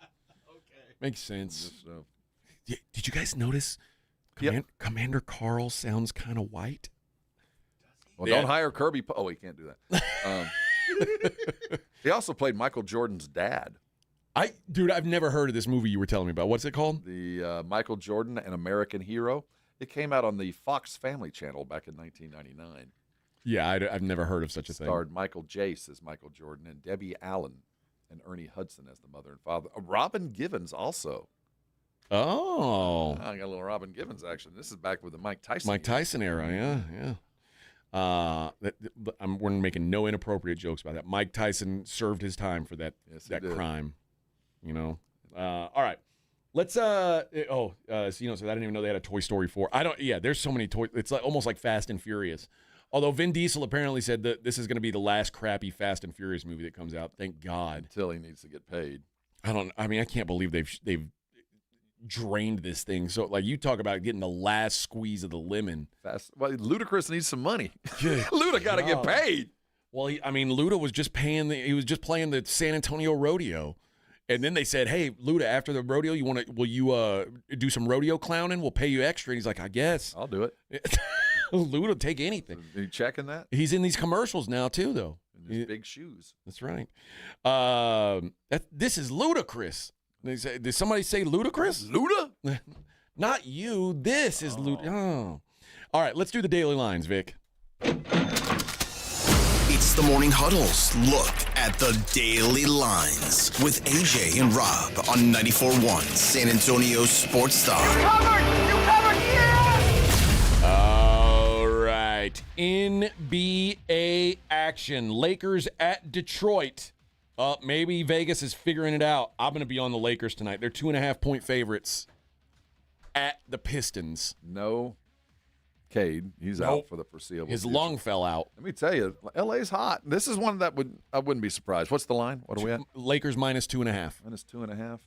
Okay. Makes sense. Did you guys notice Commander Carl sounds kind of white? Well, don't hire Kirby. Oh, he can't do that. He also played Michael Jordan's dad. Dude, I've never heard of this movie you were telling me about. What's it called? The Michael Jordan, An American Hero. It came out on the Fox Family Channel back in 1999. Yeah, I've never heard of such a thing. Starred Michael Jace as Michael Jordan and Debbie Allen and Ernie Hudson as the mother and father. Robin Givens also. Oh. I got a little Robin Givens action. This is back with the Mike Tyson. Mike Tyson era, yeah. We're making no inappropriate jokes about that. Mike Tyson served his time for that crime. You know. All right. Let's so I didn't even know they had a Toy Story 4. There's so many toys. It's almost like Fast and Furious. Although Vin Diesel apparently said that this is going to be the last crappy Fast and Furious movie that comes out. Thank God. Until he needs to get paid. I can't believe they've drained this thing. So like you talk about getting the last squeeze of the lemon. Ludacris needs some money. Luda got to get paid. Well, Luda was just playing the San Antonio rodeo. And then they said, "Hey, Luda, after the rodeo, will you do some rodeo clowning? We'll pay you extra." And he's like, "I guess I'll do it." Luda will take anything. Are you checking that? He's in these commercials now too, though. In his big shoes. That's right. This is ludicrous. Did somebody say ludicrous? Luda? Not you. This is Luda. Oh. All right, let's do the daily lines, Vic. It's the Morning Huddle's look at the daily lines with AJ and Rob on 94.1 San Antonio Sports Star. You covered, yeah! All right. NBA action. Lakers at Detroit. Maybe Vegas is figuring it out. I'm going to be on the Lakers tonight. They're 2.5-point favorites at the Pistons. No. Cade, he's out for the foreseeable His future. lung fell out. Let me tell you, LA's hot. This is one that I wouldn't be surprised. What's the line? What are we at? Lakers -2.5. -2.5.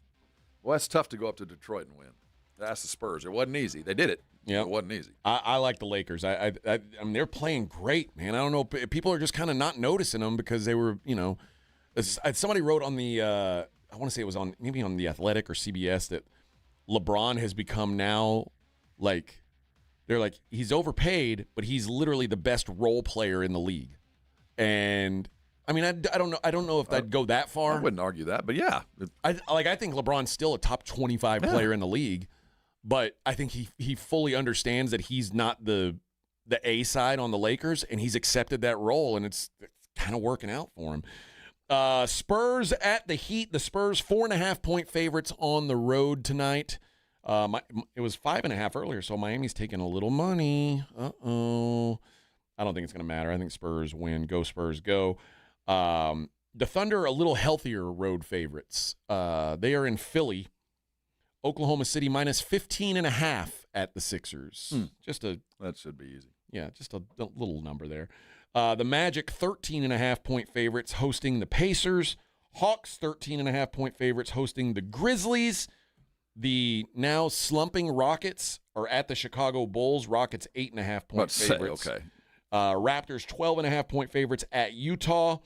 Well, that's tough to go up to Detroit and win. That's the Spurs. It wasn't easy. They did it. Yeah, it wasn't easy. I like the Lakers. I mean, they're playing great, man. I don't know. People are just kind of not noticing them because they were, somebody wrote on the, I want to say it was on maybe on The Athletic or CBS that LeBron has become now like. They're like, he's overpaid, but he's literally the best role player in the league. And I mean, I don't know if I'd go that far. I wouldn't argue that, but yeah. I think LeBron's still a top 25 player in the league, but I think he fully understands that he's not the A side on the Lakers, and he's accepted that role, and it's kind of working out for him. Spurs at the Heat. The Spurs 4.5-point favorites on the road tonight. It was 5.5 earlier, so Miami's taking a little money. Uh-oh. I don't think it's going to matter. I think Spurs win. Go Spurs, go. The Thunder are a little healthier road favorites. They are in Philly. Oklahoma City -15.5 at the Sixers. That should be easy. Yeah, just a little number there. The Magic 13.5-point favorites hosting the Pacers. Hawks 13.5-point favorites hosting the Grizzlies. The now slumping Rockets are at the Chicago Bulls. Rockets 8.5-point favorites. Okay. Raptors 12.5-point favorites at Utah.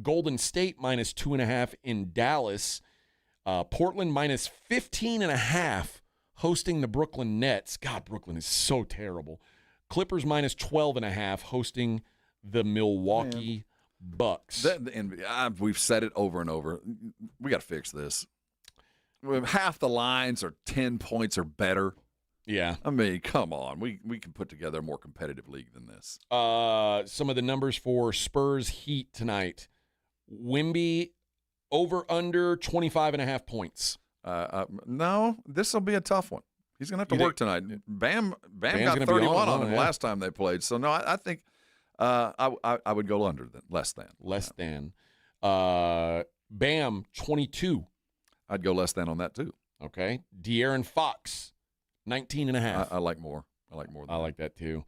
Golden State -2.5 in Dallas. Portland -15.5 hosting the Brooklyn Nets. God, Brooklyn is so terrible. Clippers -12.5 hosting the Milwaukee Bucks. We've said it over and over. We got to fix this. Half the lines are 10 points or better. Yeah. I mean, come on. We can put together a more competitive league than this. Some of the numbers for Spurs Heat tonight. Wimby over under 25.5 points. No, this will be a tough one. He's going to have to work tonight. Bam got 31 on him last time they played. So, no, I think I would go under than less than. Less than. Bam 22. I'd go less than on that too. Okay. De'Aaron Fox 19.5. I like more. I like more. I like that too.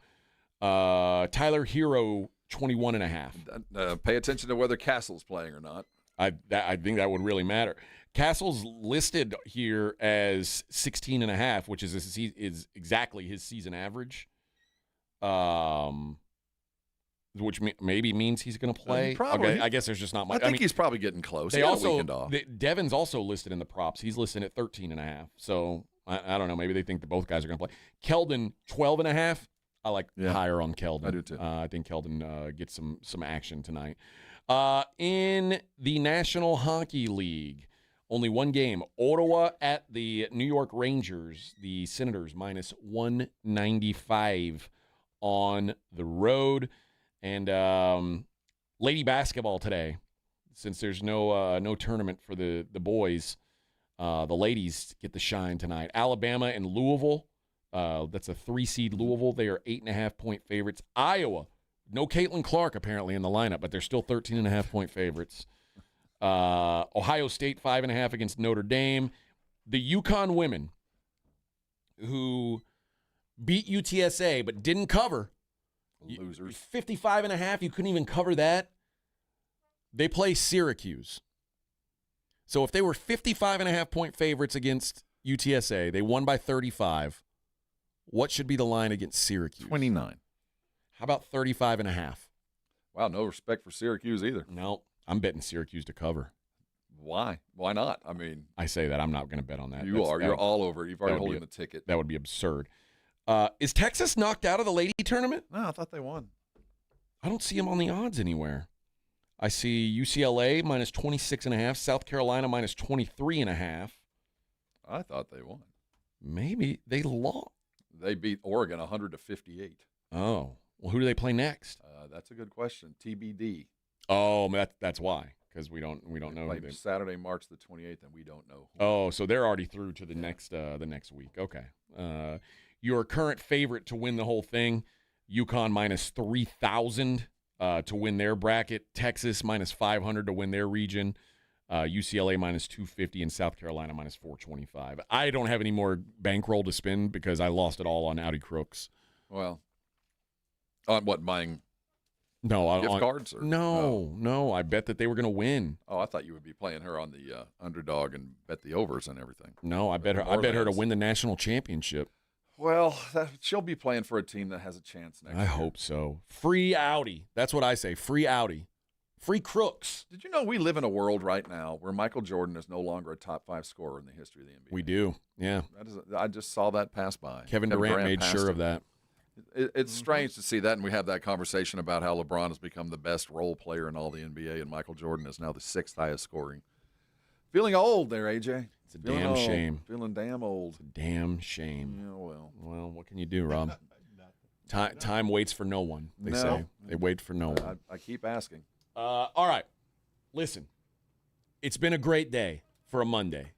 Tyler Hero 21.5. Pay attention to whether Castle's playing or not. I think that would really matter. Castle's listed here as 16.5, which is exactly his season average. Which maybe means he's going to play. Probably. Okay, I guess there's just not much. I think he's probably getting close. They also Devin's also listed in the props. He's listed at 13.5. So I don't know. Maybe they think that both guys are going to play. Keldon 12.5. I like higher on Keldon. I do too. I think Keldon gets some action tonight. In the National Hockey League, Only one game. Ottawa at the New York Rangers. The Senators minus 195 on the road. And lady basketball today, since there's no tournament for the boys, the ladies get the shine tonight. Alabama and Louisville. That's a 3-seed Louisville. They are 8.5-point favorites. Iowa, no Caitlin Clark apparently in the lineup, but they're still 13.5-point favorites. Ohio State 5.5 against Notre Dame. The UConn women, who beat UTSA but didn't cover. Losers. 55.5. You couldn't even cover that. They play Syracuse. So if they were 55.5-point favorites against UTSA, they won by 35. What should be the line against Syracuse? 29. How about 35.5? Wow, no respect for Syracuse either. No, I'm betting Syracuse to cover. Why? Why not? I mean, I say that. I'm not going to bet on that. You're all over it. You've already holding the ticket. That would be absurd. Is Texas knocked out of the lady tournament? No, I thought they won. I don't see them on the odds anywhere. I see UCLA minus 26.5, South Carolina minus 23.5. I thought they won. Maybe they lost. They beat Oregon 100-58. Oh, well, who do they play next? That's a good question. TBD. Oh, that's why, because we don't know. Who Saturday, March the 28th, and we don't know. Oh, so they're already through to the next week. Okay. Your current favorite to win the whole thing, UConn minus 3,000 to win their bracket. Texas minus 500 to win their region. UCLA minus 250 and South Carolina minus 425. I don't have any more bankroll to spend because I lost it all on Audi Crooks. Well, on what, buying gift cards? Or? No. I bet that they were going to win. Oh, I thought you would be playing her on the underdog and bet the overs and everything. No, I bet her to win the national championship. Well, she'll be playing for a team that has a chance next year. I hope so. Free Audi. That's what I say. Free Audi. Free Crooks. Did you know we live in a world right now where Michael Jordan is no longer a top 5 scorer in the history of the NBA? We do, yeah. I just saw that pass by. Kevin Durant made sure of that. It's strange to see that, and we have that conversation about how LeBron has become the best role player in all the NBA, and Michael Jordan is now the 6th highest scoring. Feeling old there, AJ. It's a damn shame. Feeling damn old. It's a damn shame. Yeah, well. Well, what can you do, Rob? Time waits for no one, they say. They wait for no one. I keep asking. All right. Listen, it's been a great day for a Monday.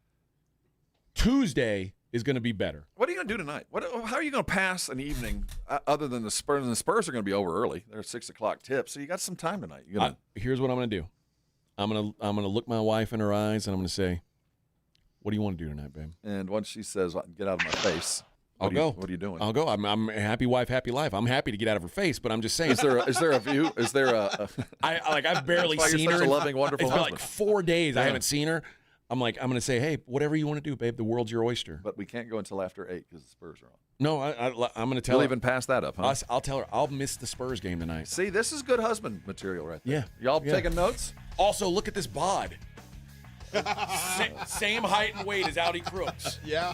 Tuesday is going to be better. What are you going to do tonight? How are you going to pass an evening other than the Spurs? And the Spurs are going to be over early. They're a 6 o'clock tip, so you got some time tonight. Here's what I'm going to do. I'm gonna look my wife in her eyes and I'm going to say, "What do you want to do tonight, babe?" And once she says, "Get out of my face," I'll go. What are you doing? I'll go. I'm a happy wife, happy life. I'm happy to get out of her face, but I'm just saying. Is there a view? Is there a? I've barely seen her. You're such a loving, wonderful It's been husband. like 4 days. I haven't seen her. I'm going to say, hey, whatever you want to do, babe. The world's your oyster. But we can't go until after 8 because the Spurs are on. No, I'm going to tell You'll her. even pass that up, huh? I'll tell her I'll miss the Spurs game tonight. See, this is good husband material right there. Yeah. Y'all taking notes? Also, look at this bod. Same height and weight as Audi Crooks. Yeah.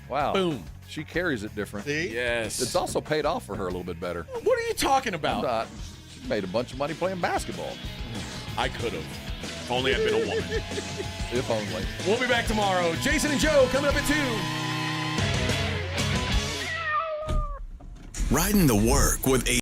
Wow. Boom. She carries it different. See? Yes. It's also paid off for her a little bit better. What are you talking about? She made a bunch of money playing basketball. I could have. If only I'd been a woman. If only. We'll be back tomorrow. Jason and Joe coming up at 2. Riding the work with